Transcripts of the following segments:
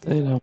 Selam.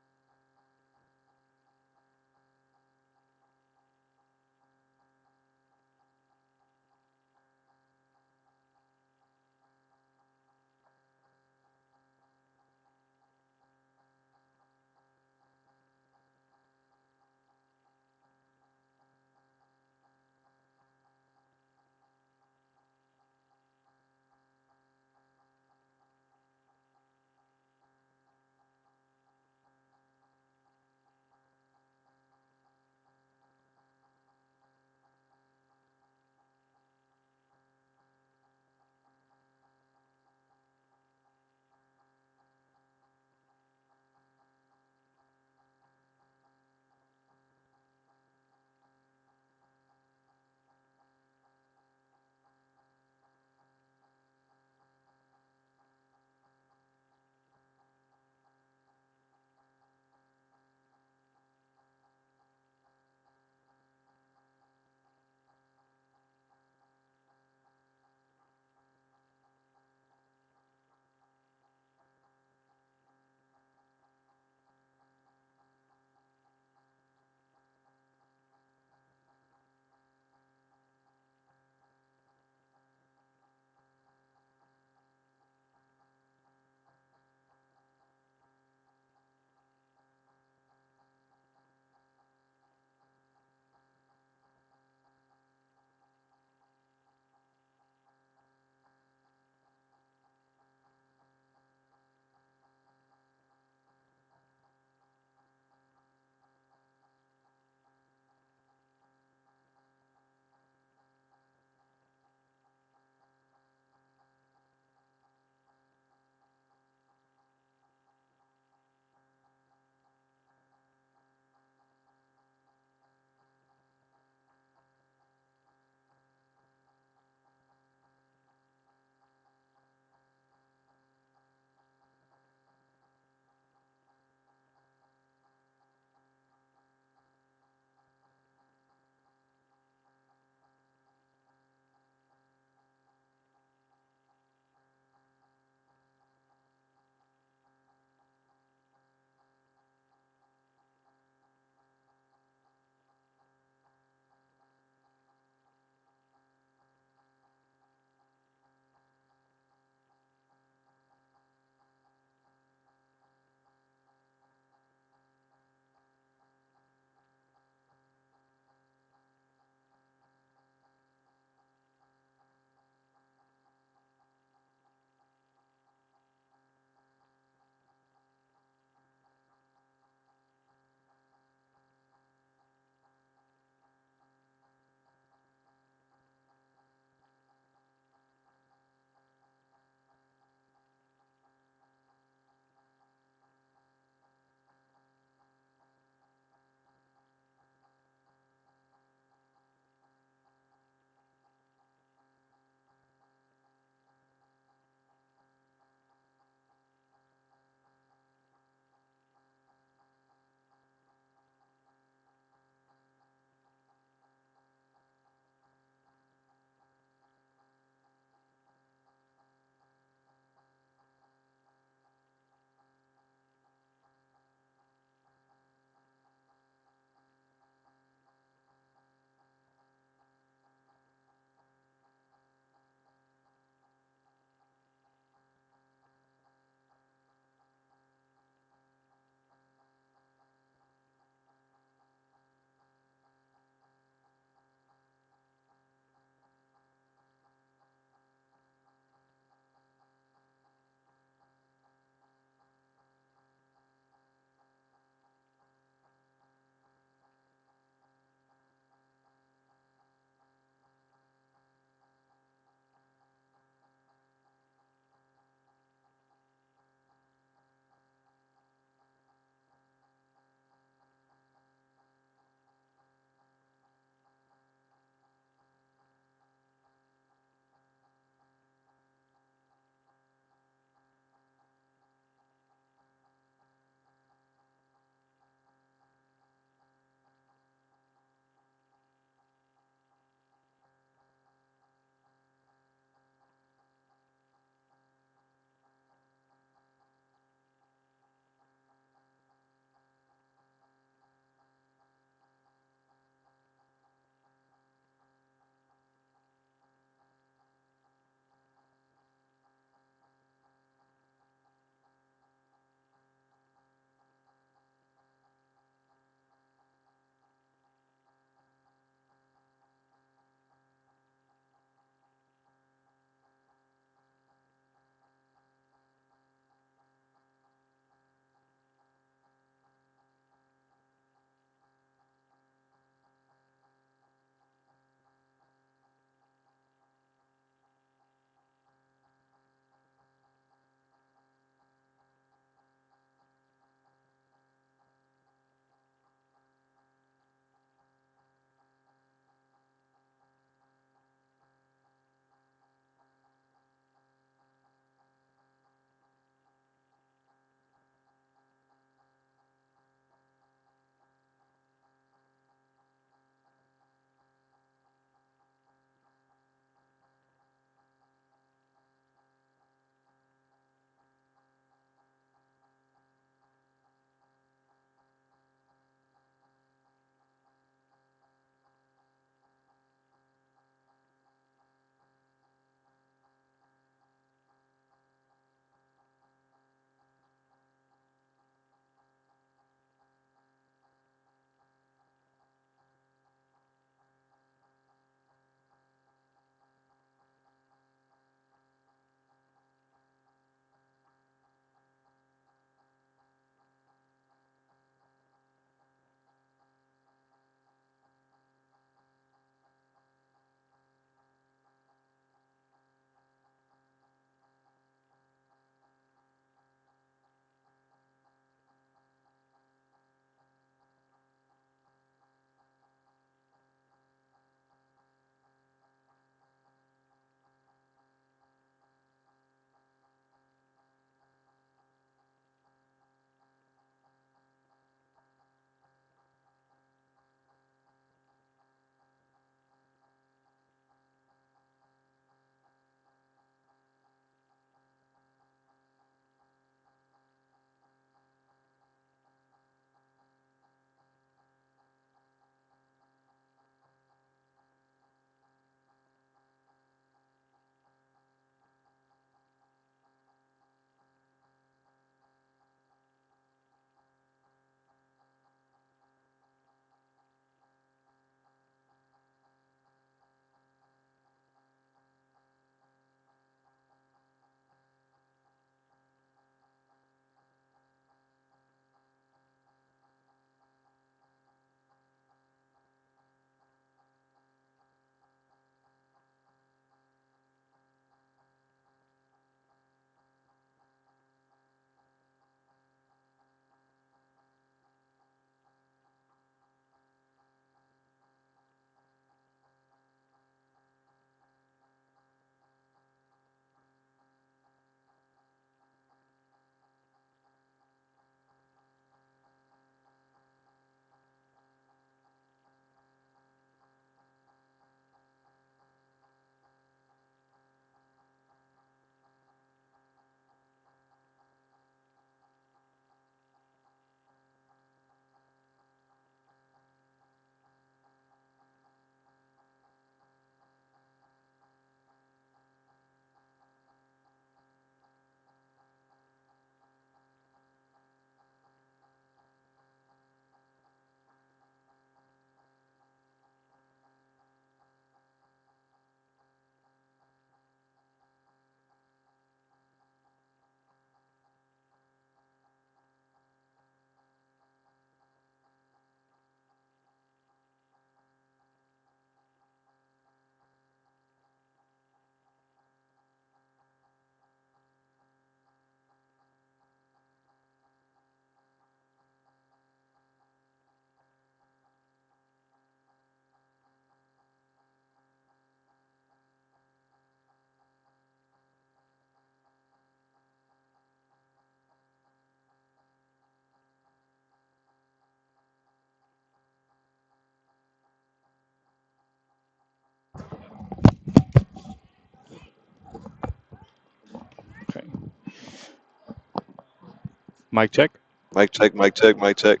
Mic check. Mic check, mic check, mic check.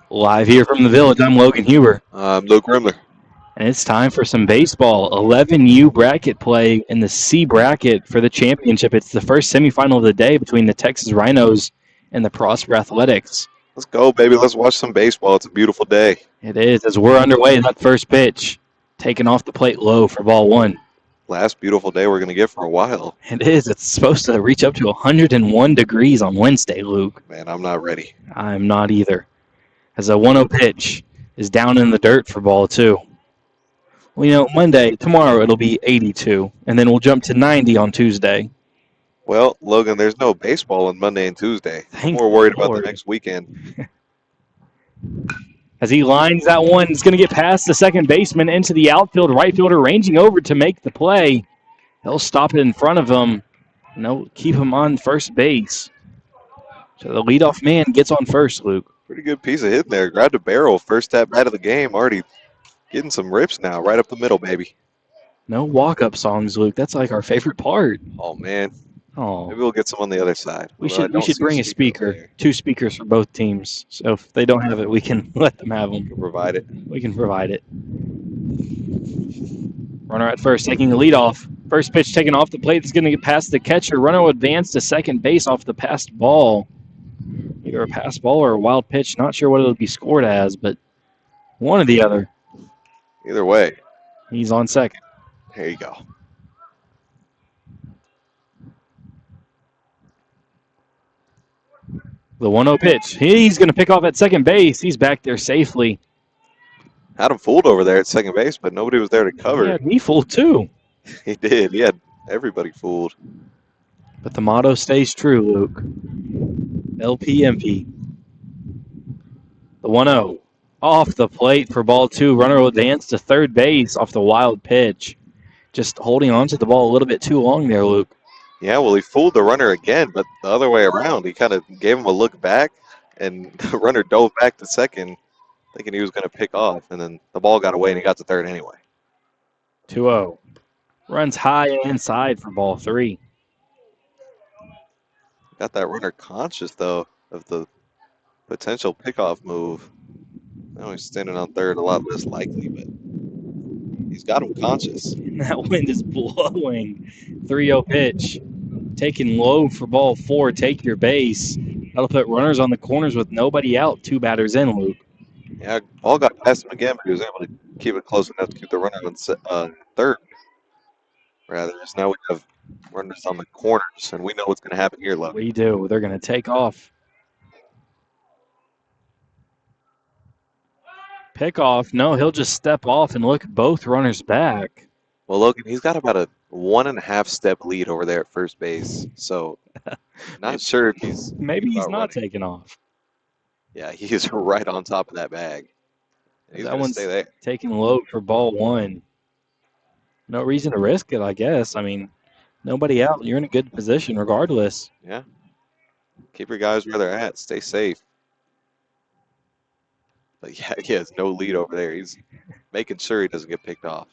Live here from the village, I'm Logan Huber, Luke Rimler. and it's time for some baseball. 11U bracket play in the C bracket for the championship. It's the first semifinal of the day between the Texas Rhinos and the Prosper Athletics. Let's go, baby. Let's watch some baseball. It's a beautiful day. It is, as we're underway, that first pitch taken off the plate low for ball one. Last beautiful day we're going to get for a while. It is. It's supposed to reach up to 101 degrees on Wednesday, Luke. Man, I'm not ready. I'm not either. As a 1-0 pitch is down in the dirt for ball two. Well, Monday, tomorrow it'll be 82, and then we'll jump to 90 on Tuesday. Well, Logan, there's no baseball on Monday and Tuesday. I'm Thank more worried about Lord. the next weekend. As he lines that one, it's going to get past the second baseman into the outfield. Right fielder ranging over to make the play. He'll stop it in front of him. Keep him on first base. So the leadoff man gets on first, Luke. Pretty good piece of hitting there. Grabbed a barrel. First at bat of the game. Already getting some rips now. Right up the middle, baby. No walk-up songs, Luke. That's like our favorite part. Oh, man. Oh, Maybe we'll get some on the other side. we should bring a speaker. 2 speakers for both teams. So if they don't have it, we can let them have them. Provide it. We can provide it. Runner at first, taking the lead off. First pitch taken off the plate. It's going to get past the catcher. Runner will advance to second base off the passed ball. Either a pass ball or a wild pitch. Not sure what it'll be scored as, but one or the other. Either way. He's on second. There you go. The 1-0 pitch. He's going to pick off at second base. He's back there safely. Had him fooled over there at second base, but nobody was there to cover. He had me fooled too. He did. He had everybody fooled. But the motto stays true, Luke. LPMP. The 1-0. Off the plate for ball two. Runner will advance to third base off the wild pitch. Just holding on to the ball a little bit too long there, Luke. Yeah, well, he fooled the runner again, but the other way around. He kind of gave him a look back, and the runner dove back to second, thinking he was going to pick off, and then the ball got away, and he got to third anyway. 2-0. Runs high and inside for ball three. Got that runner conscious, though, of the potential pickoff move. Now he's standing on third, a lot less likely, but he's got him conscious. That wind is blowing. 3-0 pitch. Taken low for ball four. Take your base. That'll put runners on the corners with nobody out. 2 batters in, Luke. Yeah, ball got past him again, but he was able to keep it close enough to keep the runner on third. Rather, so now we have runners on the corners, and we know what's going to happen here, Logan. We do. They're going to take off. Pick off. No, he'll just step off and look both runners back. Well, Logan, he's got about a 1.5 step lead over there at first base, so not sure if he's Maybe he's not running. taking off. Yeah, he is right on top of that bag. He's That going to one's stay there. taking low for ball one. No reason to risk it, I guess. I mean, nobody out. You're in a good position regardless. Yeah. Keep your guys where they're at. Stay safe. But yeah, he has no lead over there. He's making sure he doesn't get picked off.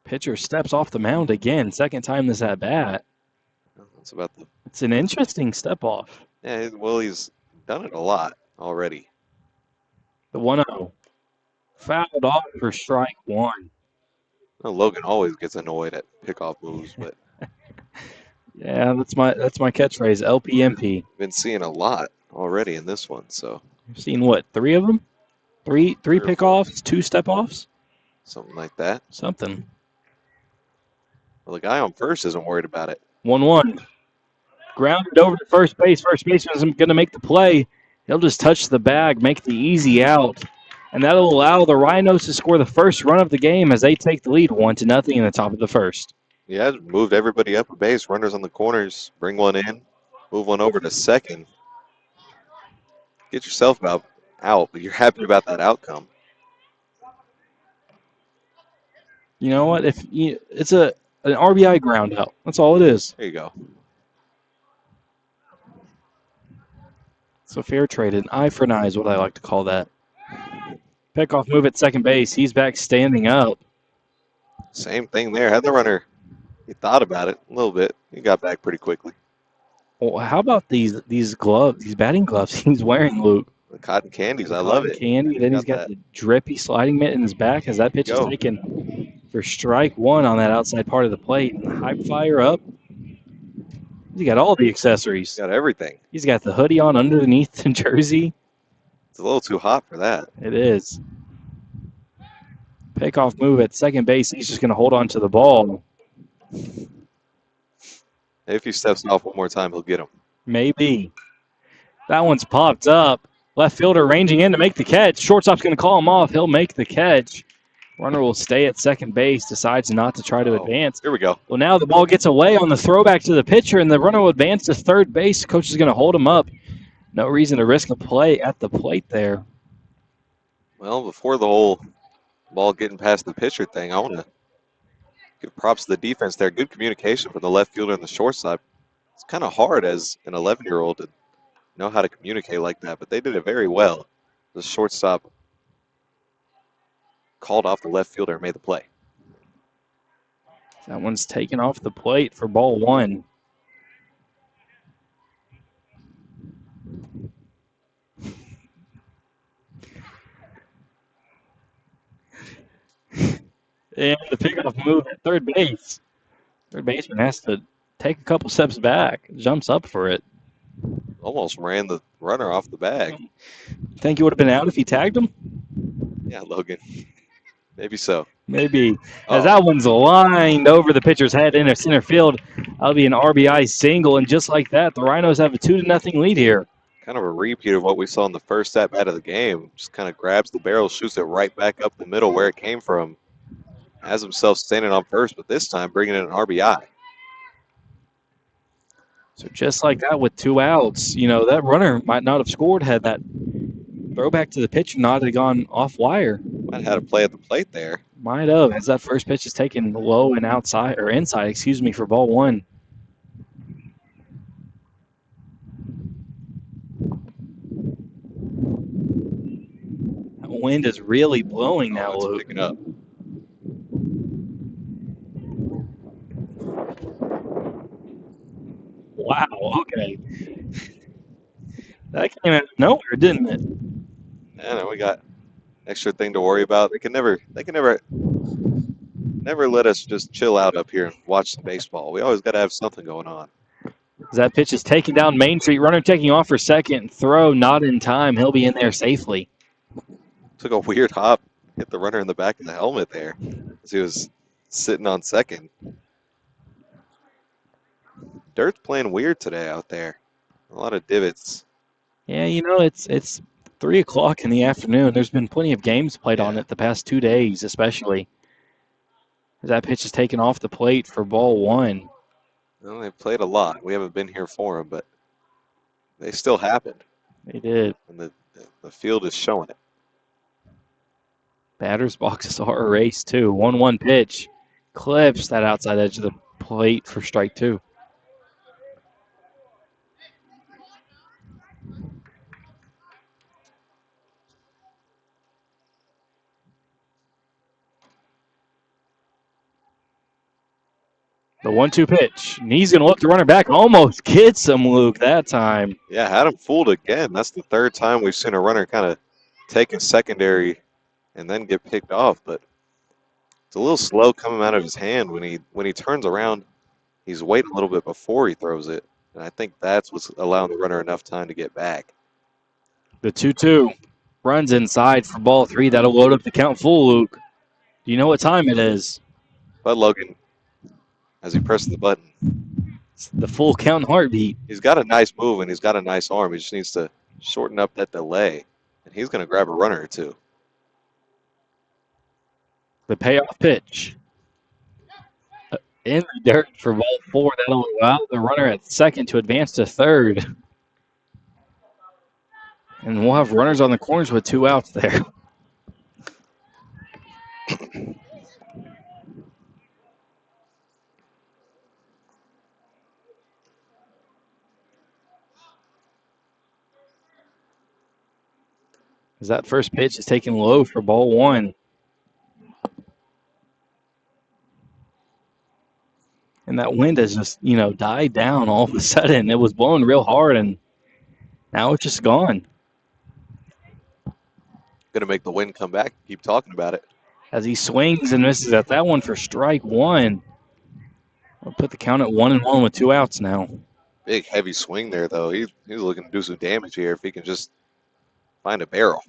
Pitcher steps off the mound again. Second time this at bat. That's about the. It's an interesting step off. Yeah, well, he's done it a lot already. The 1-0. Fouled off for strike one. Well, Logan always gets annoyed at pickoff moves, but Yeah, that's my catchphrase. LPMP. been seeing a lot already in this one, so I've seen what, 3 of them? Three Three or pickoffs, 2 step offs, something like that. something. Well, the guy on first isn't worried about it. 1-1. Grounded over to first base. First baseman isn't going to make the play. He'll just touch the bag, make the easy out. And that'll allow the Rhinos to score the first run of the game as they take the lead 1-0 in the top of the first. Yeah, moved everybody up a base. Runners on the corners. Bring one in. Move one over to second. Get yourself out, but you're happy about that outcome. You know what? It's an RBI ground out. That's all it is. There you go. It's a fair trade. An eye for an eye is what I like to call that. Pickoff move at second base. He's back standing up. Same thing there. Had the runner. He thought about it a little bit. He got back pretty quickly. Well, how about these gloves, these batting gloves he's wearing, Luke? The cotton candies. I love it. Candy. Then he's got the drippy sliding mitt in his back as that pitch is taken for strike one on that outside part of the plate. High fire up. He's got all the accessories. Got everything. He's got the hoodie on underneath the jersey. It's a little too hot for that. It is. Pickoff move at second base. He's just going to hold on to the ball. If he steps off one more time, he'll get him. Maybe. That one's popped up. Left fielder ranging in to make the catch. Shortstop's going to call him off. He'll make the catch. Runner will stay at second base, decides not to try to advance. Here we go. Well, now the ball gets away on the throwback to the pitcher, and the runner will advance to third base. Coach is going to hold him up. No reason to risk a play at the plate there. Well, before the whole ball getting past the pitcher thing, I want to give props to the defense there. Good communication from the left fielder and the shortstop. It's kind of hard as an 11-year-old to know how to communicate like that, but they did it very well. The shortstop called off the left fielder and made the play. That one's taken off the plate for ball one. And the pickoff move at third base. Third baseman has to take a couple steps back, jumps up for it. Almost ran the runner off the bag. Think he would have been out if he tagged him? Yeah, Logan. Maybe so. Maybe. As that one's lined over the pitcher's head into center field, that'll be an RBI single. And just like that, the Rhinos have a 2-0 lead here. Kind of a repeat of what we saw in the first at-bat of the game. Just kind of grabs the barrel, shoots it right back up the middle where it came from. Has himself standing on first, but this time bringing in an RBI. So just like that with 2 outs, you know, that runner might not have scored had that throwback to the pitcher not have gone off wire. Might have had a play at the plate there. Might have, as that first pitch is taken low and outside, or inside, for ball one. That wind is really blowing now, It's Luke. picking up. Wow, okay. That came out of nowhere, didn't it? And we got extra thing to worry about. They can never let us just chill out up here and watch the baseball. We always got to have something going on. As that pitch is taken down Main Street, runner taking off for second, throw not in time. He'll be in there safely. Took a weird hop hit the runner in the back of the helmet there as he was sitting on second. Dirt's playing weird today out there. A lot of divots. Yeah, it's 3 o'clock in the afternoon. There's been plenty of games played on Yeah. it the past 2 days, especially. As that pitch is taken off the plate for ball one. Well, they played a lot. We haven't been here for them, but they still happened, They did. and the field is showing it. Batter's boxes are erased too. 1-1 pitch. Clips that outside edge of the plate for strike two. The 1-2 pitch. And he's going to look the runner back. Almost gets him, Luke, that time. Yeah, had him fooled again. That's the third time we've seen a runner kind of take a secondary and then get picked off, but it's a little slow coming out of his hand when he turns around. He's waiting a little bit before he throws it, and I think that's what's allowing the runner enough time to get back. The 2-2 runs inside for ball three. That'll load up the count full, Luke. Do you know what time it is? Bud Logan, as he presses the button, It's the full count and heartbeat. he's got a nice move and he's got a nice arm. He just needs to shorten up that delay, and he's going to grab a runner or two. The payoff pitch. In the dirt for ball four. That'll allow the runner at second to advance to third. And we'll have runners on the corners with 2 outs there. As that first pitch is taken low for ball one. And that wind has just, died down all of a sudden. It was blowing real hard, and now it's just gone. Going to make the wind come back. Keep talking about it. As he swings and misses at that one for strike one. We'll put the count at 1-1 with 2 outs now. Big heavy swing there, though. He's looking to do some damage here if he can just find a barrel.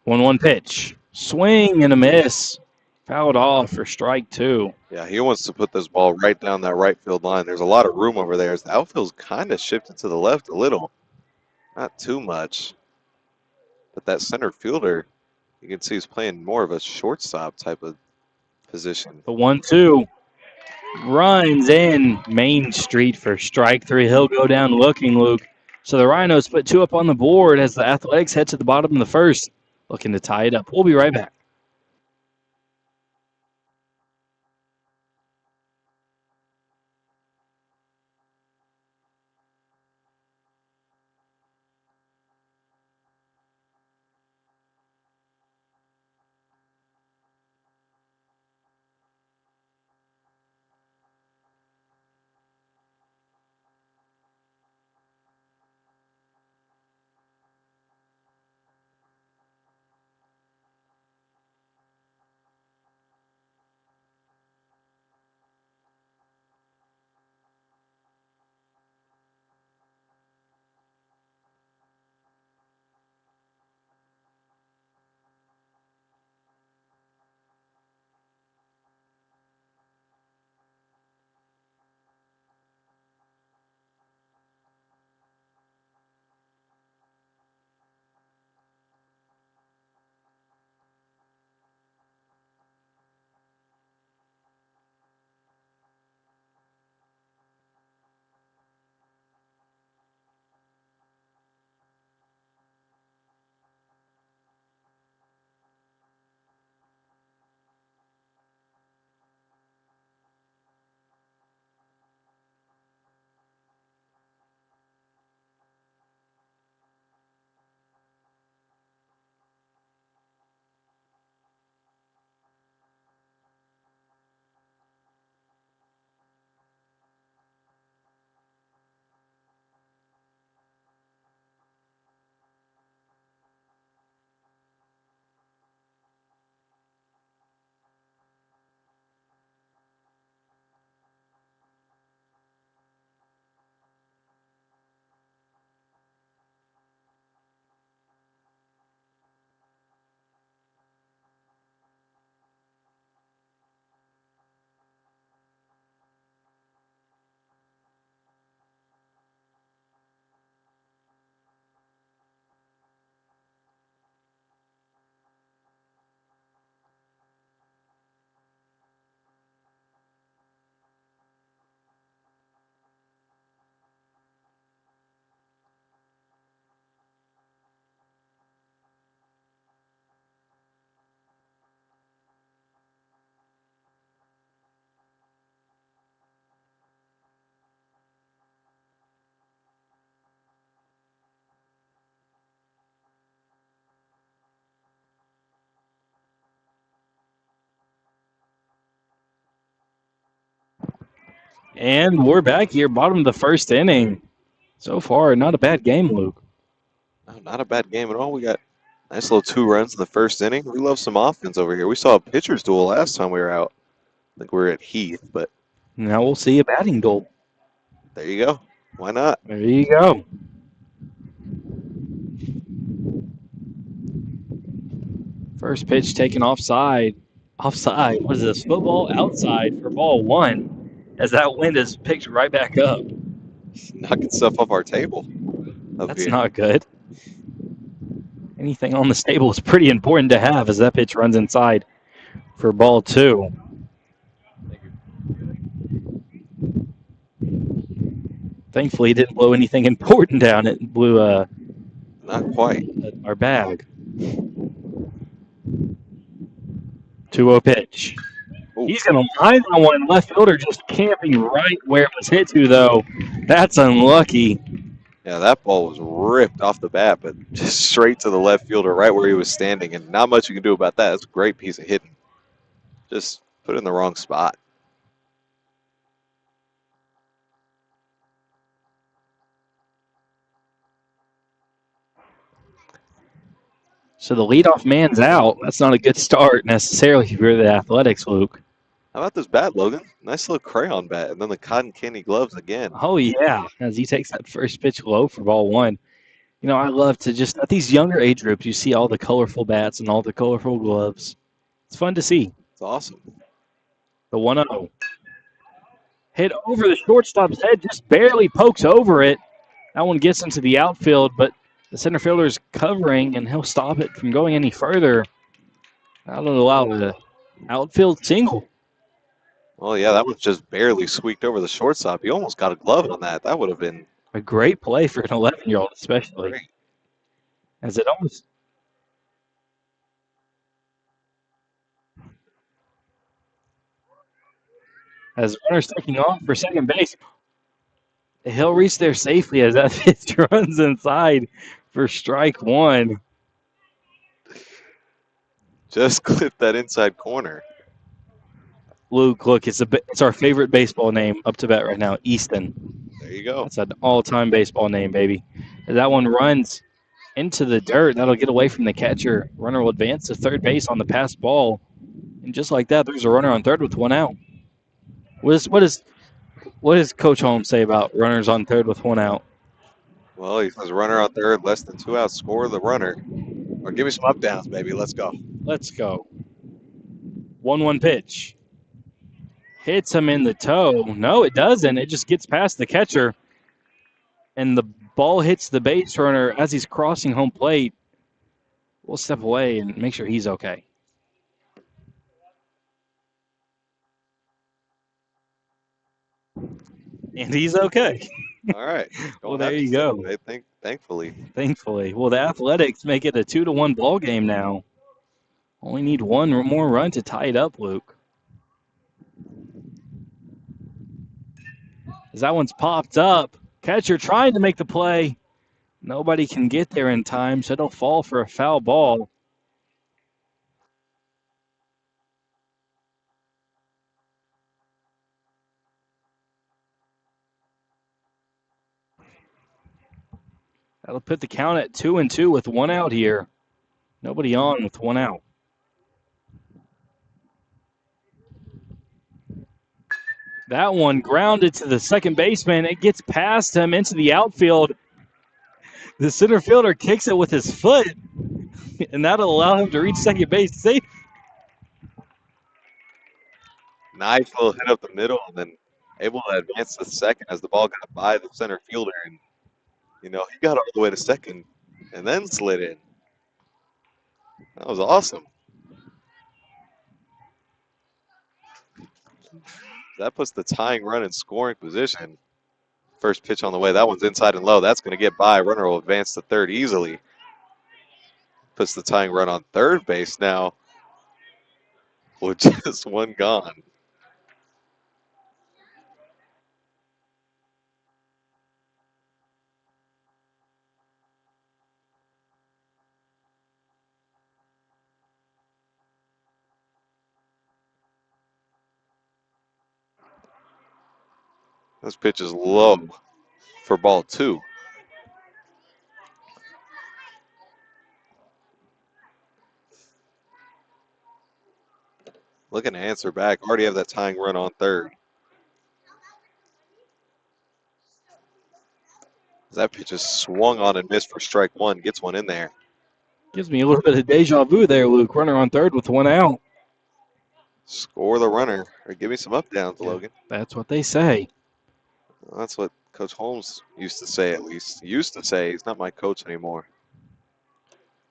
1-1 pitch. Swing and a miss. Fouled off for strike two. Yeah, he wants to put this ball right down that right field line. There's a lot of room over there. As the outfield's kind of shifted to the left a little. Not too much. But that center fielder, you can see he's playing more of a shortstop type of position. The 1-2 runs in Main Street for strike three. He'll go down looking, Luke. So the Rhinos put 2 up on the board as the Athletics head to the bottom of the first, looking to tie it up. We'll be right back. And we're back here, bottom of the first inning. So far, not a bad game, Luke. No, not a bad game at all. We got nice little 2 runs in the first inning. We love some offense over here. We saw a pitcher's duel last time we were out. I think we were at Heath, but Now we'll see a batting duel. there you go. Why not? There you go. First pitch taken offside. Offside. What is this? Football outside for ball 1 as that wind is picked right back up. Knocking stuff off our table up That's here. not good. Anything on the table is pretty important to have as that pitch runs inside for ball 2. Thankfully, it didn't blow anything important down. It blew Not quite. our bag. 2-0 pitch. Ooh. He's going to line that one. Left fielder just camping right where it was hit to, though. That's unlucky. Yeah, that ball was ripped off the bat, but just straight to the left fielder right where he was standing, and not much you can do about that. It's a great piece of hitting. Just put it in the wrong spot. So the leadoff man's out. That's not a good start necessarily for the Athletics, Luke. How about this bat, Logan? Nice little crayon bat, and then the cotton candy gloves again. Oh, yeah, as he takes that first pitch low for ball 1. You know, I love to just, at these younger age groups, you see all the colorful bats and all the colorful gloves. It's fun to see. It's awesome. The 1-0. Hit over the shortstop's head, just barely pokes over it. That one gets into the outfield, but the center fielder's covering, and he'll stop it from going any further. That'll allow the outfield single. Well, yeah, that was just barely squeaked over the shortstop. He almost got a glove on that. That would have been A great play for an 11-year-old, especially. great. As it almost. As runners taking off for second base, he'll reach there safely as that pitch runs inside for strike 1. Just clipped that inside corner. Luke, look, it's our favorite baseball name up to bat right now, Easton. There you go. That's an all-time baseball name, baby. As that one runs into the dirt, that'll get away from the catcher. Runner will advance to third base on the pass ball. And just like that, there's a runner on third with 1 out. What does Coach Holmes say about runners on third with 1 out? Well, he says runner on third, less than 2 outs, score the runner. Or give me some up downs, baby. Let's go. Let's go. 1-1 pitch. Hits him in the toe. No, it doesn't. It just gets past the catcher. And the ball hits the base runner as he's crossing home plate. We'll step away and make sure he's okay. And he's okay. All right. Well, there you go. Thankfully. Thankfully. Well, the Athletics make it a 2-1 ball game now. Only need one more run to tie it up, Luke. As that one's popped up. Catcher trying to make the play. Nobody can get there in time, so it'll fall for a foul ball. That'll put the count at 2-2 with 1 out here. Nobody on with 1 out. That one grounded to the second baseman. It gets past him into the outfield. The center fielder kicks it with his foot, and that'll allow him to reach second base safe. Nice little hit up the middle, and then able to advance to second as the ball got by the center fielder. And, he got all the way to second and then slid in. That was awesome. That puts the tying run in scoring position. First pitch on the way. That one's inside and low. That's going to get by. Runner will advance to third easily. Puts the tying run on third base now with just 1 gone. This pitch is low for ball 2. Looking to answer back. Already have that tying run on third. That pitch is swung on and missed for strike 1. Gets one in there. Gives me a little bit of deja vu there, Luke. Runner on third with 1 out. Score the runner. Or give me some up downs, Logan. That's what they say. Well, that's what Coach Holmes used to say, at least. He used to say. He's not my coach anymore.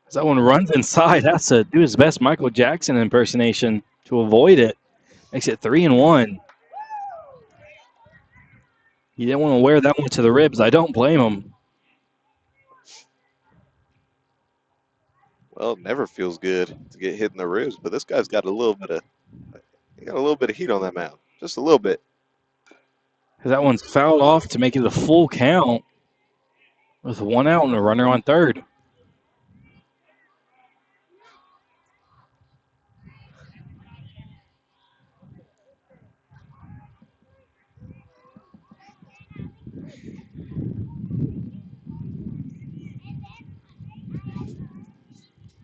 As that one runs inside, has to do his best Michael Jackson impersonation to avoid it. Makes it 3-1. He didn't want to wear that one to the ribs. I don't blame him. Well, it never feels good to get hit in the ribs, but this guy's got a little bit of heat on that mound. Just a little bit. That one's fouled off to make it a full count with 1 out and a runner on third.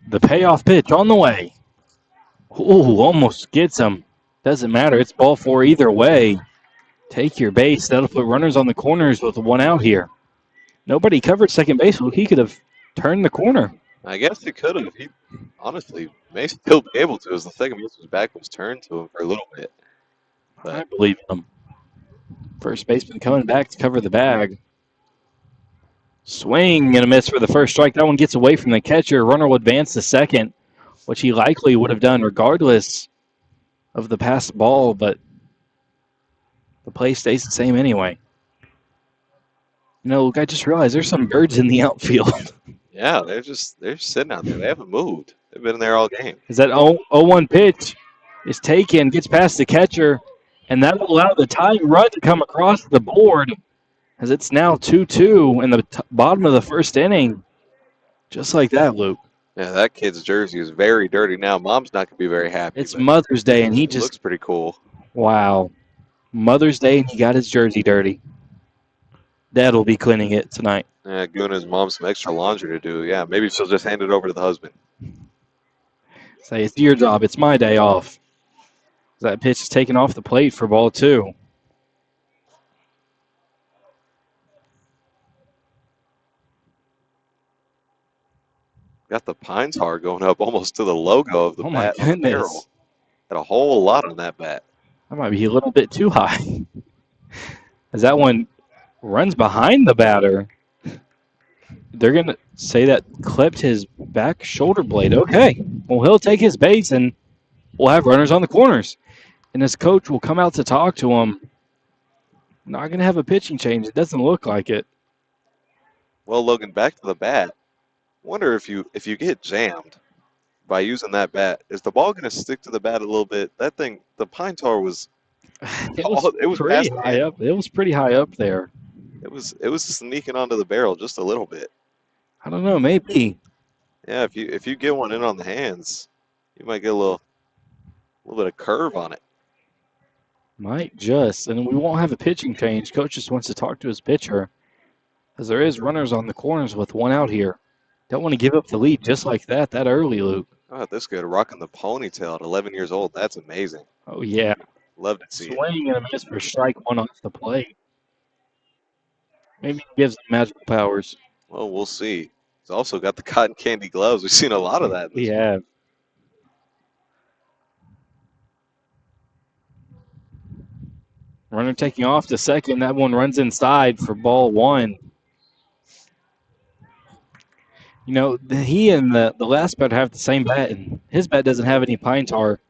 The payoff pitch on the way. Ooh, almost gets him. Doesn't matter. It's ball 4 either way. Take your base. That'll put runners on the corners with 1 out here. Nobody covered second base. Well, he could have turned the corner. I guess he could have. He honestly may still be able to, as the second baseman's back was turned to him for a little bit. But I believe him. First baseman coming back to cover the bag. Swing and a miss for the first strike. That one gets away from the catcher. Runner will advance to second, which he likely would have done regardless of the passed ball, but the play stays the same anyway. You know, I just realized there's some birds in the outfield. yeah, they're sitting out there. They haven't moved. They've been there all game. Is that 0-1 pitch is taken, gets past the catcher, and that will allow the tying run to come across the board as it's now 2-2 in the bottom of the first inning. Just like that, Luke. Yeah, that kid's jersey is very dirty now. Mom's not going to be very happy. It's Mother's Day, and he just looks pretty cool. Wow. Mother's Day, and he got his jersey dirty. Dad will be cleaning it tonight. Yeah, giving his mom some extra laundry to do. Yeah, maybe she'll just hand it over to the husband. Say, it's your job. It's my day off. That pitch is taken off the plate for ball 2. Got the pine tar going up almost to the logo of the bat. Oh, my goodness. Got a whole lot on that bat. That might be a little bit too high. As that one runs behind the batter. They're going to say that clipped his back shoulder blade. Okay. Well, he'll take his base, and we'll have runners on the corners. And his coach will come out to talk to him. Not going to have a pitching change. It doesn't look like it. Well, Logan, back to the bat. Wonder if you get jammed by using that bat, is the ball going to stick to the bat a little bit? That thing, the pine tar was it was pretty high up. It was pretty high up there. It was sneaking onto the barrel just a little bit. I don't know, maybe. Yeah, if you get one in on the hands, you might get a little bit of curve on it. Might just, and we won't have a pitching change. Coach just wants to talk to his pitcher, as there is runners on the corners with 1 out here. Don't want to give up the lead just like that early, Luke. Oh, this good, rocking the ponytail at 11 years old. That's amazing. Oh yeah, love to see it. Swing and a miss for strike 1 off the plate. Maybe he gives him magical powers. Well, we'll see. He's also got the cotton candy gloves. We've seen a lot of that. We have. Runner taking off to second. That one runs inside for ball 1. You know, he and the last batter have the same bat, and his bat doesn't have any pine tar.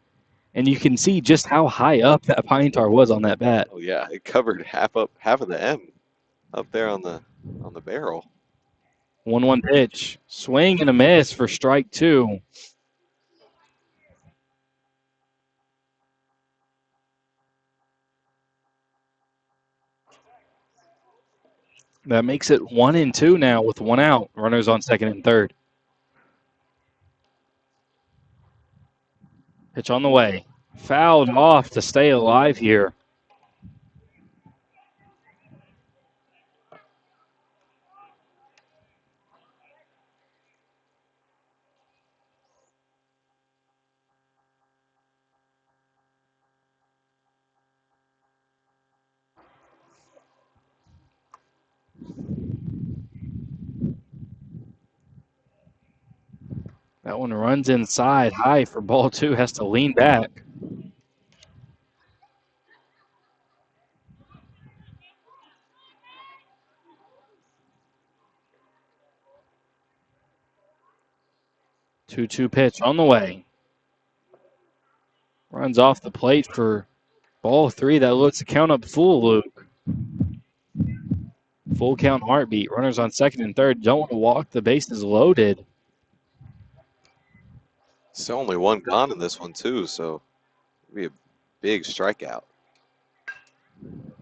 And you can see just how high up that pine tar was on that bat. Oh yeah, it covered half of the M up there on the barrel. 1-1 pitch. Swing and a miss for strike 2. That makes it 1-2 now with 1 out. Runners on second and third. Pitch on the way. Fouled off to stay alive here. That one runs inside high for ball two, has to lean back. Two-two pitch on the way. Runs off the plate for ball three. That looks to count up full, Luke. Full count heartbeat. Runners on second and third. Don't want to walk. The base is loaded. It's only one gone in this one, too, so it'll be a big strikeout.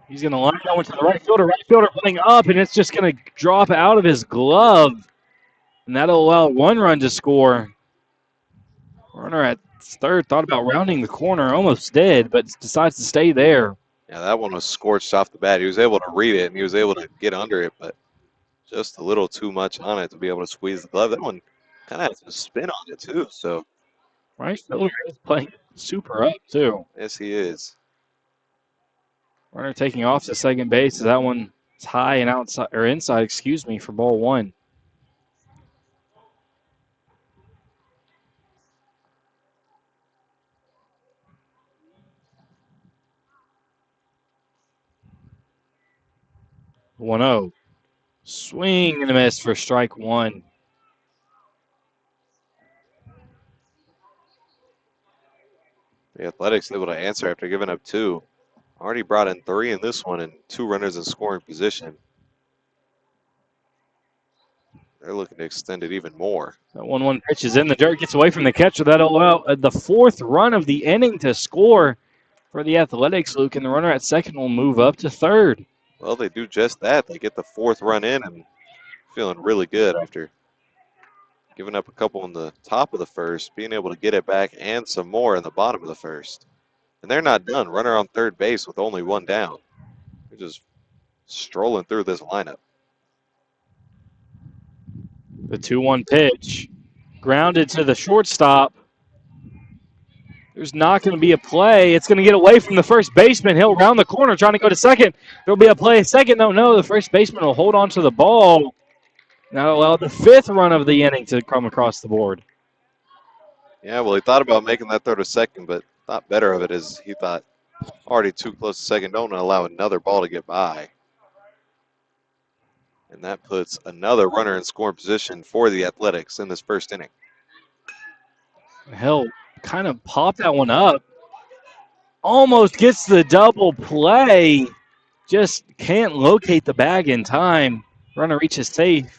He's going to line that one to the right fielder. Right fielder playing up, and it's just going to drop out of his glove. And that'll allow one run to score. Runner at third thought about rounding the corner, almost did, but decides to stay there. Yeah, that one was scorched off the bat. He was able to read it, and he was able to get under it, but just a little too much on it to be able to squeeze the glove. That one kind of has a spin on it, too, so. Right fielder is playing super up, too. Yes, he is. Runner taking off to second base. That one is high and outside, or inside, excuse me, for ball one. One zero. Swing and a miss for strike one. The Athletics able to answer after giving up two. Already brought in three in this one and two runners in scoring position. They're looking to extend it even more. That 1-1 pitch is in the dirt, gets away from the catcher. That'll allow the fourth run of the inning to score for the Athletics, Luke, and the runner at second will move up to third. Well, they do just that. They get the fourth run in and feeling really good after giving up a couple in the top of the first, being able to get it back and some more in the bottom of the first. And they're not done. Runner on third base with only one down. They're just strolling through this lineup. The 2-1 pitch. Grounded to the shortstop. There's not going to be a play. It's going to get away from the first baseman. He'll round the corner trying to go to second. There'll be a play. Second, no. The first baseman will hold on to the ball. Now allow the fifth run of the inning to come across the board. Yeah, well, he thought about making that throw to second, but thought better of it as he thought already too close to second. Don't allow another ball to get by. And that puts another runner in scoring position for the Athletics in this first inning. He'll kind of pop that one up. Almost gets the double play. Just can't locate the bag in time. Runner reaches safe.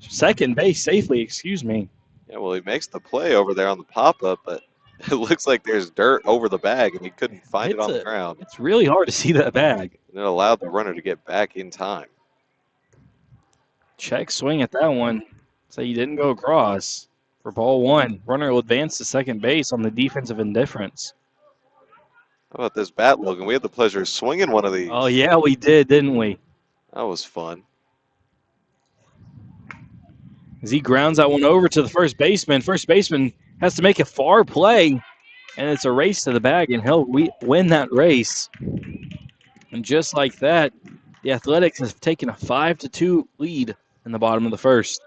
Second base safely, excuse me. Yeah, well, he makes the play over there on the pop-up, but it looks like there's dirt over the bag, and he couldn't find it on the ground. It's really hard to see that bag. And it allowed the runner to get back in time. Check swing at that one. So he didn't go across for ball one. Runner will advance to second base on the defensive indifference. How about this bat, Logan? We had the pleasure of swinging one of these. Oh, yeah, we did, didn't we? That was fun. As he grounds that one over to the first baseman. First baseman has to make a far play, and it's a race to the bag, and he'll win that race. And just like that, the Athletics have taken a 5-2 lead in the bottom of the first.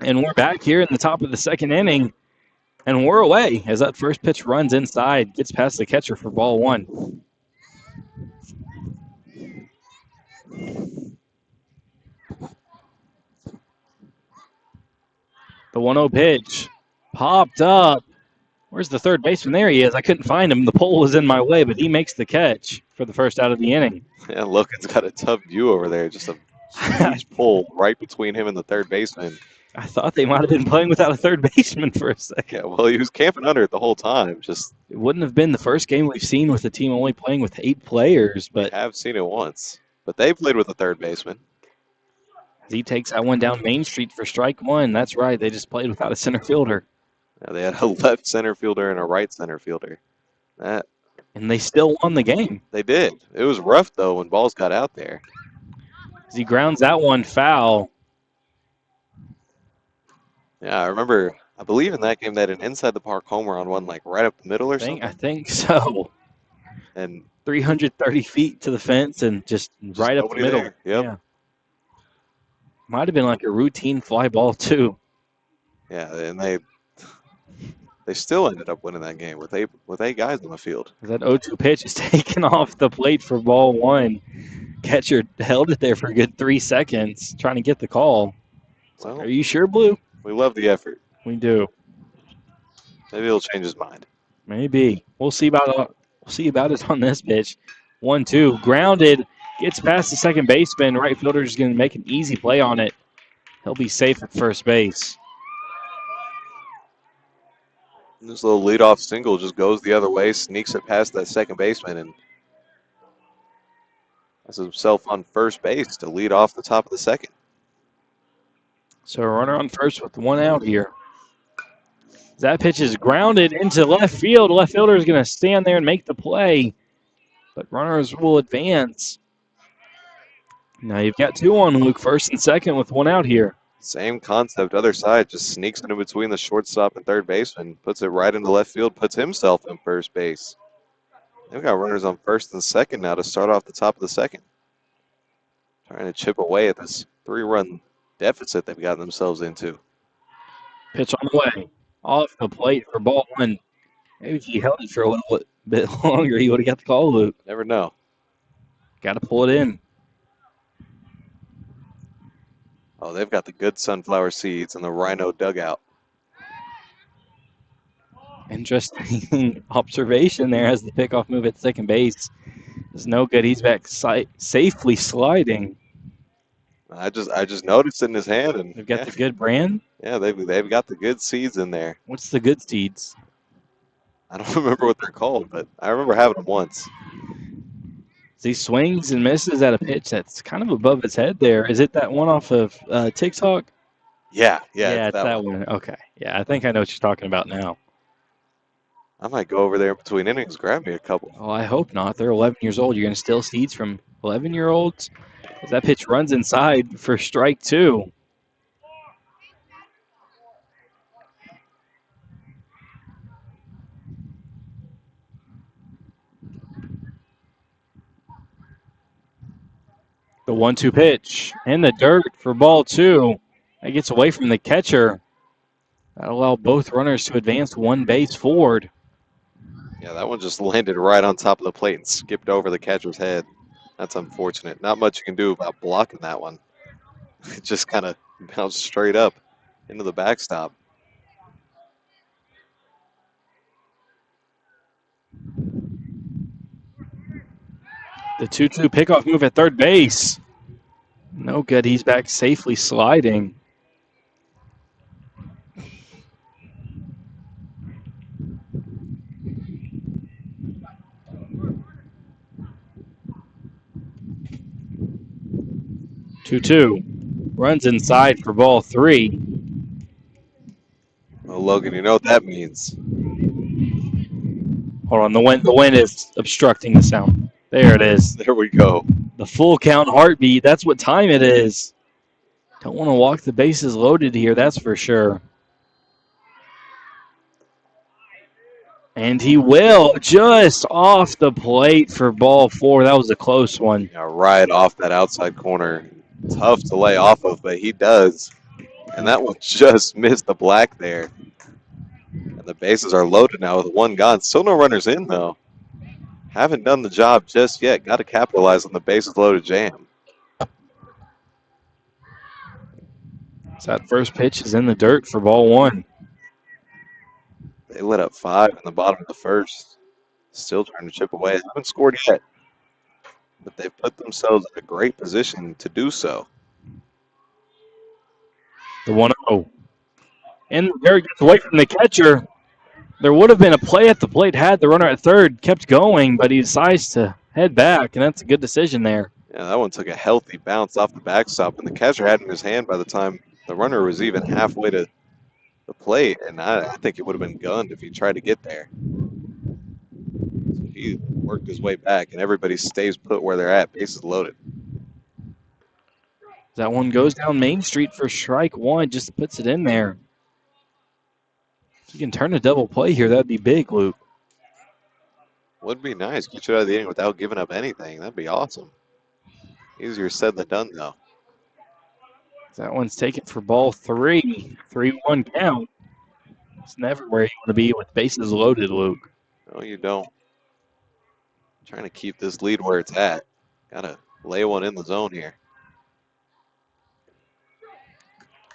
And we're back here in the top of the second inning. And we're away as that first pitch runs inside, gets past the catcher for ball one. The 1-0 pitch popped up. Where's the third baseman? There he is. I couldn't find him. The pole was in my way, but he makes the catch for the first out of the inning. Yeah, Logan's got a tough view over there. Just a huge pole right between him and the third baseman. I thought they might have been playing without a third baseman for a second. Yeah, well, he was camping under it the whole time. Just it wouldn't have been the first game we've seen with the team only playing with 8 players, but I have seen it once. But they played with a third baseman. he takes that one down Main Street for strike one. That's right. They just played without a center fielder. Yeah, they had a left center fielder and a right center fielder. And they still won the game. They did. It was rough, though, when balls got out there. As he grounds that one foul. Yeah, I believe in that game they had an inside the park homer on one, like right up the middle or something. I think so. And 330 feet to the fence and just right up the middle. There. Yep. Yeah. Might have been like a routine fly ball, too. Yeah, and they still ended up winning that game with eight guys on the field. That 0-2 pitch is taken off the plate for ball one. Catcher held it there for a good 3 seconds trying to get the call. Well, are you sure, Blue? We love the effort. We do. Maybe he'll change his mind. Maybe. We'll see about it on this pitch. 1-2. Grounded. Gets past the second baseman. Right fielder is going to make an easy play on it. He'll be safe at first base. This little leadoff single just goes the other way, sneaks it past that second baseman, and has himself on first base to lead off the top of the second. So a runner on first with 1 out here. That pitch is grounded into left field. Left fielder is going to stand there and make the play, but runners will advance. Now you've got 2 on, Luke, first and second with 1 out here. Same concept, other side, just sneaks into between the shortstop and third baseman, puts it right into left field, puts himself in first base. They've got runners on first and second now to start off the top of the second. Trying to chip away at this 3-run deficit they've gotten themselves into. Pitch on the way. Off the plate for ball one. Maybe if he held it for a little bit longer, he would have got the call, Luke. Never know. Got to pull it in. Oh, they've got the good sunflower seeds in the Rhino dugout. Interesting observation there as the pickoff move at second base is no good. He's back safely sliding. I just noticed it in his hand, and they've got the good brand. Yeah, they've got the good seeds in there. What's the good seeds? I don't remember what they're called, but I remember having them once. He swings and misses at a pitch that's kind of above his head there. Is it that one off of TikTok? Yeah, it's that one. Okay. Yeah, I think I know what you're talking about now. I might go over there in between innings, grab me a couple. Oh, I hope not. They're 11 years old. You're going to steal seeds from 11-year-olds? As that pitch runs inside for strike 2. The 1-2 pitch in the dirt for ball 2. That gets away from the catcher. That'll allow both runners to advance 1 base forward. Yeah, that one just landed right on top of the plate and skipped over the catcher's head. That's unfortunate. Not much you can do about blocking that one. It just kind of bounced straight up into the backstop. The 2-2 pickoff move at third base. No good. He's back safely sliding. Two runs inside for ball 3. Well, Logan, you know what that means. Hold on, the wind is obstructing the sound. There it is. There we go. The full count heartbeat. That's what time it is. Don't want to walk the bases loaded here, that's for sure. And he will, just off the plate for ball 4. That was a close one. Yeah, right off that outside corner. Tough to lay off of, but he does. And that one just missed the black there. And the bases are loaded now with one gone. Still no runners in, though. Haven't done the job just yet. Got to capitalize on the bases loaded jam. So that first pitch is in the dirt for ball one. They let up 5 in the bottom of the first. Still trying to chip away. Haven't scored yet. But they've put themselves in a great position to do so. The 1-0. And there gets away from the catcher. There would have been a play at the plate had the runner at third kept going, but he decides to head back, and that's a good decision there. Yeah, that one took a healthy bounce off the backstop, and the catcher had it in his hand by the time the runner was even halfway to the plate, and I think it would have been gunned if he tried to get there. So he worked his way back, and everybody stays put where they're at, bases loaded. That one goes down Main Street for strike one, just puts it in there. If you can turn a double play here, that'd be big, Luke. Would be nice. Get you out of the inning without giving up anything. That'd be awesome. Easier said than done, though. That one's taken for ball three. 3-1 count. It's never where you want to be with bases loaded, Luke. No, you don't. Trying to keep this lead where it's at. Got to lay one in the zone here.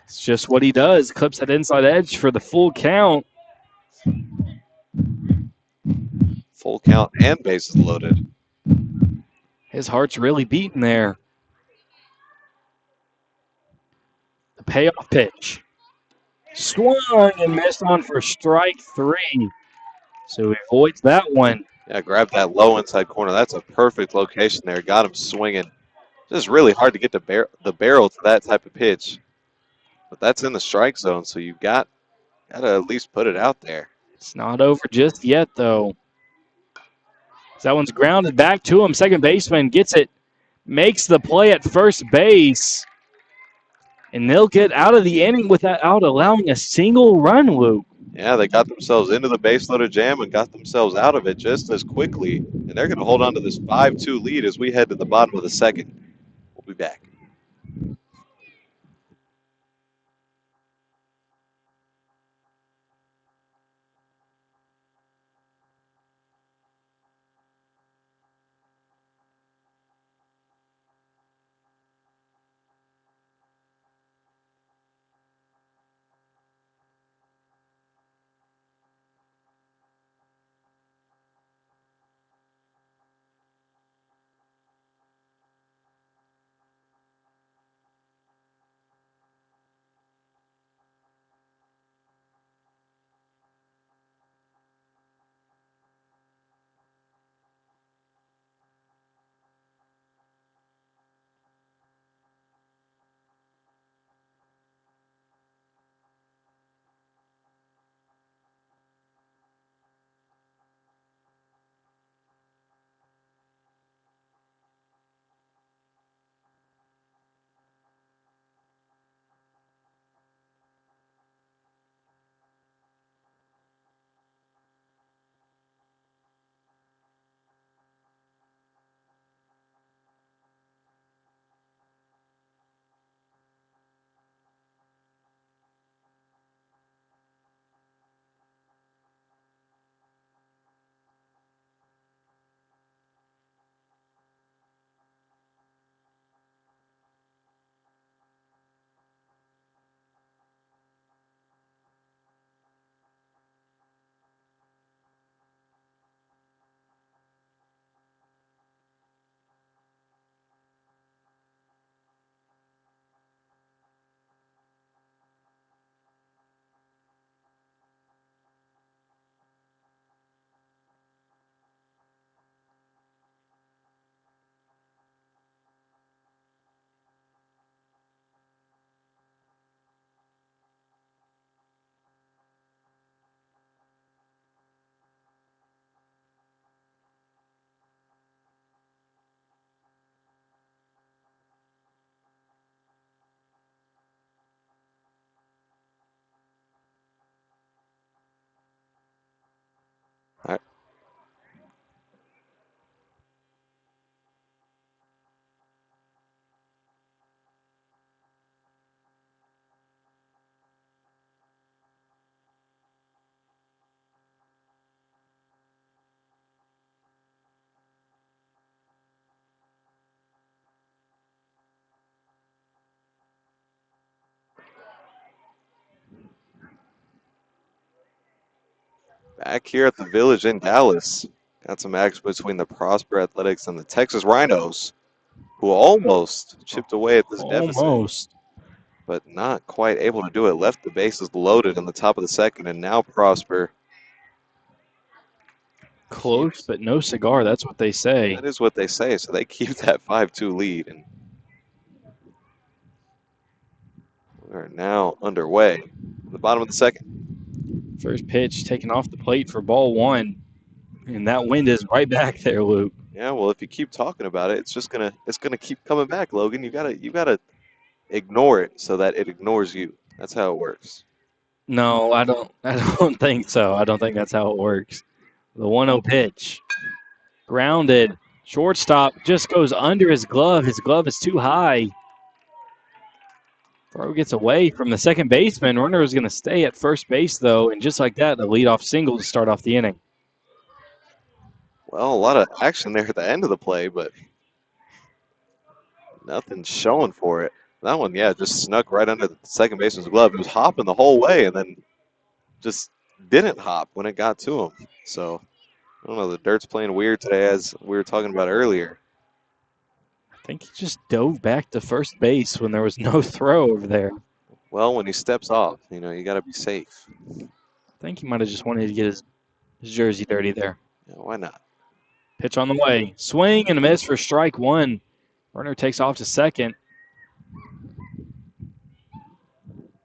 It's just what he does. Clips that inside edge for the full count. Full count and bases loaded. His heart's really beating there. The payoff pitch. Swung and missed on for strike three. So he avoids that one. Yeah, grab that low inside corner. That's a perfect location there. Got him swinging. Just really hard to get the barrel to that type of pitch. But that's in the strike zone, so you've got to at least put it out there. It's not over just yet, though. That one's grounded back to him. Second baseman gets it, makes the play at first base. And they'll get out of the inning without allowing a single run, Luke. Yeah, they got themselves into the base loaded jam and got themselves out of it just as quickly. And they're going to hold on to this 5-2 lead as we head to the bottom of the second. We'll be back. Back here at the Village in Dallas, got some action between the Prosper Athletics and the Texas Rhinos, who almost chipped away at this deficit, Almost. but not quite able to do it. Left the bases loaded in the top of the second, and now Prosper. Close, but no cigar. That's what they say. That is what they say. So they keep that 5-2 lead, and we're now underway. In the bottom of the second. First pitch taken off the plate for ball one. And that wind is right back there, Luke. Yeah, well, if you keep talking about it, it's gonna keep coming back, Logan. You gotta ignore it so that it ignores you. That's how it works. No, I don't think so. I don't think that's how it works. The 1-0 pitch. Grounded. Shortstop just goes under his glove. His glove is too high. Throw gets away from the second baseman. Runner is going to stay at first base, though, and just like that, the leadoff single to start off the inning. Well, a lot of action there at the end of the play, but nothing showing for it. That one, yeah, just snuck right under the second baseman's glove. It was hopping the whole way and then just didn't hop when it got to him. So, I don't know, the dirt's playing weird today, as we were talking about earlier. I think he just dove back to first base when there was no throw over there. Well, when he steps off, you got to be safe. I think he might have just wanted to get his jersey dirty there. Yeah, why not? Pitch on the way. Swing and a miss for strike one. Runner takes off to second.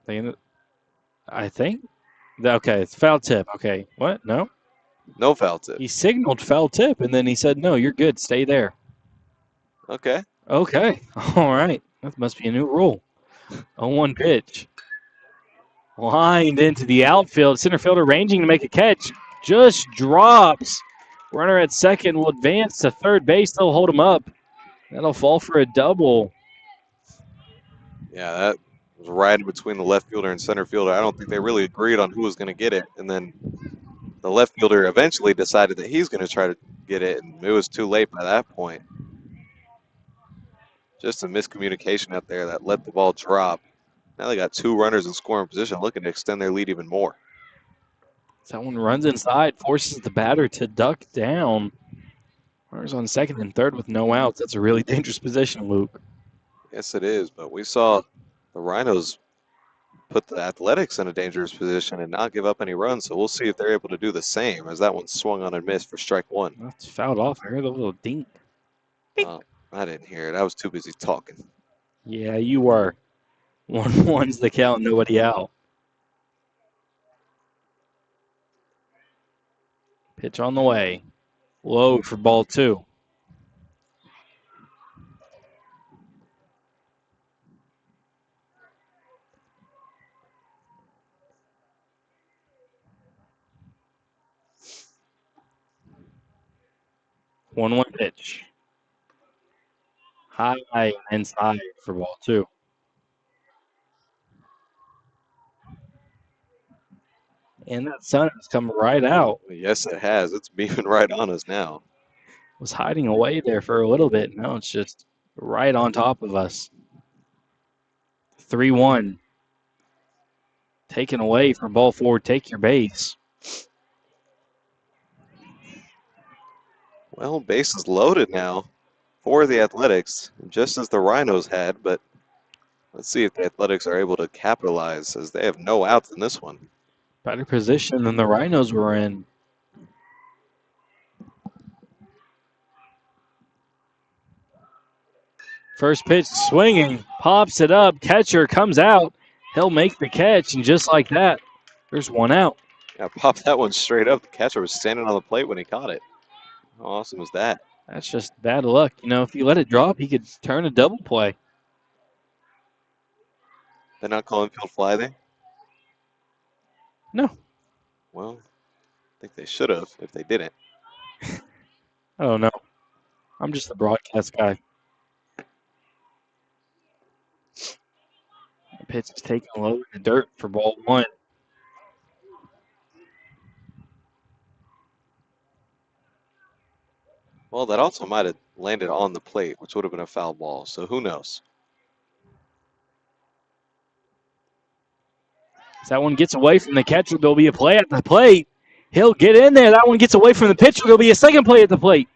I think. Okay, it's foul tip. Okay, what? No? No foul tip. He signaled foul tip, and then he said, no, you're good. Stay there. Okay. Okay. All right. That must be a new rule. 0-1 pitch. Lined into the outfield. Center fielder ranging to make a catch. Just drops. Runner at second will advance to third base. They'll hold him up. That'll fall for a double. Yeah, that was right in between the left fielder and center fielder. I don't think they really agreed on who was going to get it. And then the left fielder eventually decided that he's going to try to get it, and it was too late by that point. Just a miscommunication out there that let the ball drop. Now they got two runners in scoring position, looking to extend their lead even more. That one runs inside, forces the batter to duck down. Runners on second and third with no outs. That's a really dangerous position, Luke. Yes, it is, but we saw the Rhinos put the Athletics in a dangerous position and not give up any runs, so we'll see if they're able to do the same, as that one swung on and missed for strike one. That's fouled off. I heard a little dink. I didn't hear it. I was too busy talking. Yeah, you were. 1-1's the count, nobody out. Pitch on the way. Low for ball two. One pitch. High inside for ball two. And that sun has come right out. Yes, it has. It's beaming right on us now. Was hiding away there for a little bit. Now it's just right on top of us. 3-1. Taken away from ball four. Take your base. Well, bases loaded now for the Athletics, just as the Rhinos had, but let's see if the Athletics are able to capitalize, as they have no outs in this one. Better position than the Rhinos were in. First pitch swinging, pops it up. Catcher comes out. He'll make the catch, and just like that, there's one out. Yeah, pop that one straight up. The catcher was standing on the plate when he caught it. How awesome was that? That's just bad luck. If you let it drop, he could turn a double play. They're not calling field fly there? No. Well, I think they should have if they didn't. I don't know. I'm just the broadcast guy. The pitch is taken low in the dirt for ball one. Well, that also might have landed on the plate, which would have been a foul ball, so who knows? As that one gets away from the catcher, there'll be a play at the plate. He'll get in there. That one gets away from the pitcher. There'll be a second play at the plate.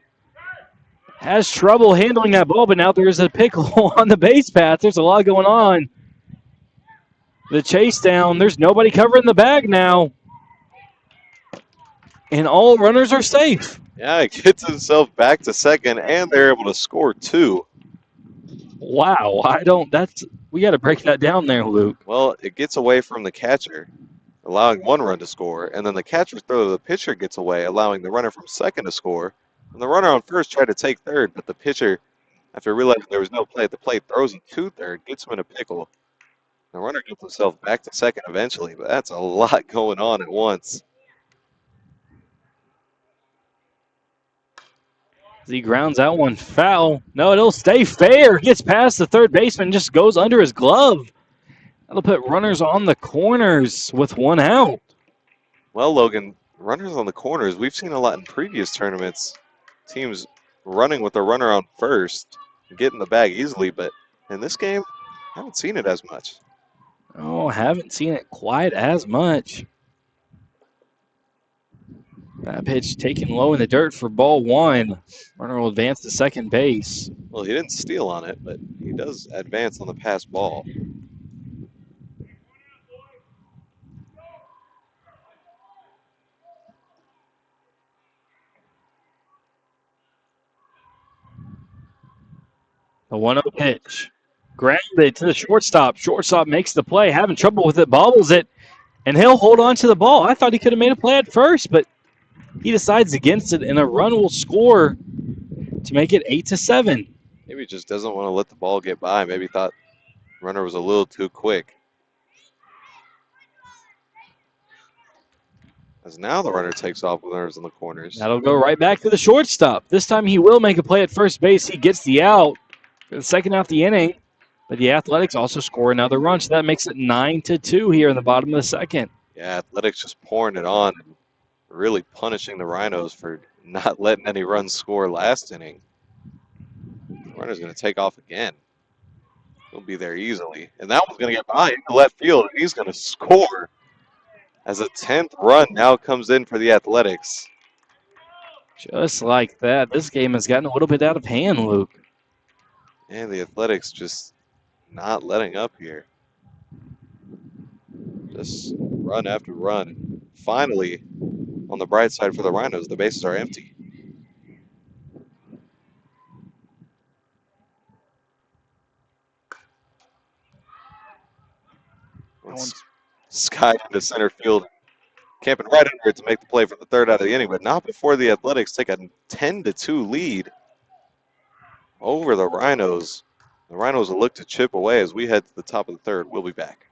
Has trouble handling that ball, but now there's a pickle on the base path. There's a lot going on. The chase down. There's nobody covering the bag now. And all runners are safe. Yeah, he gets himself back to second, and they're able to score 2. Wow, we got to break that down there, Luke. Well, it gets away from the catcher, allowing 1 run to score, and then the catcher's throw to the pitcher gets away, allowing the runner from second to score. And the runner on first tried to take third, but the pitcher, after realizing there was no play at the plate, throws him to third, gets him in a pickle. The runner gets himself back to second eventually, but that's a lot going on at once. He grounds out one foul. No, it'll stay fair. Gets past the third baseman, just goes under his glove. That'll put runners on the corners with 1 out. Well, Logan, runners on the corners, we've seen a lot in previous tournaments. Teams running with a runner on first, getting the bag easily, but in this game, I haven't seen it as much. Oh, haven't seen it quite as much. That pitch taken low in the dirt for ball 1. Runner will advance to second base. Well, he didn't steal on it, but he does advance on the pass ball. The 1-0 pitch. Grounded to the shortstop. Shortstop makes the play. Having trouble with it. Bobbles it. And he'll hold on to the ball. I thought he could have made a play at first, but he decides against it, and a run will score to make it 8-7. Maybe he just doesn't want to let the ball get by. Maybe thought the runner was a little too quick. As now the runner takes off with runners in the corners. That'll go right back to the shortstop. This time he will make a play at first base. He gets the out for the second half of the inning. But the Athletics also score another run, so that makes it 9-2 here in the bottom of the second. Yeah, Athletics just pouring it on and really punishing the Rhinos for not letting any runs score last inning. The runner's going to take off again. He'll be there easily. And that one's going to get by into left field, and he's going to score as a 10th run now comes in for the Athletics. Just like that. This game has gotten a little bit out of hand, Luke. And the Athletics just not letting up here. Just run after run. Finally, on the bright side for the Rhinos, the bases are empty. Sky into center field, camping right under it to make the play for the third out of the inning, but not before the Athletics take a 10-2 lead over the Rhinos. The Rhinos will look to chip away as we head to the top of the third. We'll be back.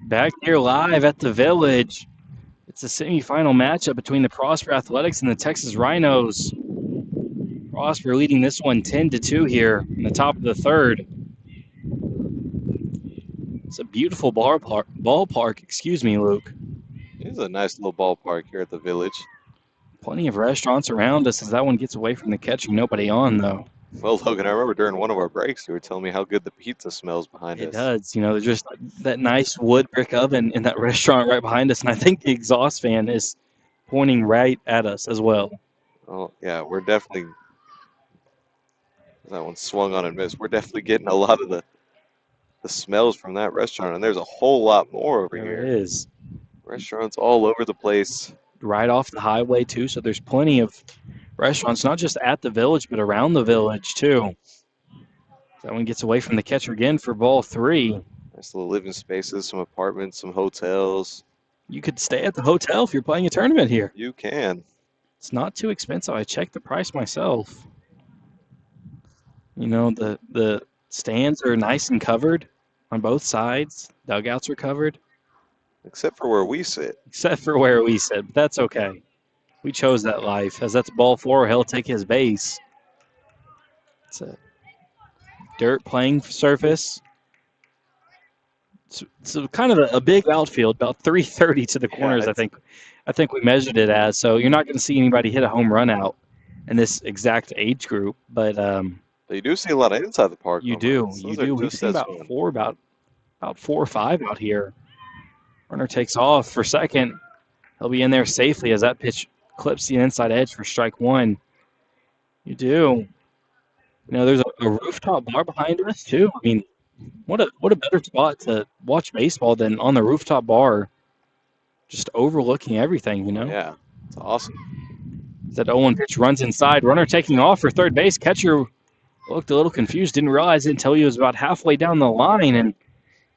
Back here live at the Village. It's a semifinal matchup between the Prosper Athletics and the Texas Rhinos. Prosper leading this one 10-2 here in the top of the third. It's a beautiful ballpark, excuse me, Luke. It's a nice little ballpark here at the Village. Plenty of restaurants around us as that one gets away from the catcher. Nobody on, though. Well, Logan, I remember during one of our breaks, you were telling me how good the pizza smells behind us. It does. You know, there's just that nice wood brick oven in that restaurant right behind us, and I think the exhaust fan is pointing right at us as well. Oh, yeah, we're definitely – that one swung on and missed. We're definitely getting a lot of the smells from that restaurant, and there's a whole lot more over here. There is. Restaurants all over the place. Right off the highway, too, so there's plenty of restaurants, not just at the Village, but around the Village, too. That one gets away from the catcher again for ball 3. Nice little living spaces, some apartments, some hotels. You could stay at the hotel if you're playing a tournament here. You can. It's not too expensive. I checked the price myself. You know, the stands are nice and covered on both sides. Dugouts are covered. Except for where we sit. Except for where we sit, but that's okay. We chose that life, as that's ball 4. He'll take his base. It's a dirt playing surface. So kind of a big outfield, about 330 to the corners, I think we measured it as. So you're not going to see anybody hit a home run out in this exact age group, but you do see a lot of inside the park. You do. We've seen about four or five out here. Runner takes off for second. He'll be in there safely as that pitch clips the inside edge for strike 1. You do. You know, there's a rooftop bar behind us too. I mean, what a better spot to watch baseball than on the rooftop bar, just overlooking everything, you know? Yeah, it's awesome. That 0-1 pitch runs inside. Runner taking off for third base. Catcher looked a little confused, didn't realize it until he was about halfway down the line, and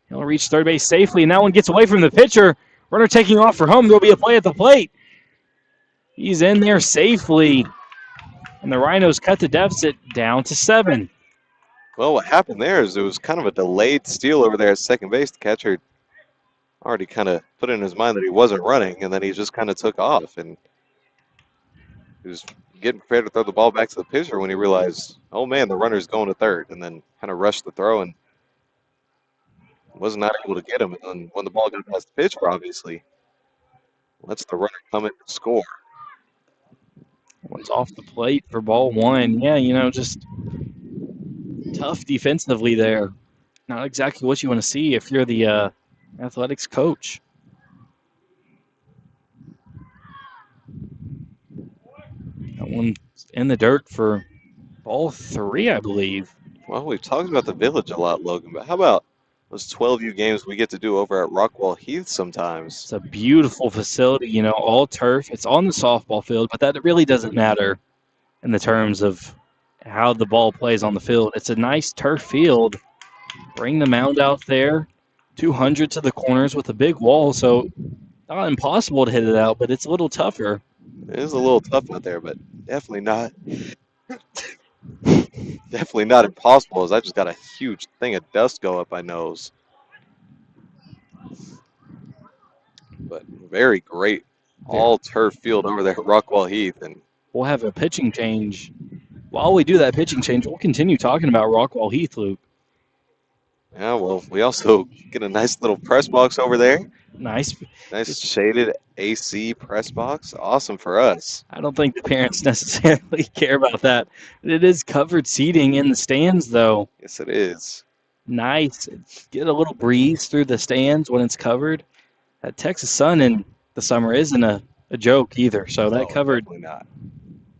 he'll reach third base safely, and that one gets away from the pitcher. Runner taking off for home. There'll be a play at the plate. He's in there safely, and the Rhinos cut the deficit down to 7. Well, what happened there is it was kind of a delayed steal over there at second base. The catcher already kind of put in his mind that he wasn't running, and then he just kind of took off, and he was getting prepared to throw the ball back to the pitcher when he realized, oh man, the runner's going to third, and then kind of rushed the throw and was not able to get him. And when the ball got past the pitcher, obviously, lets the runner come in to score. One's off the plate for ball 1. Yeah, you know, just tough defensively there. Not exactly what you want to see if you're the athletics coach. That one's in the dirt for ball 3, I believe. Well, we've talked about the Village a lot, Logan, but how about those 12U games we get to do over at Rockwall Heath sometimes? It's a beautiful facility, you know, all turf. It's on the softball field, but that really doesn't matter in the terms of how the ball plays on the field. It's a nice turf field. Bring the mound out there. 200 to the corners with a big wall, so not impossible to hit it out, but it's a little tougher. It is a little tough out there, but definitely not definitely not impossible, as I just got a huge thing of dust go up my nose. But very great all turf field over there at Rockwall Heath. And we'll have a pitching change. While we do that pitching change, we'll continue talking about Rockwall Heath, Luke. Yeah, well, we also get a nice little press box over there. Nice shaded AC press box. Awesome for us. I don't think the parents necessarily care about that. It is covered seating in the stands, though. Yes, it is. Nice. Get a little breeze through the stands when it's covered. That Texas sun in the summer isn't a joke either, so that covered. Definitely not.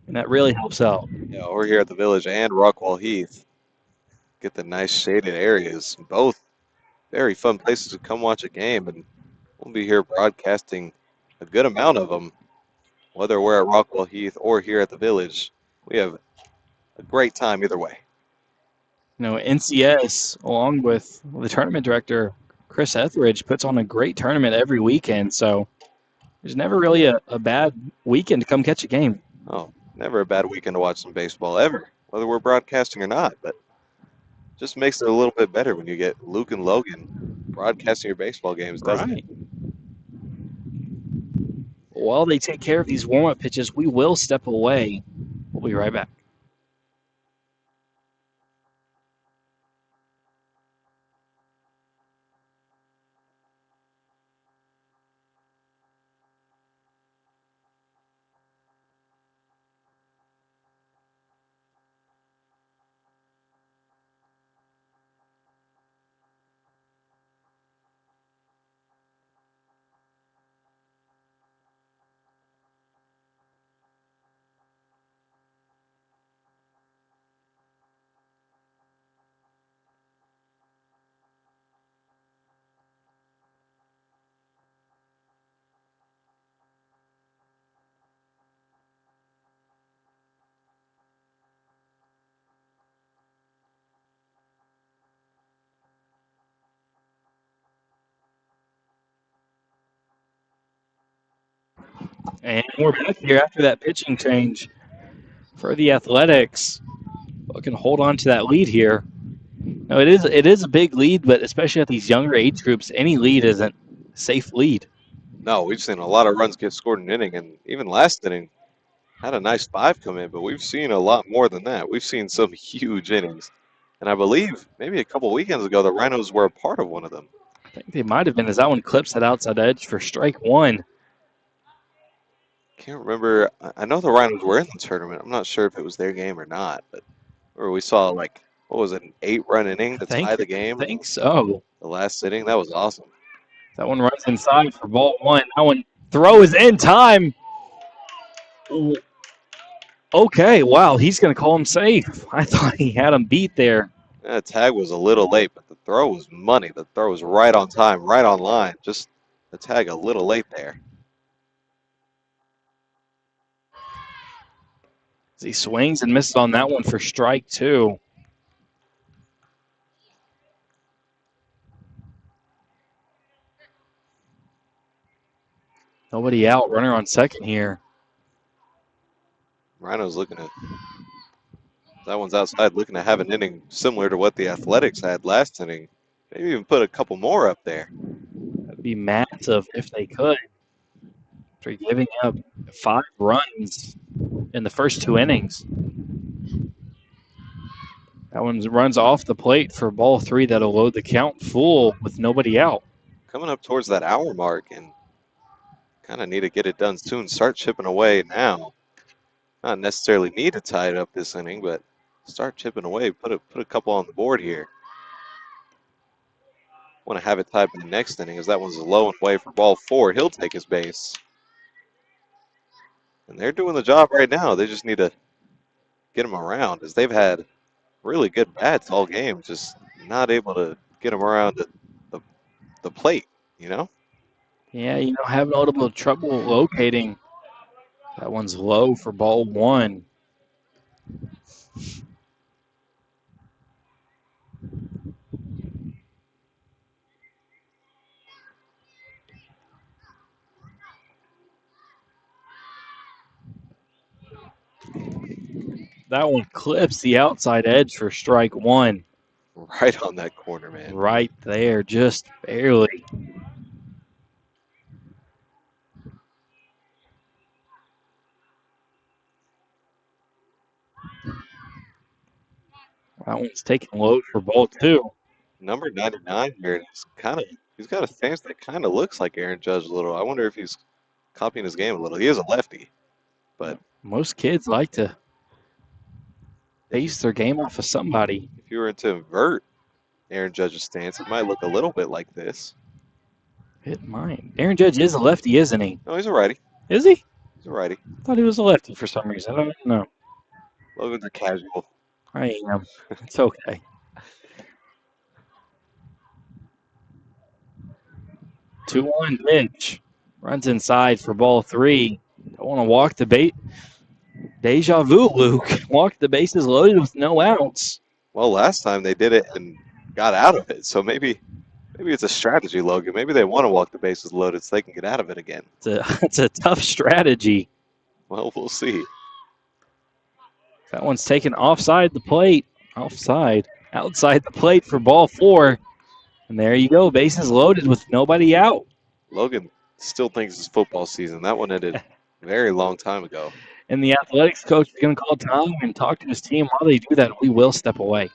And that really helps out. Yeah, we're here at the Village and Rockwall Heath. Get the nice shaded areas. Both very fun places to come watch a game, and we'll be here broadcasting a good amount of them, whether we're at Rockwall Heath or here at the Village. We have a great time either way. You know, NCS, along with the tournament director, Chris Etheridge, puts on a great tournament every weekend, so there's never really a bad weekend to come catch a game. Oh, never a bad weekend to watch some baseball, ever, whether we're broadcasting or not, but just makes it a little bit better when you get Luke and Logan broadcasting your baseball games, doesn't it? While they take care of these warm-up pitches, we will step away. We'll be right back. And we're back here after that pitching change for the Athletics. Looking to hold on to that lead here. Now it is a big lead, but especially at these younger age groups, any lead isn't a safe lead. No, we've seen a lot of runs get scored in an inning, and even last inning had a nice 5 come in, but we've seen a lot more than that. We've seen some huge innings. And I believe maybe a couple weekends ago, the Rhinos were a part of one of them. I think they might have been, as that one clips that outside edge for strike one. Can't remember. I know the Rhinos were in the tournament. I'm not sure if it was their game or not, but where we saw, like, what was it, an 8-run inning to tie the game? I think so. The last inning, that was awesome. That one runs inside for ball one. That one throw is in time. Okay, wow, he's going to call him safe. I thought he had him beat there. That tag was a little late, but the throw was money. The throw was right on time, right on line. Just the tag a little late there. He swings and misses on that one for strike two. Nobody out. Runner on second here. Rhinos looking at that one's outside, looking to have an inning similar to what the Athletics had last inning. Maybe even put a couple more up there. That'd be massive if they could. After giving up 5 runs in the first 2 innings. That one runs off the plate for ball 3. That'll load the count full with nobody out. Coming up towards that hour mark, and kind of need to get it done soon. Start chipping away now. Not necessarily need to tie it up this inning, but start chipping away. Put a couple on the board here. Want to have it tied by the next inning, as that one's low and away for ball 4. He'll take his base. And they're doing the job right now. They just need to get him around, as they've had really good bats all game, just not able to get him around the plate, you know? Yeah, having a little bit of trouble locating. That one's low for ball 1. That one clips the outside edge for strike 1. Right on that corner, man. Right there, just barely. That one's taking low for ball 2. Number 99 here, he's got a stance that kind of looks like Aaron Judge a little. I wonder if he's copying his game a little. He is a lefty, but most kids like to base their game off of somebody. If you were to invert Aaron Judge's stance, it might look a little bit like this. It might. Aaron Judge is a lefty, isn't he? No, he's a righty. Is he? He's a righty. I thought he was a lefty for some reason. I don't know. Logan's a casual. I am. It's okay. Two-one pitch. Runs inside for ball 3. Don't want to walk the bait. Deja vu, Luke. Walk the bases loaded with no outs. Well, last time they did it and got out of it. So maybe it's a strategy, Logan. Maybe they want to walk the bases loaded so they can get out of it again. It's a tough strategy. Well, we'll see. That one's taken offside the plate. Outside the plate for ball 4. And there you go, bases loaded with nobody out. Logan still thinks it's football season. That one ended a very long time ago. And the athletics coach is going to call time and talk to his team. While they do that, we will step away.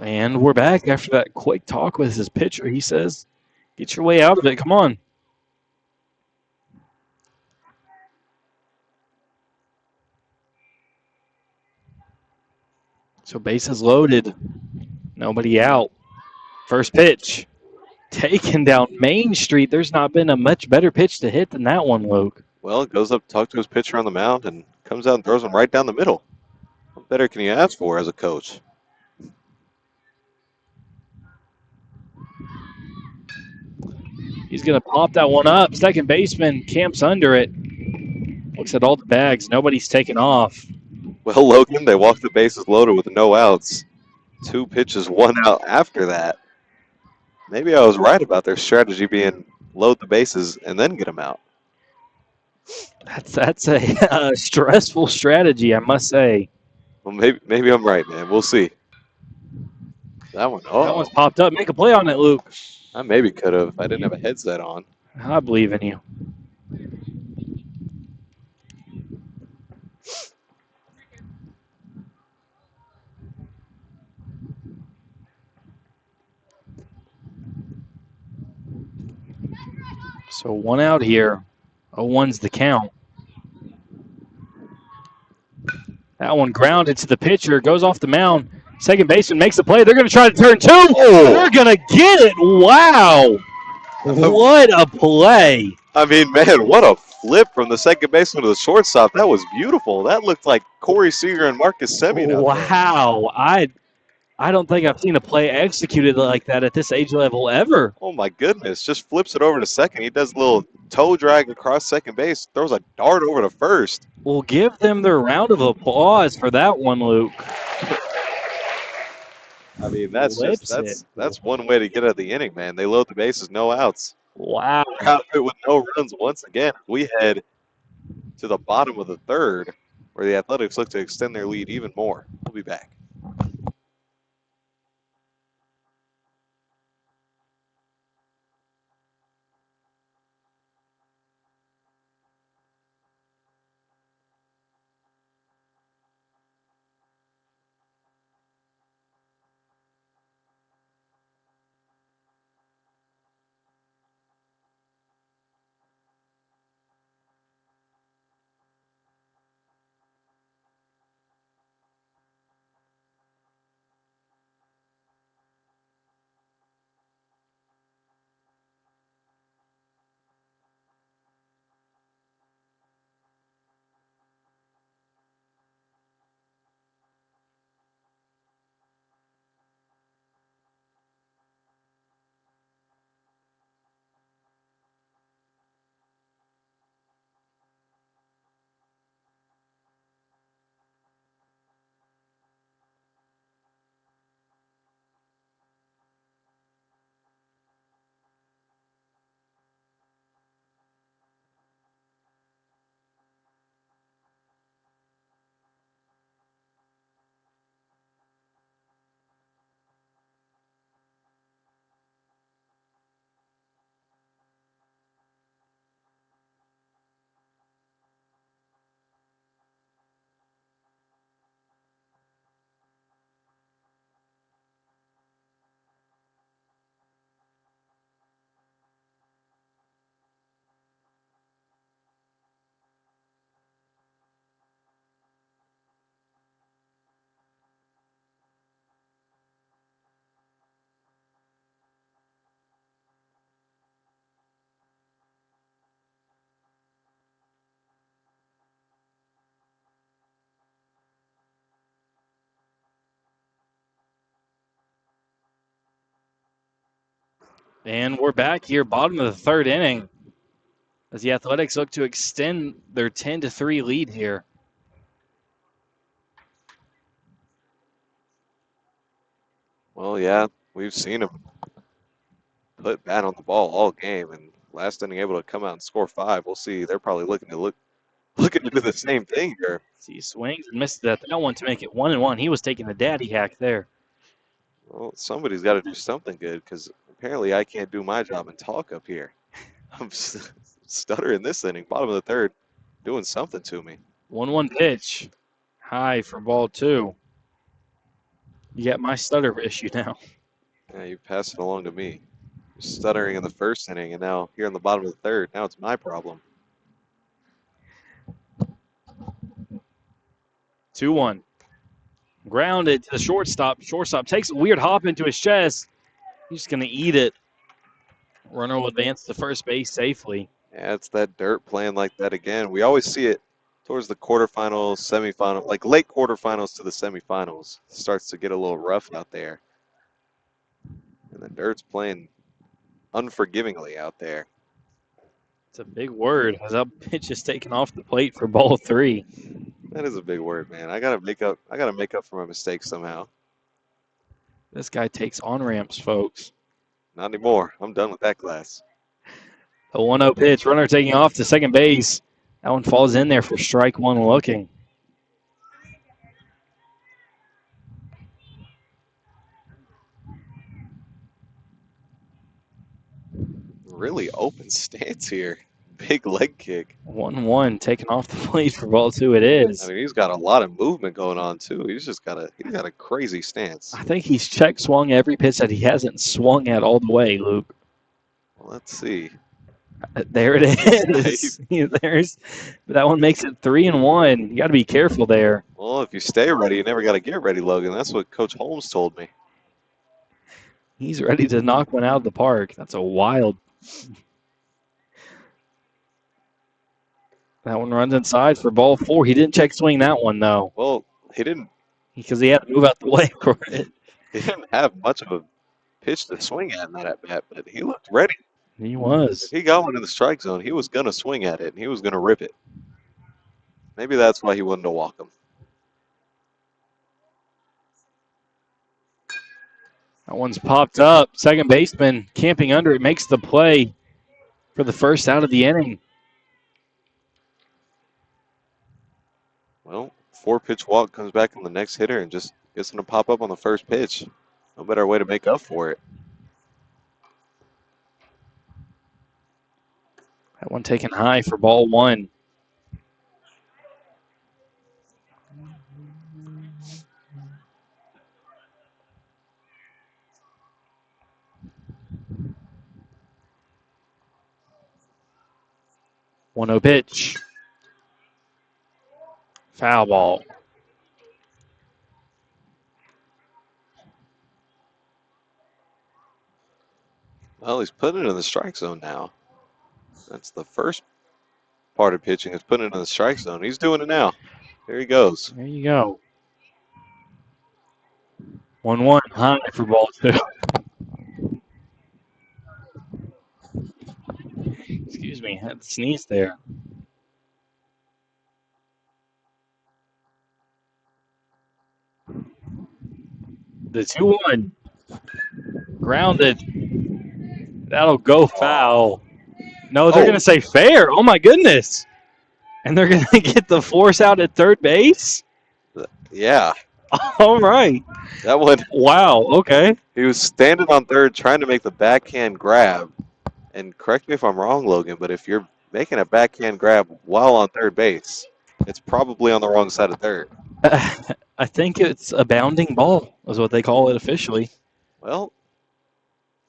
And we're back after that quick talk with his pitcher. He says, get your way out of it. Come on. So bases loaded. Nobody out. First pitch. Taken down Main Street. There's not been a much better pitch to hit than that one, Luke. Well, goes up to talk to his pitcher on the mound and comes out and throws him right down the middle. What better can you ask for as a coach? He's going to pop that one up. Second baseman camps under it. Looks at all the bags. Nobody's taken off. Well, Logan, they walk the bases loaded with no outs. 2 pitches, 1 out after that. Maybe I was right about their strategy being load the bases and then get them out. That's a stressful strategy, I must say. Well, maybe I'm right, man. We'll see. That one, That one's popped up. Make a play on it, Luke. I maybe could have. I didn't have a headset on. I believe in you. So 1 out here. 0-1's the count. That one grounded to the pitcher, goes off the mound. Second baseman makes the play. They're going to try to turn 2. Oh. They're going to get it. Wow. What a play. I mean, man, what a flip from the second baseman to the shortstop. That was beautiful. That looked like Corey Seager and Marcus Semien. Wow. I don't think I've seen a play executed like that at this age level ever. Oh, my goodness. Just flips it over to second. He does a little toe drag across second base, throws a dart over to first. We'll give them their round of applause for that one, Luke. I mean, that's one way to get out of the inning, man. They load the bases, no outs. Wow. Out of it with no runs once again. We head to the bottom of the third, where the Athletics look to extend their lead even more. We'll be back. And we're back here, bottom of the third inning, as the Athletics look to extend their 10-3 lead here. Well, yeah, we've seen them put bat on the ball all game, and last inning able to come out and score 5. We'll see. They're probably looking to do the same thing here. He swings and misses that one to make it 1-1. He was taking the daddy hack there. Well, somebody's got to do something good because apparently I can't do my job and talk up here. I'm stuttering this inning, bottom of the third, doing something to me. 1-1 pitch. High for ball 2. You got my stutter issue now. Yeah, you pass it along to me. You're stuttering in the first inning, and now here in the bottom of the third, now it's my problem. 2-1. Grounded to the shortstop. Shortstop takes a weird hop into his chest. He's just going to eat it. Runner will advance to first base safely. Yeah, it's that dirt playing like that again. We always see it towards the quarterfinals, semifinals, like late quarterfinals to the semifinals. It starts to get a little rough out there. And the dirt's playing unforgivingly out there. It's a big word as that pitch is taken off the plate for ball 3. That is a big word, man. I gotta make up for my mistakes somehow. This guy takes on-ramps, folks. Not anymore. I'm done with that class. A 1-0 pitch. Runner taking off to second base. That one falls in there for strike 1 looking. Really open stance here. Big leg kick. 1-1 taken off the plate for ball 2. It is. I mean, he's got a lot of movement going on too. He's got a crazy stance. I think he's check swung every pitch that he hasn't swung at all the way, Luke. Well, let's see. There it is. That one makes it 3-1. You got to be careful there. Well, if you stay ready, you never got to get ready, Logan. That's what Coach Holmes told me. He's ready to knock one out of the park. That's a wild. That one runs inside for ball 4. He didn't check swing that one, though. Well, he didn't. Because he had to move out the way for it. He didn't have much of a pitch to swing at in that at-bat, but he looked ready. He was. If he got one in the strike zone, he was going to swing at it, and he was going to rip it. Maybe that's why he wanted to walk him. That one's popped up. Second baseman camping under it makes the play for the first out of the inning. Well, 4-pitch walk comes back on the next hitter and just gets him to pop up on the first pitch. No better way to make up for it. That one taken high for ball 1. One-0 pitch. Foul ball. Well, he's putting it in the strike zone now. That's the first part of pitching is putting it in the strike zone. He's doing it now. There he goes. There you go. 1-1 high for ball 2. Excuse me, I had to sneeze there. The 2-1. Grounded. That'll go foul. No, they're going to say fair. Oh, my goodness. And they're going to get the force out at third base? Yeah. All right. That one. Wow, okay. He was standing on third trying to make the backhand grab. And correct me if I'm wrong, Logan, but if you're making a backhand grab while on third base, it's probably on the wrong side of third. I think it's a bounding ball is what they call it officially. Well,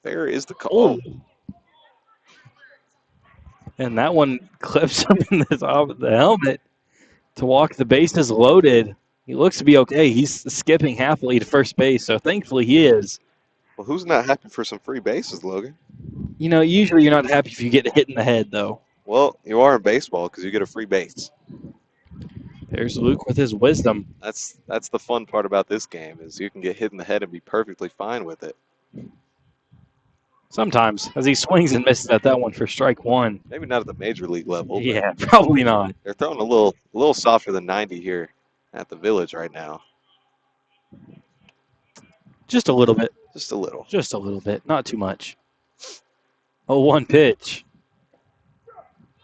fair is the call. Oh. And that one clips him in the top of the helmet to walk the bases loaded. He looks to be okay. He's skipping happily to first base, so thankfully he is. Well, who's not happy for some free bases, Logan? You know, usually you're not happy if you get hit in the head, though. Well, you are in baseball because you get a free base. There's Luke with his wisdom. That's the fun part about this game is you can get hit in the head and be perfectly fine with it. Sometimes, as he swings and misses at that one for strike one. Maybe not at the major league level, but Yeah, probably not. they're throwing a little softer than 90 here at the Village right now. Just a little bit. Just a little. Just a little bit. Not too much. 0-1 pitch.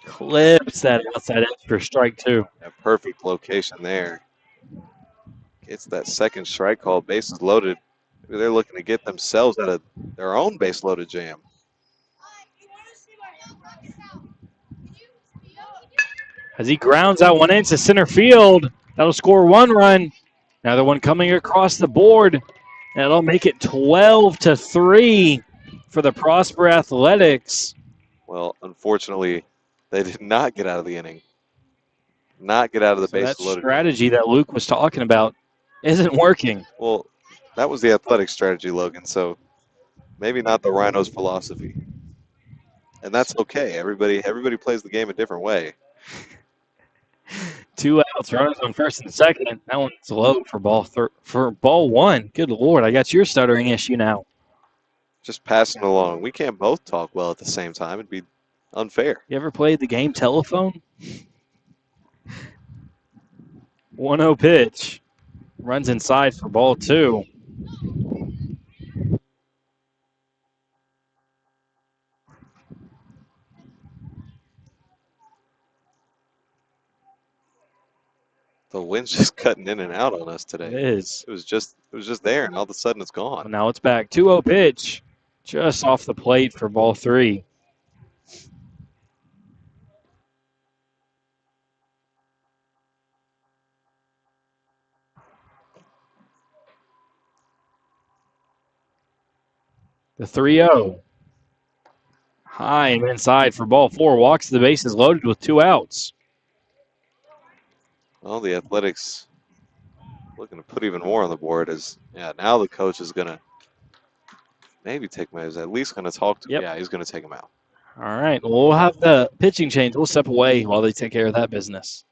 Clips that outside edge for strike two. A perfect location there. Gets that second strike call, bases loaded. Maybe they're looking to get themselves out of their own base loaded jam. As he grounds that one into center field, that'll score one run. Another one coming across the board. That'll make it 12-3 for the Prosper Athletics. Well, unfortunately, they did not get out of the inning. Not get out of the So base that loaded. strategy that Luke was talking about isn't working. Well, that was the athletic strategy, Logan. So maybe not the Rhinos' philosophy, and that's okay. Everybody plays the game a different way. 2 outs, runners on first and second. That one's low for ball one. Good Lord, I got your stuttering issue now. Just passing along. We can't both talk well at the same time. It'd be unfair. You ever played the game telephone? 1-0 pitch. Runs inside for ball two. The wind's just cutting in and out on us It today. is. It was just there, and all of a sudden it's gone. Now it's back. 2-0 pitch. Just off the plate for ball three. The 3-0. High and inside for ball four. Walks the bases loaded with 2 outs. Well, the Athletics looking to put even more on the board as, now the coach is going to maybe take him out. He's at least going to talk to him. Yep. Yeah, he's going to take him out. All right. Well, we'll have the pitching change. We'll step away while they take care of that business.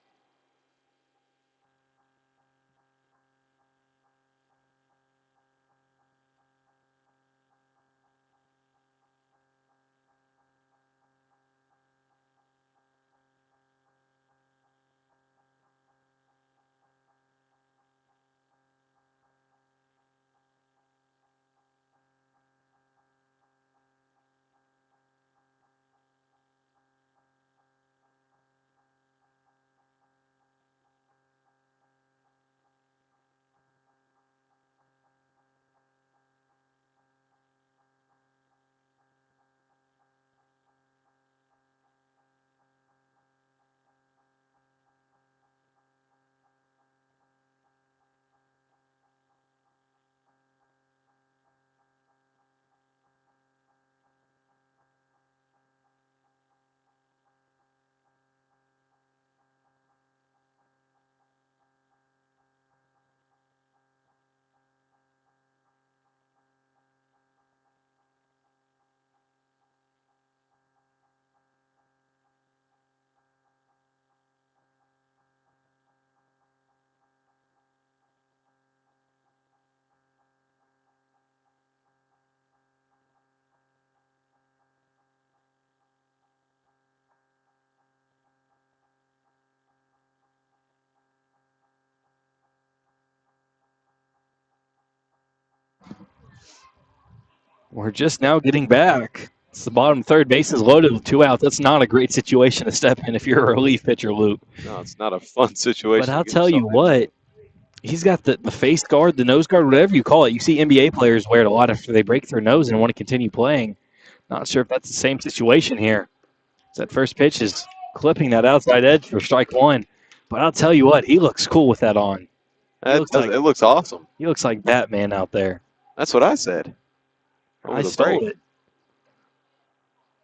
We're just now getting back. It's the bottom third, bases loaded with 2 outs. That's not a great situation to step in if you're a relief pitcher, Luke. No, it's not a fun situation. But I'll tell you what, he's got the face guard, the nose guard, whatever you call it. You see NBA players wear it a lot after they break their nose and want to continue playing. Not sure if that's the same situation here. That first pitch is clipping that outside edge for strike one. But I'll tell you what, he looks cool with that on. It looks awesome. He looks like Batman out there. That's what I said. I stole it.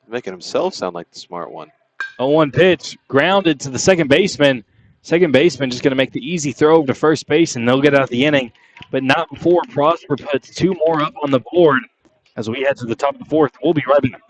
Making himself sound like the smart one. 0-1 pitch, grounded to the second baseman. Second baseman just going to make the easy throw to first base, and they'll get out of the inning. But not before Prosper puts 2 more up on the board as we head to the top of the fourth. We'll be right back.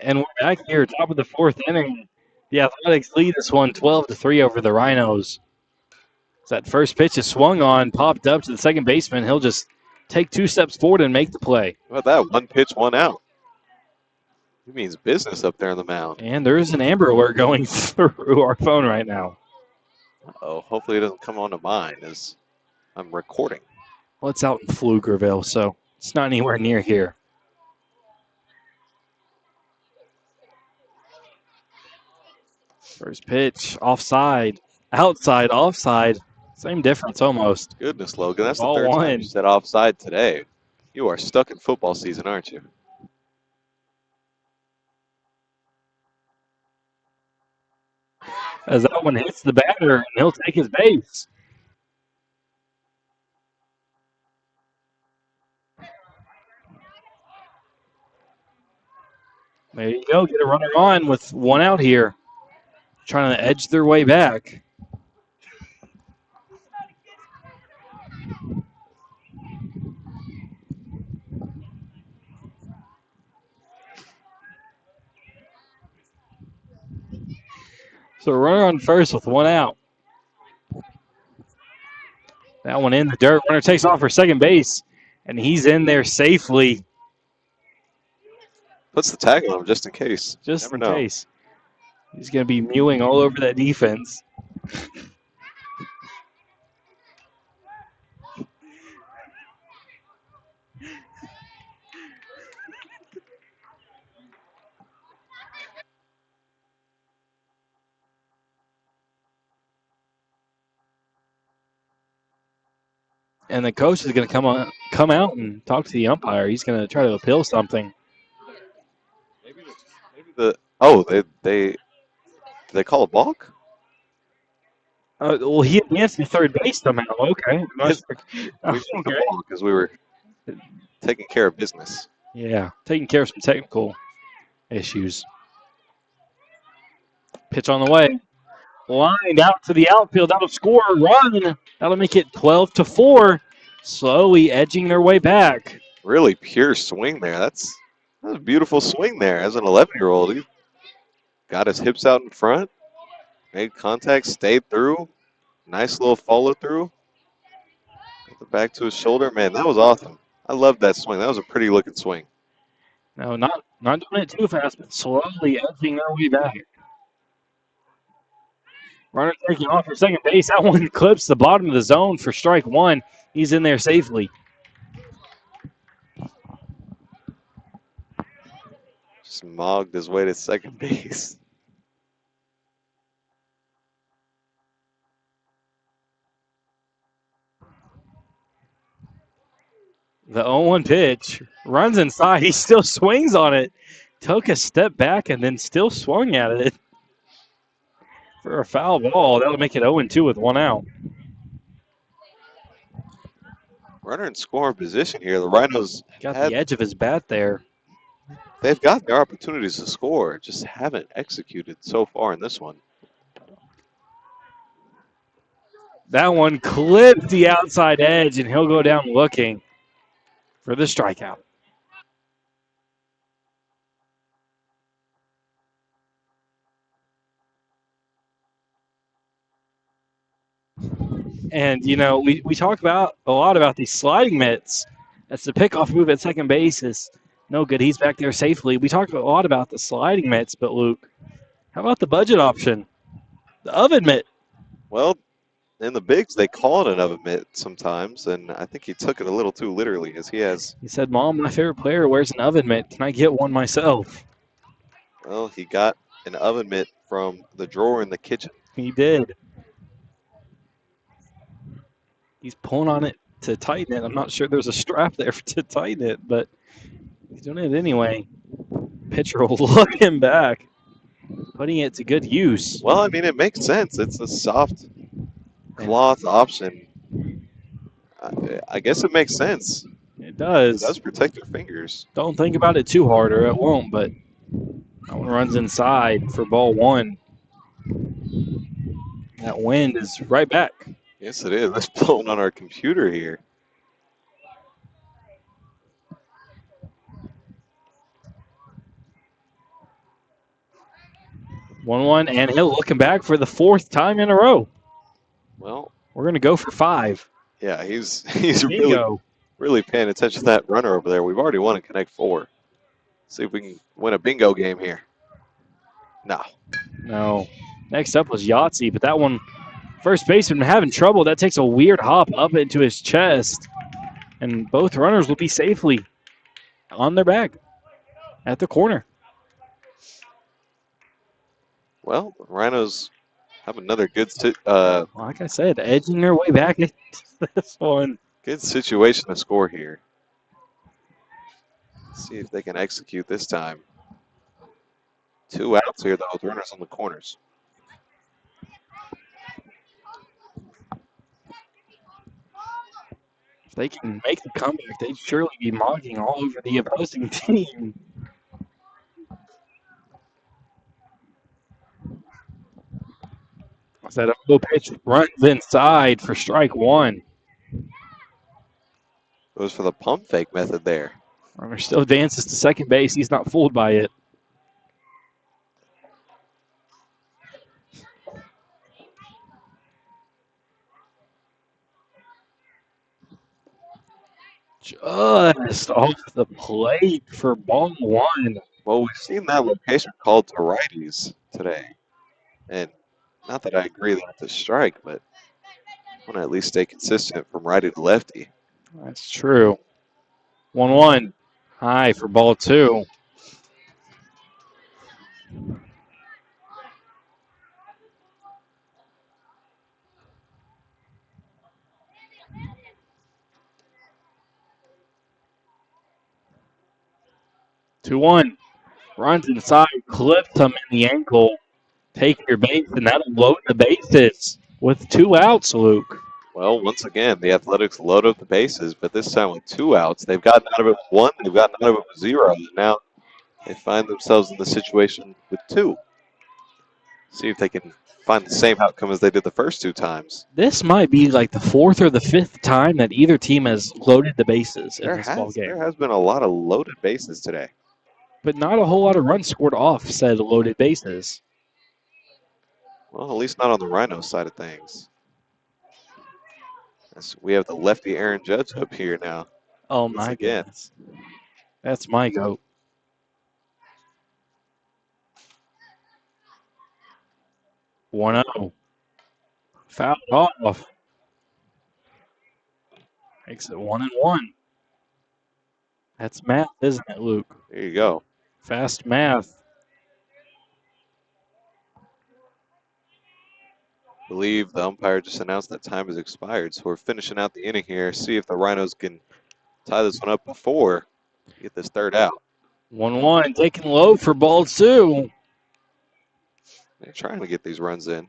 And we're back here, top of the fourth inning. The Athletics lead this one 12-3 over the Rhinos. So that first pitch is swung on, popped up to the second baseman. He'll just take 2 steps forward and make the play. How about that? 1 pitch, 1 out. He means business up there on the mound. And there's an Amber Alert going through our phone right now. Oh, hopefully it doesn't come onto mine as I'm recording. Well, it's out in Pflugerville, so it's not anywhere near here. First pitch, offside, outside, offside. Same difference almost. Goodness, Logan, that's Ball the third time one. you said offside today. You are stuck in football season, aren't you? As that one hits the batter, and he'll take his base. There you go. Get a runner on with 1 out here. Trying to edge their way back. So runner on first with 1 out. That one in the dirt. Runner takes off for second base, and he's in there safely. Puts the tag on him just in case. Just Never in know. case. He's going to be mewing all over that defense. And the coach is going to come out and talk to the umpire. He's going to try to appeal something. They call a balk? Well, he advanced to third base somehow. Okay. We took the ball because we were taking care of business. Yeah, taking care of some technical issues. Pitch on the way. Lined out to the outfield. That'll score a run. That'll make it 12-4. Slowly edging their way back. Really pure swing there. That's a beautiful swing there. As an 11-year-old, he got his hips out in front, made contact, stayed through. Nice little follow through. Back to his shoulder. Man, that was awesome. I love that swing. That was a pretty looking swing. No, not doing it too fast, but slowly edging their way back. Runner taking off for second base. That one clips the bottom of the zone for strike 1. He's in there safely. Just mogged his way to second base. The 0-1 pitch. Runs inside. He still swings on it. Took a step back and then still swung at it for a foul ball. That'll make it 0-2 with 1 out. Runner in scoring position here. The Rhinos got the edge of his bat there. They've got their opportunities to score, just haven't executed so far in this one. That one clipped the outside edge, and he'll go down looking for the strikeout. And, you know, we talk about a lot about these sliding mitts. That's the pickoff move at second base is no good. He's back there safely. We talk a lot about the sliding mitts, but, Luke, how about the budget option? The oven mitt. Well, in the bigs, they call it an oven mitt sometimes, and I think he took it a little too literally, as he has. He said, Mom, my favorite player wears an oven mitt. Can I get one myself? Well, he got an oven mitt from the drawer in the kitchen. He did. He's pulling on it to tighten it. I'm not sure there's a strap there to tighten it, but he's doing it anyway. Pitcher will look him back, putting it to good use. Well, I mean, it makes sense. It's a soft cloth option. I guess it makes sense. It does. It does protect your fingers. Don't think about it too hard or it won't, but that one runs inside for ball 1. That wind is right back. Yes, it is. It's blowing on our computer here. 1-1, and Hill looking back for the 4th time in a row. Well, we're going to go for 5. Yeah, he's Bingo. really paying attention to that runner over there. We've already won a Connect 4. See if we can win a bingo game here. No. Next up was Yahtzee, but that one, first baseman having trouble. That takes a weird hop up into his chest. And both runners will be safely on their back at the corner. Well, the Rhinos have another good like I said, edging their way back into this one. Good situation to score here. See if they can execute this time. 2 outs here, though, with runners on the corners. If they can make the comeback, they'd surely be mocking all over the opposing team. That low pitch runs inside for strike 1. Goes for the pump fake method there. Runner still advances to second base. He's not fooled by it. Just off the plate for ball 1. Well, we've seen that location called to righties today. And not that I agree that it's a strike, but I want to at least stay consistent from righty to lefty. That's true. 1-1. High for ball 2. Runs inside, clips him in the ankle. Take your base, and that'll load the bases with 2 outs, Luke. Well, once again, the Athletics load up the bases, but this time with 2 outs. They've gotten out of it with 1, they've gotten out of it with 0, and now they find themselves in the situation with 2. See if they can find the same outcome as they did the first 2 times. This might be like the 4th or the 5th time that either team has loaded the bases in this ball game. There has been a lot of loaded bases today. But not a whole lot of runs scored off said loaded bases. Well, at least not on the Rhino side of things. We have the lefty Aaron Judge up here now. Oh, my goodness. That's my goat. One 0. Foul off. Makes it 1-1. That's math, isn't it, Luke? There you go. Fast math. I believe the umpire just announced that time has expired, so we're finishing out the inning here. See if the Rhinos can tie this one up before we get this 3rd out. 1-1, taking low for ball 2. They're trying to get these runs in.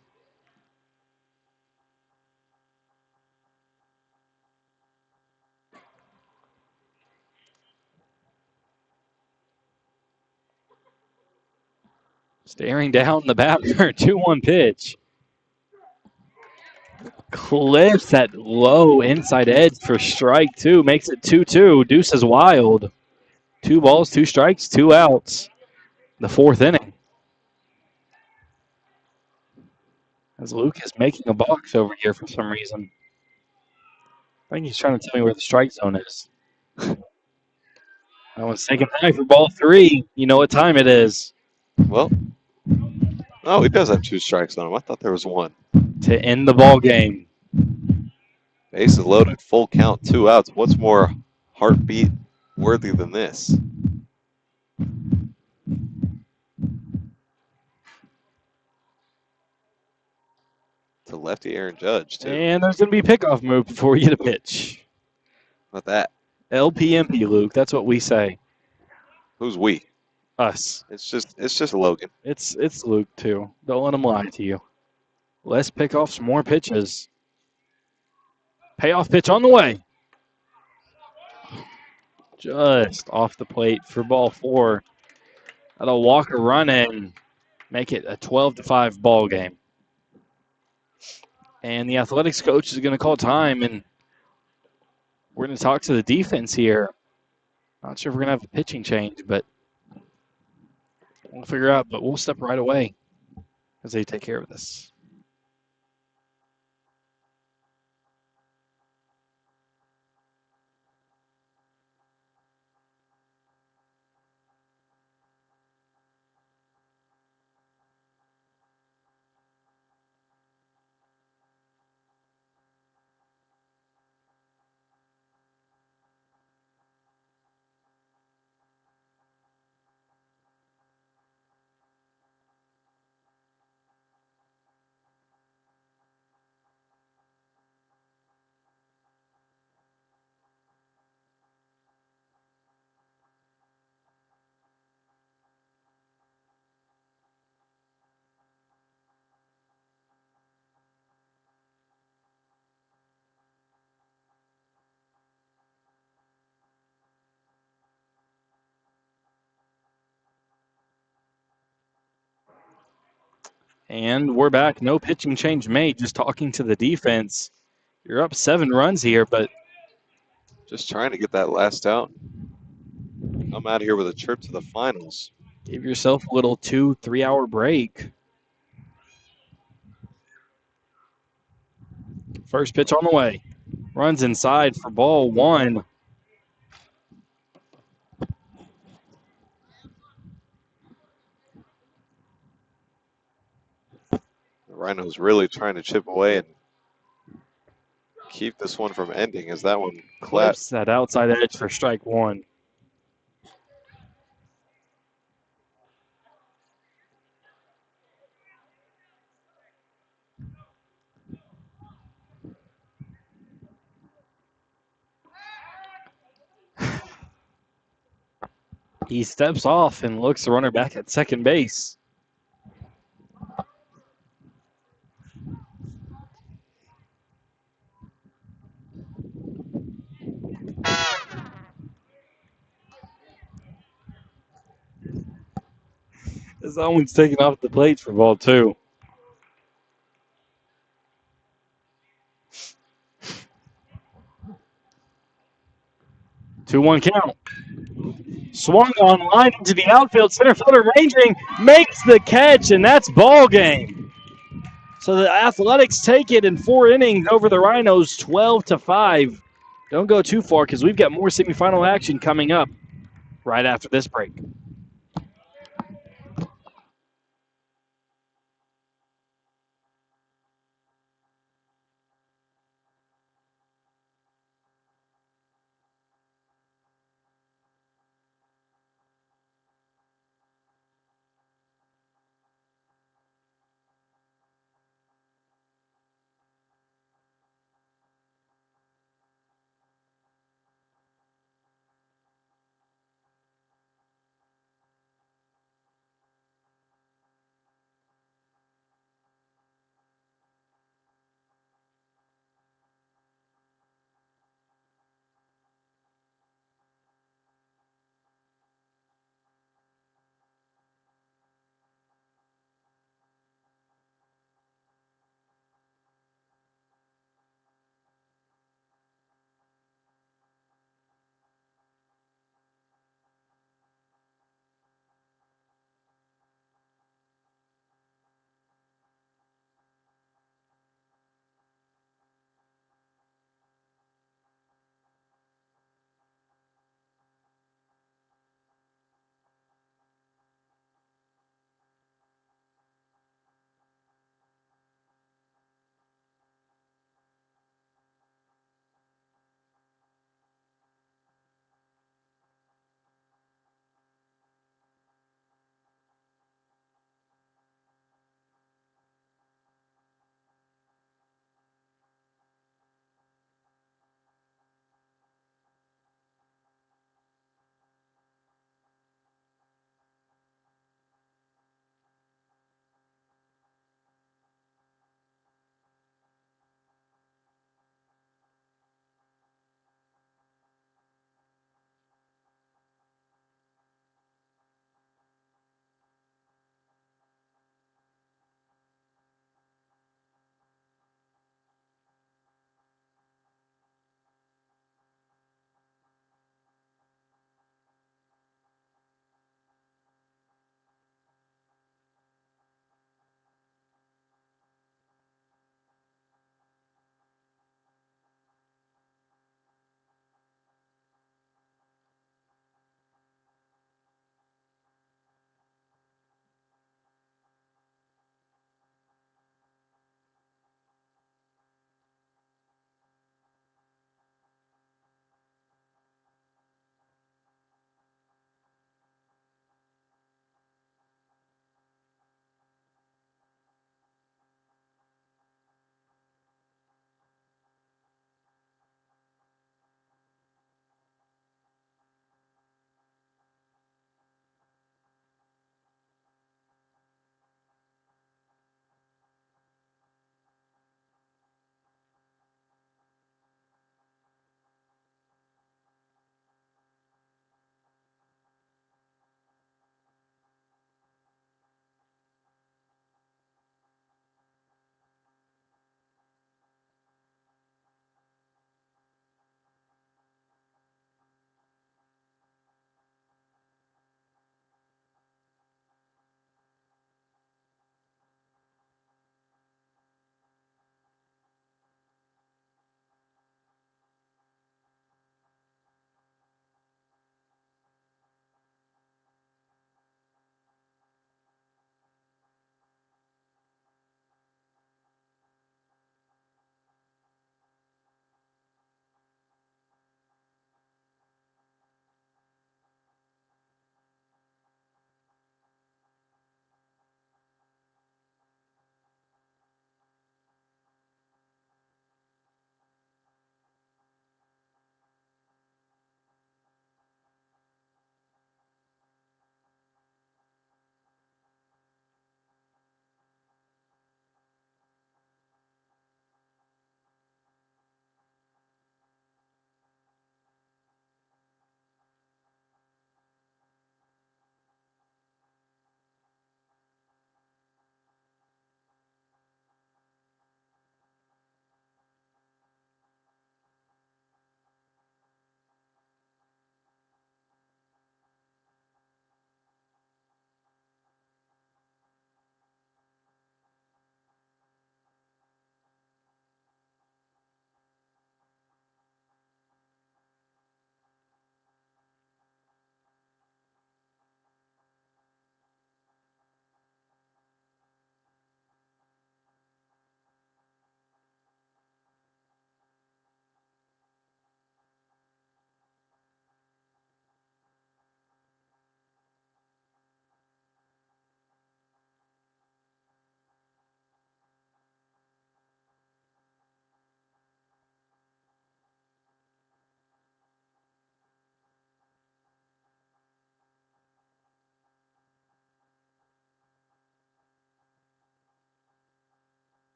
Staring down the batter, 2-1 pitch. Clips that low inside edge for strike 2. Makes it 2-2. Deuce is wild. 2 balls, 2 strikes, 2 outs. The 4th inning. As Luke is making a box over here for some reason. I think he's trying to tell me where the strike zone is. That one's taken high for ball 3. You know what time it is. Well, oh, he does have 2 strikes on him. I thought there was 1. To end the ball game. Bases loaded, full count, 2 outs. What's more heartbeat worthy than this? To lefty Aaron Judge, too. And there's going to be a pickoff move before you get a pitch. What that? LPMP, Luke. That's what we say. Who's we? Us. It's just Logan. It's Luke, too. Don't let him lie to you. Let's pick off some more pitches. Payoff pitch on the way. Just off the plate for ball 4. That'll walk a run in. Make it a 12-5 ball game. And the athletics coach is going to call time, and we're going to talk to the defense here. Not sure if we're going to have a pitching change, but we'll figure out. But we'll step right away. as they take care of this. And we're back. No pitching change made. Just talking to the defense. You're up 7 runs here, but Just trying to get that last out. I'm out of here with a trip to the finals. give yourself a little 2-3 hour break. First pitch on the way. Runs inside for ball 1. The Rhinos really trying to chip away and keep this one from ending as that one Clips that outside edge for strike 1. He steps off and looks the runner back at second base. As that one's taken off the plate for ball 2. Two one count. Swung on line into the outfield. Center fielder ranging makes the catch, and that's ball game. So the Athletics take it in 4 innings over the Rhinos, 12-5. Don't go too far because we've got more semifinal action coming up right after this break.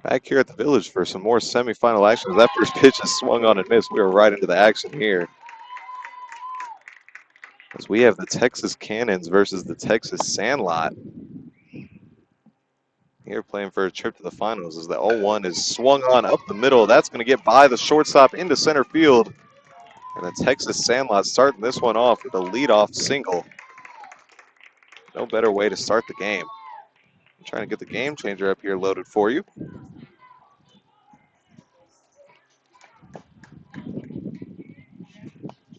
Back here at the Village for some more semifinal action. That first pitch is swung on and missed. We are right into the action here. As we have the Texas Cannons versus the Texas Sandlot. Here playing for a trip to the finals as the 0-1 is swung on up the middle. That's going to get by the shortstop into center field. And the Texas Sandlot starting this one off with a leadoff single. No better way to start the game. I'm trying to get the game changer up here loaded for you.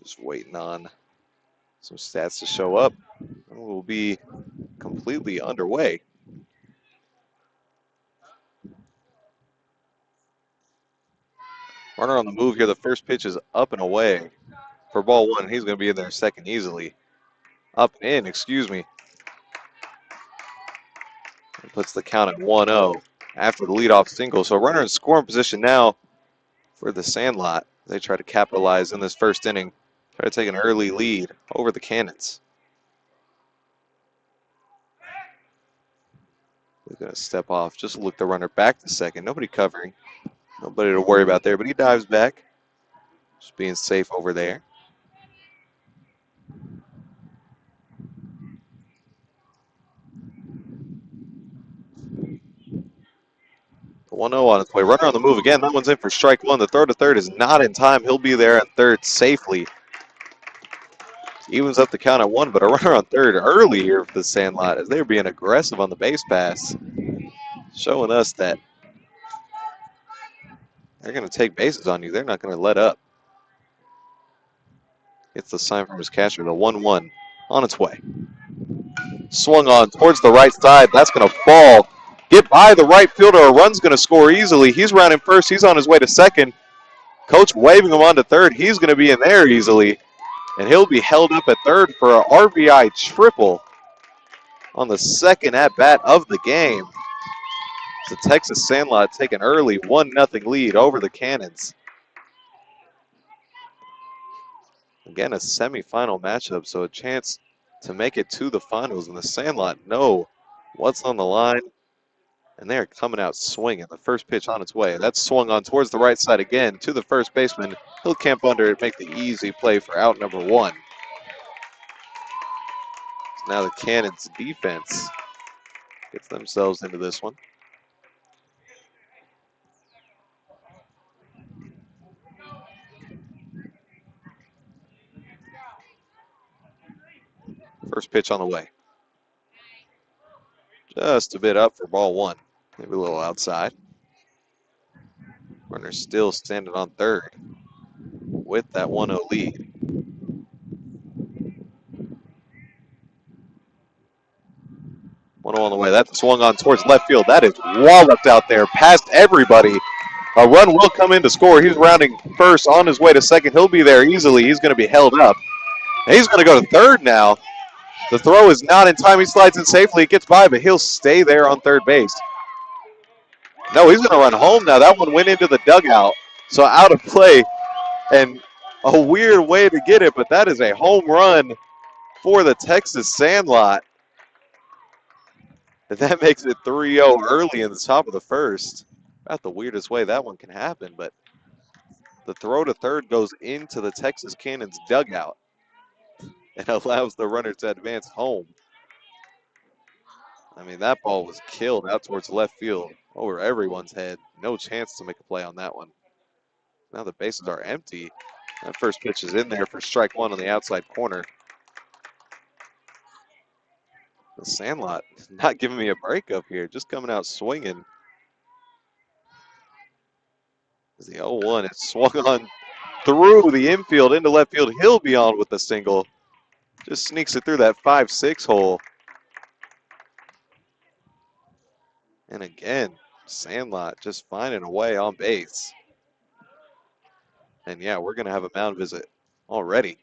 Just waiting on some stats to show up. And we'll be completely underway. Runner on the move here. The first pitch is up and away for ball one. He's going to be in there second easily. Up and in, excuse me. It puts the count at 1-0 after the leadoff single. So runner in scoring position now for the Sandlot. They try to capitalize in this first inning. Try to take an early lead over the Cannons. He's going to step off, just look the runner back to second. Nobody covering. Nobody to worry about there, but he dives back. Just being safe over there. The 1-0 on its way. Runner on the move again. That one's in for strike one. The throw to third is not in time. He'll be there at third safely. Evens up the count at one, but a runner on third early here for the Sandlot as they're being aggressive on the base pass. Showing us that they're going to take bases on you. They're not going to let up. Gets the sign from his catcher. The 1-1 on its way. Swung on towards the right side. That's going to fall. Get by the right fielder. A run's going to score easily. He's rounding first. He's on his way to second. Coach waving him on to third. He's going to be in there easily. And he'll be held up at third for an RBI triple on the second at-bat of the game. The Texas Sandlot take an early 1-0 lead over the Cannons. Again, a semifinal matchup, so a chance to make it to the finals. And the Sandlot know what's on the line, and they're coming out swinging. The first pitch on its way. That's swung on towards the right side again to the first baseman. He'll camp under it, make the easy play for out number one. So now the Cannons defense gets themselves into this one. First pitch on the way. Just a bit up for ball one. Maybe a little outside. Runner still standing on third with that 1-0 lead. One on the way. That swung on towards left field. That is walloped out there past everybody. A run will come in to score. He's rounding first on his way to second. He'll be there easily. He's going to be held up. And he's going to go to third now. The throw is not in time. He slides in safely. It gets by, but he'll stay there on third base. No, he's going to run home now. That one went into the dugout. So out of play. And a weird way to get it, but that is a home run for the Texas Sandlot. And that makes it 3-0 early in the top of the first. About the weirdest way that one can happen, but the throw to third goes into the Texas Cannons dugout and allows the runner to advance home. I mean, that ball was killed out towards left field over everyone's head. No chance to make a play on that one. Now the bases are empty. That first pitch is in there for strike one on the outside corner. The Sandlot not giving me a break up here, just coming out swinging. As the 0-1 is swung on through the infield into left field. He'll be on with the single. Just sneaks it through that 5-6 hole. And again, Sandlot just finding a way on base. And yeah, we're going to have a mound visit already.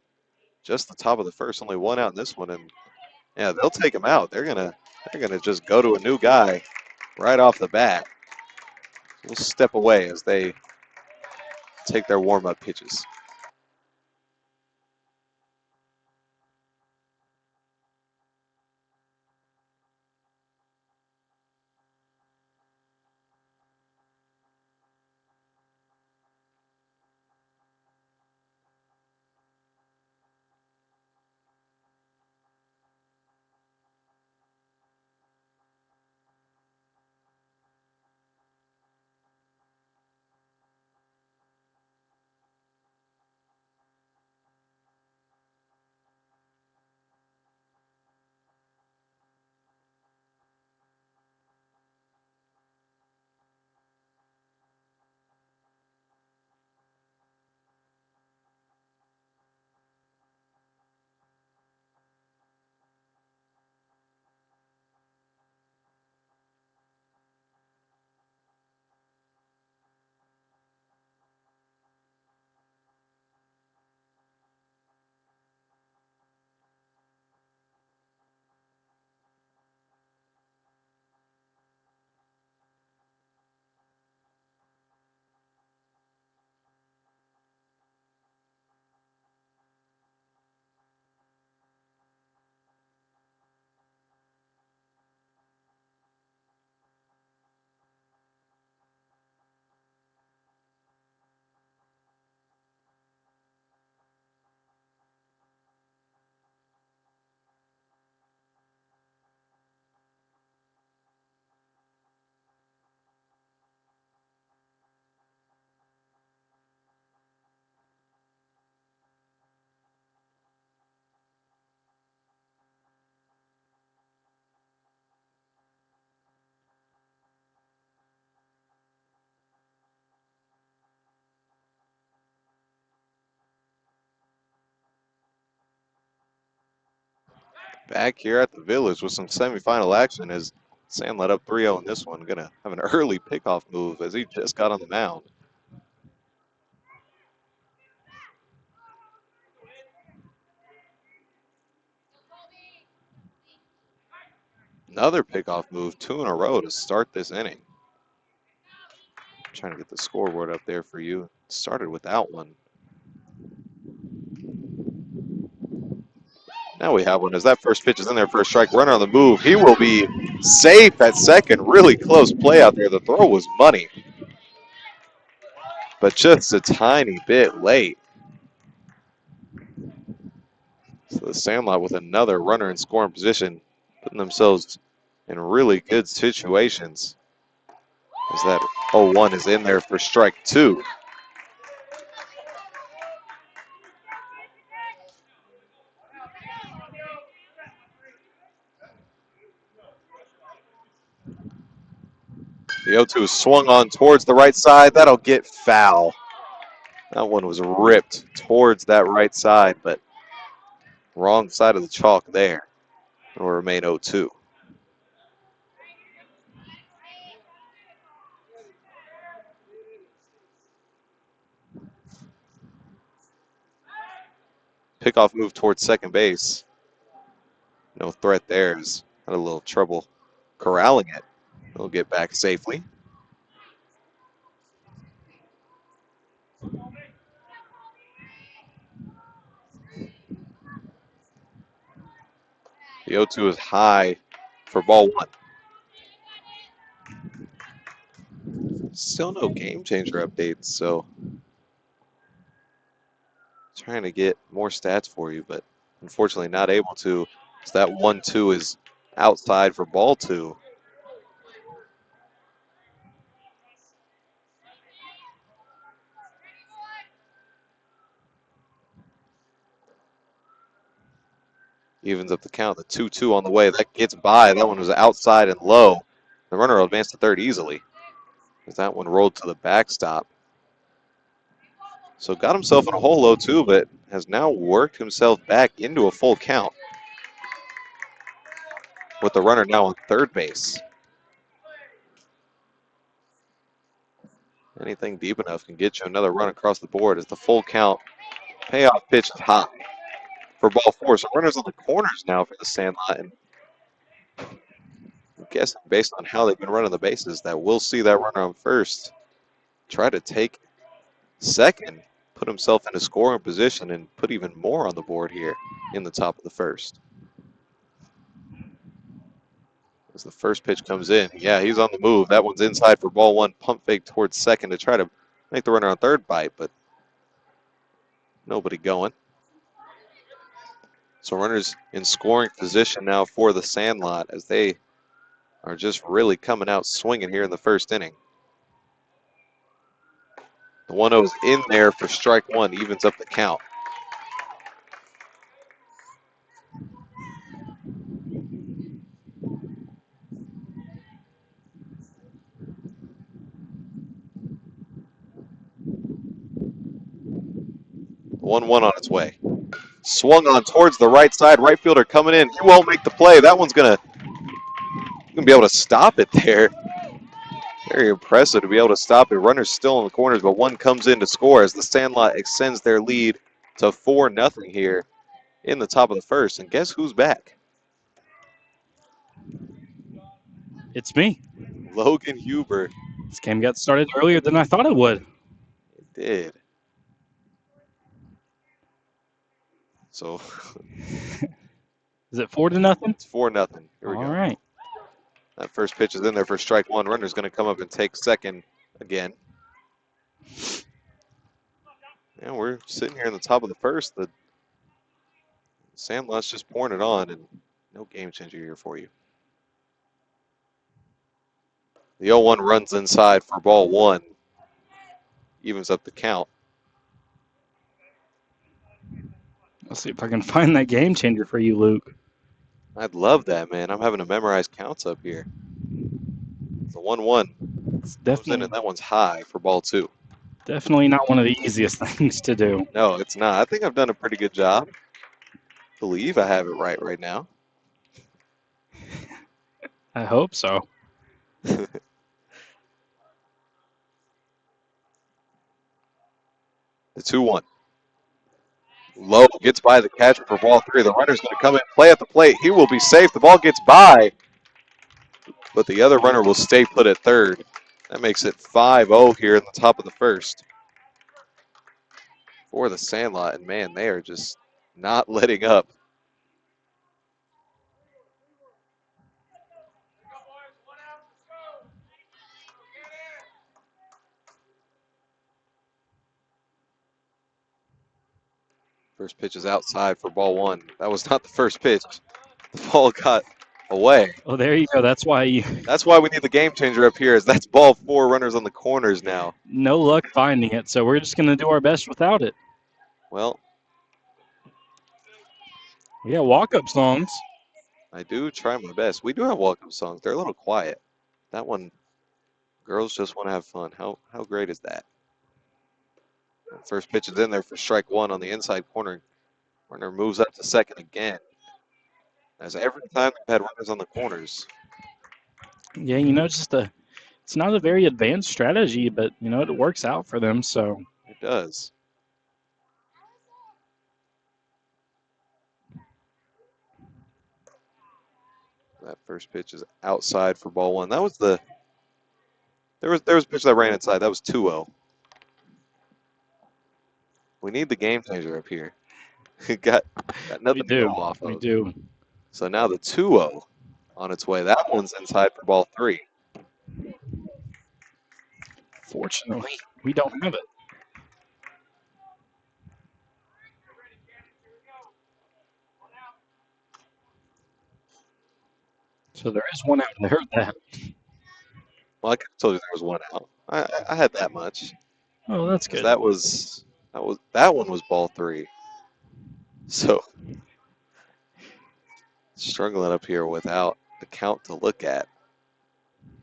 Just the top of the first, only one out in this one. And yeah, they'll take him out. They're gonna just go to a new guy right off the bat. We'll step away as they take their warm-up pitches. Back here at the Village with some semifinal action as Sandlot up 3-0 in this one. Gonna have an early pickoff move as he just got on the mound. Another pickoff move, 2 in a row to start this inning. Trying to get the scoreboard up there for you. Started without one. Now we have one as that first pitch is in there for a strike. Runner on the move. He will be safe at second. Really close play out there. The throw was money, but just a tiny bit late. So the Sandlot with another runner in scoring position, putting themselves in really good situations. As that 0-1 is in there for strike 2. The 0-2 swung on towards the right side. That'll get foul. That one was ripped towards that right side, but wrong side of the chalk there. It'll remain 0-2. Pickoff move towards second base. No threat there. Had a little trouble corralling it. He'll get back safely. The 0-2 is high for ball 1. Still no game changer updates, so trying to get more stats for you, but unfortunately not able to. So that 1-2 is outside for ball 2. Evens up the count. The 2-2 on the way. That gets by. That one was outside and low. The runner will advance to third easily, as that one rolled to the backstop. So got himself in a hole 0-2, but has now worked himself back into a full count, with the runner now on third base. Anything deep enough can get you another run across the board as the full count payoff pitch is high for ball 4. So runners on the corners now for the Sandlot. And I'm guessing based on how they've been running the bases that we'll see that runner on first try to take second, put himself in a scoring position, and put even more on the board here in the top of the first. As the first pitch comes in, yeah, he's on the move. That one's inside for ball 1. Pump fake towards second to try to make the runner on third bite, but nobody going. So runners in scoring position now for the Sandlot as they are just really coming out swinging here in the first inning. The 1-0 is in there for strike 1, evens up the count. The 1-1 on its way. Swung on towards the right side. Right fielder coming in. He won't make the play. That one's gonna be able to stop it there. Very impressive to be able to stop it. Runners still in the corners, but one comes in to score as the Sandlot extends their lead to 4-0 here in the top of the first. And guess who's back? It's me. Logan Huber. This game got started earlier than I thought it would. It did. So Is it 4-0? it's 4-0. Here we go. All right. That first pitch is in there for strike 1. Runner's going to come up and take second again. And we're sitting here in the top of the first. The Sandlot's just pouring it on, and no game changer here for you. The 0-1 runs inside for ball 1. Evens up the count. Let's see if I can find that game changer for you, Luke. I'd love that, man. I'm having to memorize counts up here. It's a 1-1. It's Goes in, and that one's high for ball 2. definitely not one of the easiest things to do. No, it's not. I think I've done a pretty good job. Believe I have it right now. I hope so. The 2-1. Lowe gets by the catcher for ball 3. The runner's going to come in, play at the plate. He will be safe. The ball gets by, but the other runner will stay put at third. That makes it 5-0 here in the top of the first for the Sandlot. And man, they are just not letting up. First pitch is outside for ball 1. That was not the first pitch. The ball got away. Oh, there you go. That's why you That's why we need the game changer up here, is that's ball 4, runners on the corners now. no luck finding it. So we're just going to do our best without it. Well, We got walk-up songs. I do try my best. We do have welcome songs. They're a little quiet. That one, girls just want to have fun. How great is that? First pitch is in there for strike 1 on the inside corner. Runner moves up to second again. As every time we've had runners on the corners. Yeah, it's not a very advanced strategy, but it works out for them. So It does. That first pitch is outside for ball 1. That was there was a pitch that ran inside. That was 2-0. We need the game changer up here. got nothing to go off of. We do. So now the 2-0 on its way. That one's inside for ball 3. Fortunately, we don't have it. So there is one out. I heard that. Well, I could have told you there was one out. I had that much. Oh, that's good. That one was ball 3. So struggling up here without the count to look at.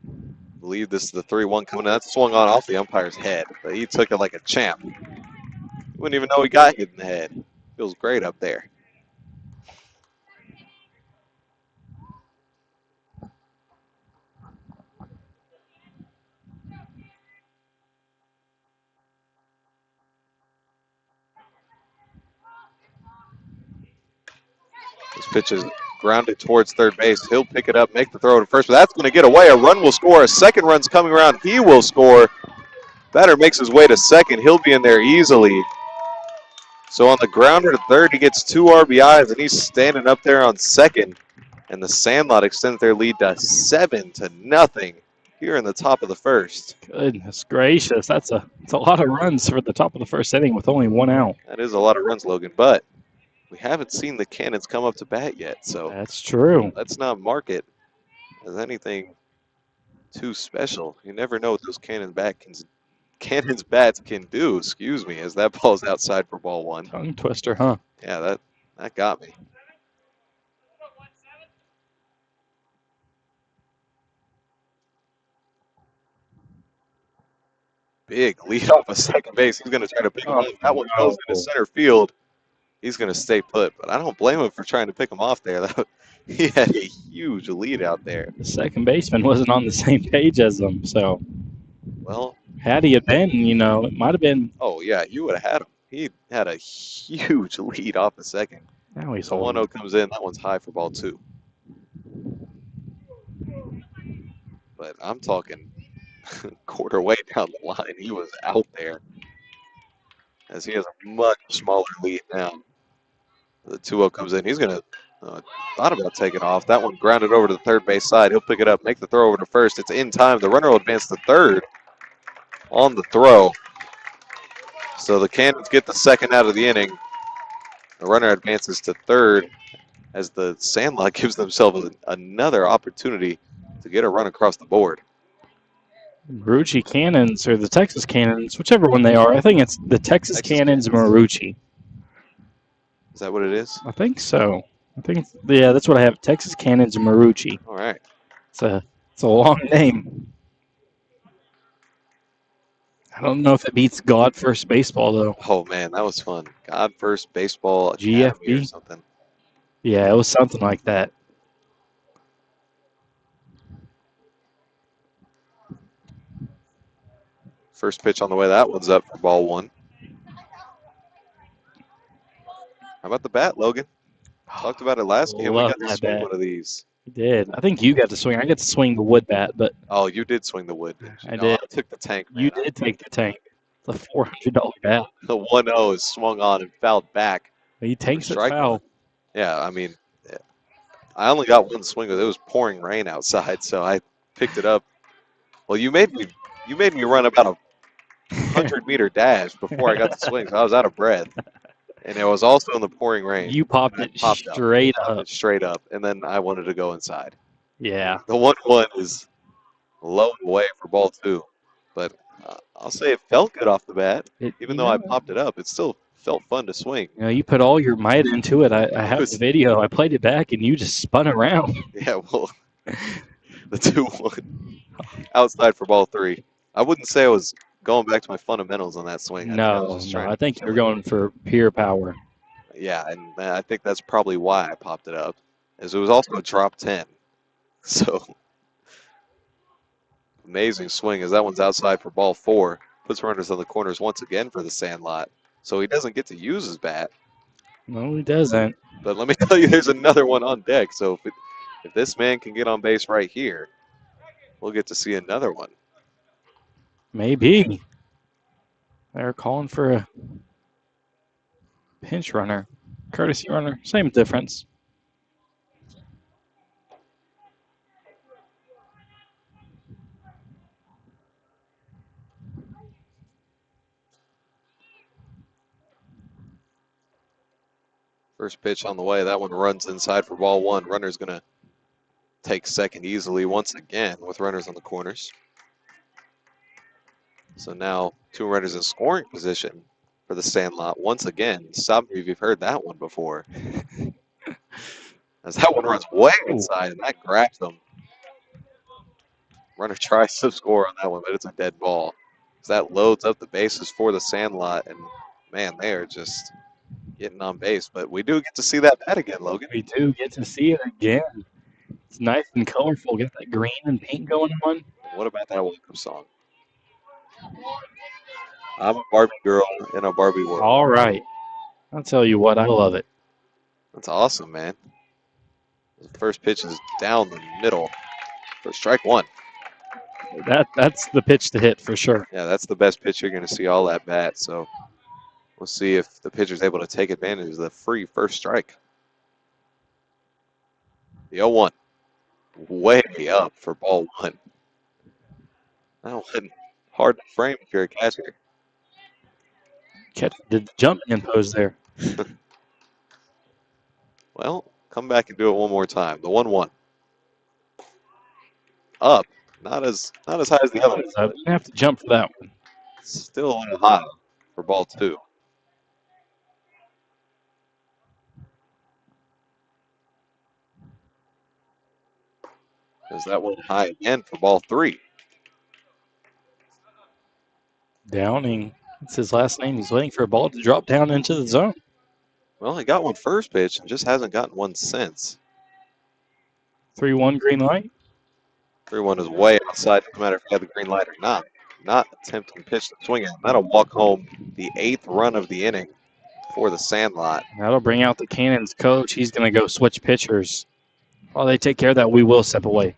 I believe this is the 3-1 coming in. That swung on off the umpire's head, but he took it like a champ. Wouldn't even know he got hit in the head. Feels great up there. This pitch is grounded towards third base. He'll pick it up, make the throw to first, but that's going to get away. A run will score. A second run's coming around. He will score. Batter makes his way to second. He'll be in there easily. So on the grounder to third, he gets 2 RBIs, and he's standing up there on second. And the Sandlot extends their lead to 7-0 here in the top of the first. Goodness gracious. That's a lot of runs for the top of the first inning with only one out. That is a lot of runs, Logan, but we haven't seen the Cannons come up to bat yet. So that's true. Let's not mark it as anything too special. You never know what those Cannons bats can do, excuse me, as that ball's outside for ball 1. Tongue twister, huh? Yeah, that got me. Big lead off of second base. He's going to try to pick him off. That one goes into center field. He's going to stay put, but I don't blame him for trying to pick him off there. He had a huge lead out there. The second baseman wasn't on the same page as him, so. Well, had he been, it might have been. Oh, yeah, you would have had him. He had a huge lead off the second. Now he's so 1-0 comes in. That one's high for ball 2. But I'm talking quarter way down the line. He was out there as he has a much smaller lead now. The 2-0 comes in. He's going to thought about taking off. That one grounded over to the third base side. He'll pick it up, make the throw over to first. It's in time. The runner will advance to third on the throw. So the Cannons get the second out of the inning. The runner advances to third as the Sandlot gives themselves another opportunity to get a run across the board. Marucci Cannons, or the Texas Cannons, whichever one they are. I think it's the Texas Cannons Marucci. Is that what it is? I think so. Yeah, that's what I have. Texas Cannons Marucci. All right. It's a long name. I don't know if it beats God First Baseball, though. Oh, man, that was fun. God First Baseball GFB or something. Yeah, it was something like that. First pitch on the way. That one's up for ball one. How about the bat, Logan? Talked about it last game. We Love got to that swing bat. one of these. You did. I think you got to swing. I got to swing the wood bat, but Oh, you did swing the wood, didn't you? I No, did. I took the tank, man. You did take the tank. It's a $400 bat. The 1-0 is swung on and fouled back. He takes it Strike foul. one. Yeah, I mean, I only got one swing. It was pouring rain outside, so I picked it up. Well, you made me run about a 100-meter dash before I got the swing, so I was out of breath. And it was also in the pouring rain. You popped it straight up. Straight up, and then I wanted to go inside. Yeah. The 1-1 is low and away for ball two, but I'll say it felt good off the bat. Even though I popped it up, it still felt fun to swing. You know, you put all your might into it. I have the video. I played it back, and you just spun around. Yeah, well, the 2-1 outside for ball three. I wouldn't say I was going back to my fundamentals on that swing. I think you're going for pure power. Yeah, and I think that's probably why I popped it up, as it was also a drop 10. So, amazing swing as that one's outside for ball four. Puts runners on the corners once again for the Sandlot. So he doesn't get to use his bat. No, he doesn't. But let me tell you, there's another one on deck. So if this man can get on base right here, we'll get to see another one. Maybe. They're calling for a pinch runner. Courtesy runner, same difference. First pitch on the way. That one runs inside for ball one. Runner's going to take second easily once again with runners on the corners. So now two runners in scoring position for the Sandlot once again. Stop me if you've heard that one before. As that one runs way inside, and that grabs them. Runner tries to score on that one, but it's a dead ball. So that loads up the bases for the Sandlot, and man, they are just getting on base. But we do get to see that bat again, Logan. We do get to see it again. It's nice and colorful. Get that green and pink going on. And what about that welcome song? I'm a Barbie girl in a Barbie world. All right. I'll tell you what, I love it. That's awesome, man. The first pitch is down the middle for strike one. That's the pitch to hit for sure. Yeah, that's the best pitch you're going to see all at bat. So we'll see if the pitcher's able to take advantage of the free first strike. The 0-1 way up for ball one. That one hard to frame if you're a catcher. Catch did the jumping impose there. Well, come back and do it one more time. The 1-1. Up. Not as high as the other one. I didn't have to jump for that one. Still a little high for ball two. As that went high again for ball three. Downing. That's his last name. He's waiting for a ball to drop down into the zone. Well, he got one first pitch and just hasn't gotten one since. 3-1 green light. 3-1 is way outside, no matter if you have the green light or not. Not attempting pitch to swing it. That'll walk home the 8th run of the inning for the Sandlot. That'll bring out the Cannons coach. He's going to go switch pitchers. While they take care of that, we will step away.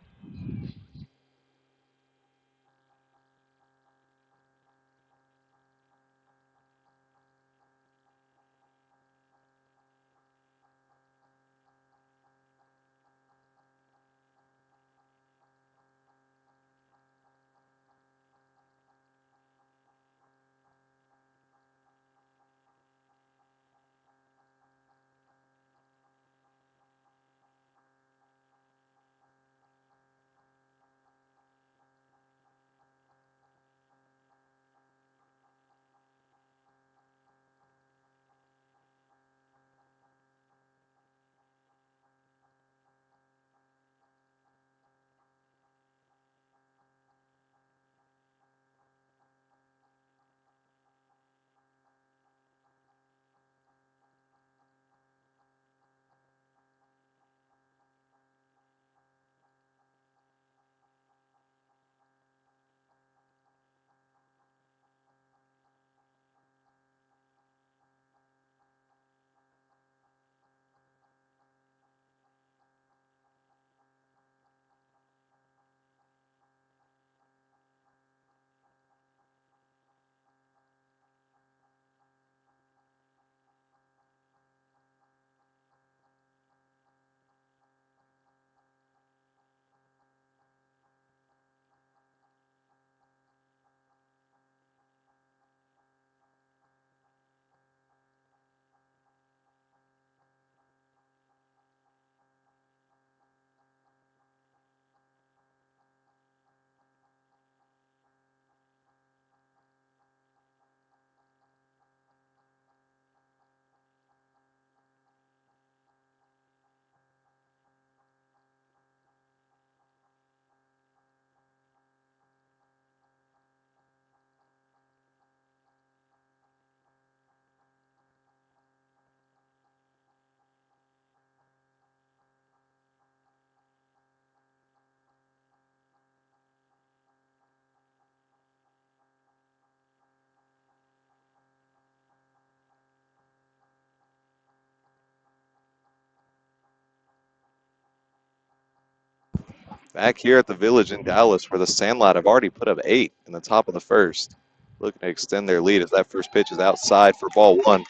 Back here at the Village in Dallas, where the Sandlot have already put up 8 in the top of the first. Looking to extend their lead as that first pitch is outside for ball 1.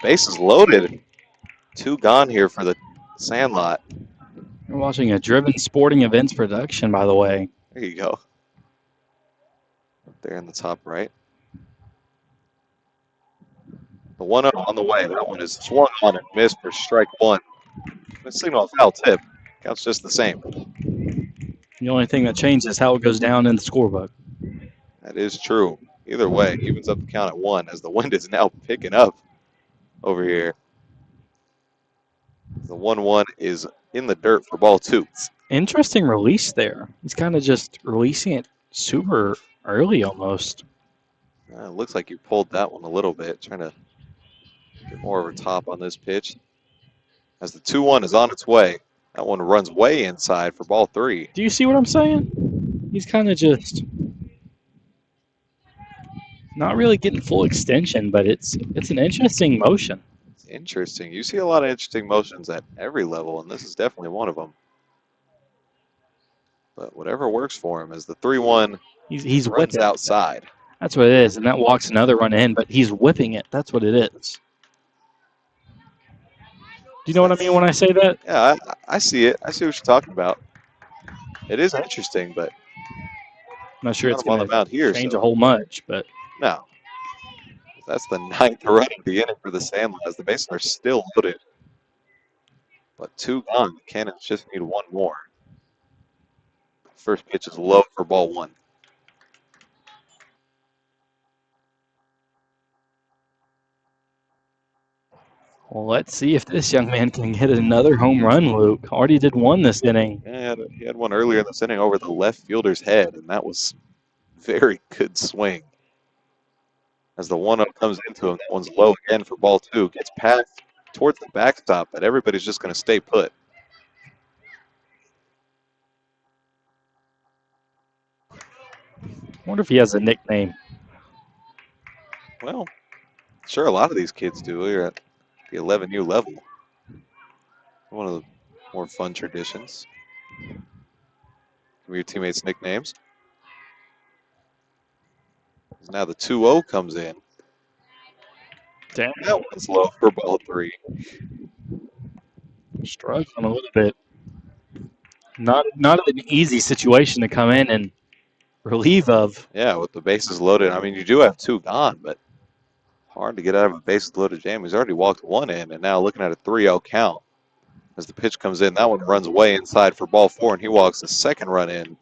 Bases loaded. 2 gone here for the Sandlot. We're watching a Driven Sporting Events production, by the way. There you go. Up there in the top right. The 1-0 on the way. That one is swung on and missed for strike 1. The signal of foul tip. Counts just the same. The only thing that changes is how it goes down in the scorebook. That is true. Either way, evens up the count at 1 as the wind is now picking up over here. The 1-1 is in the dirt for ball 2. Interesting release there. He's kind of just releasing it super early almost. It looks like you pulled that one a little bit, trying to get more of a top on this pitch. As the 2-1 is on its way, that one runs way inside for ball 3. Do you see what I'm saying? He's kind of just not really getting full extension, but it's an interesting motion. It's interesting. You see a lot of interesting motions at every level, and this is definitely one of them. But whatever works for him, as the 3-1 He's runs whipping outside. That's what it is, and that walks another run in, but he's whipping it. That's what it is. Do you know what I mean when I say that? Yeah, I see it. I see what you're talking about. It is interesting, but I'm not sure it's going to change a whole much, but no. That's the 9th run of the inning for the Sandlot as the bases are still loaded. But 2 gone. The Cannons just need 1 more. First pitch is low for ball 1. well, let's see if this young man can hit another home run, Luke. Already did 1 this inning. Yeah, he had one earlier in this inning over the left fielder's head, and that was very good swing. As the 1-0 comes into him, that one's low again for ball 2. Gets passed towards the backstop, but everybody's just going to stay put. I wonder if he has a nickname. Well, sure, a lot of these kids do. We're at the 11U level. One of the more fun traditions. Give me your teammates' nicknames. Now the 2-0 comes in. Damn. That one's low for ball 3. Struggling a little bit. Not an easy situation to come in and relieve of. Yeah, with the bases loaded. I mean, you do have 2 gone, but hard to get out of a bases loaded jam. He's already walked 1 in, and now looking at a 3-0 count. As the pitch comes in, that one runs way inside for ball 4, and he walks the second run in.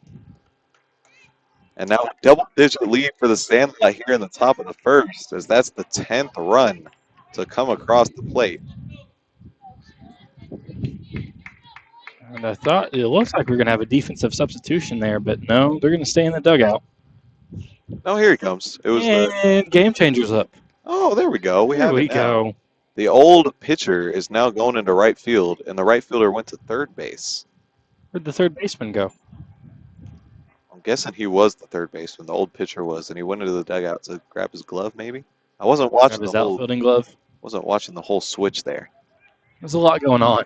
And now a double-digit lead for the Sandlot here in the top of the first, as that's the 10th run to come across the plate. And I thought it looks like we're going to have a defensive substitution there, but no, they're going to stay in the dugout. Oh, here he comes. It was and game changer's up. Oh, there we go. There we go. The old pitcher is now going into right field, and the right fielder went to third base. Where'd the third baseman go? I'm guessing he was the third baseman. The old pitcher was, and he went into the dugout to grab his glove, maybe? I wasn't watching his outfielding glove. Wasn't watching the whole switch there. There's a lot going on.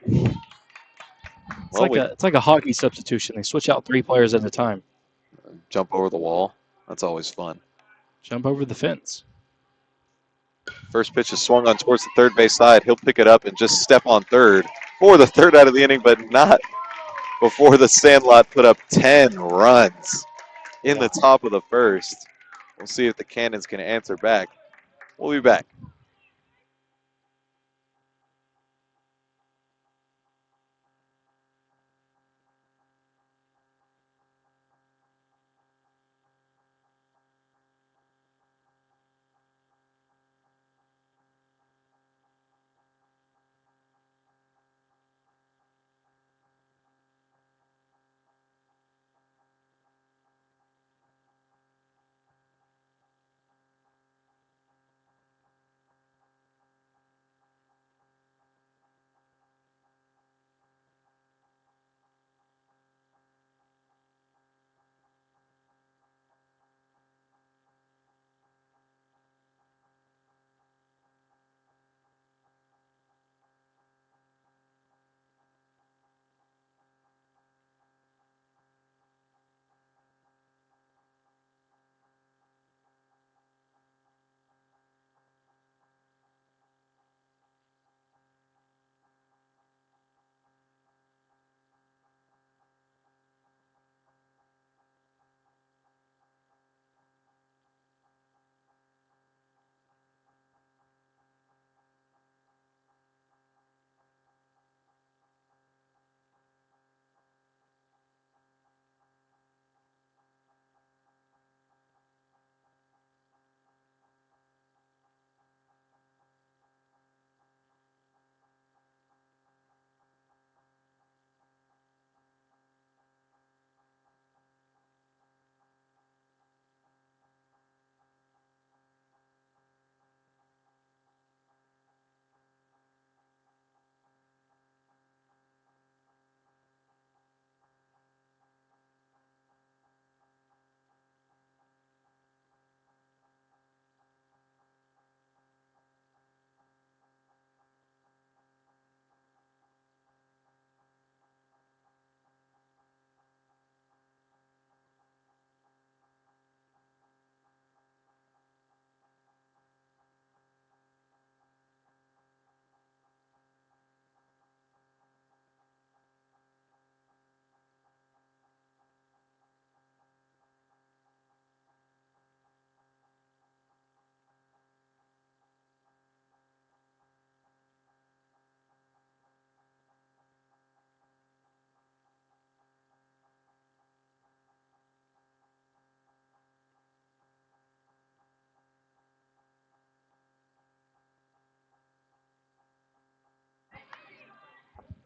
It's like a hockey substitution. They switch out 3 players at a time. Jump over the wall. That's always fun. Jump over the fence. First pitch is swung on towards the third base side. He'll pick it up and just step on third for the third out of the inning, but not before the Sandlot put up 10 runs in the top of the first. We'll see if the Cannons can answer back. We'll be back.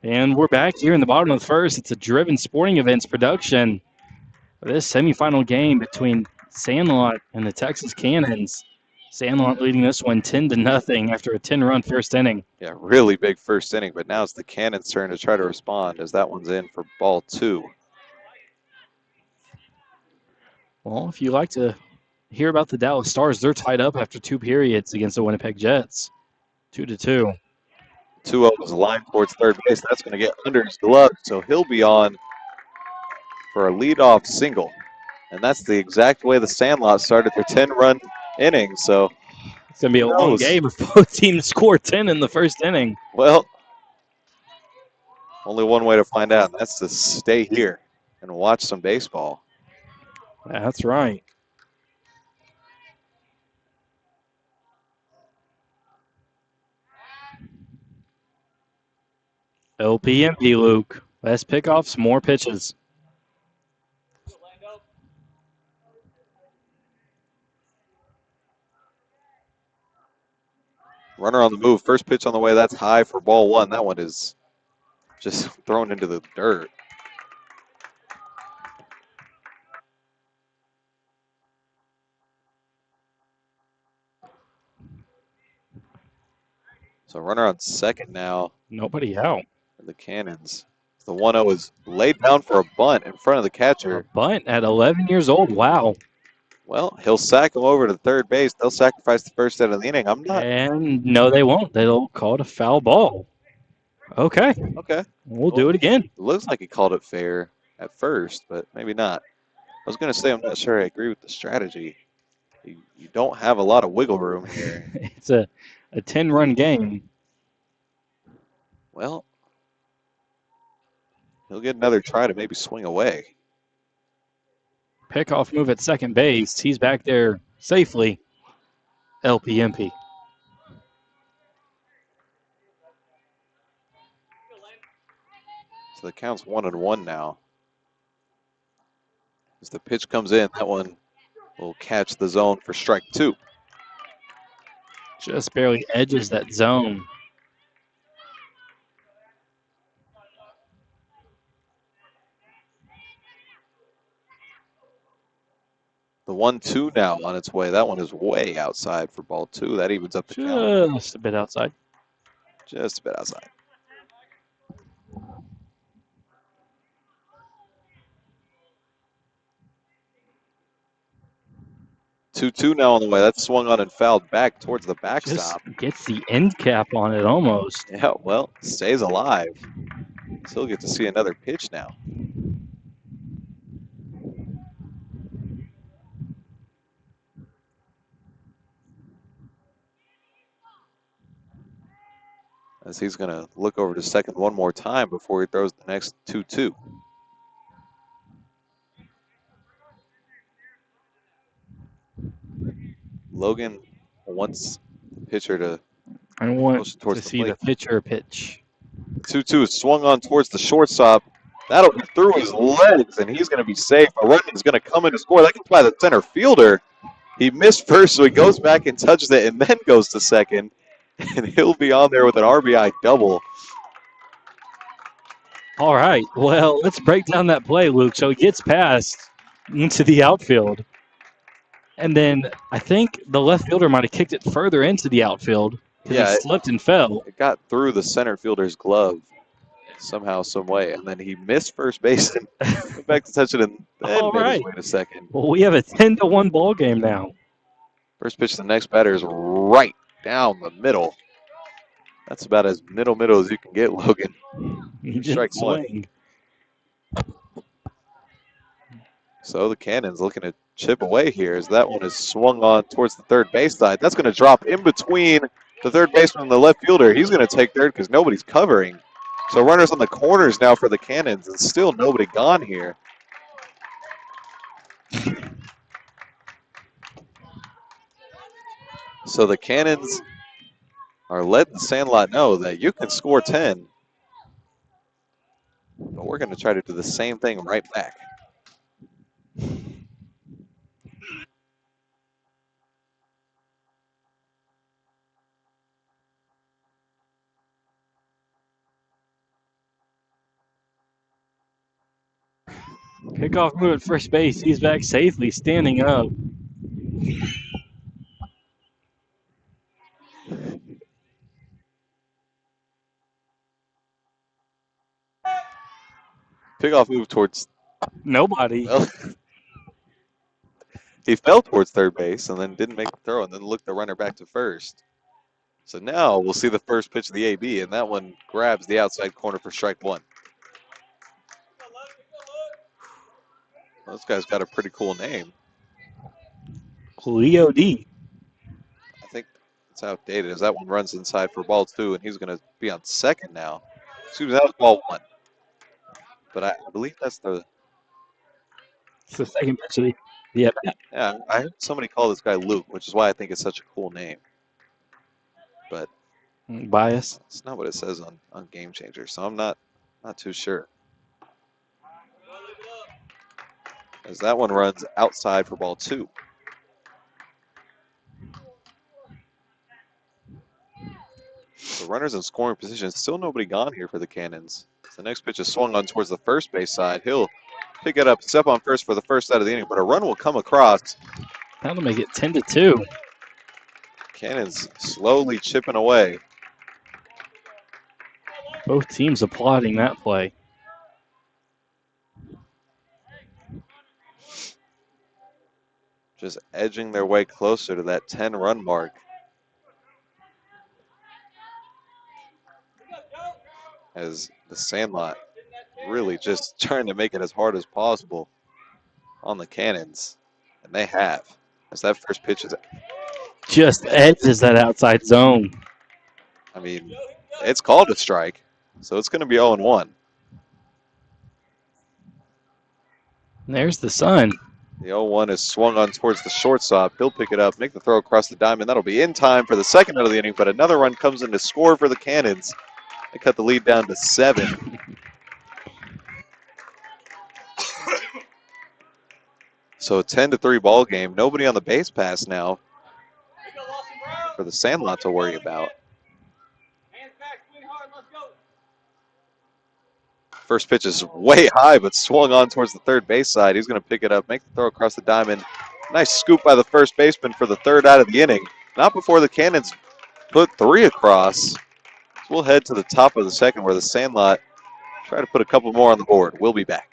And we're back here in the bottom of the first. It's a Driven Sporting Events production. This semifinal game between Sandlot and the Texas Cannons. Sandlot leading this one 10-0 after a 10-run first inning. Yeah, really big first inning, but now it's the Cannons' turn to try to respond as that one's in for ball 2. Well, if you like to hear about the Dallas Stars, they're tied up after 2 periods against the Winnipeg Jets. 2-2. 2-0 is a line towards third base. That's going to get under his glove, so he'll be on for a leadoff single. And that's the exact way the Sandlot started their 10-run inning, so it's going to be a long game if both teams score 10 in the first inning. Well, only one way to find out, and that's to stay here and watch some baseball. That's right. LPMP, Luke. Less pickoffs, more pitches. Runner on the move. First pitch on the way. That's high for ball 1. That one is just thrown into the dirt. So runner on second now. Nobody out. For the Cannons. The 1-0 is laid down for a bunt in front of the catcher. A bunt at 11 years old. Wow. Well, he'll sack him over to third base. They'll sacrifice the first out of the inning. I'm not. And no, they won't. They'll call it a foul ball. Okay. Okay. We'll do it again. It looks like he called it fair at first, but maybe not. I was going to say I'm not sure I agree with the strategy. You don't have a lot of wiggle room here. It's a 10-run game. Well, he'll get another try to maybe swing away. Pickoff move at second base. He's back there safely. LPMP. So the count's 1-1 now. As the pitch comes in, that one will catch the zone for strike 2. Just barely edges that zone. The 1-2 now on its way. That one is way outside for ball 2. That evens up the count. Just a bit outside. Just a bit outside. Two now on the way. That's swung on and fouled back towards the backstop. Just gets the end cap on it almost. Yeah, well, stays alive. So he'll get to see another pitch now. As he's going to look over to second one more time before he throws the next 2-2. Logan wants the pitcher to I want towards to the see plate. the pitcher pitch. 2-2 is swung on towards the shortstop. That'll be through his legs, and he's going to be safe. A run is going to come in to score. That gets by the center fielder. He missed first, so he goes back and touches it and then goes to second. And he'll be on there with an RBI double. All right. Well, let's break down that play, Luke. So he gets past into the outfield. And then I think the left fielder might have kicked it further into the outfield. Yeah, it slipped and fell. It got through the center fielder's glove somehow, some way. And then he missed first base and went back to touch it and then All made right. his way to second. Well, we have a 10-1 ball game now. First pitch to the next batter is right down the middle. That's about as middle as you can get, Logan. Strike one. So the Cannons looking to chip away here as that one is swung on towards the third base side. That's going to drop in between the third baseman and the left fielder. He's going to take third because nobody's covering. So runners on the corners now for the Cannons and still nobody gone here. So the Cannons are letting the Sandlot know that you can score 10. But we're going to try to do the same thing right back. Pickoff move at first base. He's back safely, standing up. Pickoff moved towards, Nobody. well, he fell towards third base and then didn't make the throw and then looked the runner back to first. So now we'll see the first pitch of the AB, and that one grabs the outside corner for strike one. Those guys got a pretty cool name. Leo D. I think it's outdated as that one runs inside for ball two, and he's going to be on second now. Excuse me, that was ball one. But I believe that's the. It's the second pitch of the Yeah, I heard somebody call this guy Luke, which is why I think it's such a cool name. But bias. it's not what it says on Game Changer, so I'm not too sure. As that one runs outside for ball two. So runners in scoring position. Still nobody gone here for the Cannons. The next pitch is swung on towards the first base side. He'll pick it up, step on first for the first out of the inning, but a run will come across. That'll make it 10-2. Cannons slowly chipping away. Both teams applauding that play. Just edging their way closer to that 10-run mark. As the Sandlot really just trying to make it as hard as possible on the Cannons. And they have. As that first pitch is, Just edges that outside zone. I mean, it's called a strike. So it's going to be 0-1. There's the sun. The 0-1 is swung on towards the shortstop. He'll pick it up, make the throw across the diamond. That'll be in time for the second out of the inning, but another run comes in to score for the Cannons. They cut the lead down to 7. So a 10-3 ball game. Nobody on the base pass now for the Sandlot to worry about. First pitch is way high, but swung on towards the third base side. He's going to pick it up, make the throw across the diamond. Nice scoop by the first baseman for the third out of the inning. Not before the Cannons put 3 across. So we'll head to the top of the second where the Sandlot try to put a couple more on the board. We'll be back.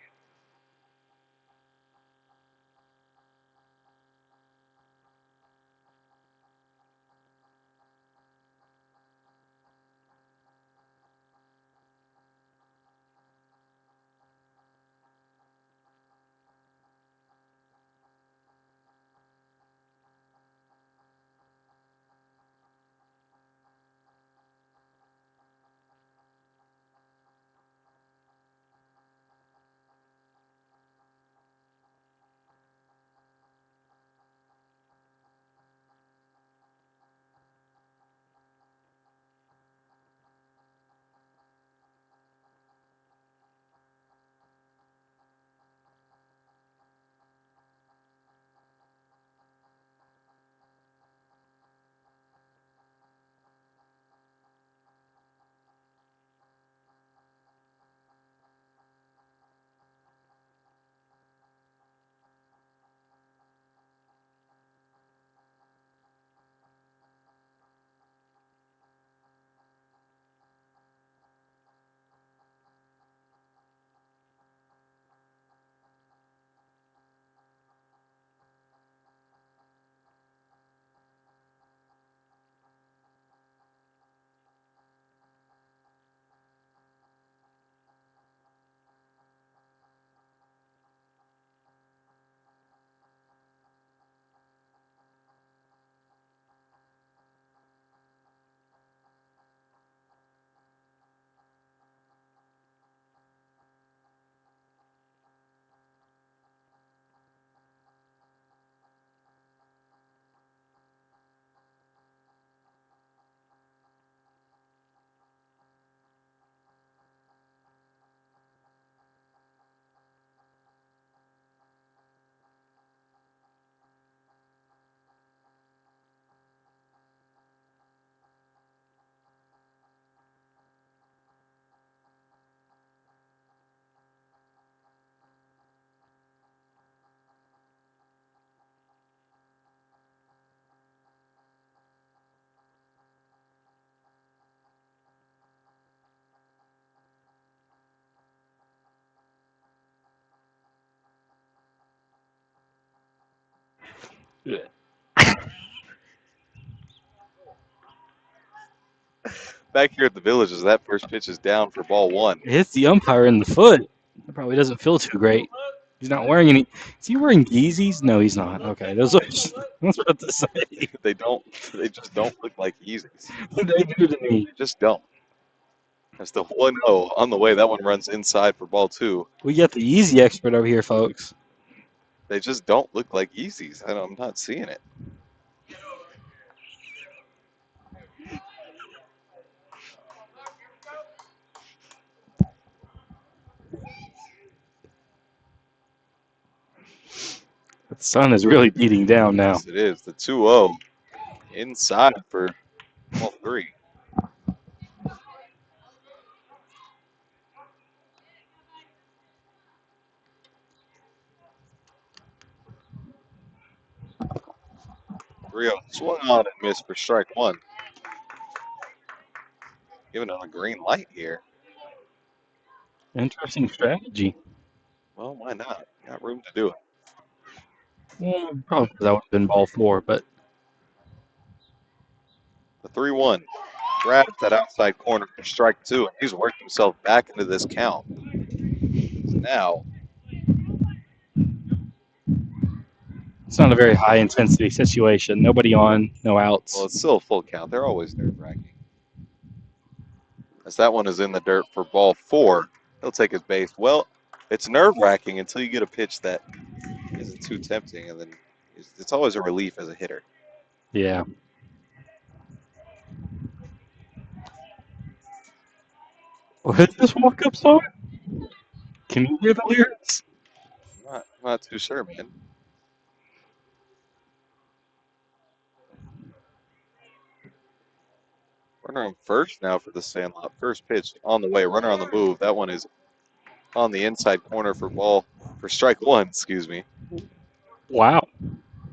Back here at the Villages, that first pitch is down for ball one. It hits the umpire in the foot. That probably doesn't feel too great. He's not wearing any. Is he wearing Yeezys? No, he's not. Okay, those are. I was about to say. They just don't look like Yeezys. They do to me. They just don't. That's the 1-0 on the way. That one runs inside for ball two. We got the Yeezy expert over here, folks. They just don't look like Yeezys. I'm not seeing it. The sun is really beating down now. Yes, it is. The 2-0 inside for ball three. Rio swung on and missed for strike one. Giving it a green light here. Interesting strategy. Well, why not? Got room to do it. Well, probably because that would have been ball four, but The 3-1 grabs that outside corner for strike two, and he's worked himself back into this count. Now, it's not a very high intensity situation. Nobody on, no outs. well, it's still a full count. They're always nerve-wracking. As that one is in the dirt for ball four, he'll take his base. Well, it's nerve-wracking until you get a pitch that isn't too tempting, and then it's always a relief as a hitter. Yeah. What is this walk-up song? Can you hear the lyrics? I'm not too sure, man. Runner on first now for the Sandlot. First pitch on the way. Runner on the move. That one is on the inside corner for strike one. Excuse me. Wow.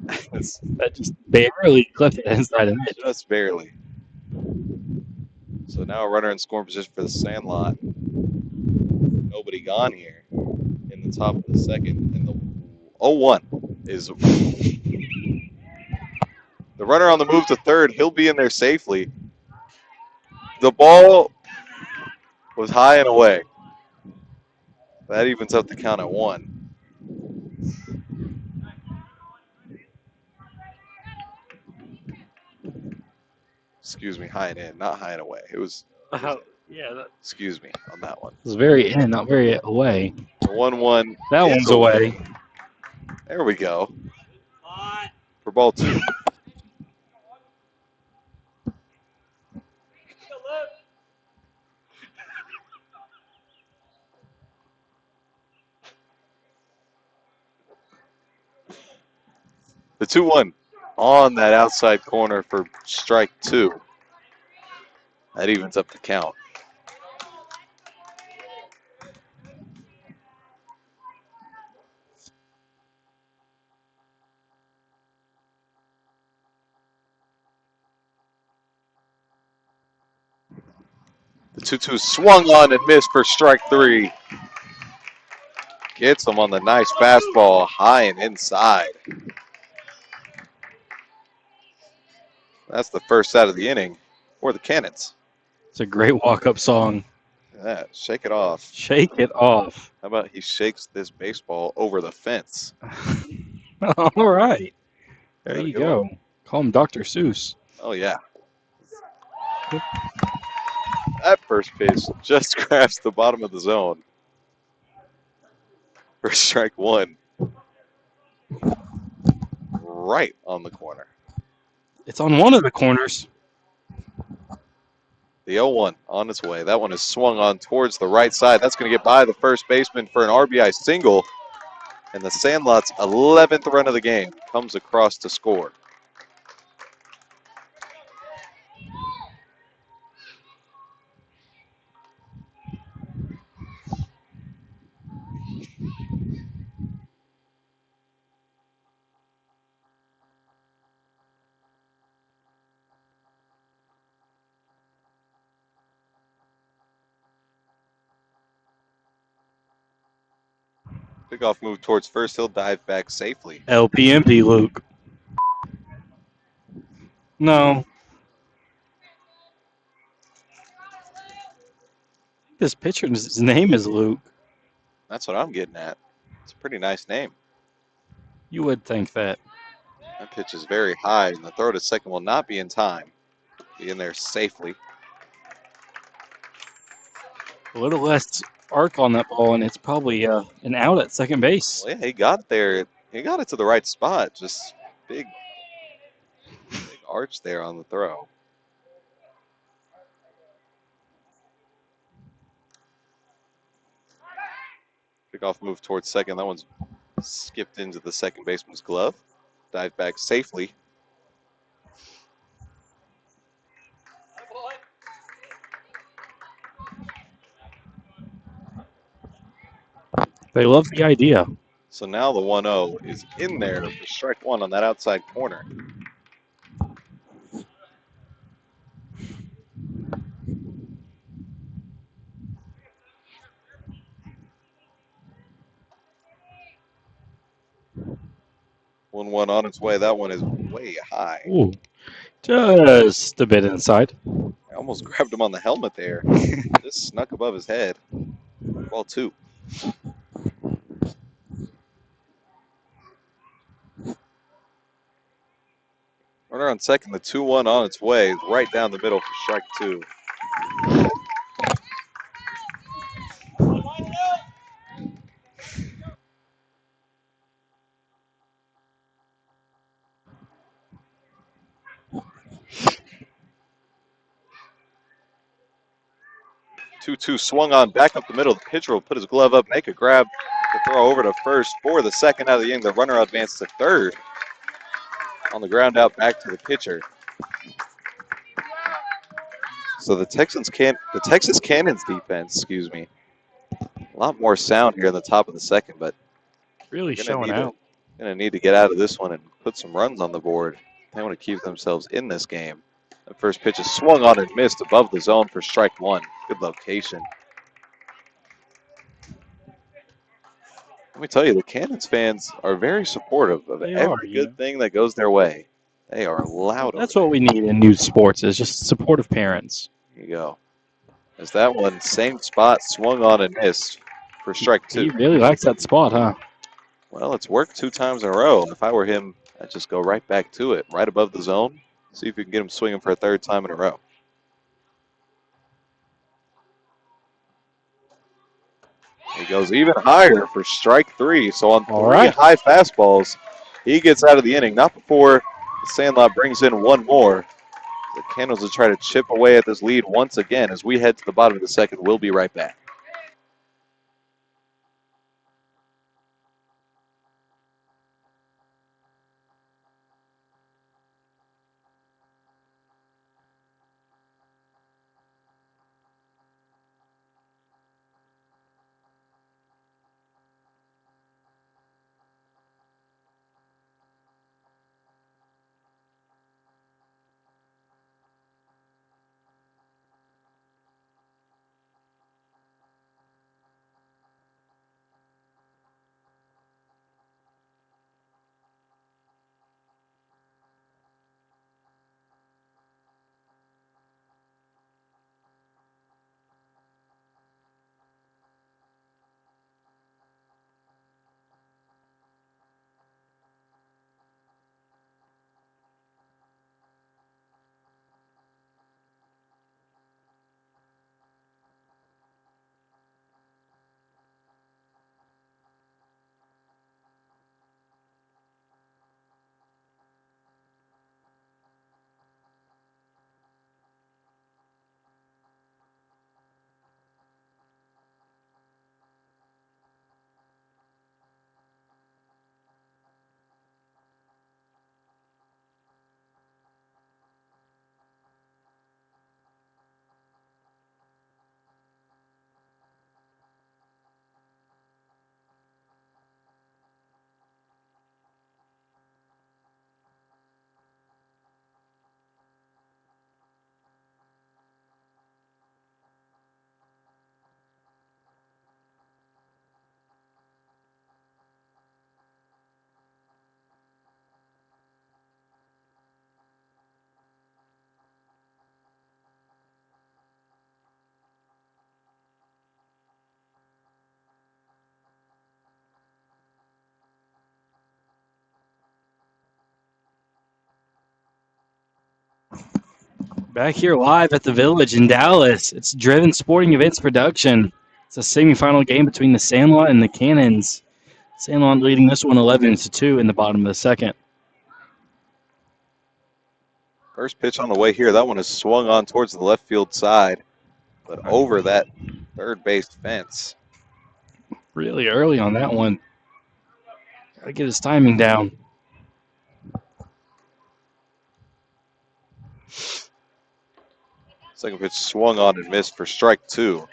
That just barely clipped it inside the net. Just barely. So now a runner in scoring position for the Sandlot. Nobody gone here in the top of the second. And the 0-1 is the runner on the move to third. He'll be in there safely. The ball was high and away. That evens up the count at 1. Excuse me, high and in, not high and away. It was, excuse me on that one. It was very in, not very away. The 1-1. That one's away. There we go. For ball two. The 2-1 on that outside corner for strike two. That evens up the count. The 2-2 swung on and missed for strike three. Gets him on the nice fastball, high and inside. That's the first out of the inning for the Cannons. It's a great walk-up song. Look at that. Shake it off. Shake it off. How about he shakes this baseball over the fence? All right. There There you we go. Call him Dr. Seuss. Oh, yeah. That first pitch just grabs the bottom of the zone for strike one. Right on the corner. It's on one of the corners. The 0-1 on its way. That one is swung on towards the right side. That's going to get by the first baseman for an RBI single. And the Sandlot's 11th run of the game comes across to score. Pickoff move towards first. He'll dive back safely. LPMP, Luke. No. This pitcher's name is Luke. That's what I'm getting at. It's a pretty nice name. You would think that. That pitch is very high, and the throw to second will not be in time. Be in there safely. A little less arc on that ball, and it's probably an out at second base. Well, yeah, he got there. He got it to the right spot. Just big arch there on the throw. Kickoff move towards second. That one's skipped into the second baseman's glove. Dive back safely. They love the idea. So now the 1-0 is in there for strike one on that outside corner. One on its way. That one is way high. Ooh, just a bit inside. I almost grabbed him on the helmet there. Just snuck above his head. Ball two. Runner on second, the 2-1 on its way, right down the middle for strike two. Two swung on back up the middle. The pitcher will put his glove up, make a grab to throw over to first for the second out of the inning. The runner advanced to third. On the ground out back to the pitcher. So the Texas Cannons defense, excuse me, a lot more sound here in the top of the second, but Really showing out. gonna need to get out of this one and put some runs on the board. They want to keep themselves in this game. The first pitch is swung on and missed above the zone for strike one. Good location. Let me tell you, the Cannons fans are very supportive of every good thing that goes their way. They are loud. That's what we need in youth sports is just supportive parents. Here you go. As that one, same spot, swung on and missed for strike two. He really likes that spot, huh? Well, it's worked 2 times in a row. If I were him, I'd just go right back to it, right above the zone. See if you can get him swinging for a third time in a row. He goes even higher for strike three. So on three high fastballs, he gets out of the inning. Not before the Sandlot brings in one more. The Candles will try to chip away at this lead once again as we head to the bottom of the second. We'll be right back. Back here live at the Village in Dallas. It's Driven Sporting Events Production. It's a semifinal game between the Sandlot and the Cannons. Sandlot leading this one 11-2 in the bottom of the second. First pitch on the way here. That one is swung on towards the left field side, but over that third base fence. Really early on that one. Got to get his timing down. Second pitch swung on and missed for strike 2.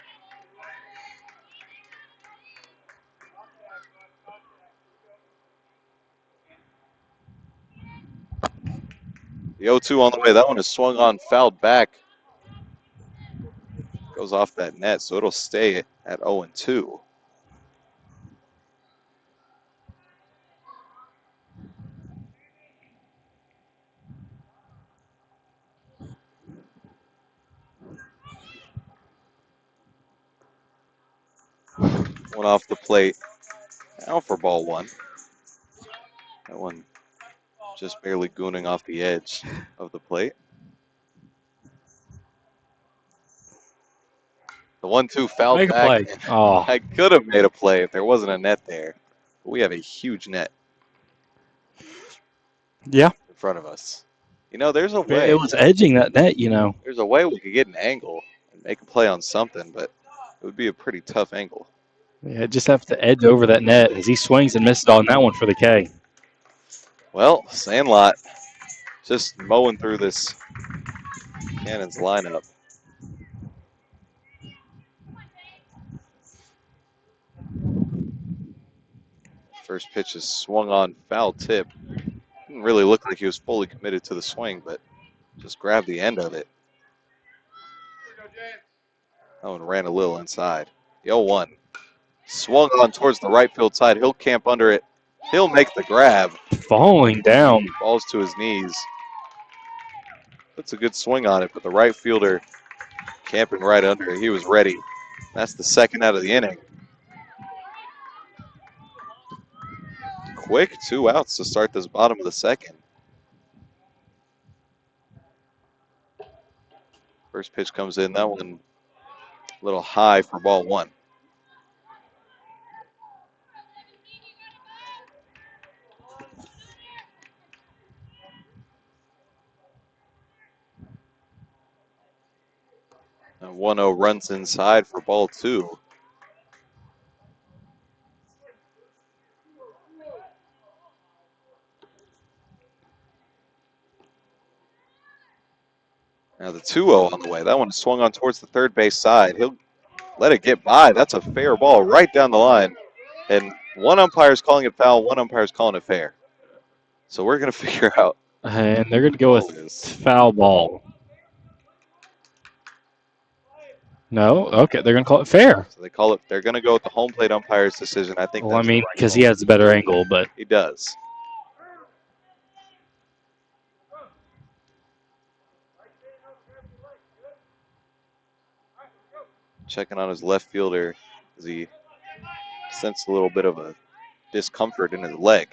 The 0-2 on the way. That one is swung on, fouled back. Goes off that net, so it'll stay at 0-2. One off the plate. Now for ball 1. That one just barely gooning off the edge of the plate. The 1-2 fouled Make a back. play. Oh, I could have made a play if there wasn't a net there. But we have a huge net yeah. in front of us. You know, there's a way. It was edging that net, you know. There's a way we could get an angle and make a play on something, but it would be a pretty tough angle. Yeah, just have to edge over that net as he swings and misses on that one for the K. Well, Sandlot just mowing through this Cannons lineup. First pitch is swung on, foul tip. Didn't really look like he was fully committed to the swing, but just grabbed the end of it. That one ran a little inside. The 0-1. Swung on towards the right field side. He'll camp under it. He'll make the grab. Falling down. Falls to his knees. Puts a good swing on it, but the right fielder camping right under it. He was ready. That's the second out of the inning. Quick 2 outs to start this bottom of the second. First pitch comes in. That one a little high for ball 1. And 1-0 runs inside for ball 2. Now the 2-0 on the way. That one swung on towards the third base side. He'll let it get by. That's a fair ball right down the line. And one umpire is calling it foul, one umpire is calling it fair. So we're going to figure out. And they're going to go with foul ball. No? Okay, they're going to call it fair. So they call it. They're going to go with the home plate umpire's decision. I think. Well, I mean, because he has a better angle, but he does. Checking on his left fielder as he sensed a little bit of a discomfort in his leg.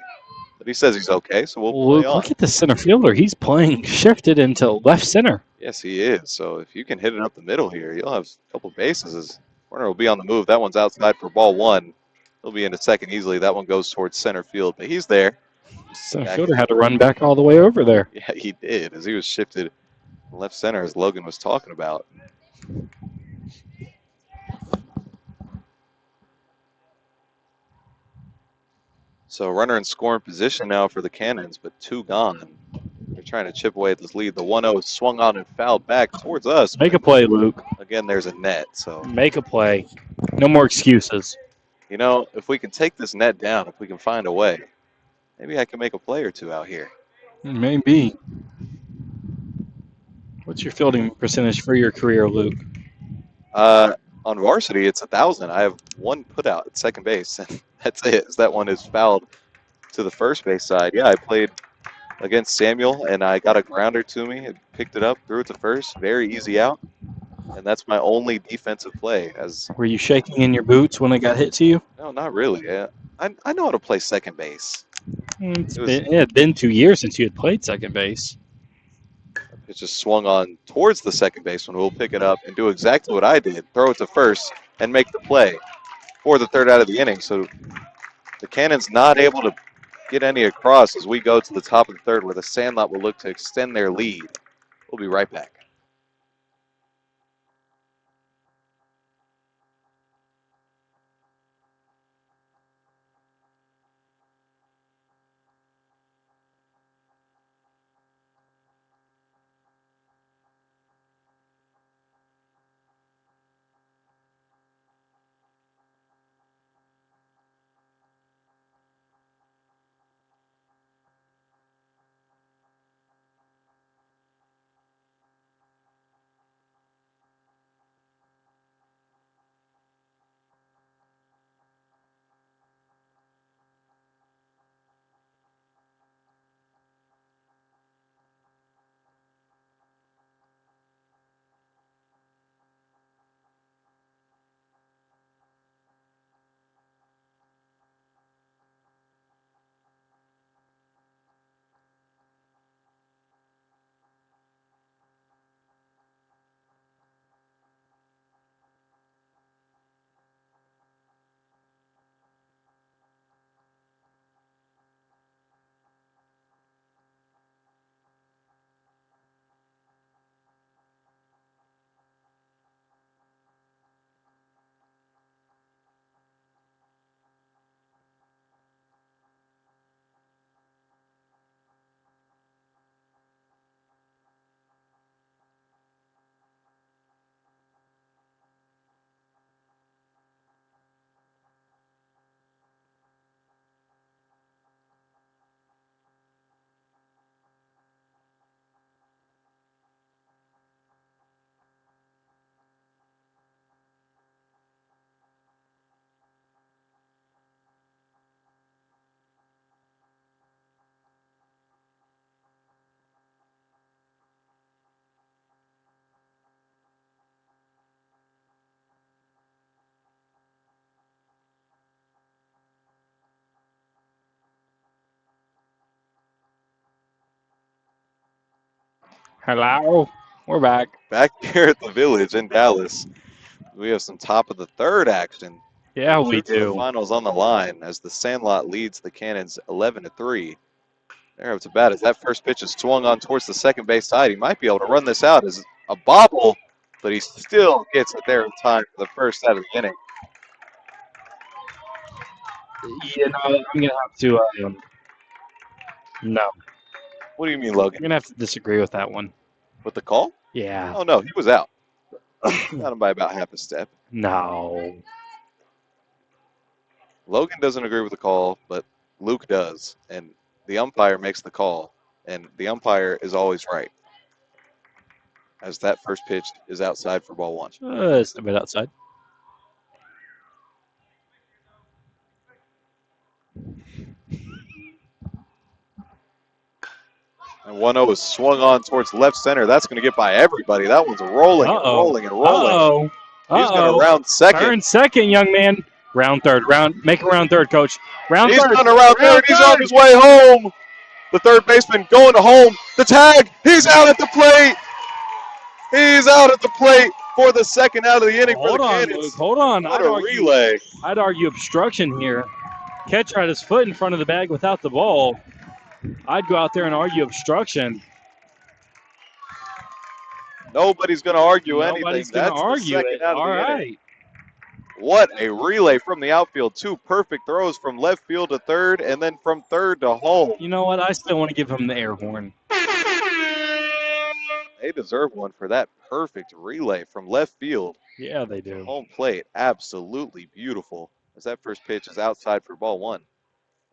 But he says he's okay, so we'll play on. Look at the center fielder. He's playing shifted into left center. Yes, he is. So if you can hit it up the middle here, you'll have a couple bases. His corner will be on the move. That one's outside for ball 1. He'll be into second easily. That one goes towards center field, but he's there. Center fielder had to run back all the way over there. Yeah, he did, as he was shifted left center, as Logan was talking about. So runner in scoring position now for the Cannons, but 2 gone. They're trying to chip away at this lead. The 1-0 swung on and fouled back towards us. Make a play, Luke. Again, there's a net. So make a play. No more excuses. You know, if we can take this net down, if we can find a way, maybe I can make a play or 2 out here. Maybe. What's your fielding percentage for your career, Luke? On varsity, it's 1,000. I have 1 put out at second base, and that's it. That one is fouled to the first base side. Yeah, I played against Samuel, and I got a grounder to me. It picked it up, threw it to first. Very easy out. And that's my only defensive play. Were you shaking in your boots when it got hit to you? No, not really. Yeah, I know how to play second base. It had been 2 years since you had played second base. I It's just swung on towards the second baseman, who will pick it up and do exactly what I did, throw it to first and make the play for the third out of the inning. So the Cannons not able to get any across as we go to the top of the third, where the Sandlot will look to extend their lead. We'll be right back. Hello. We're back. Back here at the Village in Dallas, we have some top of the third action. Yeah, we Truth of the do. finals on the line as the Sandlot leads the Cannons 11-3. They're up to bat as that first pitch is swung on towards the second base side. He might be able to run this out as a bobble, but he still gets it there in time for the first out of the inning. You know, I'm gonna have to. No, What do you mean, I'm Logan? gonna have to disagree with that one. With the call? Yeah. Oh, no, he was out. Got him by about half a step. No. Logan doesn't agree with the call, but Luke does. And the umpire makes the call, and the umpire is always right. As that first pitch is outside for ball one. Just a bit outside. And 1-0 is swung on towards left center. That's going to get by everybody. That one's rolling and rolling and rolling. He's going to round second. Turn second, young man. Round third. Make a round third, coach. He's Third. going to round third. He's on his way home. The third baseman going to home. The tag. He's out at the plate. He's out at the plate for the second out of the inning for the Cannons. Luke, hold on. What a relay. I'd argue obstruction here. Catcher had his foot in front of the bag without the ball. I'd go out there and argue obstruction. Nobody's going to argue anything. Nobody's going to argue it. All right. What a relay from the outfield. Two perfect throws from left field to third and then from third to home. You know what? I still want to give him the air horn. They deserve one for that perfect relay from left field. Yeah, they do. Home plate. Absolutely beautiful. As that first pitch is outside for ball one.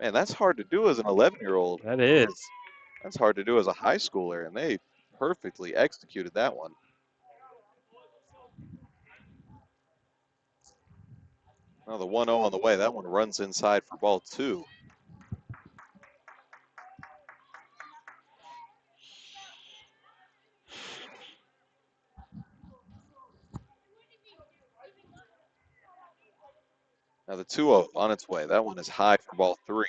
Man, that's hard to do as an 11-year-old. That is. That's hard to do as a high schooler, and they perfectly executed that one. Now the 1-0 on the way. That one runs inside for ball two. Now the 2-0 on its way. That one is high for ball three.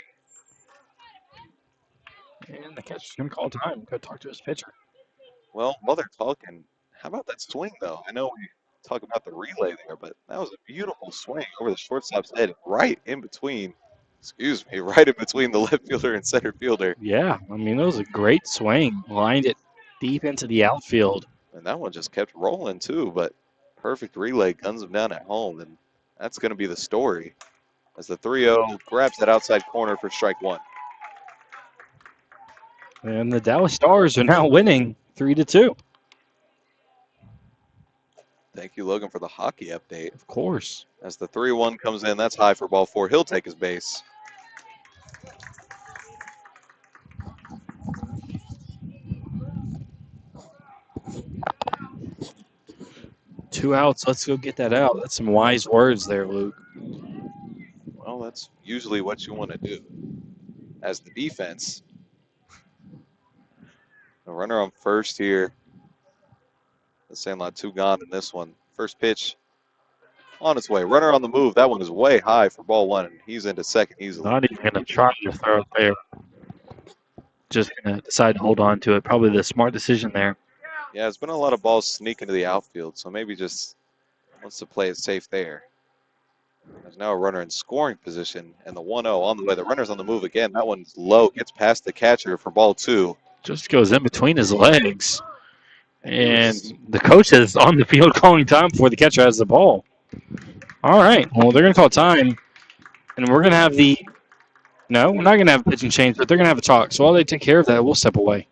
And the catcher's going to call time. Go talk to his pitcher. Well, while they're talking, how about that swing, though? I know we talk about the relay there, but that was a beautiful swing over the shortstop's head, right in between, excuse me, right in between the left fielder and center fielder. Yeah, I mean, it was a great swing. Lined it deep into the outfield. And that one just kept rolling, too, but perfect relay guns him down at home, and that's going to be the story as the 3-0 grabs that outside corner for strike one. And the Dallas Stars are now winning 3-2. Thank you, Logan, for the hockey update. Of course. As the 3-1 comes in, that's high for ball four. He'll take his base. Two outs. Let's go get that out. That's some wise words there, Luke. Well, that's usually what you want to do. As the defense, a runner on first here. The Sandlot 2 gone in this one. First pitch on its way. Runner on the move. That one is way high for ball one, and he's into second easily. Not even going to try to throw it there. Just going to decide to hold on to it. Probably the smart decision there. Yeah, it's been a lot of balls sneaking to the outfield, so maybe just wants to play it safe there. There's now a runner in scoring position, and the 1-0 on the way. The runner's on the move again. That one's low, gets past the catcher for ball two. Just goes in between his legs. And the coach is on the field calling time before the catcher has the ball. All right. Well, they're going to call time. And we're going to have the – no, we're not going to have a pitching change, but they're going to have a talk. So while they take care of that, we'll step away.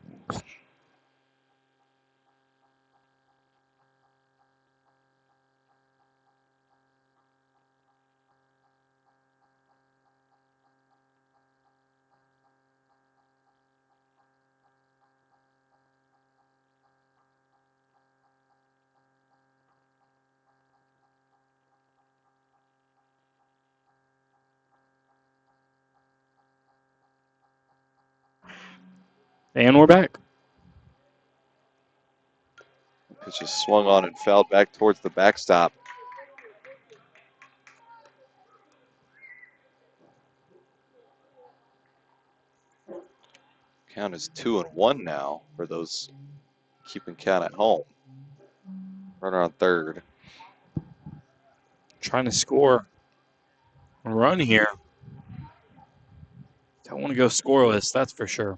And we're back. Pitch is swung on and fouled back towards the backstop. Count is 2-1 now for those keeping count at home. Runner on third. Trying to score a run here. Don't want to go scoreless, that's for sure.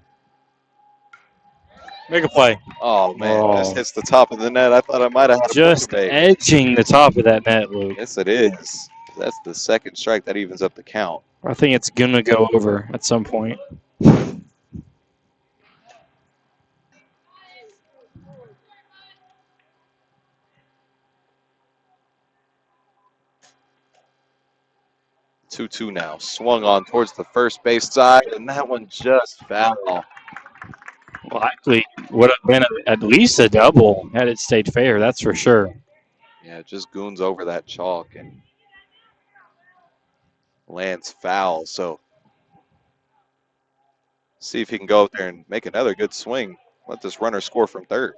Make a play. Oh, man, just hits the top of the net. I thought I might have had a just debate. edging the top of that net, Luke. Yes, it is. That's the second strike. That evens up the count. I think it's going to go over at some point. Two now. Swung on towards the first base side, and that one just foul. Well, actually, would have been at least a double had it stayed fair, that's for sure. Yeah, it just goons over that chalk and lands foul. So see if he can go up there and make another good swing. Let this runner score from third.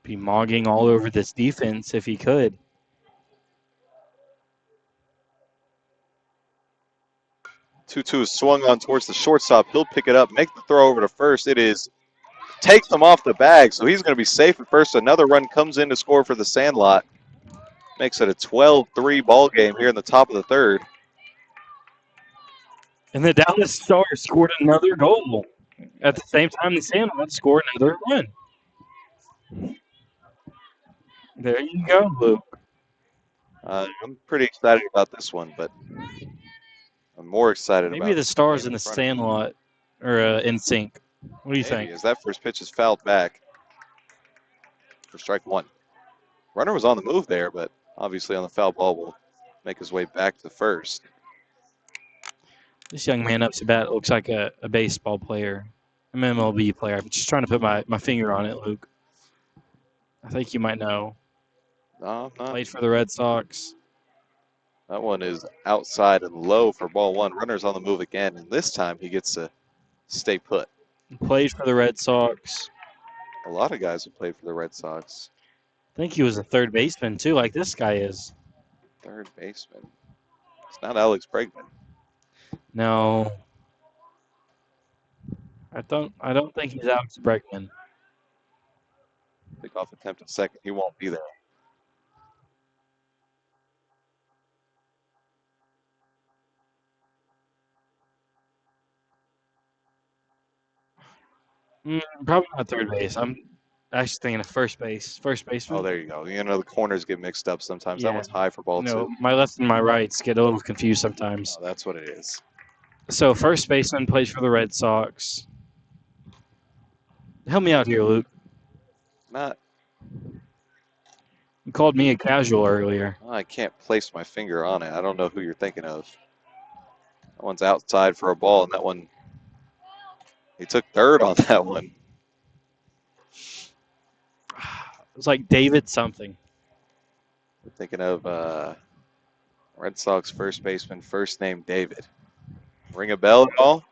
Be mogging all over this defense if he could. Two swung on towards the shortstop. He'll pick it up, make the throw over to first. It is takes him off the bag, so he's going to be safe at first. Another run comes in to score for the Sandlot. Makes it a 12-3 ball game here in the top of the third. And the Dallas Stars scored another goal. At the same time, the Sandlot scored another run. There you go, Luke. I'm pretty excited about this one, but I'm more excited about maybe the Stars and the Sandlot are in sync. What do you think? As that first pitch is fouled back for strike one. Runner was on the move there, but obviously on the foul ball will make his way back to first. This young man up to bat looks like a baseball player, an MLB player. I'm just trying to put my finger on it, Luke. I think you might know. No, not. Played for the Red Sox. That one is outside and low for ball one. Runner's on the move again, and this time he gets to stay put. Played for the Red Sox. A lot of guys have played for the Red Sox. I think he was a third baseman, too, like this guy is. Third baseman. It's not Alex Bregman. No. I don't think he's Alex Bregman. Pick off attempt at second. He won't be there. Probably not third base. I'm actually thinking of first base. First baseman. Oh, there you go. You know, the corners get mixed up sometimes. That Yeah. one's high for ball No, two. my left and my rights get a little confused sometimes. Oh, that's what it is. So first baseman plays for the Red Sox. Help me out here, Luke. Not. You called me a casual earlier. I can't place my finger on it. I don't know who you're thinking of. That one's outside for a ball, and that one, he took third on that one. It was like David something. We're thinking of Red Sox first baseman, first name David. Ring a bell at all?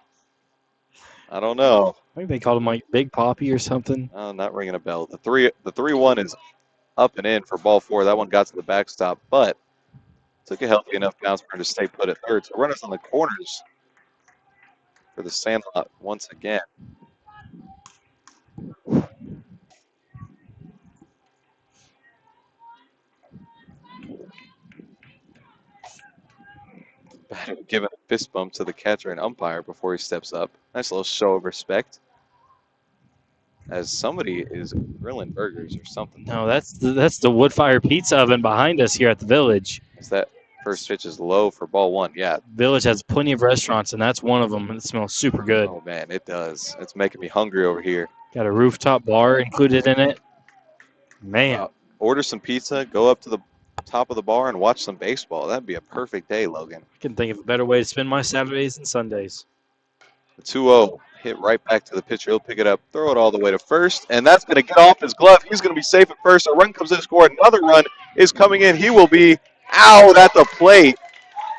I don't know. I think they called him like Big Poppy or something. Oh, not ringing a bell. The 3-1 is up and in for ball four. That one got to the backstop, but took a healthy enough bounce for him to stay put at third. So runners on the corners for the Sandlot once again. Batter giving a fist bump to the catcher and umpire before he steps up. Nice little show of respect. As somebody is grilling burgers or something. No, that's the wood fire pizza oven behind us here at the Village. As that first pitch is low for ball one. Yeah. Village has plenty of restaurants, and that's one of them. And it smells super good. Oh, man, it does. It's making me hungry over here. Got a rooftop bar included in it. Man, Order some pizza, go up to the top of the bar, and watch some baseball. That'd be a perfect day, Logan. I can think of a better way to spend my Saturdays and Sundays. The 2-0 hit right back to the pitcher. He'll pick it up, throw it all the way to first, and that's going to get off his glove. He's going to be safe at first. A run comes in to score. Another run is coming in. He will be out at the plate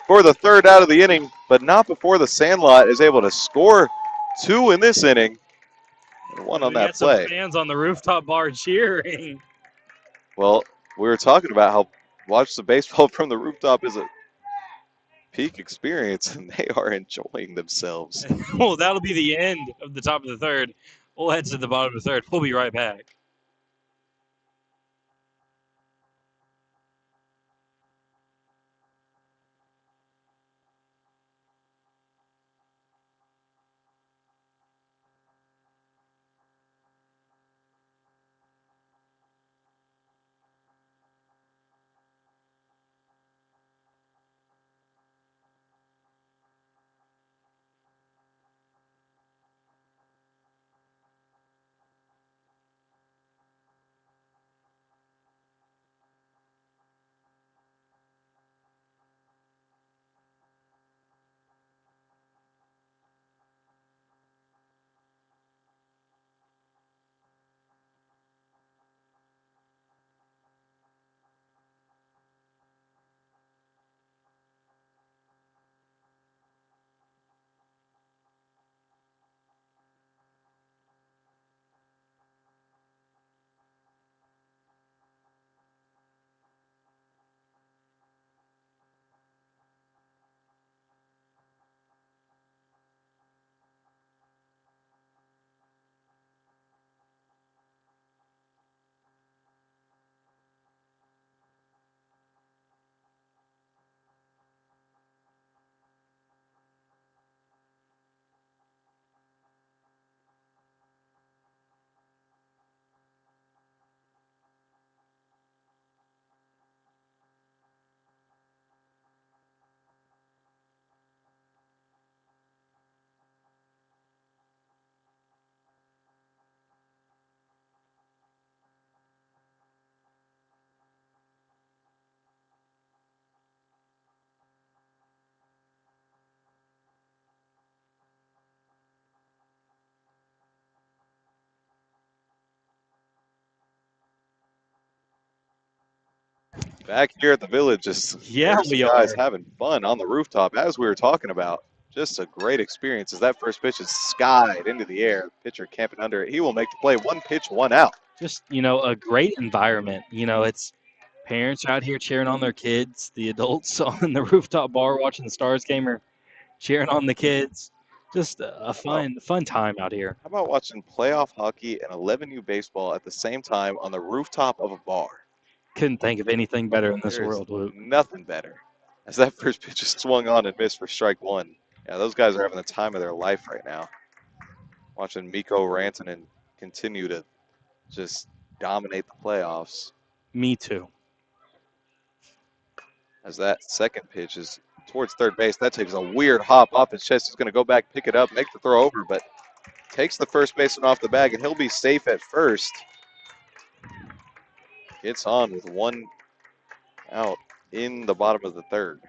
for the third out of the inning, but not before the Sandlot is able to score two in this inning. And one on that play. Some fans on the rooftop bar cheering. Well, we were talking about how watch the baseball from the rooftop is a peak experience, and they are enjoying themselves. Well, that'll be the end of the top of the third. We'll head to the bottom of the third. We'll be right back. Back here at the Village, We guys are. having fun on the rooftop, as we were talking about. Just a great experience as that first pitch is skied into the air. Pitcher camping under it. He will make the play. One pitch, one out. Just, a great environment. It's parents out here cheering on their kids. The adults on the rooftop bar watching the Stars game are cheering on the kids. Just a fun time out here. How about watching playoff hockey and 11U baseball at the same time on the rooftop of a bar? Couldn't think of anything better in this There's world, Luke. nothing better. As that first pitch is swung on and missed for strike one. Yeah, those guys are having the time of their life right now. Watching Mikko Rantanen continue to just dominate the playoffs. Me too. As that second pitch is towards third base, that takes a weird hop off his chest. He's going to go back, pick it up, make the throw over, but takes the first baseman off the bag, and he'll be safe at first. Gets on with one out in the bottom of the third.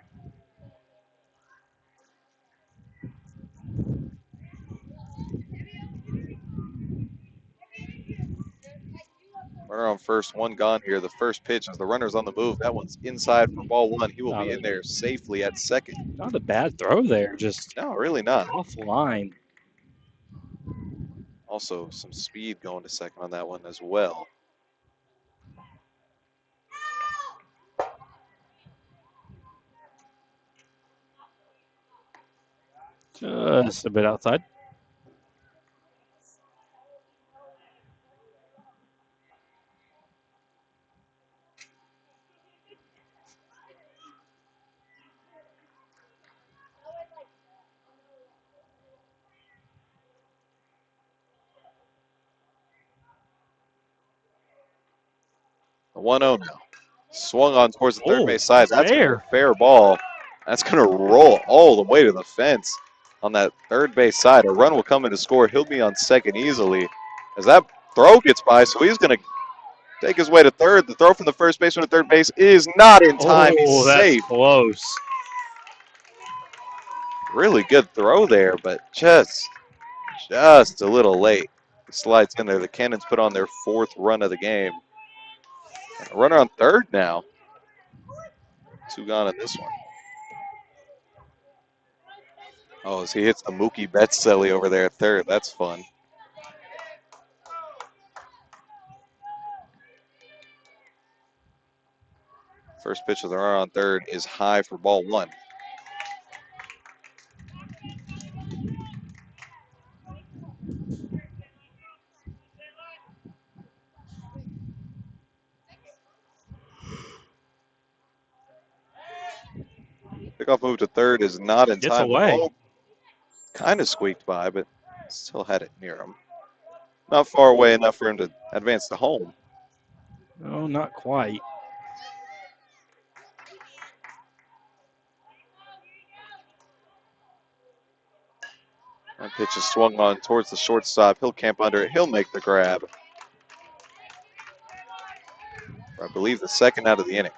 Runner on first, one gone here. The first pitch as the runner's on the move. That one's inside for ball one. He will be in there safely at second. Not a bad throw there, just No, really not. off the line. Also, some speed going to second on that one as well. Just a bit outside. The 1-0 now. Swung on towards the third Oh, base side. That's fair. a fair ball. That's going to roll all the way to the fence on that third base side. A run will come in to score. He'll be on second easily as that throw gets by, so he's going to take his way to third. The throw from the first baseman to third base is not in time. Oh, He's that's safe. close. Really good throw there, but just a little late. He slides in there. The Cannons put on their fourth run of the game. And a runner on third now. Two gone in this one. Oh, as he hits the Mookie Betts celly over there at third. That's fun. First pitch of the runner on third is high for ball one. Pickoff move to third is not in Gets time. away. Oh, kind of squeaked by, but still had it near him. Not far away enough for him to advance to home. No, not quite. That pitch is swung on towards the shortstop. He'll camp under it. He'll make the grab. I believe the second out of the inning.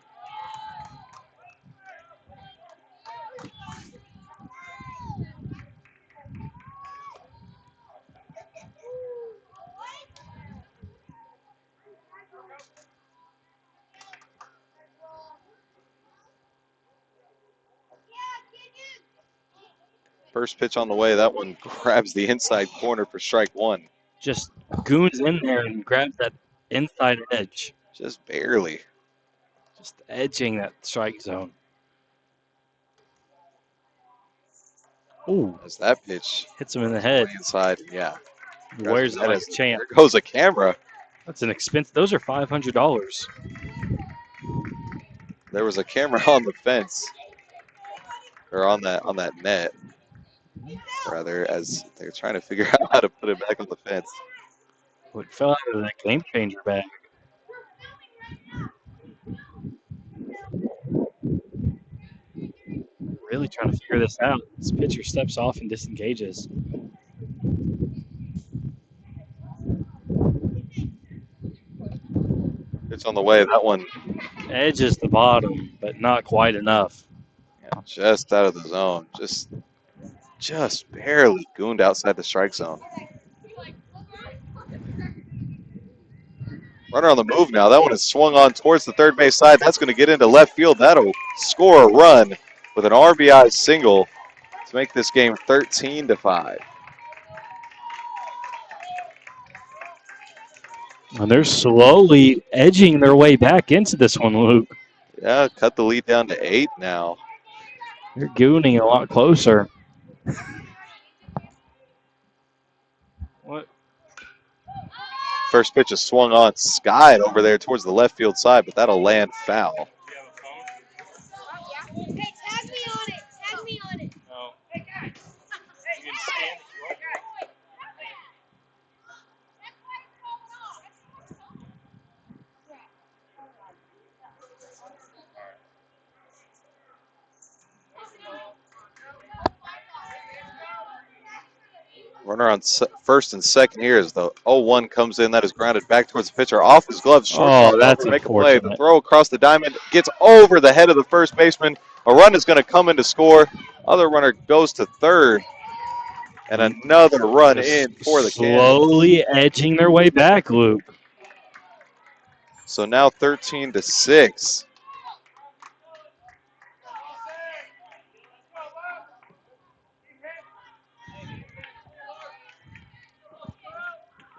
First pitch on the way. That one grabs the inside corner for strike one. Just goons in there and grabs that inside edge. Just barely. Just edging that strike zone. Ooh, As that pitch hits him in the head. inside, yeah. Where's that like as- champ? There goes a camera. That's an expense. Those are $500. There was a camera on the fence, or on that net, rather, as they're trying to figure out how to put it back on the fence. It fell out of that game changer bag. Really trying to figure this out. This pitcher steps off and disengages. It's on the way. That one Edges the bottom, but not quite enough. just out of the zone. Just barely gooned outside the strike zone. Runner on the move now. That one is swung on towards the third base side. That's going to get into left field. That'll score a run with an RBI single to make this game 13-5. And they're slowly edging their way back into this one, Luke. Yeah, cut the lead down to 8 now. They're gooning a lot closer. First pitch is swung on, skied over there towards the left field side, but that'll land foul. Runner on first and second here as the 0-1 comes in. That is grounded back towards the pitcher. Off his glove, shortstop that's over, make a play. The unfortunate. throw across the diamond gets over the head of the first baseman. A run is going to come in to score. Other runner goes to third. And another run in for the Cannons. Slowly edging their way back, Luke. So now 13-6.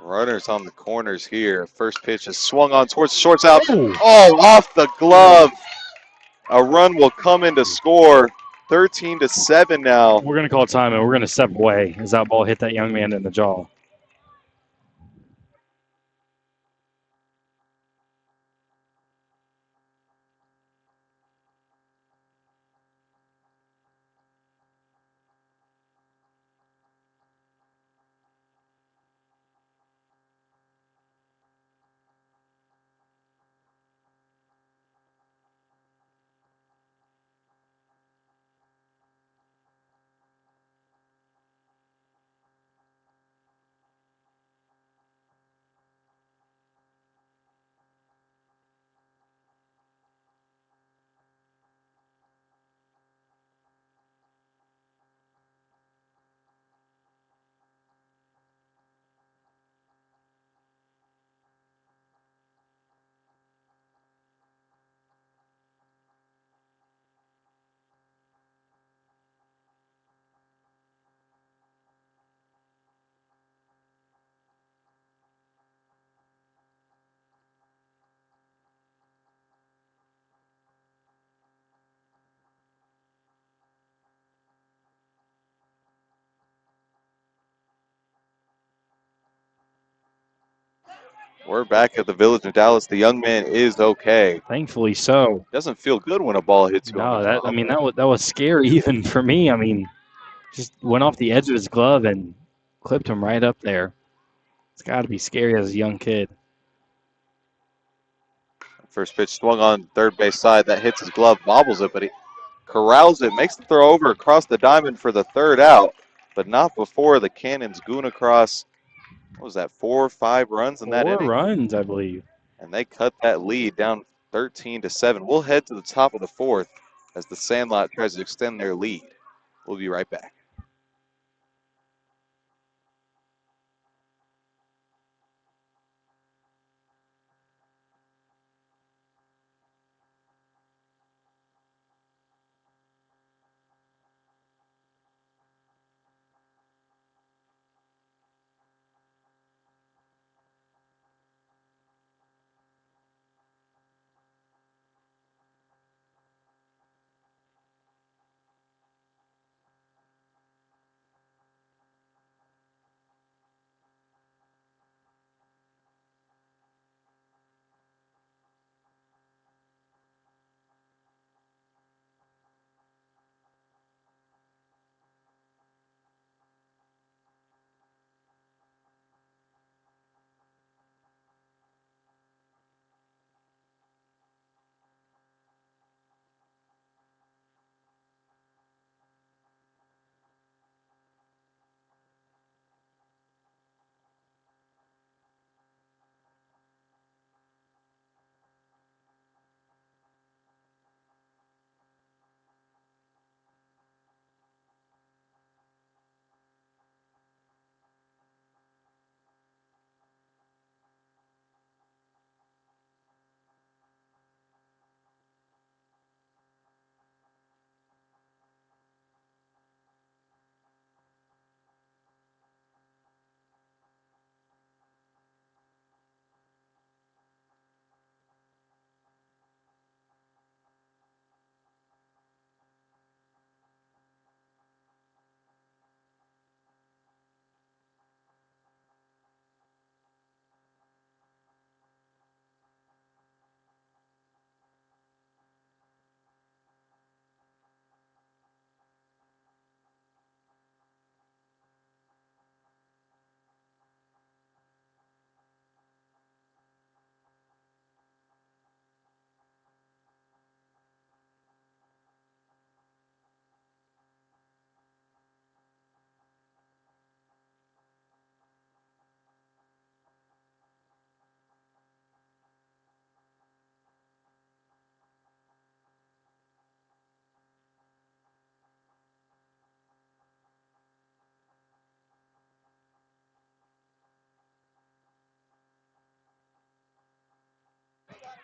Runners on the corners here. First pitch is swung on towards the shortstop. Oh, off the glove. A run will come in to score. 13-7 now. We're going to call time and we're going to step away as that ball hit that young man in the jaw. We're back at the Village of Dallas. The young man is okay. Thankfully so. Doesn't feel good when a ball hits you on the No, jaw. that was scary even for me. I mean, just went off the edge of his glove and clipped him right up there. It's got to be scary as a young kid. First pitch swung on third base side. That hits his glove, bobbles it, but he corrals it, makes the throw over across the diamond for the third out, but not before the Cannons goon across. What was that, 4 or 5 runs in that inning? 4 runs, I believe. And they cut that lead down 13-7. We'll head to the top of the fourth as the Sandlot tries to extend their lead. We'll be right back.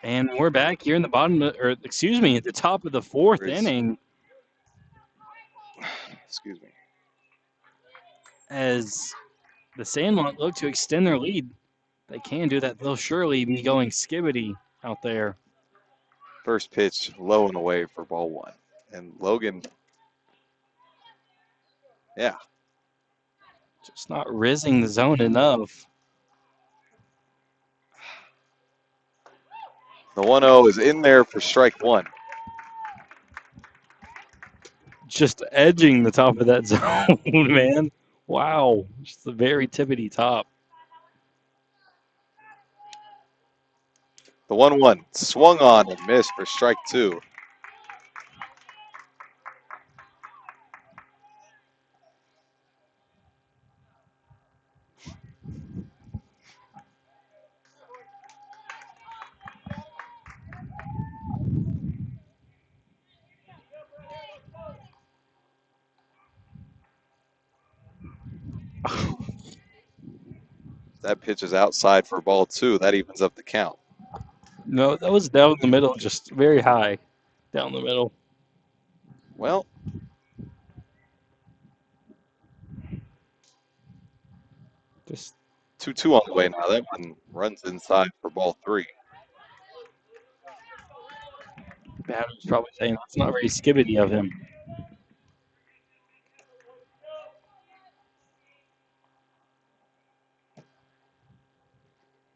And we're back here in the bottom, at the top of the fourth Raise. inning Excuse me. as the Sandlot look to extend their lead. They can do that. They'll surely be going skibbity out there. First pitch low and away for ball one. And Logan, yeah, Just not rizzing the zone enough. the 1-0 is in there for strike one. Just edging the top of that zone, man. Wow. Just the very tippity top. The 1-1 swung on and missed for strike two. That pitch is outside for ball two. That evens up the count. No, that was down the middle, just very high down the middle. Well, Just 2-2 on the way now. That one runs inside for ball three. batter's probably saying it's not very skibbity of him.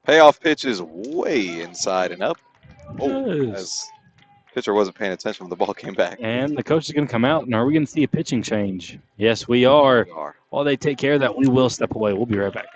Payoff pitch is way inside and up. Oh, Yes. as pitcher wasn't paying attention when the ball came back. And the coach is going to come out, and are we going to see a pitching change? Yes, we are. We are. While they take care of that, we will step away. We'll be right back.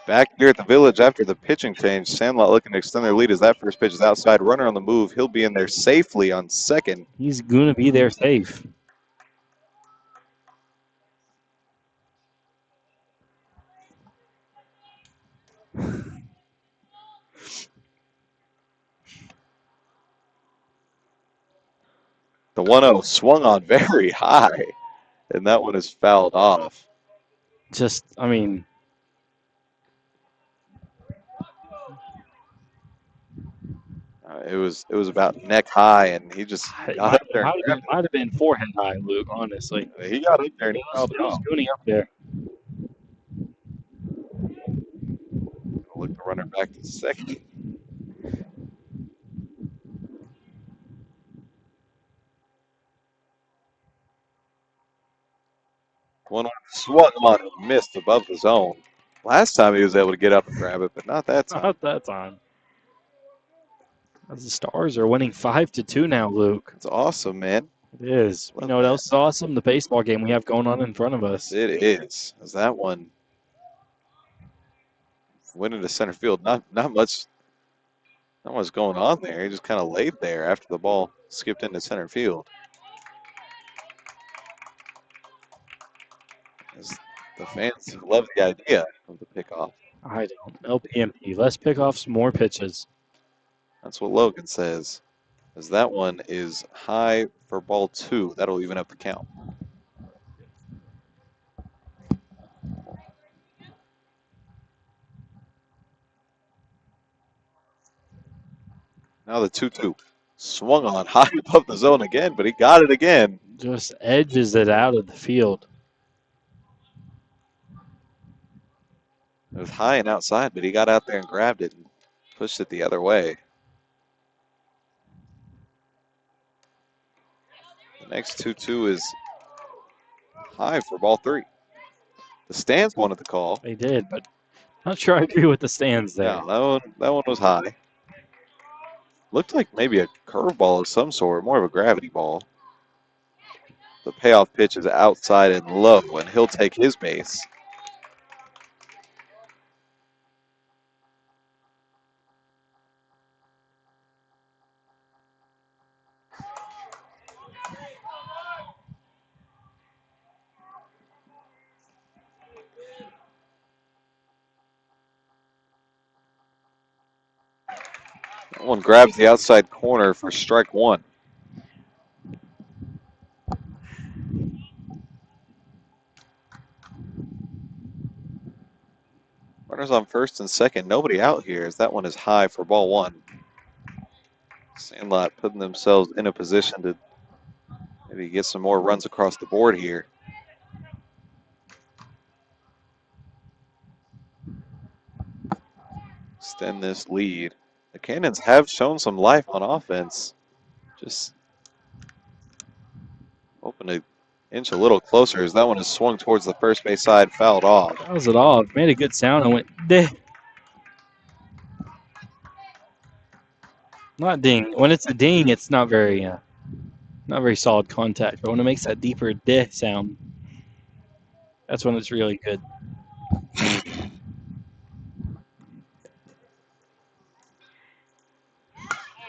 Back here at the Village after the pitching change, Sandlot looking to extend their lead as that first pitch is outside. Runner on the move. He'll be in there safely on second. He's going to be there safe. The 1-0 swung on very high, and that one is fouled off. Just, I mean, It was about neck high, and he just it got might, up there and grabbed might have been forehead high, Luke, honestly. it. He got up there and He he fouled it was off. gooning up there. Look the runner back to second. One swung on and missed above the zone. Last time he was able to get up and grab it, but not that time. Not that time. As the Stars are winning 5-2 now, Luke. It's awesome, man. It is. You know what else is awesome? The baseball game we have going on in front of us. It is. As that one went into center field. Not much going on there. He just kind of laid there after the ball skipped into center field. As the fans love the idea of the pickoff. I don't. LPMP. Less pickoffs, more pitches. That's what Logan says. As that one is high for ball 2. That'll even up the count. Now the 2-2. Swung on high above the zone again, but he got it again. Just edges it out of the field. It was high and outside, but he got out there and grabbed it and pushed it the other way. The next 2-2 is high for ball 3. The stands wanted the call. They did, but not sure I agree with the stands there. Yeah, that one was high. Looked like maybe a curveball of some sort, more of a gravity ball. The payoff pitch is outside and low, and he'll take his base. That one grabs the outside corner for strike 1. Runners on first and second. Nobody out here as that one is high for ball 1. Sandlot putting themselves in a position to maybe get some more runs across the board here. Extend this lead. The Cannons have shown some life on offense. Just hoping to inch a little closer as that one is swung towards the first base side, fouled off. That was it off. Made a good sound and went ding. Not ding. When it's a ding, it's not very solid contact. But when it makes that deeper deh sound, that's when it's really good.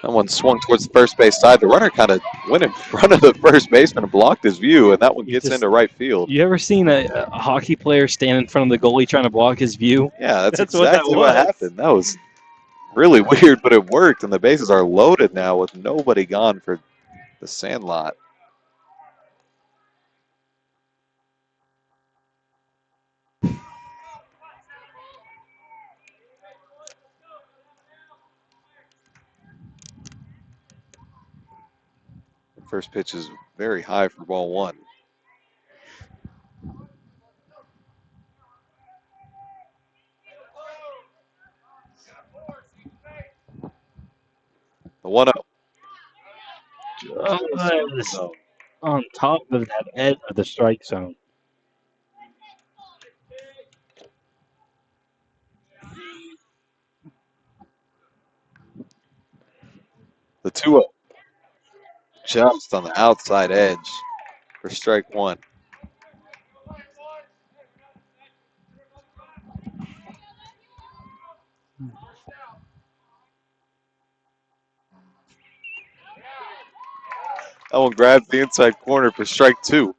That one swung towards the first base side. The runner kind of went in front of the first baseman and blocked his view, and that one gets into right field. You ever seen a hockey player stand in front of the goalie trying to block his view? Yeah, that's exactly what happened. That was really weird, but it worked, and the bases are loaded now with nobody gone for the Sandlot. First pitch is very high for ball 1. The 1-0. Just on top of that edge of the strike zone. The 2-0. Just on the outside edge for strike 1. That one grabs the inside corner for strike 2.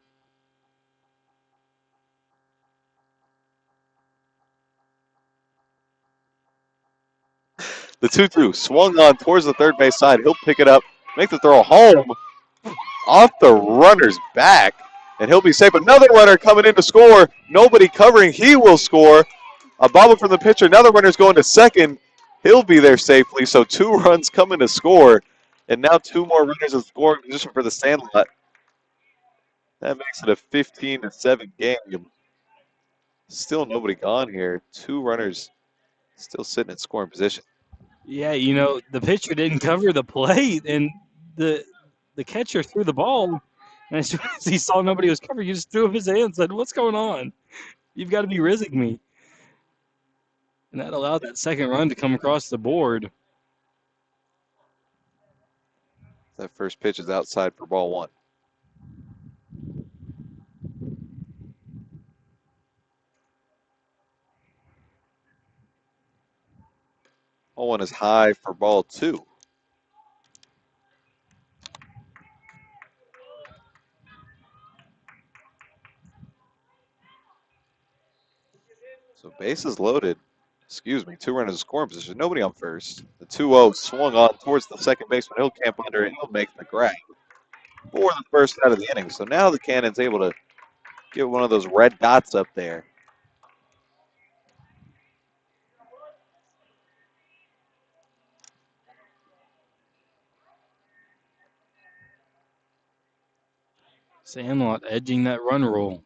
The 2-2 swung on towards the third base side. He'll pick it up, make the throw home off the runner's back, and he'll be safe. Another runner coming in to score. Nobody covering. He will score. A bobble from the pitcher. Another runner's going to second. He'll be there safely. So 2 runs coming to score, and now 2 more runners in scoring position for the Sandlot. That makes it a 15-7 game. Still nobody gone here. 2 runners still sitting in scoring position. Yeah, the pitcher didn't cover the plate, and the catcher threw the ball. And as soon as he saw nobody was covering, he just threw up his hand and said, "What's going on? You've got to be rizzing me." And that allowed that second run to come across the board. That first pitch is outside for ball 1. Ball 1 is high for ball 2. So bases loaded. 2 runners in scoring position. Nobody on first. The 2-0 swung on towards the second baseman. He'll camp under it. He'll make the grab for the first out of the inning. So now the Cannon's able to get one of those red dots up there. Sandlot edging that run roll.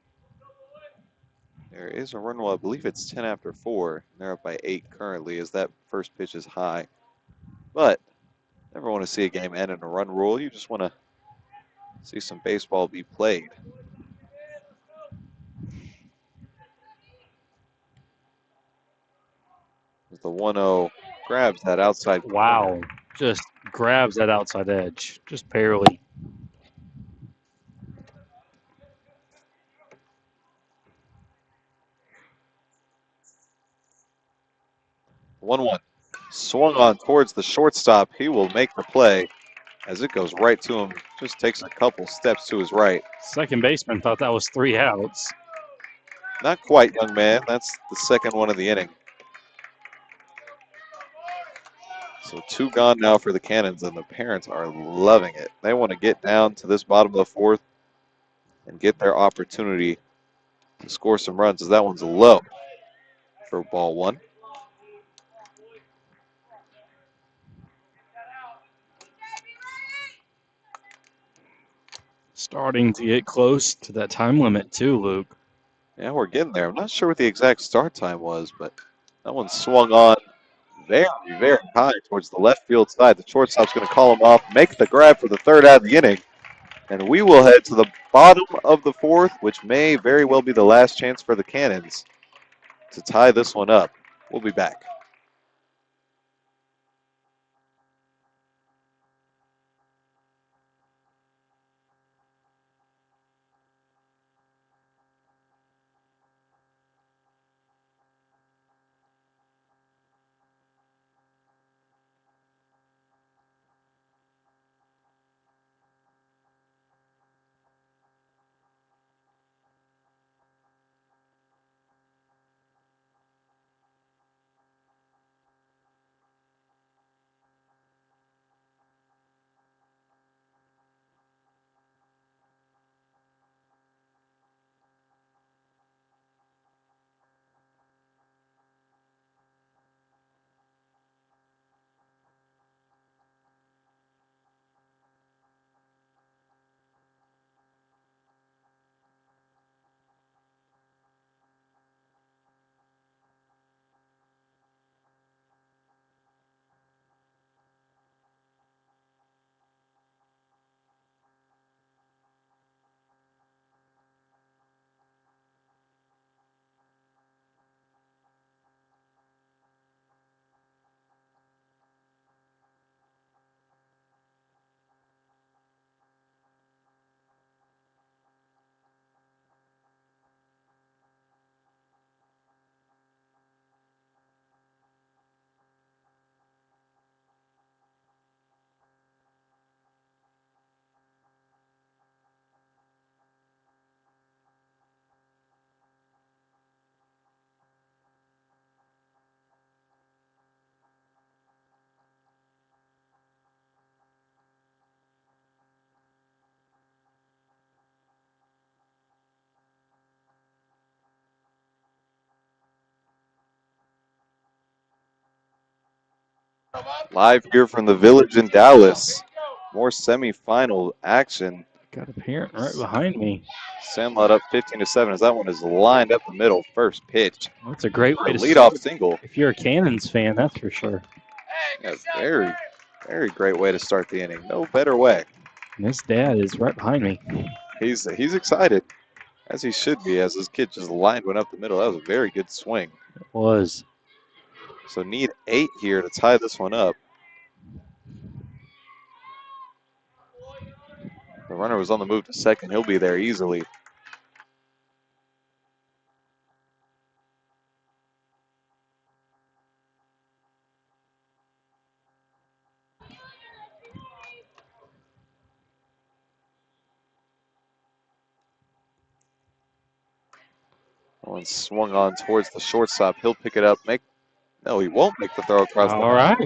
There is a run roll. I believe it's 10 after 4. They're up by 8 currently as that first pitch is high. But never want to see a game end in a run rule. You just want to see some baseball be played. The 1-0 grabs that outside corner. Wow. Just grabs that outside edge. Just barely. One swung on towards the shortstop. He will make the play as it goes right to him. Just takes a couple steps to his right. Second baseman thought that was 3 outs. Not quite, young man. That's the second one of the inning. So 2 gone now for the Cannons, and the parents are loving it. They want to get down to this bottom of the 4th and get their opportunity to score some runs, as that one's low for ball 1. Starting to get close to that time limit too, Luke. Yeah, we're getting there. I'm not sure what the exact start time was, but that one swung on very, very high towards the left field side. The shortstop's going to call him off, make the grab for the 3rd out of the inning, and we will head to the bottom of the 4th, which may very well be the last chance for the Cannons to tie this one up. We'll be back. Live here from the Village in Dallas. More semifinal action. Got a parent right behind me. Sandlot up 15-7 as that one is lined up the middle. First pitch. That's a great way A to leadoff start. single. If you're a Cannons fan, that's for sure. Yeah, very, very great way to start the inning. No better way. And his dad is right behind me. He's excited, as he should be, as his kid just lined one up the middle. That was a very good swing. It was. So need 8 here to tie this one up. The runner was on the move to second. He'll be there easily. One swung on towards the shortstop. He'll pick it up. No, he won't make the throw across the All right.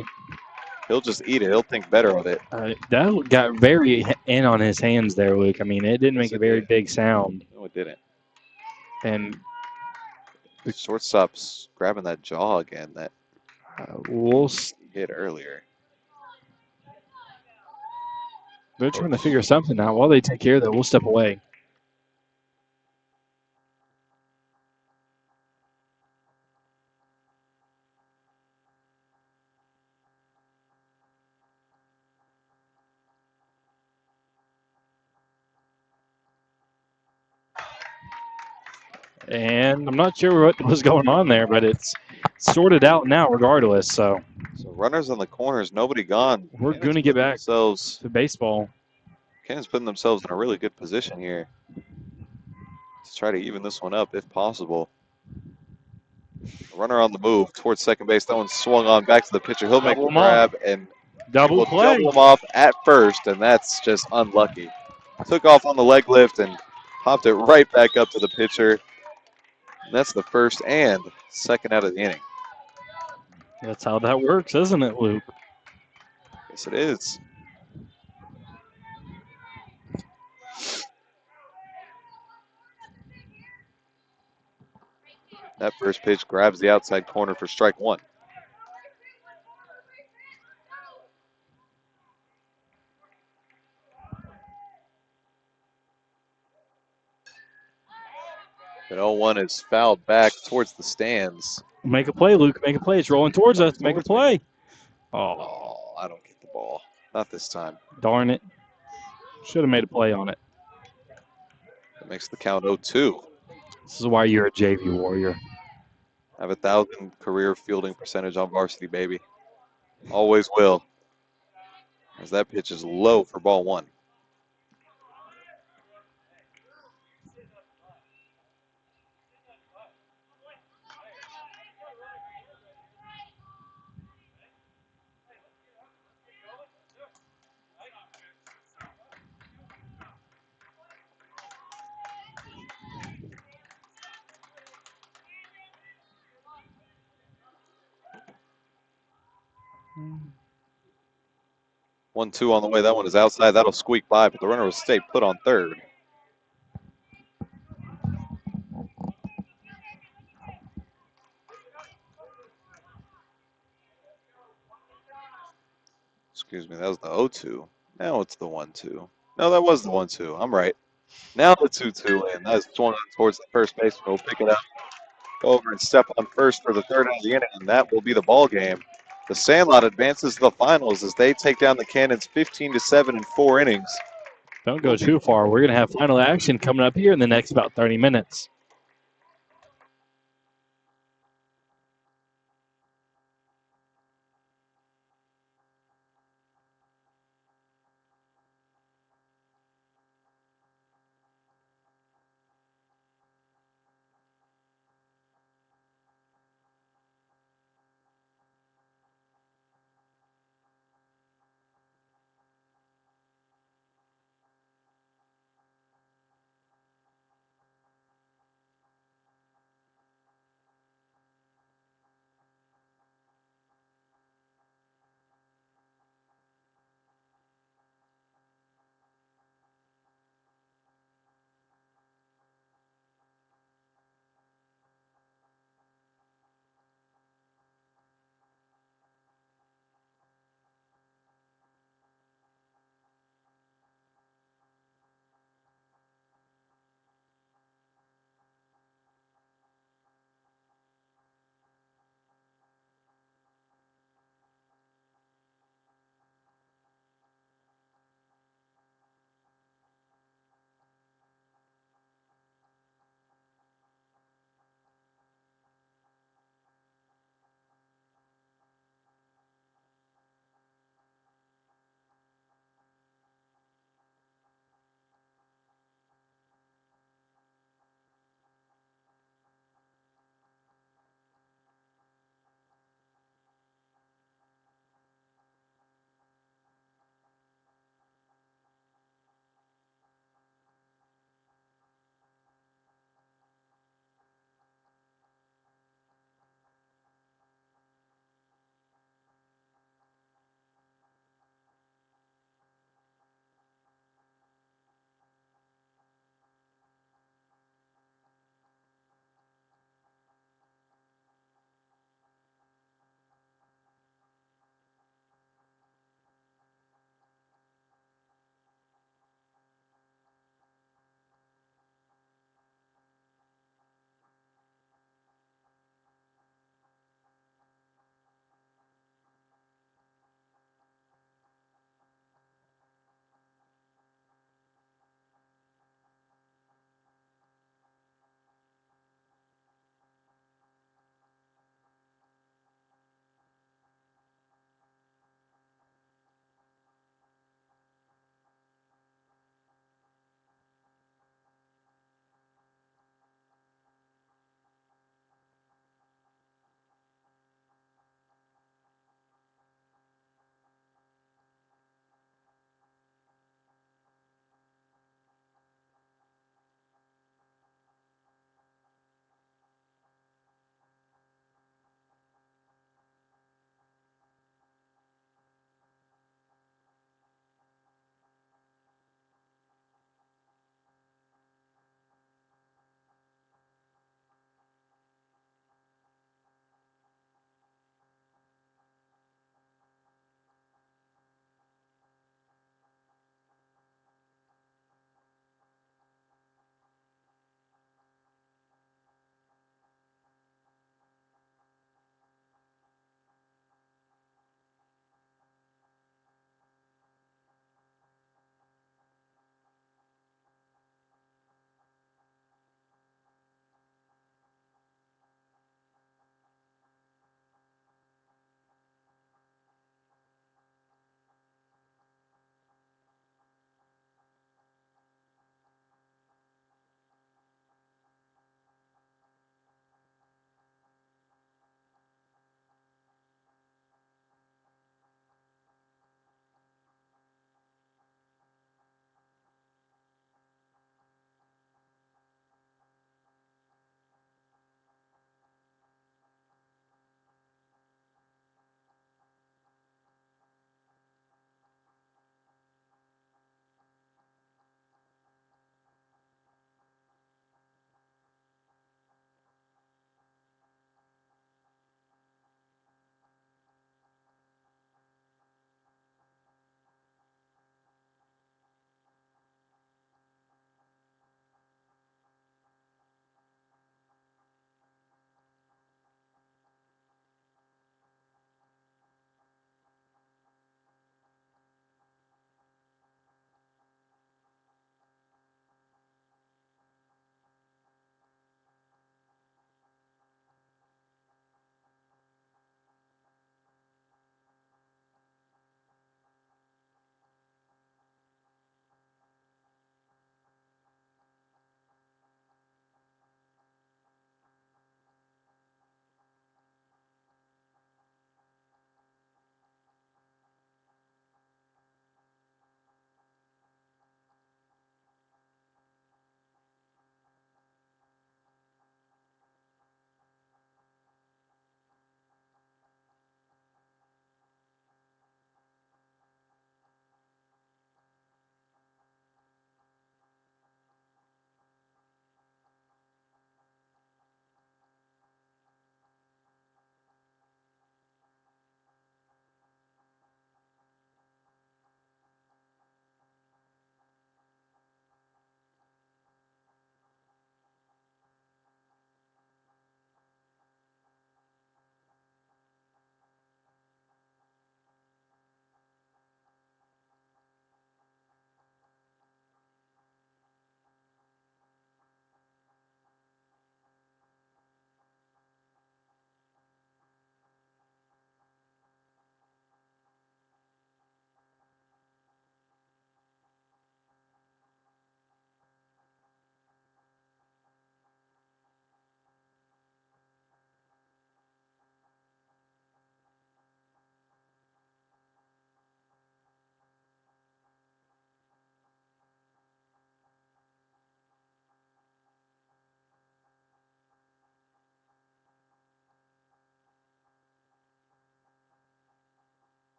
He'll just eat it. He'll think better of it. That got very in on his hands there, Luke. I mean, it didn't make a very big sound. No, it didn't. And The shortstop's grabbing that jaw again that we'll he hit earlier. they're trying to figure something out. While they take care of that, we'll step away. And I'm not sure what was going on there, but it's sorted out now regardless. So runners on the corners, nobody gone. We're going to get back to baseball. Cannon's putting themselves in a really good position here to try to even this one up if possible. Runner on the move towards second base. That one swung on back to the pitcher. He'll make a grab and double play. Double him off at first, and that's just unlucky. Took off on the leg lift and popped it right back up to the pitcher. And that's the first and second out of the inning. That's how that works, isn't it, Luke? Yes, it is. That first pitch grabs the outside corner for strike one. The 0-1 is fouled back towards the stands. Make a play, Luke. Make a play. It's rolling towards us. Make a play. Oh, I don't get the ball. Not this time. Darn it. Should have made a play on it. That makes the count 0-2. This is why you're a JV warrior. I have 1,000 career fielding percentage on varsity, baby. Always will. As that pitch is low for ball one. Mm. 1-2 on the way. That one is outside. That'll squeak by, but the runner will stay put on third. Excuse me, that was the 0-2. Now it's the 1-2. No, that was the 1-2. I'm right. Now the 2-2, and that's swung on towards the first baseman. We'll pick it up, go over and step on first for the third out of the inning, and that will be the ball game. The Sandlot advances to the finals as they take down the Cannons 15-7 in 4 innings. Don't go too far. We're going to have final action coming up here in the next about 30 minutes.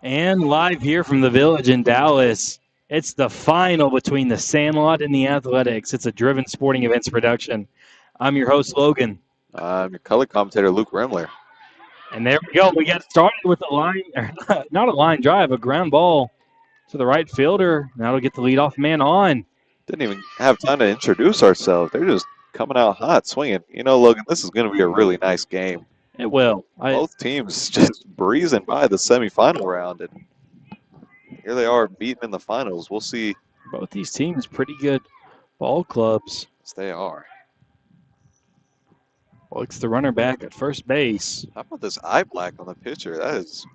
And live here from the Village in Dallas, it's the final between the Sandlot and the Athletics. It's a Driven Sporting Events production. I'm your host, Logan. I'm your color commentator, Luke Remler. And there we go. We got started with a line, not a line drive, a ground ball to the right fielder. Now we'll get the leadoff man on. Didn't even have time to introduce ourselves. They're just coming out hot, swinging. You know, Logan, this is going to be a really nice game. It will. Both teams just breezing by the semifinal round, and here they are beating in the finals. We'll see. Both these teams pretty good ball clubs. Yes, they are. Looks the runner back at first base. How about this eye black on the pitcher? That is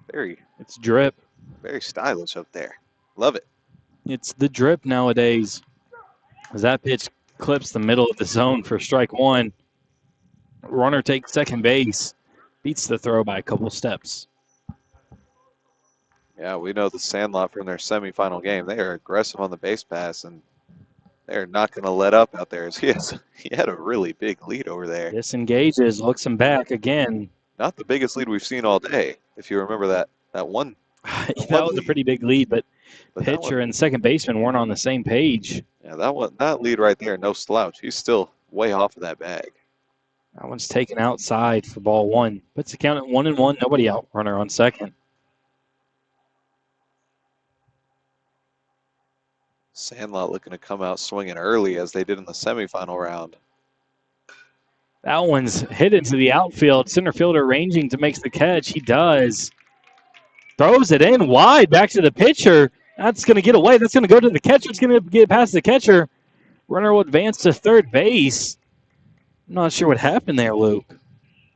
It's drip. very stylish up there. Love it. It's the drip nowadays. As that pitch clips the middle of the zone for strike one. Runner takes second base. Beats the throw by a couple steps. Yeah, we know the Sandlot from their semifinal game. They are aggressive on the base pass, and they're not going to let up out there. He had a really big lead over there. Disengages, looks him back again. Not the biggest lead we've seen all day, if you remember that one. That was a pretty big lead, but pitcher and second baseman weren't on the same page. Yeah, that lead right there, no slouch. He's still way off of that bag. That one's taken outside for ball one. Puts the count at 1-1. Nobody out. Runner on second. Sandlot looking to come out swinging early as they did in the semifinal round. That one's hit into the outfield. Center fielder ranging to make the catch. He does. Throws it in wide back to the pitcher. That's going to get away. That's going to go to the catcher. It's going to get past the catcher. Runner will advance to third base. I'm not sure what happened there, Luke.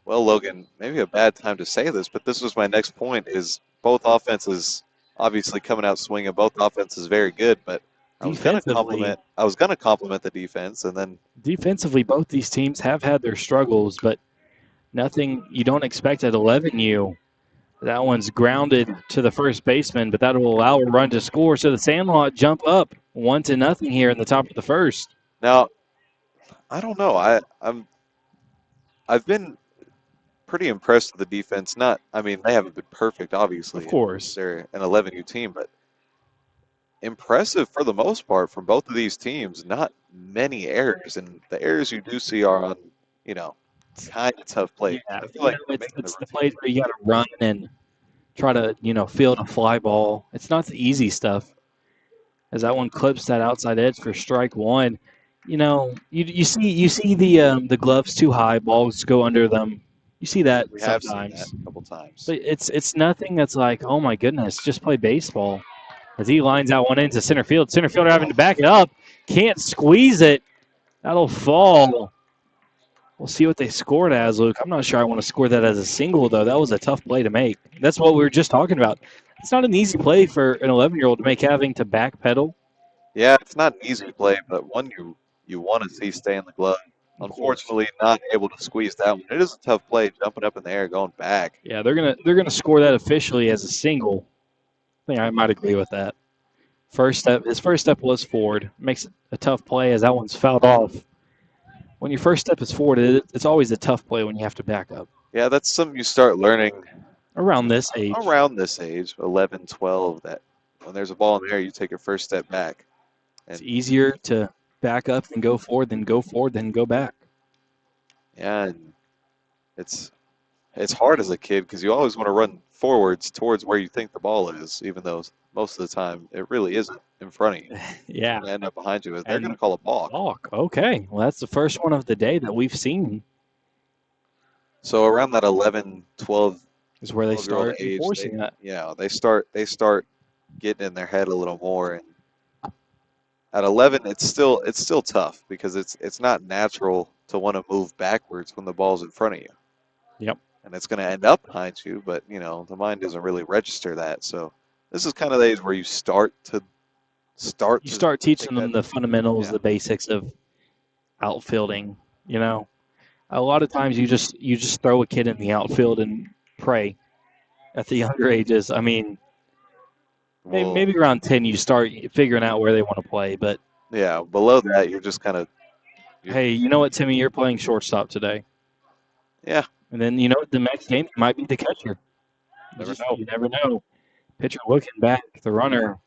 Well, Logan, maybe a bad time to say this, but this was my next point, is both offenses obviously coming out swinging. Both offenses very good, but I was going to compliment the defense, and then defensively, both these teams have had their struggles, but nothing you don't expect at 11U. That one's grounded to the first baseman, but that will allow a run to score. So the Sandlot jump up 1-0 here in the top of the first. Now, I don't know. I've been pretty impressed with the defense. They haven't been perfect, obviously. Of course. They're an 11U team, but impressive for the most part from both of these teams. Not many errors, and the errors you do see are on, kind of tough plays. Yeah, I feel like it's the plays where you got to run and try to, field a fly ball. It's not the easy stuff. As that one clips that outside edge for strike one, you see the gloves too high, balls go under them. You see that we sometimes. have seen that a couple times. But it's nothing that's like, oh my goodness, just play baseball. As he lines out one into center field, center fielder having to back it up, can't squeeze it. That'll fall. We'll see what they scored as, Luke. I'm not sure I want to score that as a single, though. That was a tough play to make. That's what we were just talking about. It's not an easy play for an 11-year-old to make, having to backpedal. Yeah, it's not an easy play, but one you want to see stay in the glove. Unfortunately, not able to squeeze that one. It is a tough play, jumping up in the air, going back. Yeah, they're gonna score that officially as a single. I think I might agree with that. His first step was forward. Makes it a tough play as that one's fouled off. When your first step is forward, it's always a tough play when you have to back up. Yeah, that's something you start learning around this age. 11, 12, that when there's a ball in the air, you take your first step back. And it's easier to back up than go forward, then go back. Yeah, and it's hard as a kid because you always want to run forwards towards where you think the ball is, even though most of the time it really isn't in front of you. Yeah. They end up behind you. They're going to call a balk. Balk. Okay. Well, that's the first one of the day that we've seen. So around that 11, 12 is where they start enforcing that. Yeah, they start getting in their head a little more. And at 11, it's still tough because it's not natural to want to move backwards when the ball's in front of you. Yep. And it's going to end up behind you, but the mind doesn't really register that. So this is kind of the age where you start teaching them the fundamentals, the basics of outfielding. A lot of times you just throw a kid in the outfield and pray. At the younger ages, maybe around 10 you start figuring out where they want to play. But yeah, below that you're just kind of. Hey, you know what, Timmy? You're playing shortstop today. Yeah. And then the next game might be the catcher. You never know. Pitcher looking back. The runner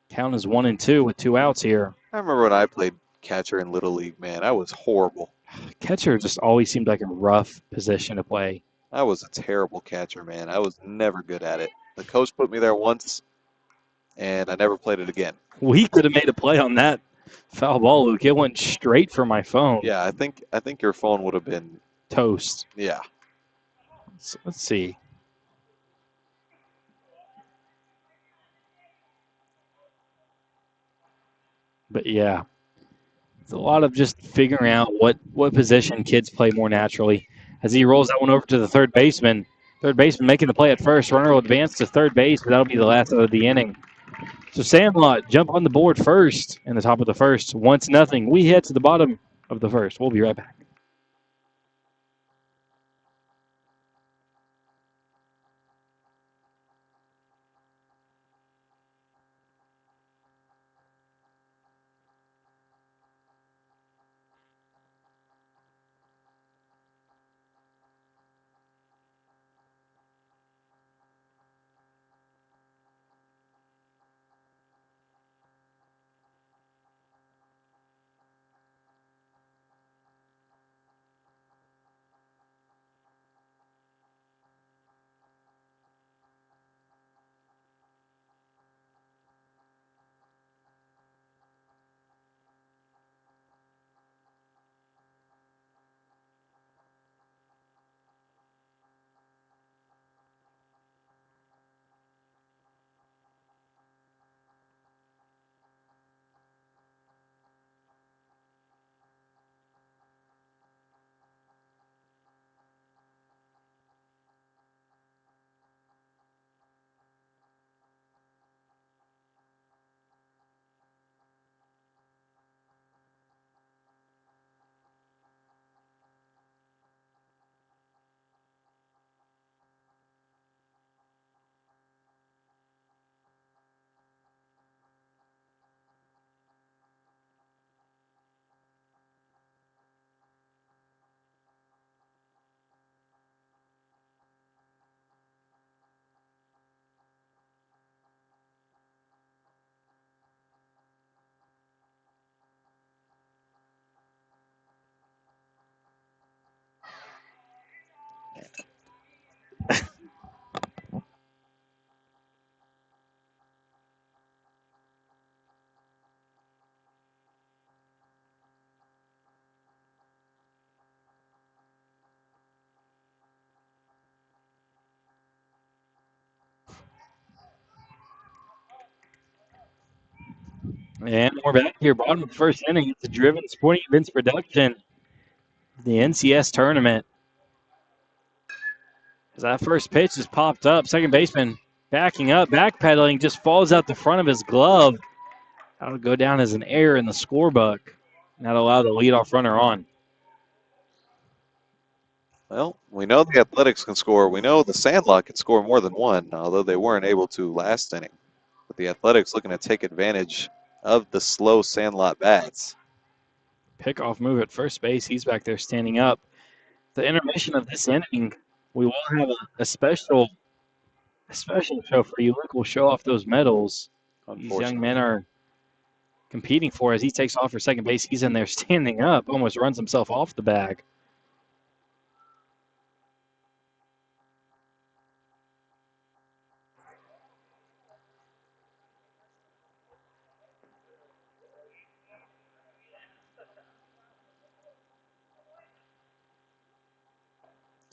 count is 1-2 with 2 outs here. I remember when I played catcher in Little League, man, I was horrible. Catcher just always seemed like a rough position to play. I was a terrible catcher, man. I was never good at it. The coach put me there once, and I never played it again. We could have made a play on that foul ball, Luke. It went straight for my phone. Yeah, I think your phone would have been Toast. yeah. So let's see. But yeah, it's a lot of just figuring out what position kids play more naturally. As he rolls that one over to the third baseman. Third baseman making the play at first. Runner will advance to third base, but that'll be the last of the inning. So Sandlot jump on the board first in the top of the first. 1-0. We head to the bottom of the first. We'll be right back. And we're back here, bottom of the first inning. It's a driven sporting events production. The NCS tournament. As that first pitch just popped up, second baseman backing up, backpedaling, just falls out the front of his glove. That'll go down as an error in the scorebook. That'll allow the leadoff runner on. Well, we know the Athletics can score. We know the Sandlot can score more than one, although they weren't able to last inning. But the Athletics looking to take advantage of the slow Sandlot bats. Pickoff move at first base. He's back there standing up. The intermission of this inning, we will have a special show for you. Luke will show off those medals these young men are competing for. As he takes off for second base, he's in there standing up, almost runs himself off the bag.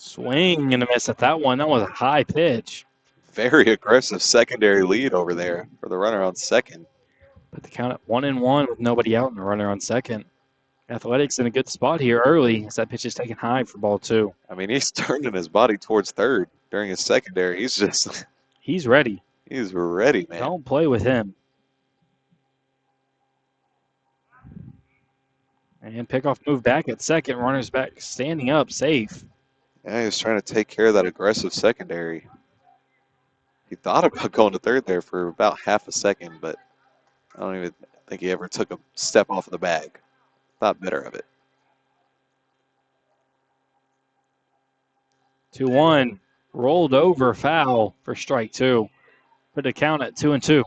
Swing and a miss at that one. That was a high pitch. Very aggressive secondary lead over there for the runner on second. Put the count at 1-1 with nobody out and the runner on second. Athletics in a good spot here early as that pitch is taken high for ball 2. I mean, he's turning his body towards third during his secondary. He's just... He's ready. He's ready, man. Don't play with him. And pickoff move back at second. Runner's back standing up, safe. Yeah, he was trying to take care of that aggressive secondary. He thought about going to third there for about half a second, but I don't even think he ever took a step off of the bag. Thought better of it. 2-1. Rolled over, foul for strike 2. Put the count at 2-2.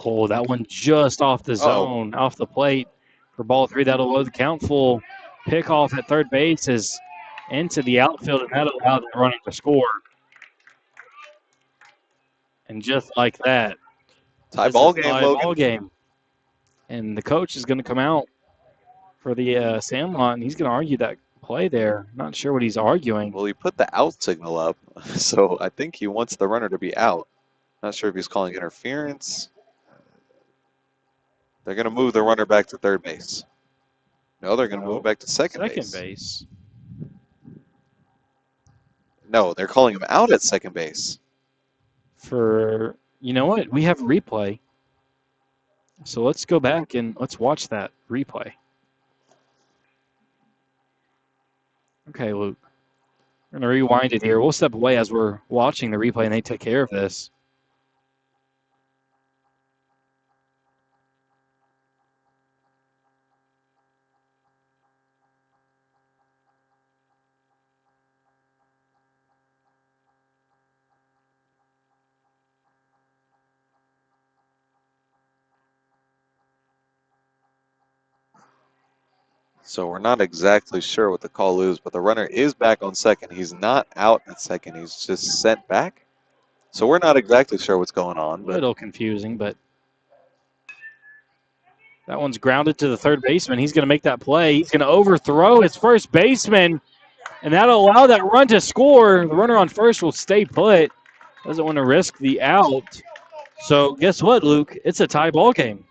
Oh, that one just off the zone, off the plate for ball 3. That'll load the count full. Pickoff at third base is into the outfield, and that'll allow the runner to score. And just like that, tie ball game, Logan. Ball game. And the coach is going to come out for the Sandlot, and he's going to argue that play there. Not sure what he's arguing. Well, he put the out signal up, so I think he wants the runner to be out. Not sure if he's calling interference. They're going to move the runner back to third base. No, they're going to move back to second base. No, they're calling him out at second base. For, you know what? We have replay. So let's go back and let's watch that replay. Okay, Luke. We're going to rewind it here. We'll step away as we're watching the replay, and they take care of this. So we're not exactly sure what the call is, but the runner is back on second. He's not out at second. He's just sent back. So we're not exactly sure what's going on. A little confusing, but that one's grounded to the third baseman. He's going to make that play. He's going to overthrow his first baseman, and that'll allow that run to score. The runner on first will stay put. Doesn't want to risk the out. So guess what, Luke? It's a tie ball game.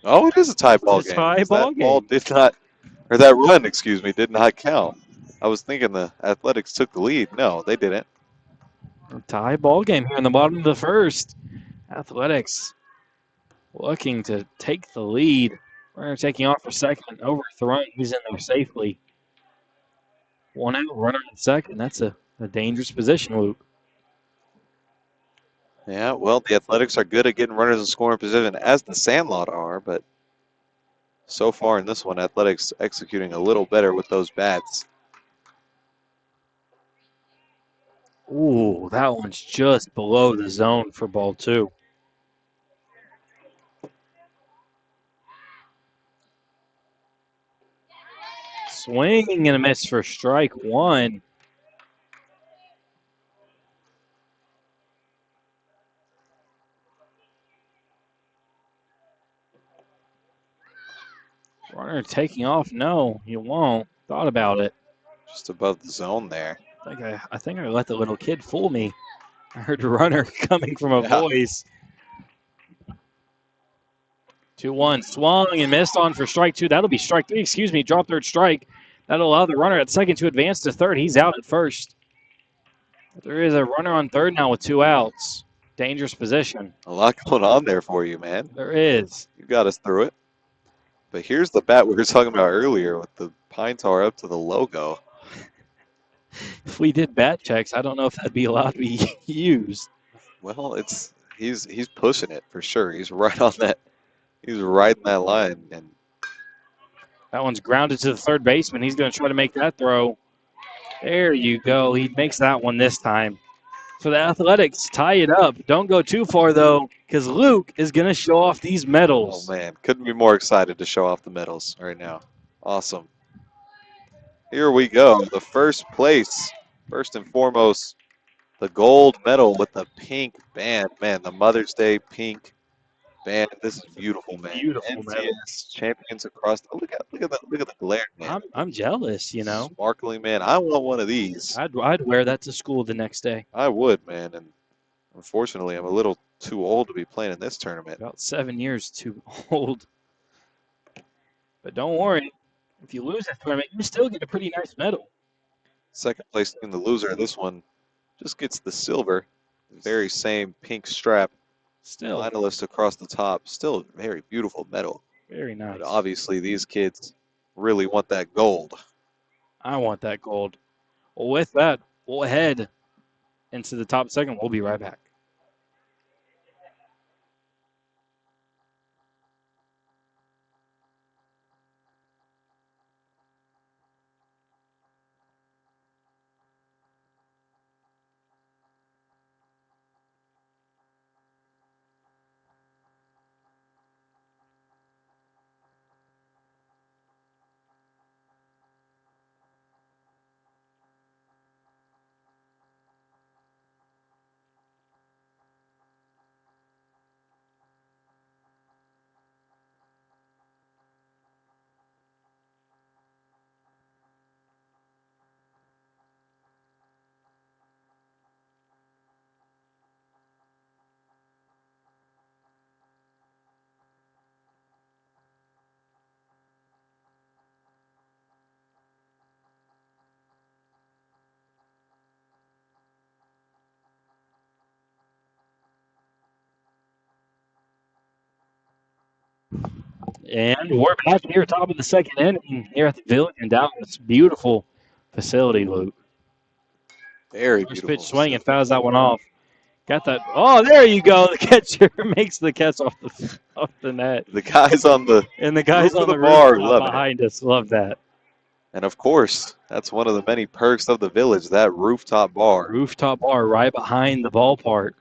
Oh, it is a tie ball game. Tie ball game. Ball did not, or that run, excuse me, did not count. I was thinking the Athletics took the lead. No, they didn't. A tie ball game here in the bottom of the first. Athletics looking to take the lead. Runner taking off for second, overthrowing. He's in there safely. One out, runner in second. That's a dangerous position, Luke. Yeah, well, the Athletics are good at getting runners in scoring position, as the Sandlot are, but so far in this one, Athletics executing a little better with those bats. Ooh, that one's just below the zone for ball 2. Swinging and a miss for strike 1. Runner taking off. No, you won't. Thought about it. Just above the zone there. I think I let the little kid fool me. I heard a runner coming from a voice. 2-1. Swung and missed on for strike 2. That'll be strike 3. Excuse me. Drop third strike. That'll allow the runner at second to advance to third. He's out at first. There is a runner on third now with 2 outs. Dangerous position. A lot going on there for you, man. There is. You got us through it. But here's the bat we were talking about earlier with the pine tar up to the logo. If we did bat checks, I don't know if that'd be allowed to be used. Well, he's pushing it for sure. He's right on that. He's riding that line, and that one's grounded to the third baseman. He's going to try to make that throw. There you go. He makes that one this time. So the Athletics tie it up. Don't go too far, though, because Luke is going to show off these medals. Oh, man. Couldn't be more excited to show off the medals right now. Awesome. Here we go. The first place, first and foremost, the gold medal with the pink band. Man, the Mother's Day pink band. This is beautiful, man. Beautiful, NCS champions across. Look at the glare, man. I'm jealous, you know. Sparkling, man. I want one of these. I'd wear that to school the next day. I would, man. And unfortunately, I'm a little too old to be playing in this tournament. About 7 years too old. But don't worry. If you lose that tournament, you still get a pretty nice medal. Second place team, the loser of this one, just gets the silver. The very same pink strap. Still. Finalist across the top. Still a very beautiful medal. Very nice. But obviously, these kids really want that gold. I want that gold. Well, with that, we'll head into the top segment. We'll be right back. And we're back here, top of the second inning here at the Village in Dallas. Beautiful facility, Luke. Very First beautiful. pitch swing and fouls that one off. Got that. Oh, there you go. The catcher makes the catch off the net. The guys on the And the guys roof on of the bar roof loving it. behind us love that. And of course, that's one of the many perks of the Village, that rooftop bar. Rooftop bar right behind the ballpark.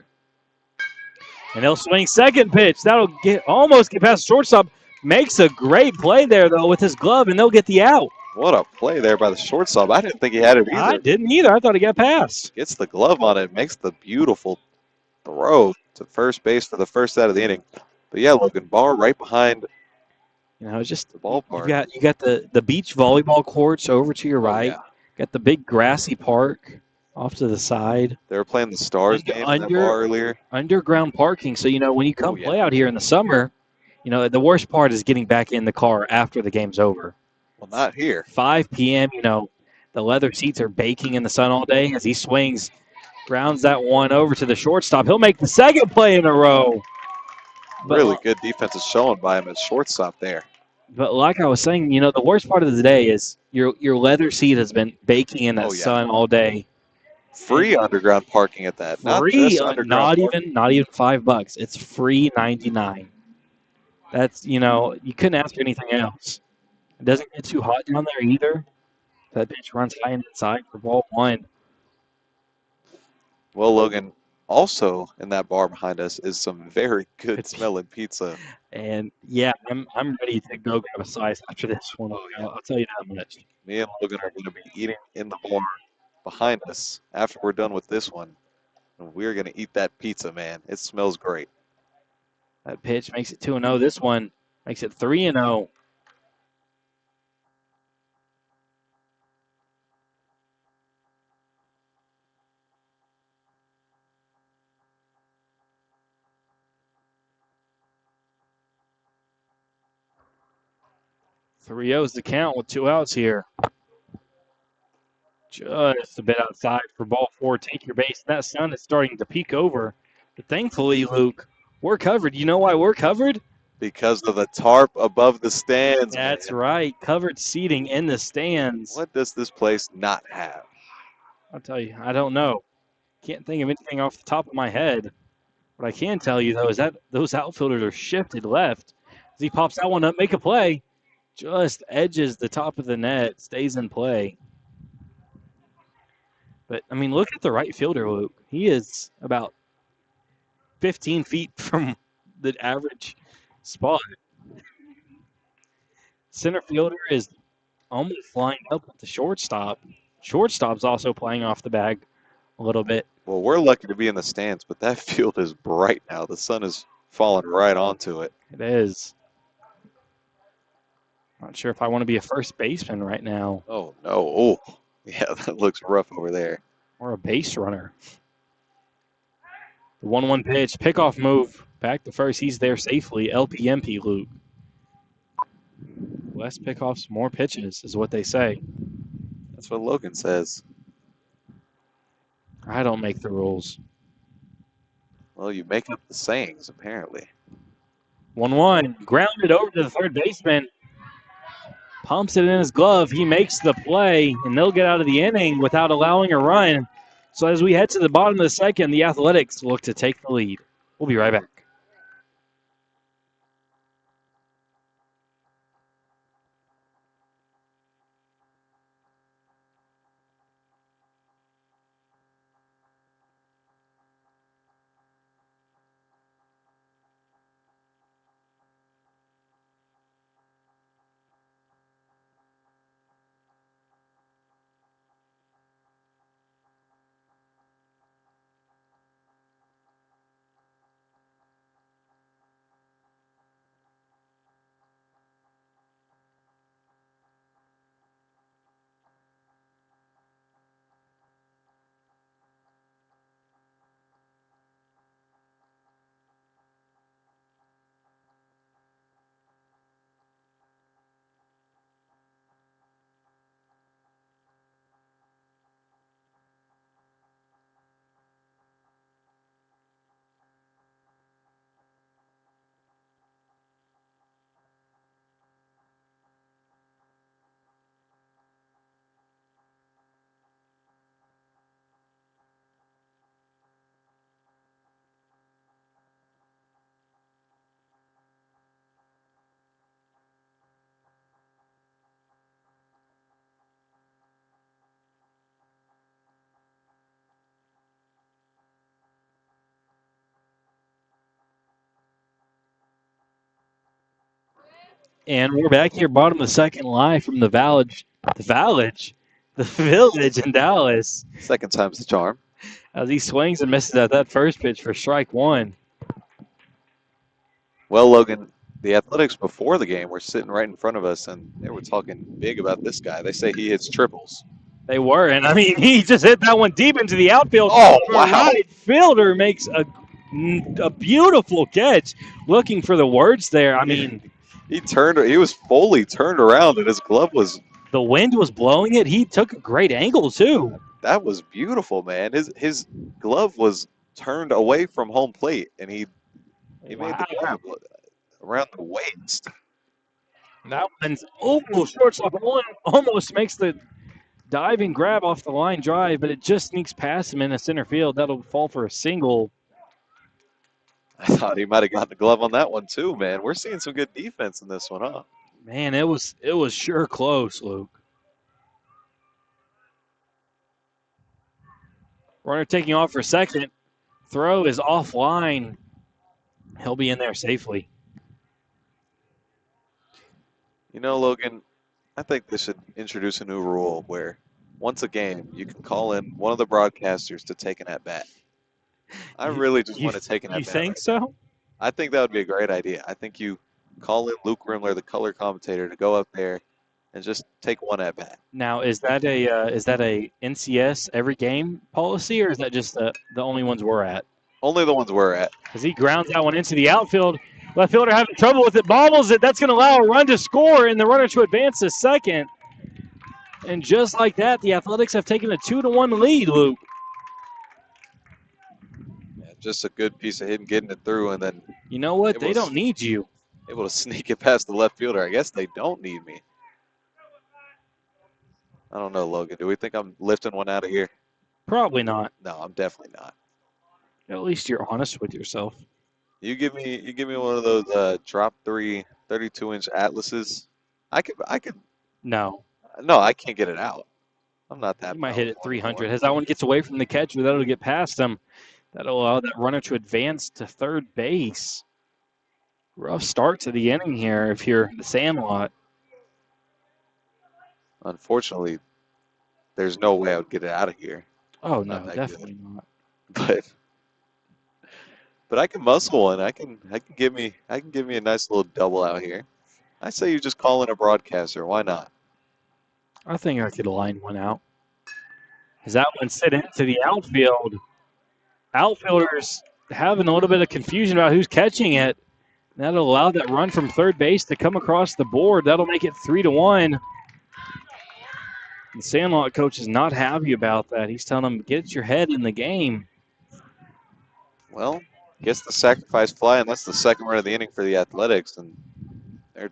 And he'll swing second pitch. That'll almost get past shortstop. Makes a great play there, though, with his glove, and they'll get the out. What a play there by the shortstop. I didn't think he had it either. I didn't either. I thought he got past. Gets the glove on it, makes the beautiful throw to first base for the first out of the inning. But yeah, Logan, bar right behind You know, it's just the ballpark. you got the beach volleyball courts over to your right. Yeah. Got the big grassy park off to the side. They were playing the Stars game in that bar earlier. Underground parking. So, you know, when you come yeah. play out here in the summer, you know, the worst part is getting back in the car after the game's over. Well, not here. 5 p.m., you know, the leather seats are baking in the sun all day as he swings, grounds that one over to the shortstop. He'll make the second play in a row. But, Really good defense is showing by him at shortstop there. But like I was saying, you know, the worst part of the day is your leather seat has been baking in that sun all day. Free underground parking at that. Free, not even $5. It's free 99. That's, you know, you couldn't ask for anything else. It doesn't get too hot down there either. That pitch runs high and inside for ball one. Well, Logan, also in that bar behind us is some very good smelling pizza. And yeah, I'm ready to go grab a slice after this one. I'll tell you that much. Me and Logan are going to be eating in the bar behind us after we're done with this one. And we're going to eat that pizza, man. It smells great. That pitch makes it 2-0. This one makes it 3-0. Three is the count with 2 outs here. Just a bit outside for ball four. Take your base. That sun is starting to peek over. But thankfully, Luke, we're covered. You know why we're covered? Because of the tarp above the stands. That's right. Covered seating in the stands. What does this place not have? I'll tell you, I don't know. Can't think of anything off the top of my head. What I can tell you, though, is that those outfielders are shifted left. As he pops that one up, make a play. Just edges the top of the net, stays in play. But, I mean, look at the right fielder, Luke. He is about 15 feet from the average spot. Center fielder is almost lined up with the shortstop. Shortstop's also playing off the bag a little bit. Well, we're lucky to be in the stands, but that field is bright now. The sun is falling right onto it. It is. Not sure if I want to be a first baseman right now. Oh, no. Oh, yeah, that looks rough over there. Or a base runner. The 1-1 pitch, pickoff move. Back to first. He's there safely. LPMP, Luke. Less pickoffs, more pitches is what they say. That's what Logan says. I don't make the rules. Well, you make up the sayings, apparently. 1-1. Grounded over to the third baseman. Pumps it in his glove. He makes the play, and they'll get out of the inning without allowing a run. So as we head to the bottom of the second, the Athletics look to take the lead. We'll be right back. And we're back here, bottom of the second, live from the Village, the Village in Dallas. Second time's the charm. As he swings and misses at that first pitch for strike one. Well, Logan, the Athletics before the game were sitting right in front of us, and they were talking big about this guy. They say he hits triples. They were, and I mean, he just hit that one deep into the outfield. Oh, The wow. right fielder makes a beautiful catch. Looking for the words there. I mean, he was fully turned around, and his glove was. The wind was blowing it. He took a great angle too. That was beautiful, man. His glove was turned away from home plate, and he made the grab around the waist. That one's shortstop one almost makes the diving grab off the line drive, but it just sneaks past him in the center field. That'll fall for a single. I thought he might have gotten the glove on that one too, man. We're seeing some good defense in this one, huh? Man, it was sure close, Luke. Runner taking off for second. Throw is offline. He'll be in there safely. You know, Logan, I think they should introduce a new rule where once a game you can call in one of the broadcasters to take an at-bat. I really just want to take an at-bat. You think so? I think that would be a great idea. I think you call in Luke Rimler, the color commentator, to go up there and just take one at-bat. Now, is that a NCS every game policy, or is that just the only ones we're at? Only the ones we're at. As he grounds that one into the outfield. Left fielder having trouble with it, bobbles it. That's going to allow a run to score and the runner to advance to second. And just like that, the Athletics have taken a 2-1 lead, Luke. Yeah, just a good piece of hitting, getting it through, and then you know what? They don't need you. Able to sneak it past the left fielder. I guess they don't need me. I don't know, Logan. Do we think I'm lifting one out of here? Probably not. No, I'm definitely not. At least you're honest with yourself. You give me one of those drop 3 32-inch Atlases. I could. No, I can't get it out. I'm not that. You might hit it 300. As that one gets away from the catcher, that'll get past him. That'll allow that runner to advance to third base. Rough start to the inning here if you're the Sandlot. Unfortunately, there's no way I would get it out of here. Oh no, definitely not. But I can muscle one. I can give me a nice little double out here. I say you just call in a broadcaster. Why not? I think I could line one out. As that one sit into the outfield. Outfielders having a little bit of confusion about who's catching it. That'll allow that run from third base to come across the board. That'll make it 3-1. The Sandlot coach is not happy about that. He's telling them, get your head in the game. Well, guess the sacrifice fly, and that's the second run of the inning for the Athletics, and they're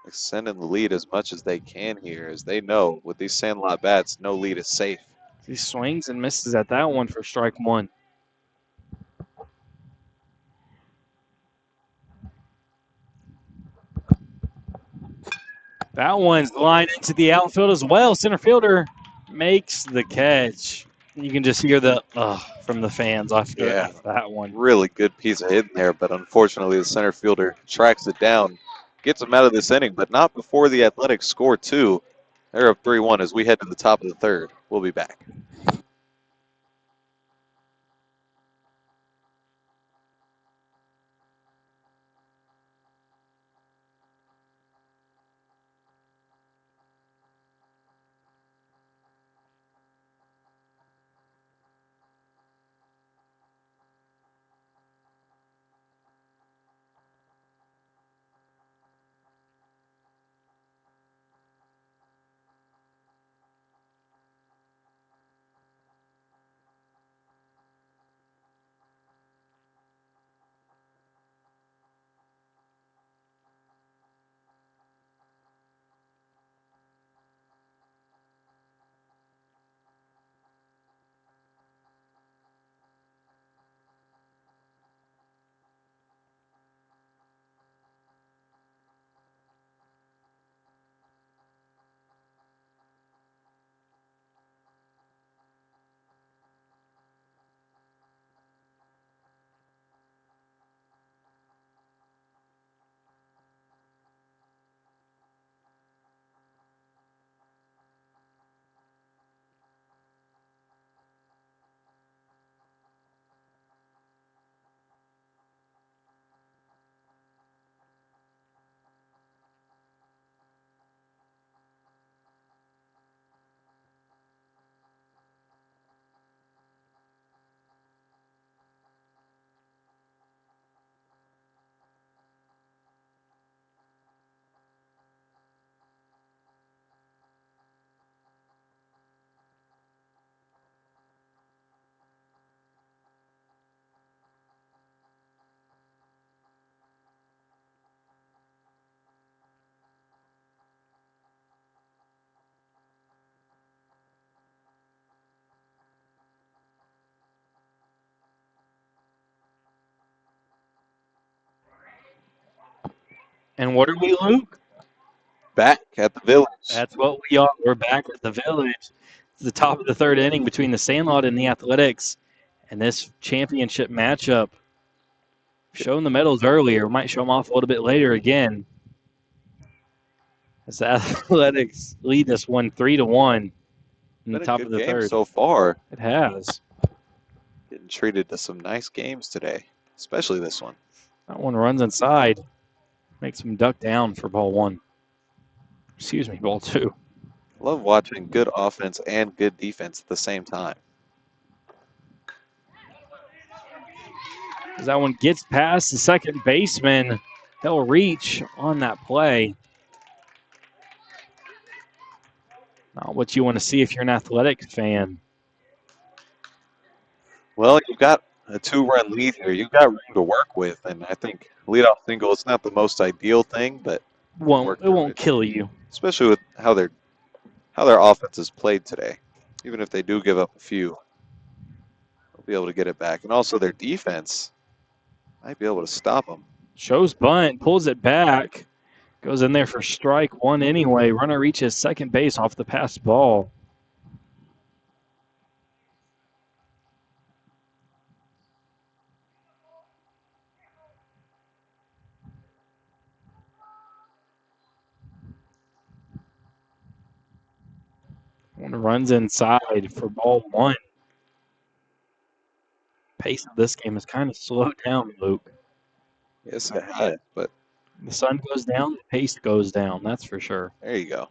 extending the lead as much as they can here, as they know with these Sandlot bats, no lead is safe. He swings and misses at that one for strike one. That one's lined into the outfield as well. Center fielder makes the catch. You can just hear the from the fans after that one. Really good piece of hitting there, but unfortunately the center fielder tracks it down, gets him out of this inning, but not before the Athletics score two. They're up 3-1 as we head to the top of the third. We'll be back. And what are we, Luke? Back at the Village. That's what we are. We're back at the Village. It's the top of the third inning between the Sandlot and the Athletics. And this championship matchup, showing the medals earlier, might show them off a little bit later again. As the Athletics lead this one 3-1 in the top of the third. So far. It has. Getting treated to some nice games today, especially this one. That one runs inside. Makes him duck down for ball one. Excuse me, ball two. Love watching good offense and good defense at the same time. As that one gets past the second baseman, he'll reach on that play. Not what you want to see if you're an Athletics fan. Well, you've got a 2-run lead here. You've got room to work with, and I think leadoff single is not the most ideal thing, but it won't kill you. Especially with how their offense is played today. Even if they do give up a few, they'll be able to get it back. And also their defense might be able to stop them. Shows bunt, pulls it back, goes in there for strike one anyway. Runner reaches second base off the passed ball. One runs inside for ball one. Pace of this game has kind of slowed down, Luke. Yes, it has, but the sun goes down, the pace goes down, that's for sure. There you go.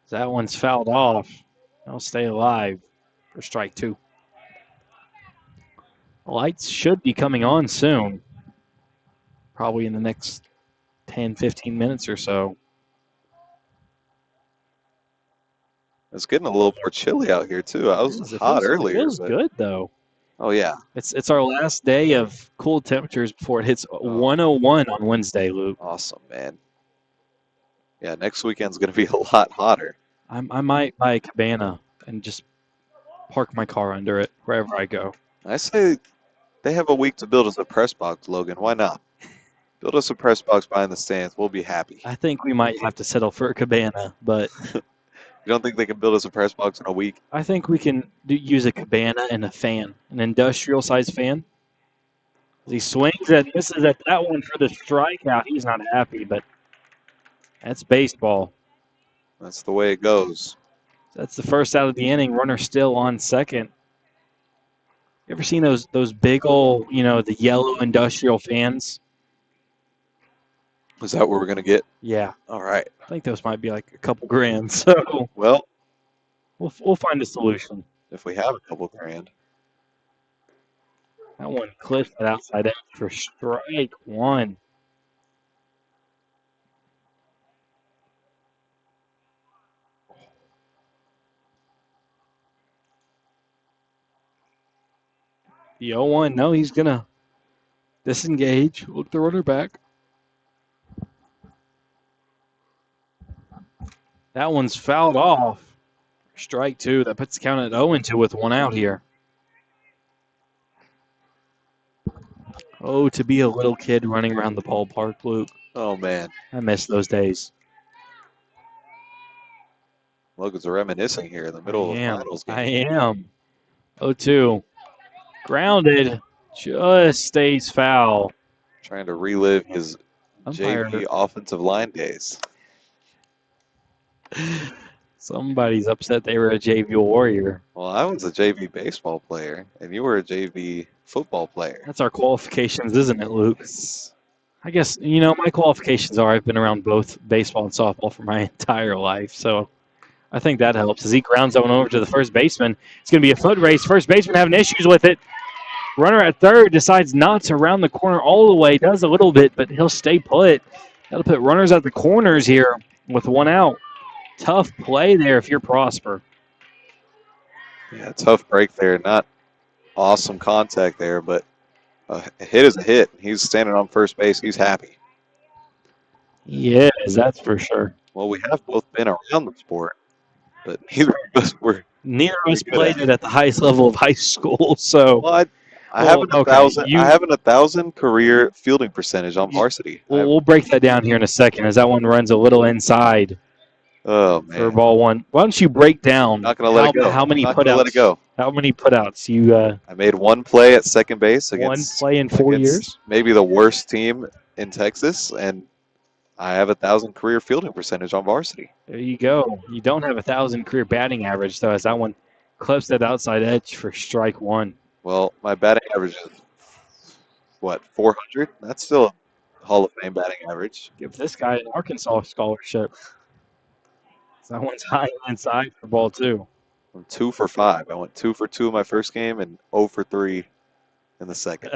That one's fouled off. They'll stay alive for strike two. The lights should be coming on soon. Probably in the next 10, 15 minutes or so. It's getting a little more chilly out here, too. I was hot earlier. It feels good, though. Oh, yeah. It's our last day of cool temperatures before it hits 101 on Wednesday, Luke. Awesome, man. Yeah, next weekend's going to be a lot hotter. I might buy a cabana and just park my car under it wherever I go. I say they have a week to build us a press box, Logan. Why not? Build us a press box behind the stands. We'll be happy. I think we might have to settle for a cabana, but... You don't think they can build us a press box in a week? I think we can use a cabana and a fan, an industrial-sized fan. He swings and misses at that one for the strikeout. He's not happy, but that's baseball. That's the way it goes. That's the first out of the inning. Runner still on second. You ever seen those big old, the yellow industrial fans? Is that what we're going to get? Yeah. All right. I think those might be like a couple grand. So well, we'll find a solution. If we have a couple grand. That one clips it outside out for strike one. The 0-1, no, he's going to disengage, look the runner back. That one's fouled off. Strike two. That puts the count at 0-2 with one out here. Oh, to be a little kid running around the ballpark, Luke. Oh, man. I miss those days. Logan's reminiscing here in the middle of the finals game. I am. 0-2. Grounded. Just stays foul. Trying to relive his Umpire. JV offensive line days. Somebody's upset they were a JV Warrior. Well, I was a JV baseball player, and you were a JV football player. That's our qualifications, isn't it, Luke? I guess, my qualifications are I've been around both baseball and softball for my entire life, so I think that helps. As he grounds that one over to the first baseman, it's going to be a foot race. First baseman having issues with it. Runner at third decides not to round the corner all the way. Does a little bit, but he'll stay put. That'll put runners at the corners here with one out. Tough play there if you're Prosper. Yeah, tough break there. Not awesome contact there, but a hit is a hit. He's standing on first base. He's happy. Yes, that's for sure. Well, we have both been around the sport, but neither of us played it at the highest level of high school. So, well, I have an okay, 1,000 career fielding percentage on varsity. We'll break that down here in a second as that one runs a little inside Oh for man, ball one. Why don't you break down not gonna let it go. how many Not gonna let it putouts? go. How many putouts you I made one play at second base one against play in 4 years? maybe the worst team in Texas, and I have 1,000 career fielding percentage on varsity. There you go. You don't have 1,000 career batting average though, as that one clips that outside edge for strike one. Well, my batting average is what, 400? That's still a Hall of Fame batting average. Give this guy an Arkansas scholarship. So that one's high inside for ball two. I'm 2 for 5. I went 2 for 2 in my first game and 0 for 3 in the second.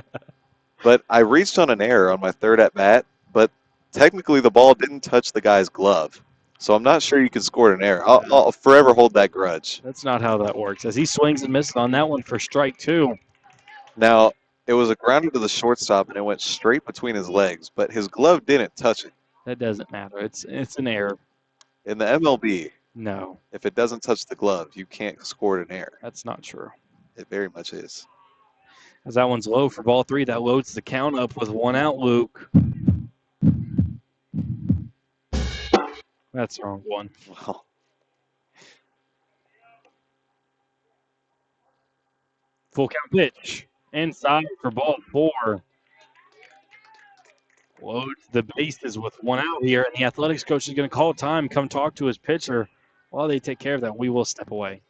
But I reached on an error on my third at bat, but technically the ball didn't touch the guy's glove. So I'm not sure you can score an error. I'll forever hold that grudge. That's not how that works. As he swings and misses on that one for strike two. Now, it was a grounder to the shortstop, and it went straight between his legs, but his glove didn't touch it. That doesn't matter. It's an error. In the MLB, No, if it doesn't touch the glove, you can't score an error. that's not true. It very much is. As that one's low for ball three, that loads the count up with one out, Luke. That's the wrong one. Well, Full count pitch. Inside for ball four. Loads the bases with one out here, and the athletics coach is going to call time, come talk to his pitcher. While they take care of that, we will step away.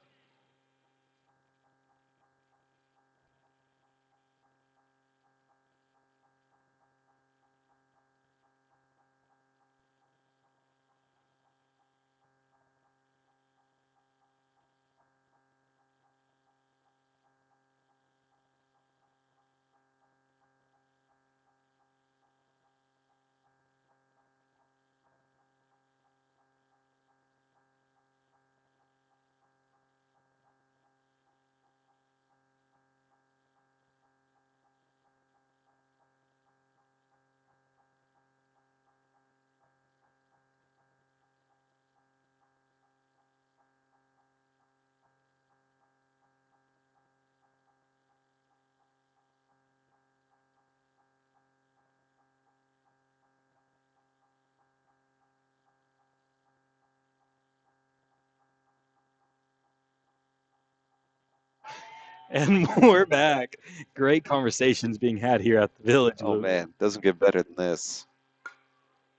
And we're back. Great conversations being had here at the Village. oh Luke. man, doesn't get better than this.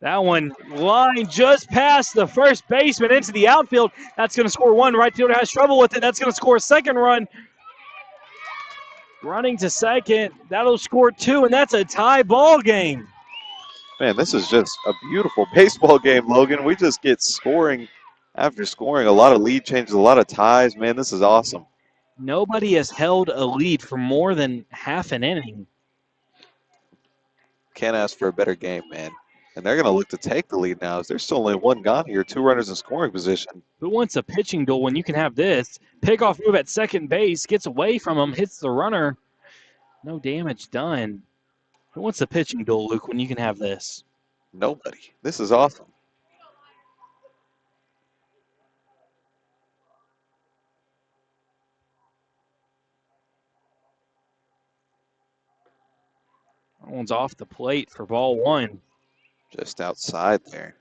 That one line just past the first baseman into the outfield. That's going to score one. Right fielder has trouble with it. That's going to score a second run. Running to second. That'll score two, and that's a tie ball game. Man, this is just a beautiful baseball game, Logan. We just get scoring after scoring. A lot of lead changes, a lot of ties. Man, this is awesome. Nobody has held a lead for more than half an inning. Can't ask for a better game, man. And they're going to look to take the lead now as there's still only one gone here, 2 runners in scoring position. Who wants a pitching duel when you can have this? Pickoff move at second base, gets away from him, hits the runner. No damage done. Who wants a pitching duel, Luke, when you can have this? Nobody. This is awesome. That one's off the plate for ball one. Just outside there.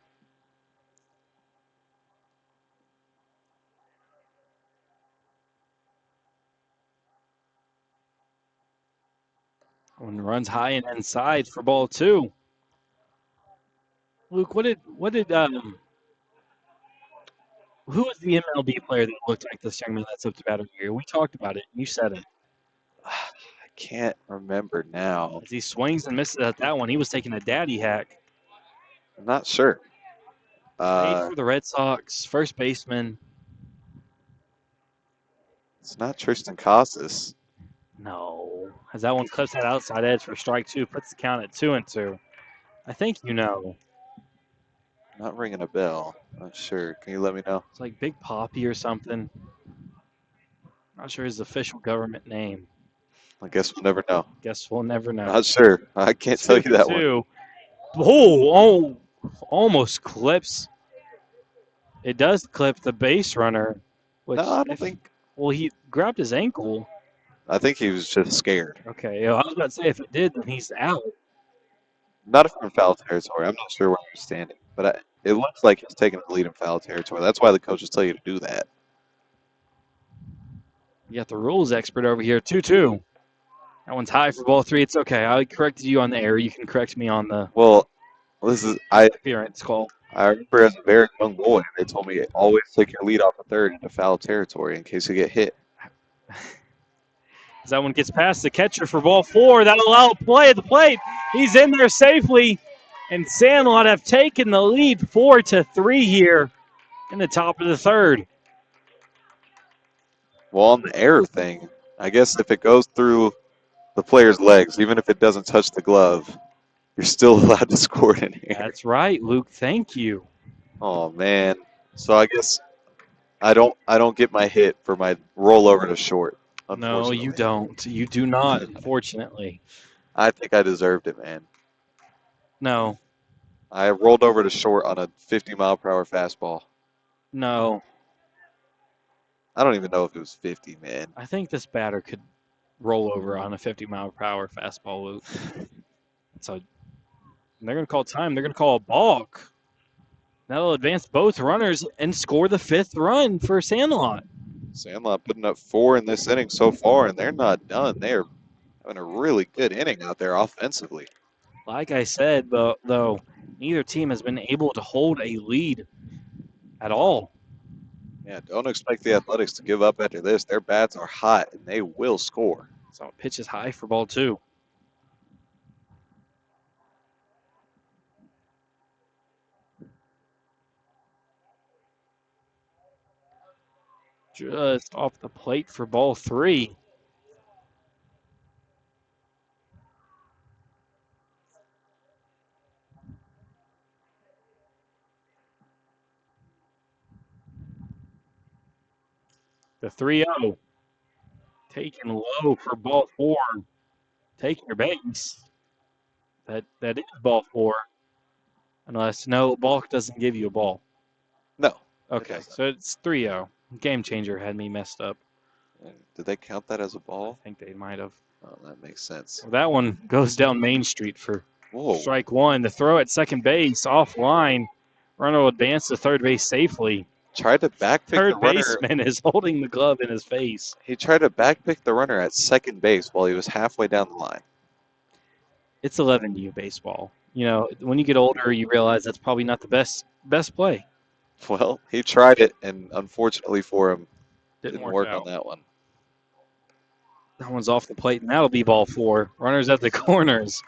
One runs high and inside for ball two. Luke, who was the MLB player that looked like this young man that's up to battle here? We talked about it. You said it. I can't remember now. As he swings and misses at that one, he was taking a daddy hack. I'm not sure. Played for the Red Sox, first baseman. It's not Tristan Casas. No. As that one clips that outside edge for strike two, puts the count at 2-2. I think you know. Not ringing a bell. Not sure. Can you let me know? It's like Big Poppy or something. Not sure his official government name. I guess we'll never know. Guess we'll never know. Not sure. I can't tell you that one. Oh, almost clips. It does clip the base runner. Which No, I don't think. Well, he grabbed his ankle. I think he was just scared. Okay, I was about to say if it did, then he's out. Not if we're in foul territory. I'm not sure where he's standing, but it looks like he's taking the lead in foul territory. That's why the coaches tell you to do that. You got the rules expert over here, 2-2. That one's high for ball 3. It's okay. I corrected you on the error. You can correct me on the Well, this is I interference call. remember as a very young boy, they told me always take your lead off a third into foul territory in case you get hit. As that one gets past the catcher for ball 4, that'll allow a play at the plate. He's in there safely, and Sandlot have taken the lead 4-3 here in the top of the third. Well, on the error thing, I guess if it goes through the player's legs, even if it doesn't touch the glove, you're still allowed to score it in here. That's right, Luke. Thank you. Oh man. So I guess I don't get my hit for my rollover to short. No, you don't. You do not, unfortunately. I think I deserved it, man. No. I rolled over to short on a 50-mile-per-hour fastball. No. I don't even know if it was 50, man. I think this batter could roll over on a 50-mile-per-hour fastball, Luke. So they're going to call time. They're going to call a balk. That'll advance both runners and score the 5th run for Sandlot. Sandlot putting up 4 in this inning so far, and they're not done. They're having a really good inning out there offensively. Like I said, though, neither team has been able to hold a lead at all. Yeah, don't expect the Athletics to give up after this. Their bats are hot, and they will score. So pitch is high for ball 2. Just off the plate for ball 3. The 3-0. Taken low for ball 4. Taking your base. That is ball 4. Unless, no, balk doesn't give you a ball. No. Okay, so it's 3-0. Game changer had me messed up. Did they count that as a ball? I think they might have. Oh, that makes sense. Well, that one goes down Main Street for Whoa. strike 1. The throw at second base, offline. Runner will advance to third base safely. Tried to backpick Third the runner. baseman is holding the glove in his face. He tried to backpick the runner at second base while he was halfway down the line. It's 11U baseball. You know, when you get older, you realize that's probably not the best play. Well, he tried it, and unfortunately for him, Didn't work out. on that one. That one's off the plate, and that'll be ball 4. Runners at the corners.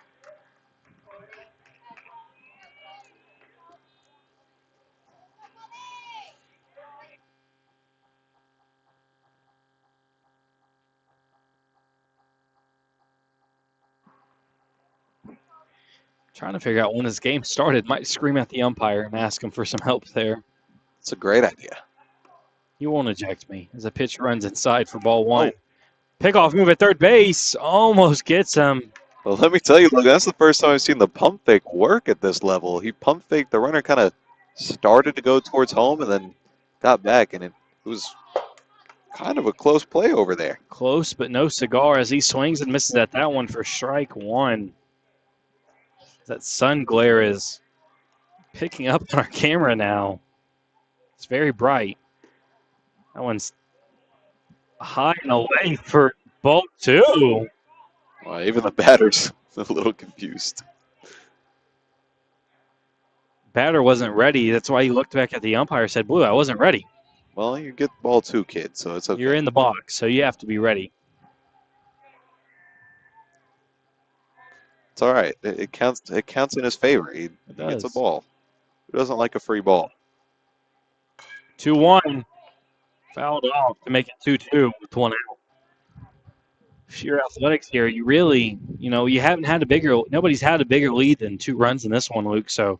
Trying to figure out when this game started. Might scream at the umpire and ask him for some help there. It's a great idea. He won't eject me as a pitch runs inside for ball 1. Pickoff move at third base. Almost gets him. Well, let me tell you, look, that's the first time I've seen the pump fake work at this level. He pump faked. The runner kind of started to go towards home and then got back, and it was kind of a close play over there. Close, but no cigar as he swings and misses at that one for strike 1. That sun glare is picking up on our camera now. It's very bright. That one's high and away for ball 2. Well, even the batter's a little confused. Batter wasn't ready. That's why he looked back at the umpire and said, Blue, I wasn't ready. Well, you get ball 2, kid, so it's okay. You're in the box, so you have to be ready. It's all right. It counts. It counts in his favor. He gets a ball. Who doesn't like a free ball? 2-1. Fouled off to make it 2-2 with 1 out. Sheer athletics here. You really, you haven't had nobody's had a bigger lead than 2 runs in this one, Luke. So,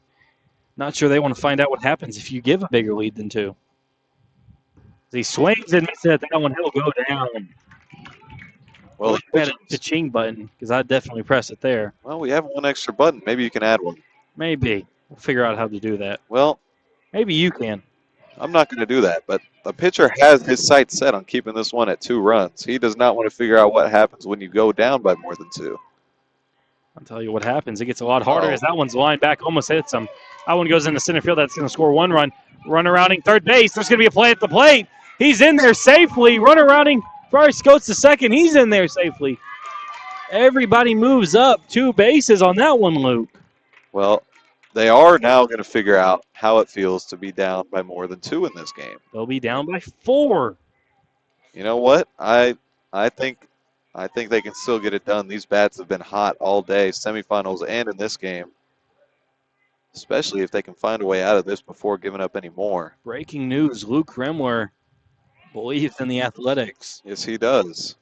not sure they want to find out what happens if you give a bigger lead than 2. As he swings and misses at that one, he'll go down. Well, hit the ching button because I'd definitely press it there. Well, we have 1 extra button. Maybe you can add one. Maybe. We'll figure out how to do that. Well, maybe you can. I'm not going to do that, but the pitcher has his sights set on keeping this one at 2 runs. He does not want to figure out what happens when you go down by more than 2. I'll tell you what happens. It gets a lot harder Uh-oh. as that one's lined back, almost hits him. That one goes into center field. That's going to score 1 run. Runner rounding third base. There's going to be a play at the plate. He's in there safely. Runner rounding Bryce Coates to second. He's in there safely. Everybody moves up 2 bases on that one, Luke. Well, they are now going to figure out how it feels to be down by more than 2 in this game. They'll be down by 4. You know what? I think they can still get it done. These bats have been hot all day, semifinals and in this game. Especially if they can find a way out of this before giving up any more. Breaking news, Luke Remler believes in the Athletics. Yes, he does.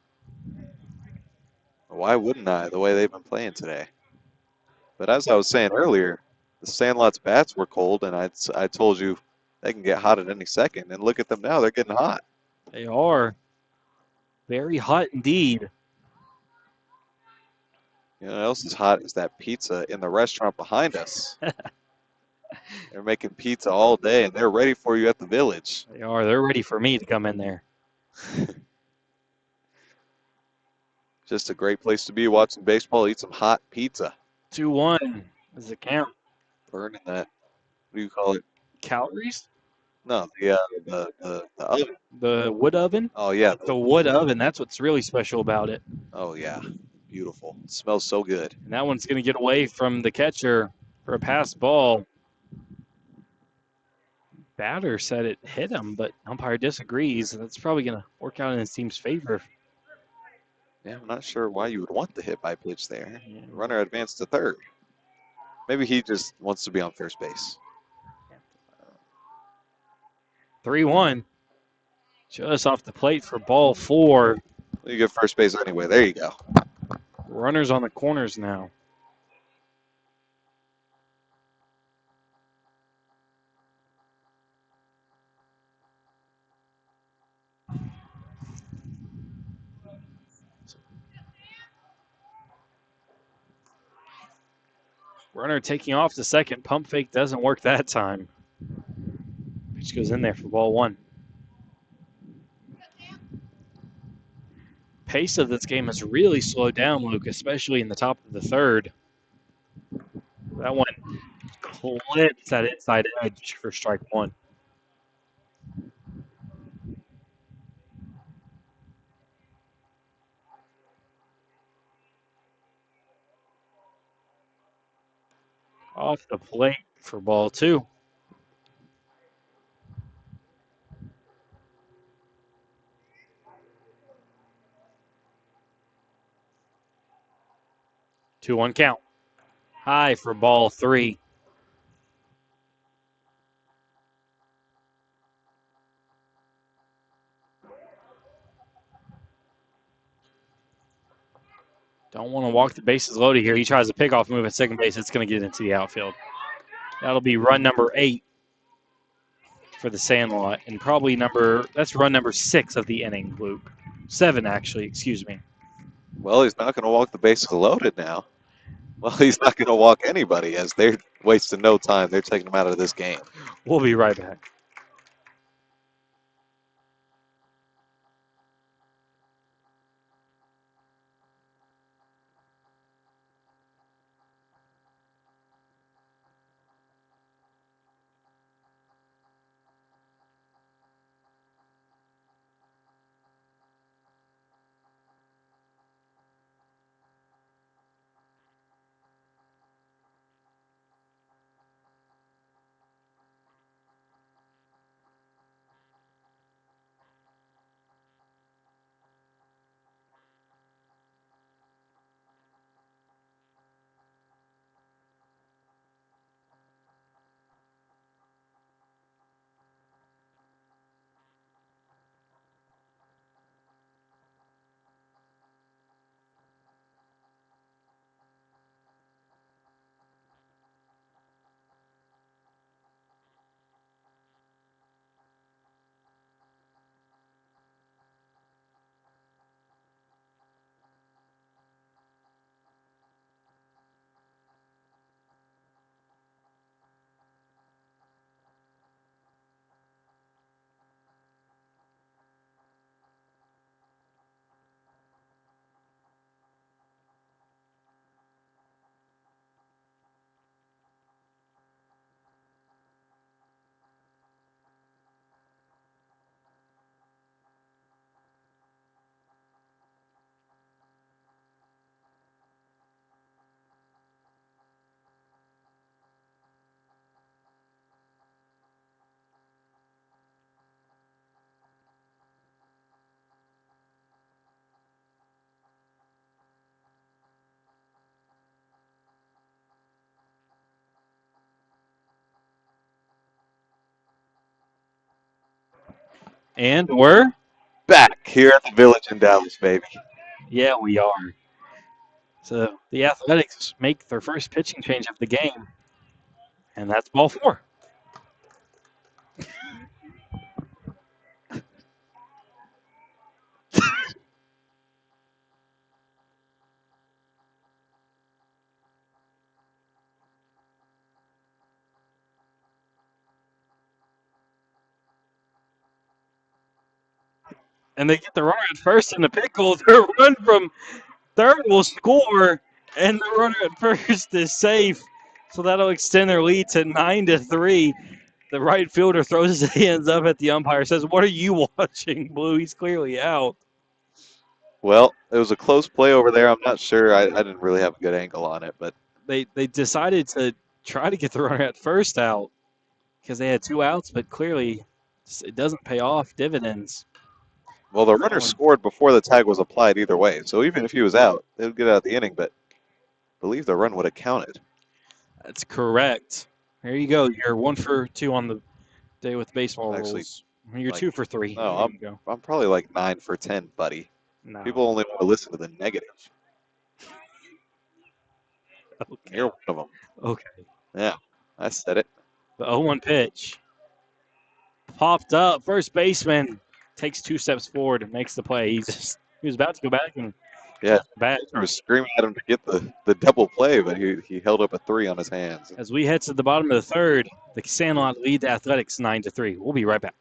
Why wouldn't I, the way they've been playing today? But as I was saying earlier, the Sandlot's bats were cold, and I told you they can get hot at any second. And look at them now, they're getting hot. They are very hot indeed. You know what else is hot is that pizza in the restaurant behind us. They're making pizza all day, and they're ready for you at the Village. They are. They're ready for me to come in there. Just a great place to be watching baseball, eat some hot pizza. 2-1 is the count. Burning that, what do you call it? Calories? No, the oven. The wood oven? Oh, yeah. The wood oven. That's what's really special about it. Oh, yeah. Beautiful. It smells so good. And that one's going to get away from the catcher for a pass ball. Batter said it hit him, but umpire disagrees. That's probably going to work out in his team's favor. Yeah, I'm not sure why you would want the hit by pitch there. Runner advanced to third. Maybe he just wants to be on first base. 3-1. Just off the plate for ball 4. You get first base anyway. There you go. Runners on the corners now. Runner taking off the second. Pump fake doesn't work that time. Pitch goes in there for ball 1. Pace of this game has really slowed down, Luke, especially in the top of the third. That one clips that inside edge for strike 1. Off the plate for ball 2. Two one count. High for ball 3. Don't want to walk the bases loaded here. He tries a pickoff move at second base. It's going to get into the outfield. That'll be run number 8 for the Sandlot, and probably that's run number 6 of the inning, Luke. 7, actually, excuse me. Well, he's not going to walk the bases loaded now. Well, he's not going to walk anybody as they're wasting no time. They're taking him out of this game. We'll be right back. And we're Back here at the Village in Dallas, baby. yeah, we are. So the Athletics make their first pitching change of the game, and that's ball 4. And they get the runner at first in the pickle. Their run from third will score, and the runner at first is safe. So that'll extend their lead to 9-3. The right fielder throws his hands up at the umpire, says, "What are you watching, Blue? He's clearly out." Well, it was a close play over there. I'm not sure. I didn't really have a good angle on it, but They decided to try to get the runner at first out because they had 2 outs, but clearly it doesn't pay off dividends. well, the runner scored before the tag was applied either way. So even if he was out, they would get out of the inning, but I believe the run would have counted. That's correct. There you go. You're 1 for 2 on the day with baseball Actually, rules. You're like, 2 for 3. No, There you go. I'm probably like 9 for 10, buddy. No. People only want to listen to the negative. Okay. You're one of them. Okay. Yeah, I said it. The 0-1 pitch. Popped up. First baseman takes 2 steps forward and makes the play. He was about to go back and back. I was screaming at him to get the double play, but he held up a 3 on his hands. As we head to the bottom of the third, the Sandlot lead the Athletics 9-3. We'll be right back.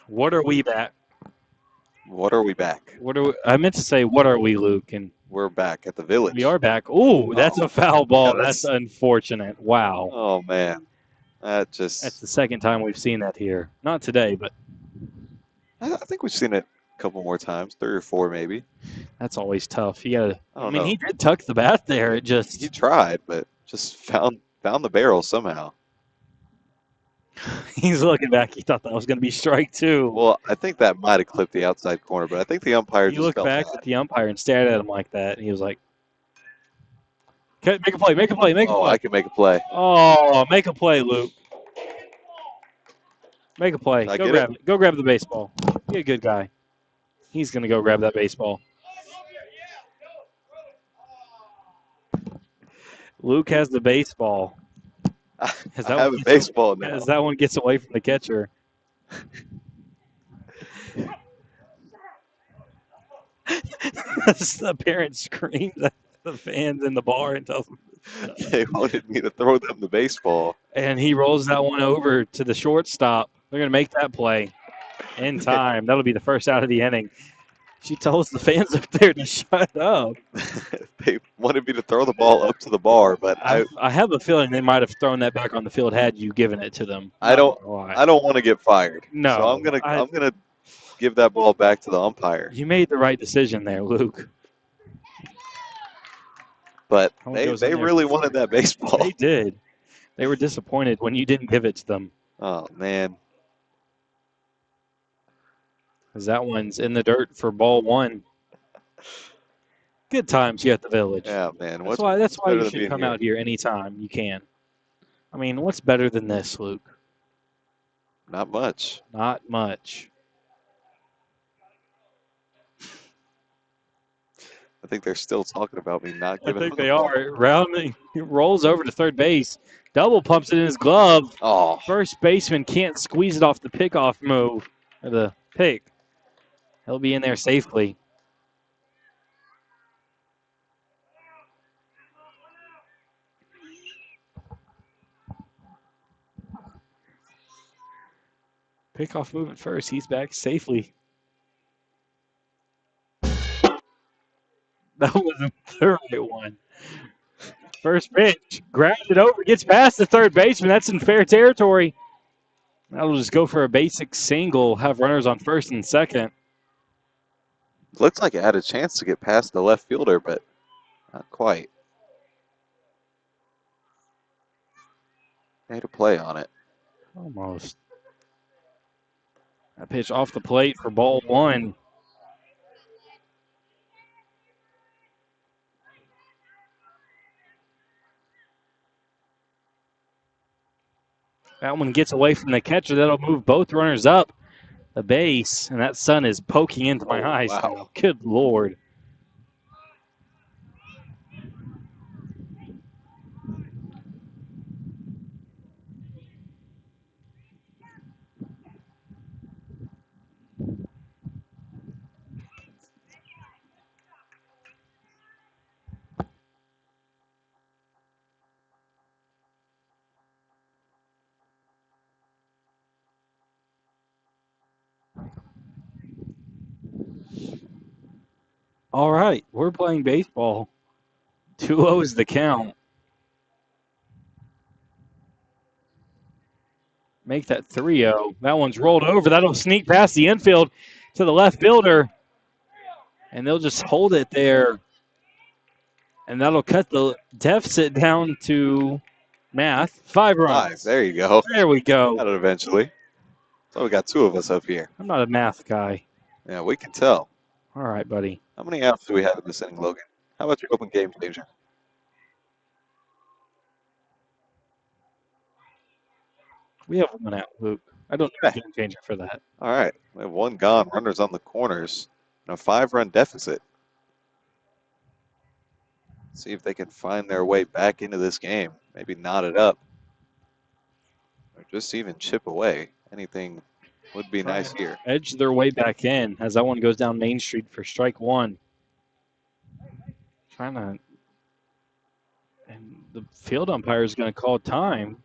What are we back? What are we back? I meant to say, what are we, Luke? And we're back at the Village. We are back. Ooh, that's a foul ball. Yeah, that's unfortunate. Wow. Oh, man. That's the second time we've seen that here. Not today, but I think we've seen it a couple more times, 3 or 4 maybe. That's always tough. You gotta. I mean, he did tuck the bat there. It just he tried, but just found the barrel somehow. He's looking back. He thought that was going to be strike 2. Well, I think that might have clipped the outside corner, but I think the umpire just looked back at the umpire and stared at him like that, and he was like, "Make a play! Make a play! Make a play!" Oh, I can make a play. Oh, make a play, Luke. Make a play. Go grab it. Go grab the baseball. Be a good guy. He's going to go grab that baseball. Luke has the baseball. I have a baseball now. As that one gets away from the catcher. The parent screams at the fans in the bar and tells them they wanted me to throw them the baseball. And he rolls that one over to the shortstop. They're going to make that play in time. That'll be the first out of the inning. She tells the fans up there to shut up. They wanted me to throw the ball up to the bar, but I have a feeling they might have thrown that back on the field had you given it to them. I don't Why? want to get fired. No, so I'm gonna give that ball back to the umpire. You made the right decision there, Luke. But Home they goes in there really for wanted that baseball. They did. They were disappointed when you didn't give it to them. Oh man. Because that one's in the dirt for ball one. Good times here at the Village. Yeah, man. That's why you better than should being come here? out here anytime you can. I mean, what's better than this, Luke? Not much. Not much. I think they're still talking about me not I giving think him the they ball. are. Rounding, he rolls over to third base. Double pumps it in his glove. Oh, First baseman can't squeeze it off the pickoff move, or the pick. He'll be in there safely. Pickoff moving first. He's back safely. That wasn't the right one. First pitch. Grabs it over. Gets past the third baseman. That's in fair territory. That'll just go for a basic single. Have runners on first and second. looks like it had a chance to get past the left fielder, but not quite. Made a play on it. Almost. That pitch off the plate for ball one. That one gets away from the catcher. That'll move both runners up the base, and that sun is poking into my eyes. Wow. Now. Good Lord. All right, we're playing baseball. 2-0 is the count. Make that 3-0. That one's rolled over. That'll sneak past the infield to the left fielder. And they'll just hold it there. And that'll cut the deficit down to math. 5 runs. 5. There you go. There we go. Got it eventually. So we got 2 of us up here. I'm not a math guy. Yeah, we can tell. All right, buddy. How many outs do we have in this inning, Logan? How about your open game changer? We have 1 out, Luke. I don't need a game changer for that. All right. We have 1 gone. Runners on the corners. And a 5-run deficit. See if they can find their way back into this game. Maybe knot it up. Or just even chip away. Anything would be nice here. Edge their way back in as that one goes down Main Street for strike 1. Trying to. And the field umpire is going to call time.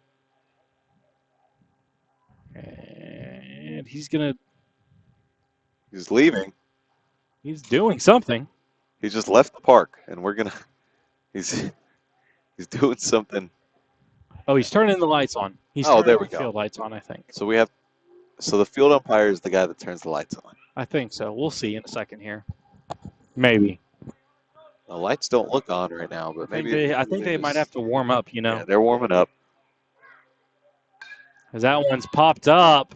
And he's going to. He's leaving. He's doing something. He just left the park, and we're going to. He's doing something. Oh, he's turning the lights on. He's Oh, turning there we the go. field lights on, I think. So the field umpire is the guy that turns the lights on. I think so. We'll see in a second here. Maybe. The lights don't look on right now, but maybe. I think they might have to warm up, you know. Yeah, they're warming up. As that one's popped up.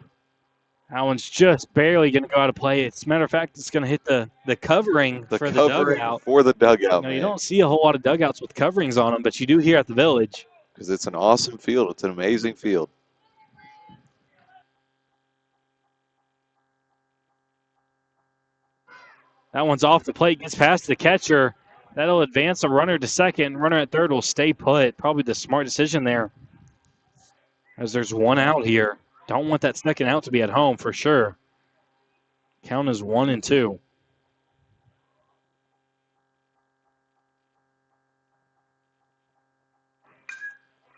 That one's just barely going to go out of play. As a matter of fact, it's going to hit the covering for the dugout. For the dugout, You don't see a whole lot of dugouts with coverings on them, but you do here at the Village. Because it's an awesome field. It's an amazing field. That one's off the plate, gets past the catcher. That'll advance a runner to second. Runner at third will stay put. Probably the smart decision there. As there's 1 out here. Don't want that second out to be at home for sure. Count is 1-2.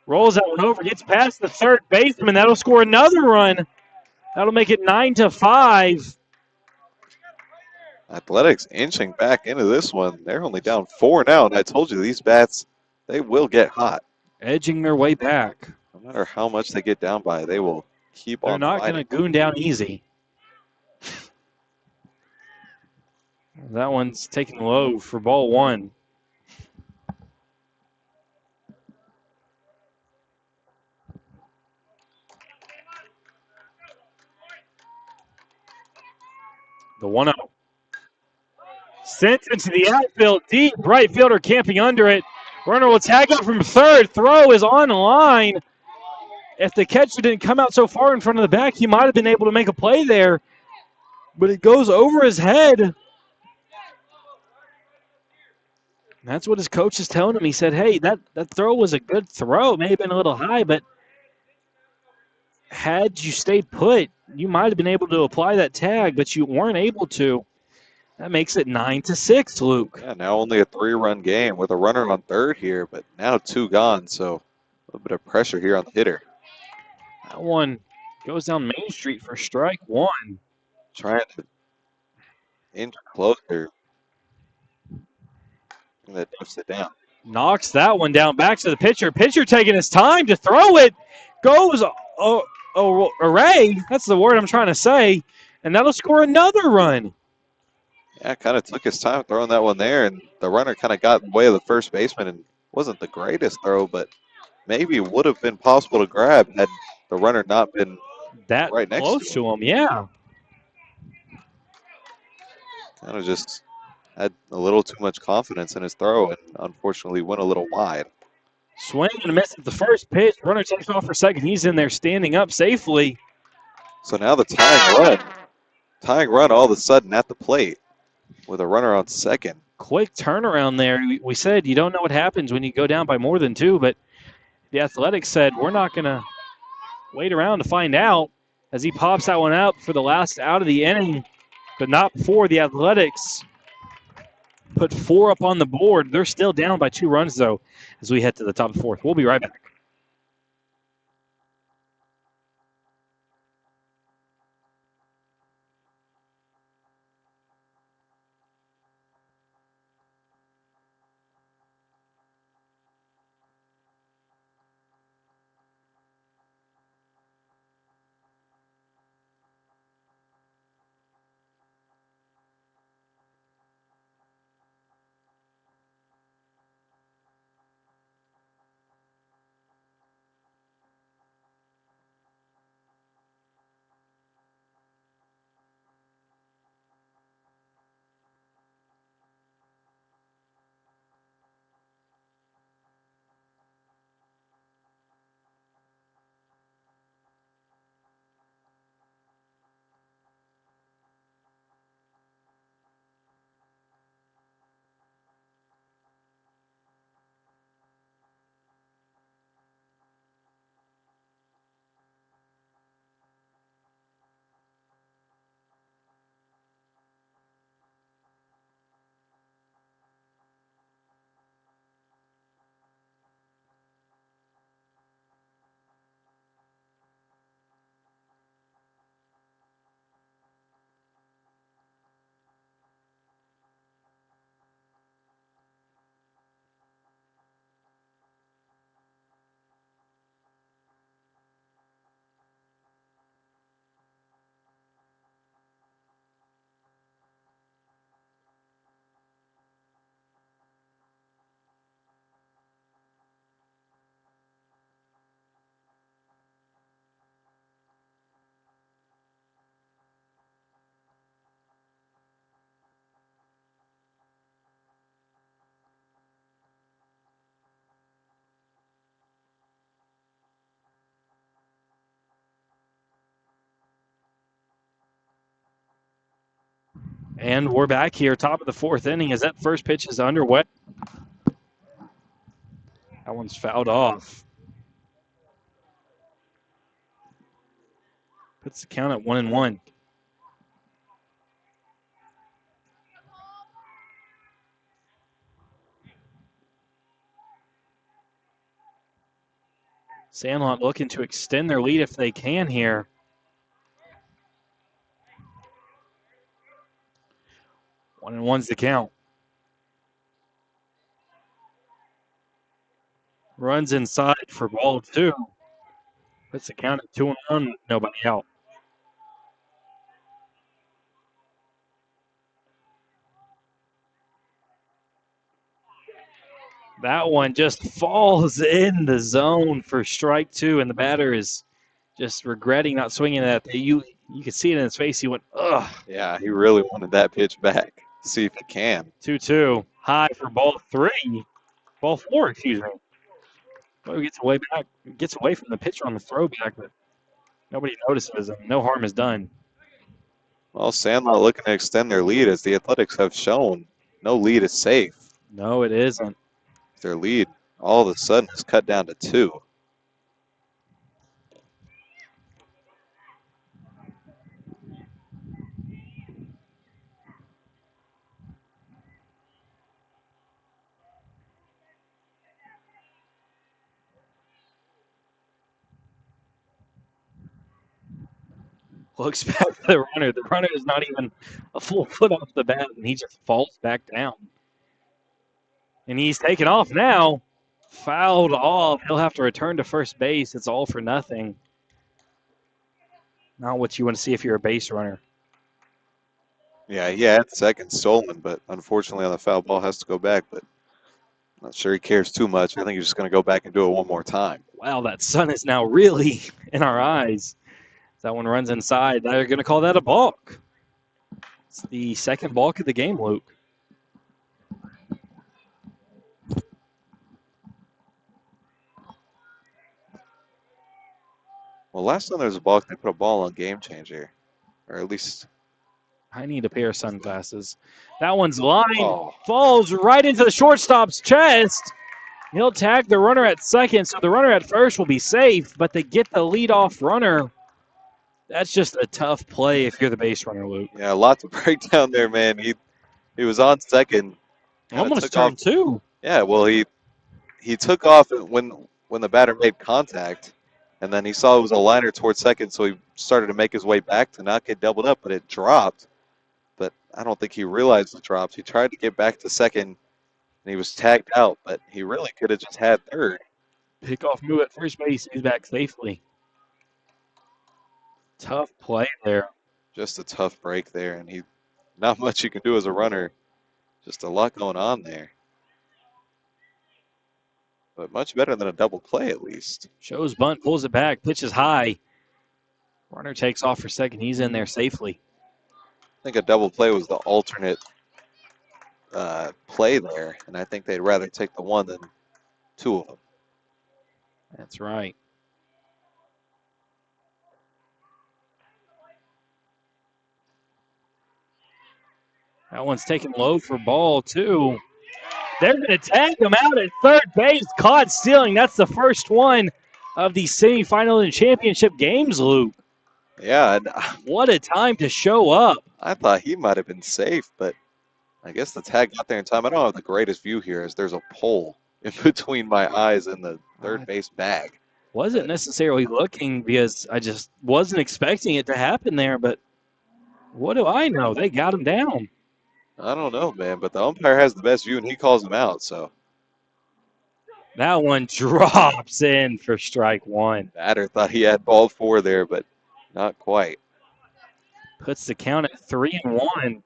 Rolls that one over, gets past the third baseman. That'll score another run. That'll make it 9-5. Athletics inching back into this one. They're only down 4 now, and I told you these bats, they will get hot. Edging their way back. No matter how much they get down by, they will keep They're on not going fighting. to goon down easy. That one's taken low for ball one. The 1-0. Sent into the outfield deep. Right fielder camping under it. Runner will tag up from third. Throw is on the line. If the catcher didn't come out so far in front of the back, he might have been able to make a play there. But it goes over his head. That's what his coach is telling him. He said, hey, that throw was a good throw. It may have been a little high, but had you stayed put, you might have been able to apply that tag, but you weren't able to. That makes it 9-6, Luke. Yeah, now only a 3-run game with a runner on third here, but now 2 gone, so a little bit of pressure here on the hitter. That one goes down Main Street for strike one. Trying to inch closer. And that ducks it down. Knocks that one down back to the pitcher. Pitcher taking his time to throw it. Goes array. That's the word I'm trying to say. And that'll score another run. Yeah, kind of took his time throwing that one there, and the runner kind of got in the way of the first baseman, and wasn't the greatest throw, but maybe would have been possible to grab had the runner not been that right next close to him. Yeah. Kind of just had a little too much confidence in his throw, and unfortunately went a little wide. Swing and a miss at the first pitch. Runner takes off for second. He's in there standing up safely. So now the tying run all of a sudden at the plate with a runner on second. Quick turnaround there. We said you don't know what happens when you go down by more than 2, but the Athletics said we're not going to wait around to find out as he pops that one out for the last out of the inning, but not before the Athletics put 4 up on the board. They're still down by 2 runs, though, as we head to the top of the 4th. We'll be right back. And we're back here, top of the 4th inning, as that first pitch is underway. That one's fouled off. Puts the count at 1-1. Sandlot looking to extend their lead if they can here. 1-1's the count. Runs inside for ball 2. Puts the count at 2-1, nobody out. That one just falls in the zone for strike 2, and the batter is just regretting not swinging at it. You could see it in his face. He went, ugh. Yeah, he really wanted that pitch back. See if he can. 2-2. High for ball 3. Ball 4, excuse me. Well, he gets away from the pitcher on the throwback, but nobody notices him. No harm is done. Well, Sandlot looking to extend their lead, as the Athletics have shown. No lead is safe. No, it isn't. Their lead all of a sudden is cut down to 2. Looks back to the runner. The runner is not even a full foot off the bat, and he just falls back down. And he's taken off now. Fouled off. He'll have to return to first base. It's all for nothing. Not what you want to see if you're a base runner. Yeah, he had second stolen, but unfortunately on the foul ball has to go back. But I'm not sure he cares too much. I think he's just going to go back and do it one more time. Wow, that sun is now really in our eyes. That one runs inside. They're going to call that a balk. It's the second balk of the game, Luke. Well, last time there was a balk, they put a ball on Game Changer. Or at least... I need a pair of sunglasses. That one's line falls right into the shortstop's chest. He'll tag the runner at second, so the runner at first will be safe, but they get the leadoff runner. That's just a tough play if you're the base runner, Luke. Yeah, a lot to break down there, man. He was on second. Almost turned 2. Yeah, well, he took off when the batter made contact, and then he saw it was a liner towards second, so he started to make his way back to not get doubled up, but it dropped. But I don't think he realized it dropped. He tried to get back to second, and he was tagged out, but he really could have just had third. Pickoff move at first base. He's back safely. Tough play there. Just a tough break there, and not much you can do as a runner. Just a lot going on there. But much better than a double play, at least. Shows bunt, pulls it back, pitches high. Runner takes off for second. He's in there safely. I think a double play was the alternate play there, and I think they'd rather take the one than 2 of them. That's right. That one's taken low for ball 2. They're going to tag him out at third base. Caught stealing. That's the first one of the semifinal and championship games, Luke. Yeah. And what a time to show up. I thought he might have been safe, but I guess the tag got there in time. I don't have the greatest view here, as there's a pole in between my eyes and the third base bag. Wasn't necessarily looking because I just wasn't expecting it to happen there, but what do I know? They got him down. I don't know, man, but the umpire has the best view, and he calls him out, so. That one drops in for strike 1. Batter thought he had ball 4 there, but not quite. Puts the count at 3-1.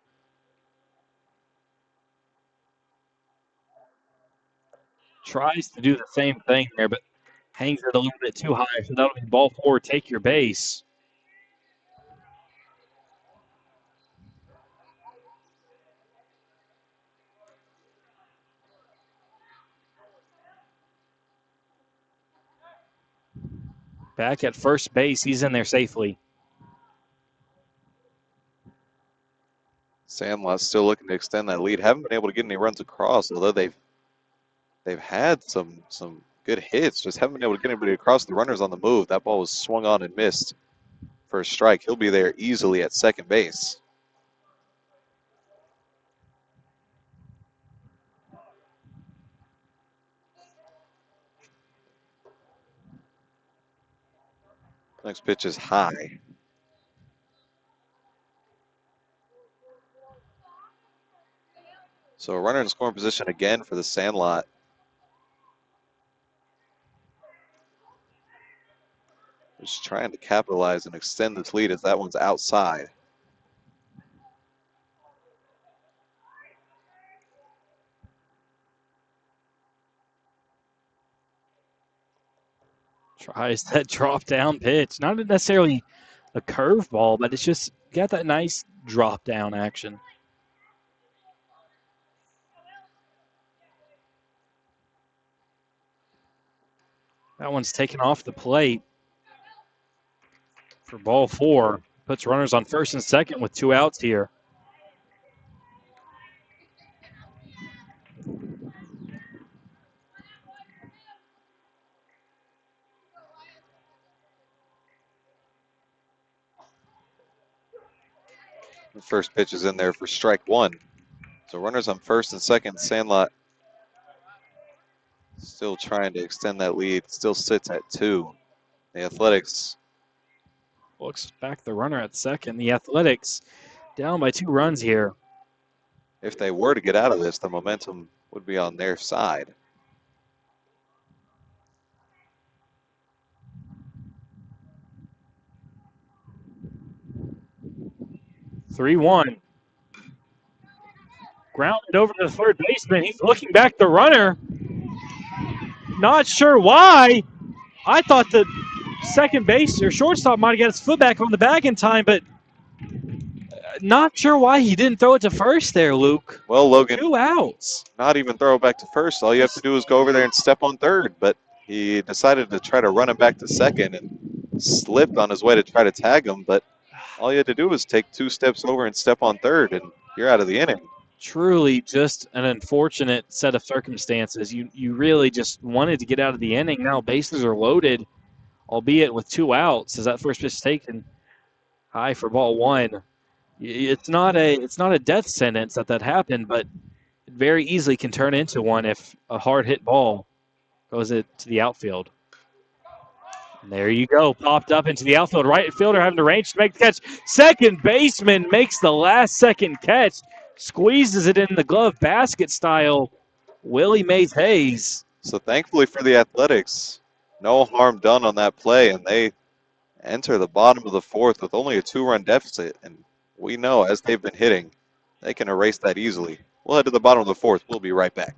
Tries to do the same thing there, but hangs it a little bit too high, so that'll be ball 4, take your base. Back at first base, he's in there safely. Sandlot's still looking to extend that lead. Haven't been able to get any runs across, although they've had some good hits. Just haven't been able to get anybody across. The runner's on the move. That ball was swung on and missed for a strike. He'll be there easily at second base. Next pitch is high. So a runner in scoring position again for the Sandlot. Just trying to capitalize and extend this lead as that one's outside. Tries that drop down pitch. Not necessarily a curveball, but it's just got that nice drop down action. That one's taken off the plate for ball 4. Puts runners on first and second with 2 outs here. The first pitch is in there for strike 1. So runners on first and second. Sandlot still trying to extend that lead. Still sits at 2. The Athletics Looks back the runner at second. The Athletics down by 2 runs here. if they were to get out of this, the momentum would be on their side. Three one. Grounded over to the third baseman. He's looking back the runner. Not sure why. I thought the second base or shortstop might have got his foot back on the bag in time, but not sure why he didn't throw it to first there, Luke. Well, Logan, 2 outs. not even throw it back to first. All you have to do is go over there and step on third. But he decided to try to run him back to second and slipped on his way to try to tag him. But all you had to do was take 2 steps over and step on third, and you're out of the inning. Truly just an unfortunate set of circumstances. You really just wanted to get out of the inning. Now bases are loaded, albeit with 2 outs as that first pitch is taken high for ball 1. It's not a death sentence that happened, but it very easily can turn into one if a hard hit ball goes to the outfield. And there you go, popped up into the outfield. Right fielder having to range to make the catch. Second baseman makes the last second catch, squeezes it in the glove basket style. Willie Mays Hayes. So thankfully for the Athletics, no harm done on that play, and they enter the bottom of the 4th with only a 2-run deficit. And we know as they've been hitting, they can erase that easily. We'll head to the bottom of the 4th. We'll be right back.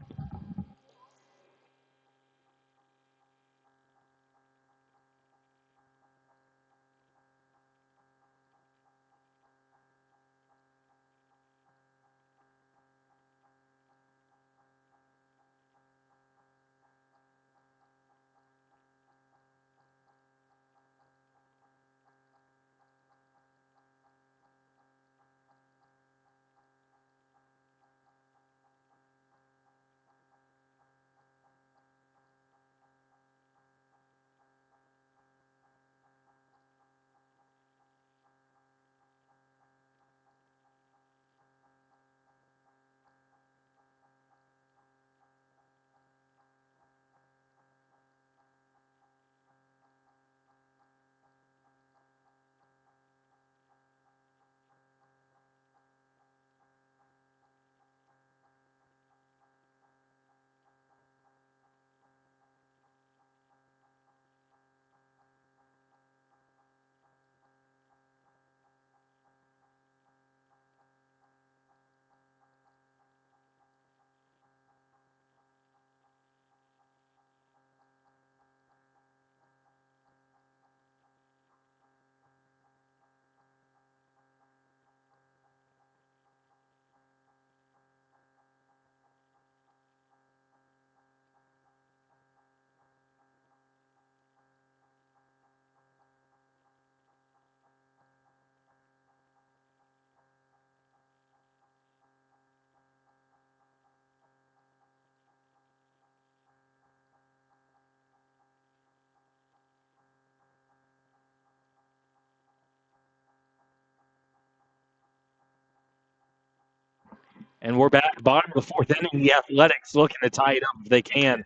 And we're back bottom of the 4th inning. The Athletics looking to tie it up if they can.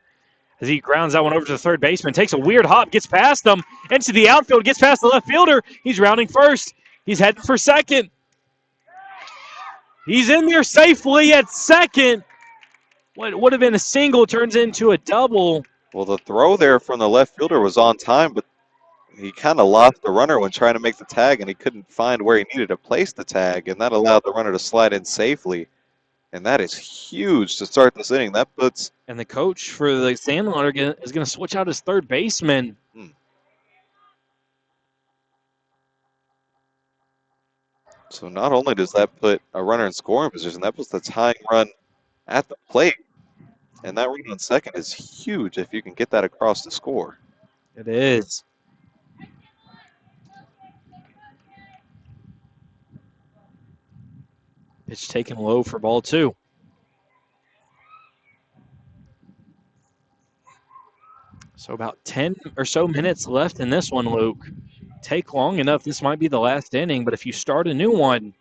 As he grounds that one over to the third baseman, takes a weird hop, gets past him, into the outfield, gets past the left fielder. He's rounding first. He's heading for second. He's in there safely at second. What would have been a single turns into a double. Well, the throw there from the left fielder was on time, but he kind of lost the runner when trying to make the tag, and he couldn't find where he needed to place the tag, and that allowed the runner to slide in safely. And that is huge to start this inning. That puts. And the coach for the Sandlot is going to switch out his third baseman. So not only does that put a runner in scoring position, that puts the tying run at the plate. And that run on second is huge if you can get that across the score. It is. Pitch taken low for ball 2. So about 10 or so minutes left in this one, Luke. Take long enough, this might be the last inning, but if you start a new one,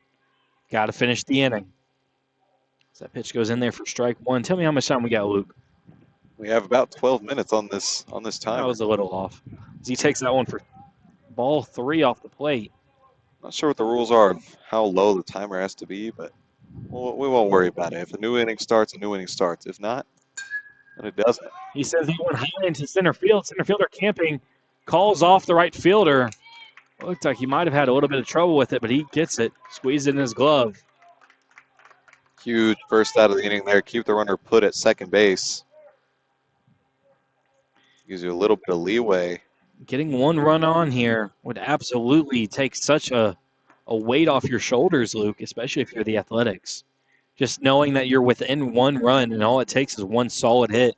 got to finish the inning. So that pitch goes in there for strike 1. Tell me how much time we got, Luke. We have about 12 minutes on this time. That was a little off. As he takes that one for ball 3 off the plate. Not sure what the rules are of how low the timer has to be, but we won't worry about it. If a new inning starts, a new inning starts. If not, then it doesn't. He says he went high into center field. Center fielder camping, calls off the right fielder. Looked like he might have had a little bit of trouble with it, but he gets it. Squeezed it in his glove. Huge first out of the inning there. Keep the runner put at second base. Gives you a little bit of leeway. Getting one run on here would absolutely take such a weight off your shoulders, Luke, especially if you're the Athletics. Just knowing that you're within one run and all it takes is one solid hit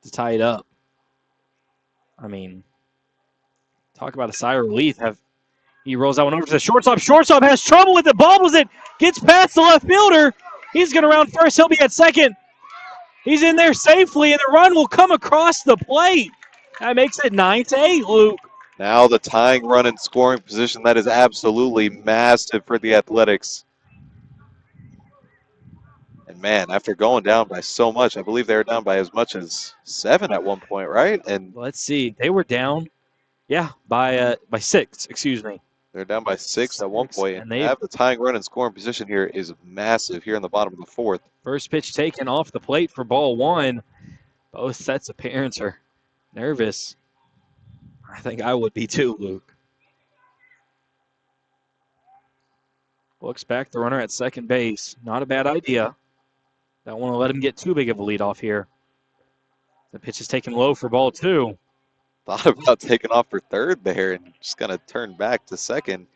to tie it up. I mean, talk about a sigh of relief. He rolls that one over to the shortstop. Shortstop has trouble with it, bobbles it, gets past the left fielder. He's going to round first. He'll be at second. He's in there safely, and the run will come across the plate. That makes it 9-8, Luke. Now the tying run in scoring position. That is absolutely massive for the Athletics. And man, after going down by so much, I believe they were down by as much as 7 at one point, right? And let's see, they were down, by 6. Excuse me. They're down by 6 at one point, and they have the tying run in scoring position here is massive here in the bottom of the 4th. First pitch taken off the plate for ball 1. Both sets of parents are nervous. I think I would be too, Luke. Looks back, the runner at second base. Not a bad idea. Don't want to let him get too big of a lead off here. The pitch is taken low for ball 2. Thought about taking off for third there and just going to turn back to second.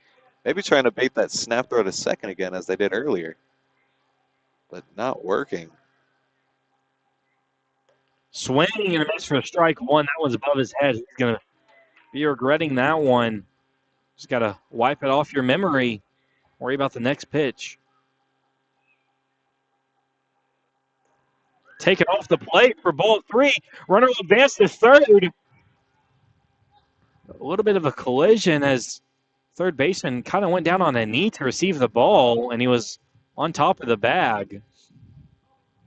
Maybe trying to bait that snap throw to second again as they did earlier. But not working. Swinging and a miss for strike 1. That one's above his head. He's going to be regretting that one. Just got to wipe it off your memory. Worry about the next pitch. Taken off the plate for ball 3. Runner will advance to third. A little bit of a collision as third baseman kind of went down on a knee to receive the ball, and he was on top of the bag.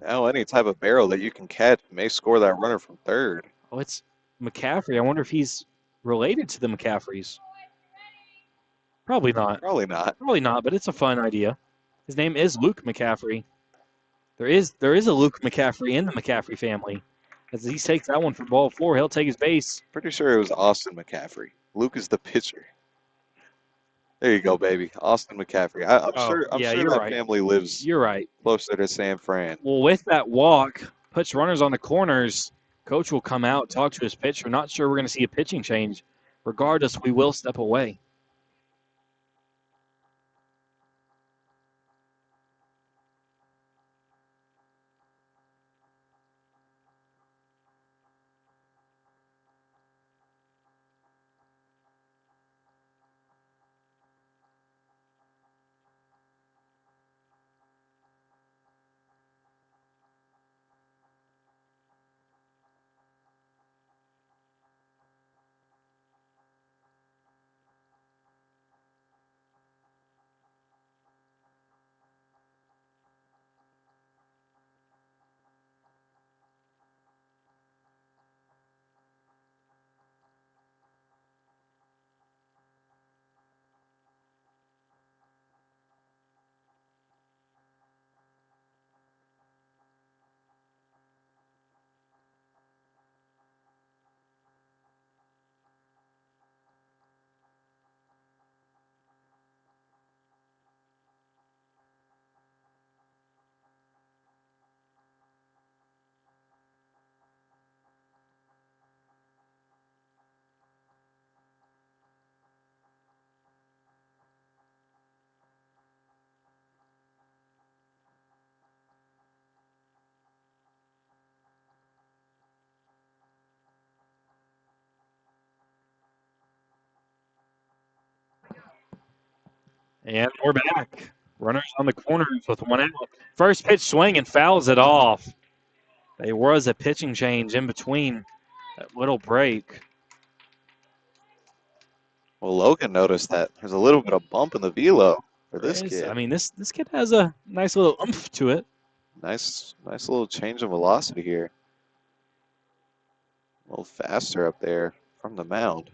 Now any type of barrel that you can catch may score that runner from third. Oh, it's McCaffrey. I wonder if he's related to the McCaffreys. Probably not. Probably not. Probably not, but it's a fun idea. His name is Luke McCaffrey. There is a Luke McCaffrey in the McCaffrey family. As he takes that one for ball 4, he'll take his base. Pretty sure it was Austin McCaffrey. Luke is the pitcher. There you go, baby. Austin McCaffrey. I'm sure that right. family lives closer to San Fran. Well, with that walk, puts runners on the corners. Coach will come out, talk to his pitcher. Not sure we're going to see a pitching change. Regardless, we will step away. And we're back. Runners on the corners with one out. First pitch swing and fouls it off. There was a pitching change in between that little break. Well, Logan noticed that there's a little bit of bump in the velo for this There is. kid. I mean, this kid has a nice little oomph to it. Nice little change of velocity here. A little faster up there from the mound.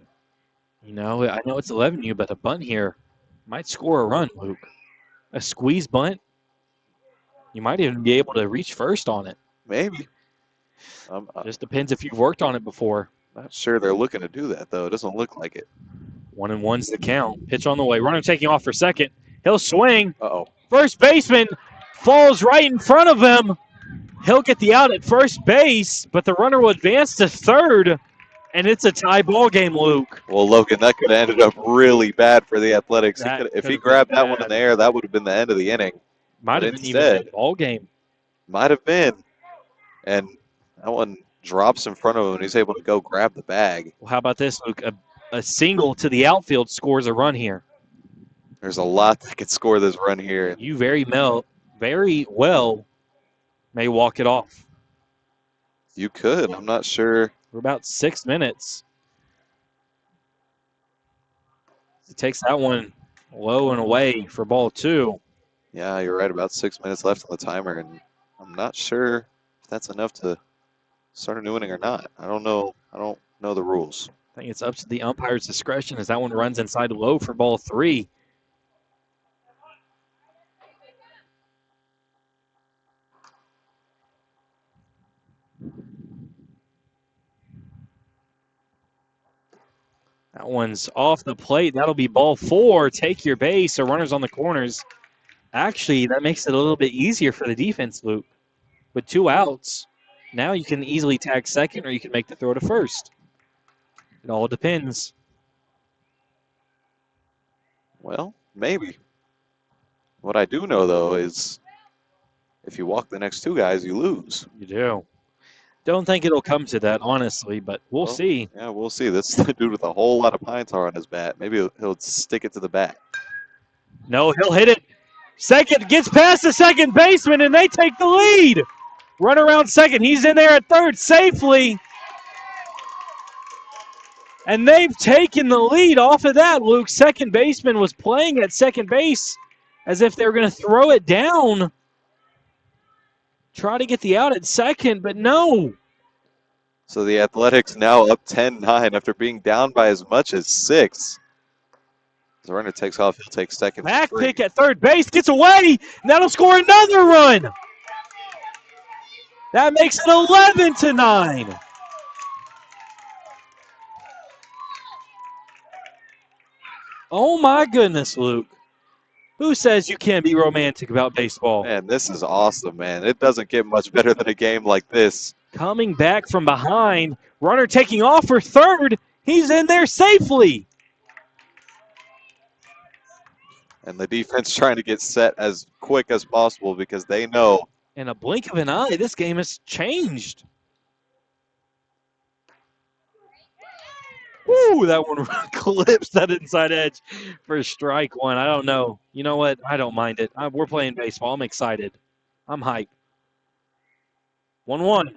You know, I know it's 11U, but a bunt here might score a run, Luke. A squeeze bunt. You might even be able to reach first on it. Maybe. Just depends if you've worked on it before. Not sure they're looking to do that, though. It doesn't look like it. 1-1's the count. Pitch on the way. Runner taking off for second. He'll swing. Uh-oh. First baseman falls right in front of him. He'll get the out at first base, but the runner will advance to third, and it's a tie ball game, Luke. Well, Logan, that could have ended up really bad for the Athletics. If he grabbed that one in the air, that would have been the end of the inning. Might have been even a ball game. Might have been. And that one drops in front of him, and he's able to go grab the bag. Well, how about this, Luke? A single to the outfield scores a run here. There's a lot that could score this run here. You very well may walk it off. You could. I'm not sure. For about 6 minutes. He takes that one low and away for ball 2. Yeah, you're right. About 6 minutes left on the timer, and I'm not sure if that's enough to start a new inning or not. I don't know. I don't know the rules. I think it's up to the umpire's discretion as that one runs inside low for ball 3. That one's off the plate. That'll be ball 4. Take your base. So runners on the corners. Actually, that makes it a little bit easier for the defense, Luke. With 2 outs, now you can easily tag second or you can make the throw to first. It all depends. Well, maybe. What I do know, though, is if you walk the next 2 guys, you lose. You do. Don't think it'll come to that, honestly, but we'll see. Yeah, we'll see. This is the dude with a whole lot of pine tar on his bat. Maybe he'll stick it to the bat. No, he'll hit it. Second, gets past the second baseman, and they take the lead. Run around second. He's in there at third safely. And they've taken the lead off of that, Luke. Second baseman was playing at second base as if they were going to throw it down. Try to get the out at second, but no. So the Athletics now up 10-9 after being down by as much as 6. The runner takes off. He'll take second. Back pick at third base. Gets away. And that'll score another run. That makes it 11-9. Oh, my goodness, Luke. Who says you can't be romantic about baseball? Man, this is awesome, man. It doesn't get much better than a game like this. Coming back from behind. Runner taking off for third. He's in there safely. And the defense trying to get set as quick as possible because they know. In a blink of an eye, this game has changed. Woo, that one clips that inside edge for strike 1. I don't know. You know what? I don't mind it. We're playing baseball. I'm excited. I'm hyped. 1-1.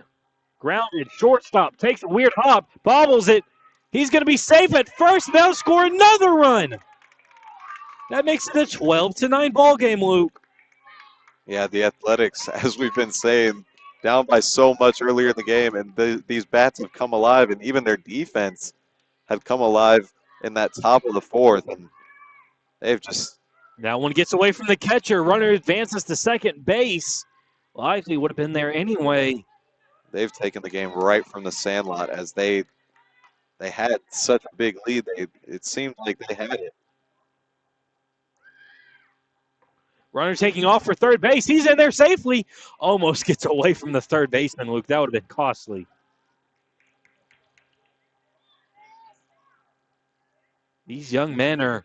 Grounded. Shortstop. Takes a weird hop. Bobbles it. He's going to be safe at first. Now score another run. That makes it a 12-9 ball game, Luke. Yeah, the Athletics, as we've been saying, down by so much earlier in the game, and these bats have come alive, and even their defense have come alive in that top of the 4th, and they've just... That one gets away from the catcher. Runner advances to second base. Likely would have been there anyway. They've taken the game right from the sandlot as they had such a big lead. It seemed like they had it. Runner taking off for third base. He's in there safely. Almost gets away from the third baseman, Luke. That would have been costly. These young men are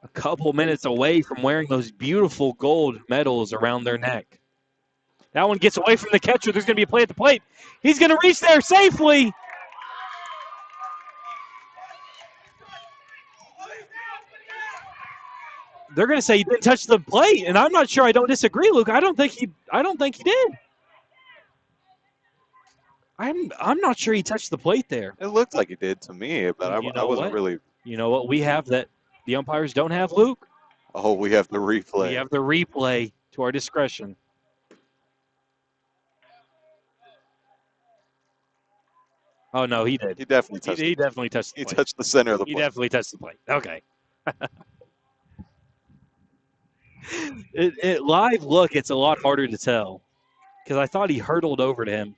a couple minutes away from wearing those beautiful gold medals around their neck. That one gets away from the catcher. There's going to be a play at the plate. He's going to reach there safely. they're going to say he didn't touch the plate, and I'm not sure. I don't disagree, Luke. I don't think he did. I'm not sure he touched the plate there. It looked like he did to me, but You I know wasn't what? really. You know what we have that the umpires don't have, Luke? Oh, we have the We replay. have the replay to our discretion. Oh no, he did. He definitely touched. He definitely touched the He plate. touched the center of the He plate. definitely touched the plate. Okay. It live look, it's a lot harder to tell because I thought he hurtled over to him.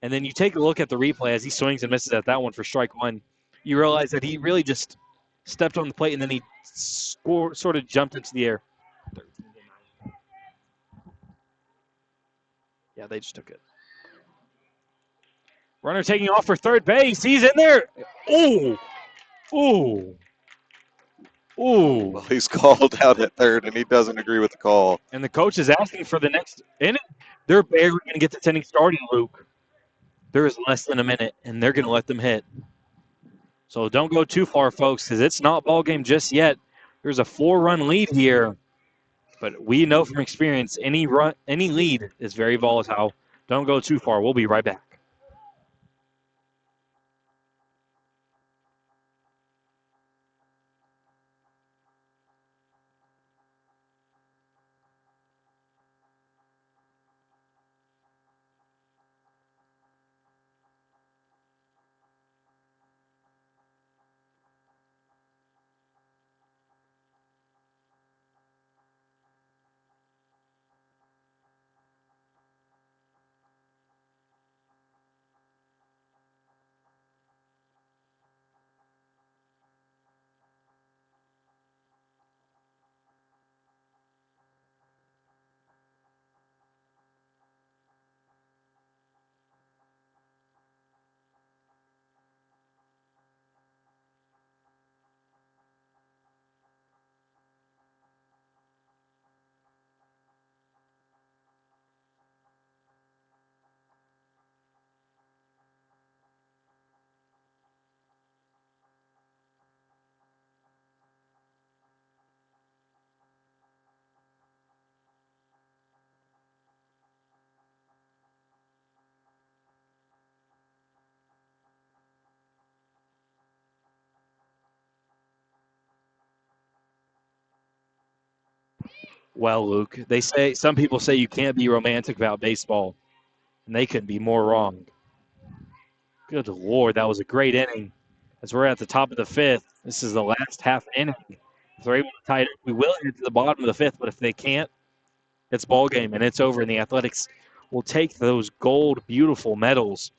And then you take a look at the replay as he swings and misses at that one for strike one. You realize that he really just stepped on the plate and then he sort of jumped into the air. Yeah, they just took it. Runner taking off for third base. He's in there. Ooh. Ooh. Ooh. Well, he's called out at third, and he doesn't agree with the call. And the coach is asking for the next inning. They're barely going to get this inning started, Luke. There is less than a minute, and they're going to let them hit. So don't go too far, folks, because it's not ball game just yet. There's a 4-run lead here, but we know from experience any lead is very volatile. Don't go too far. We'll be right back. Well, Luke, some people say you can't be romantic about baseball, and they couldn't be more wrong. Good Lord, that was a great inning. As we're at the top of the fifth, this is the last half inning. If they're able to tie it, we will get to the bottom of the fifth, but if they can't, it's ball game and it's over, and the Athletics will take those gold, beautiful medals.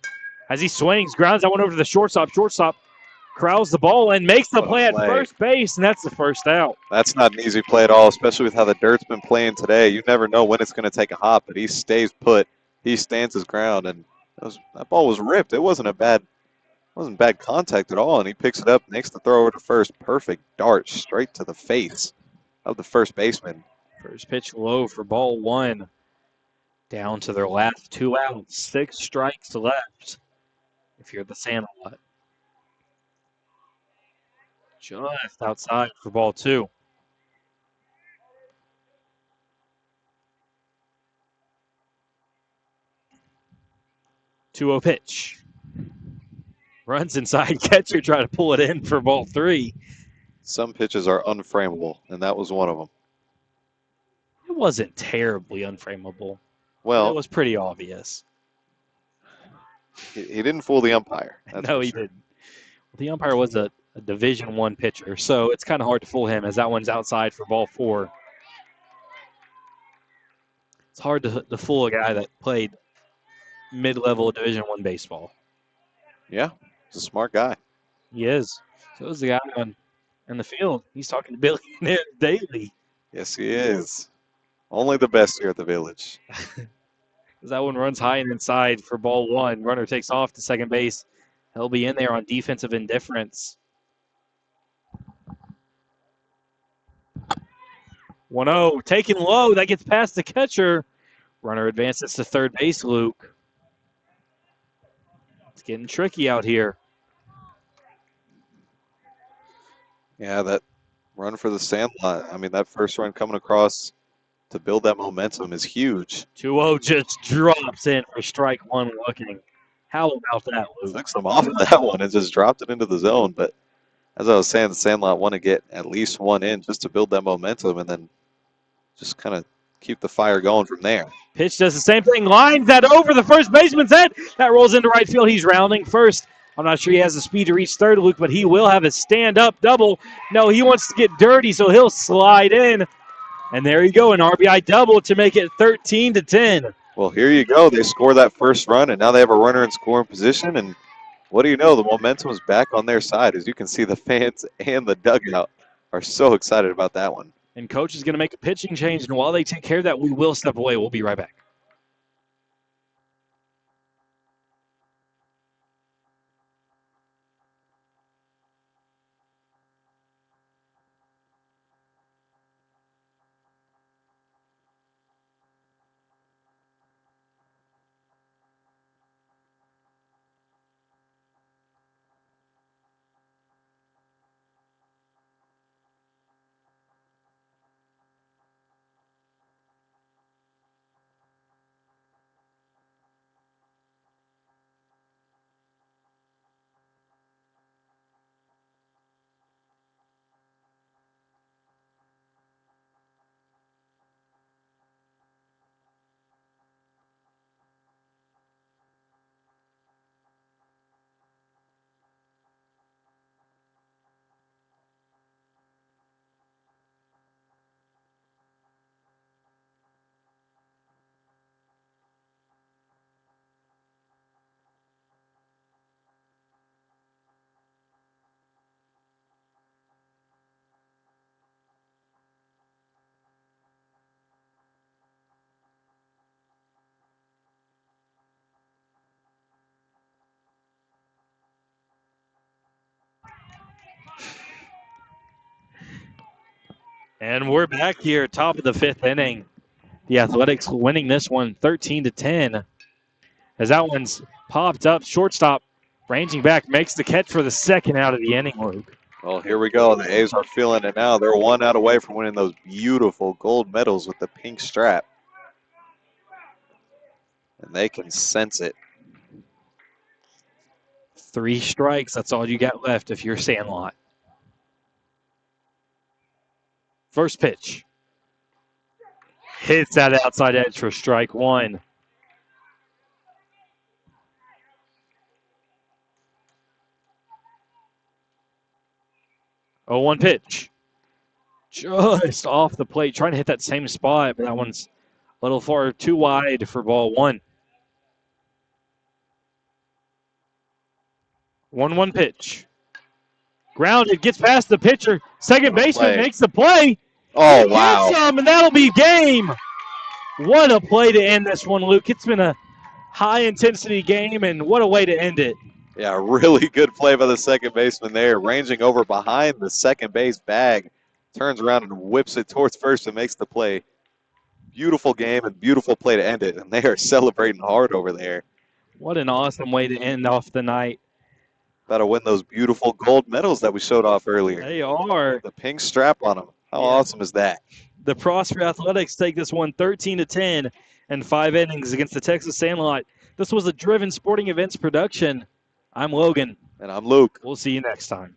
As he swings, grounds that one over to the shortstop. Shortstop corrals the ball and makes the play at first base, and that's the first out. That's not an easy play at all, especially with how the dirt's been playing today. You never know when it's going to take a hop, but he stays put. He stands his ground, and that ball was ripped. It wasn't bad contact at all, and he picks it up, makes the throw over to first. Perfect dart straight to the face of the first baseman. First pitch low for ball one. Down to their last 2 outs. 6 strikes left if you're the Sandlot. Just outside for ball two. Two-0 pitch. Runs inside, catcher trying to pull it in for ball three. Some pitches are unframeable, and that was one of them. It wasn't terribly unframeable. Well, it was pretty obvious. He didn't fool the umpire. No, he didn't. The umpire was a Division I pitcher, so it's kind of hard to fool him as that one's outside for ball four. It's hard to fool a guy that played mid-level Division I baseball. Yeah, he's a smart guy. He is. So is the guy in the field. He's talking to billionaires daily. Yes, he is. Only the best here at the Village. That one runs high and inside for ball one. Runner takes off to second base. He'll be in there on defensive indifference. 1-0, taken low. That gets past the catcher. Runner advances to third base, Luke. It's getting tricky out here. Yeah, that run for the Sandlot. I mean, that first run coming across to build that momentum is huge. 2-0 just drops in for strike one looking. How about that, Luke? Took some off of that one and just dropped it into the zone. But as I was saying, the Sandlot want to get at least one in just to build that momentum and then just kind of keep the fire going from there. Pitch does the same thing. Lines that over the first baseman's head. That rolls into right field. He's rounding first. I'm not sure he has the speed to reach third, Luke, but he will have a stand-up double. No, he wants to get dirty, so he'll slide in. And there you go, an RBI double to make it 13-10. Well, here you go. They score that first run, and now they have a runner in scoring position. And what do you know? The momentum is back on their side. As you can see, the fans and the dugout are so excited about that one. And coach is going to make a pitching change, and while they take care of that, we will step away. We'll be right back. And we're back here, top of the fifth inning. The Athletics winning this one 13-10. As that one's popped up, shortstop ranging back makes the catch for the second out of the inning, Luke. Well, here we go. The A's are feeling it now. They're one out away from winning those beautiful gold medals with the pink strap. And they can sense it. 3 strikes, that's all you got left if you're Sandlot. First pitch. Hits that outside edge for strike one. Oh, 1 pitch. Just off the plate, trying to hit that same spot, but that one's a little far too wide for ball one. 1-1 pitch. Grounded, gets past the pitcher. Second baseman makes the play. Oh, wow. Gets him, and that'll be game. What a play to end this one, Luke. It's been a high-intensity game, and what a way to end it. Yeah, really good play by the second baseman there, ranging over behind the second base bag. Turns around and whips it towards first and makes the play. Beautiful game and beautiful play to end it, and they are celebrating hard over there. What an awesome way to end off the night. About to win those beautiful gold medals that we showed off earlier. They are. The pink strap on them. How awesome is that? The Prosper Athletics take this one 13-10 and 5 innings against the Texas Sandlot. This was a Driven Sporting Events production. I'm Logan. And I'm Luke. We'll see you next time.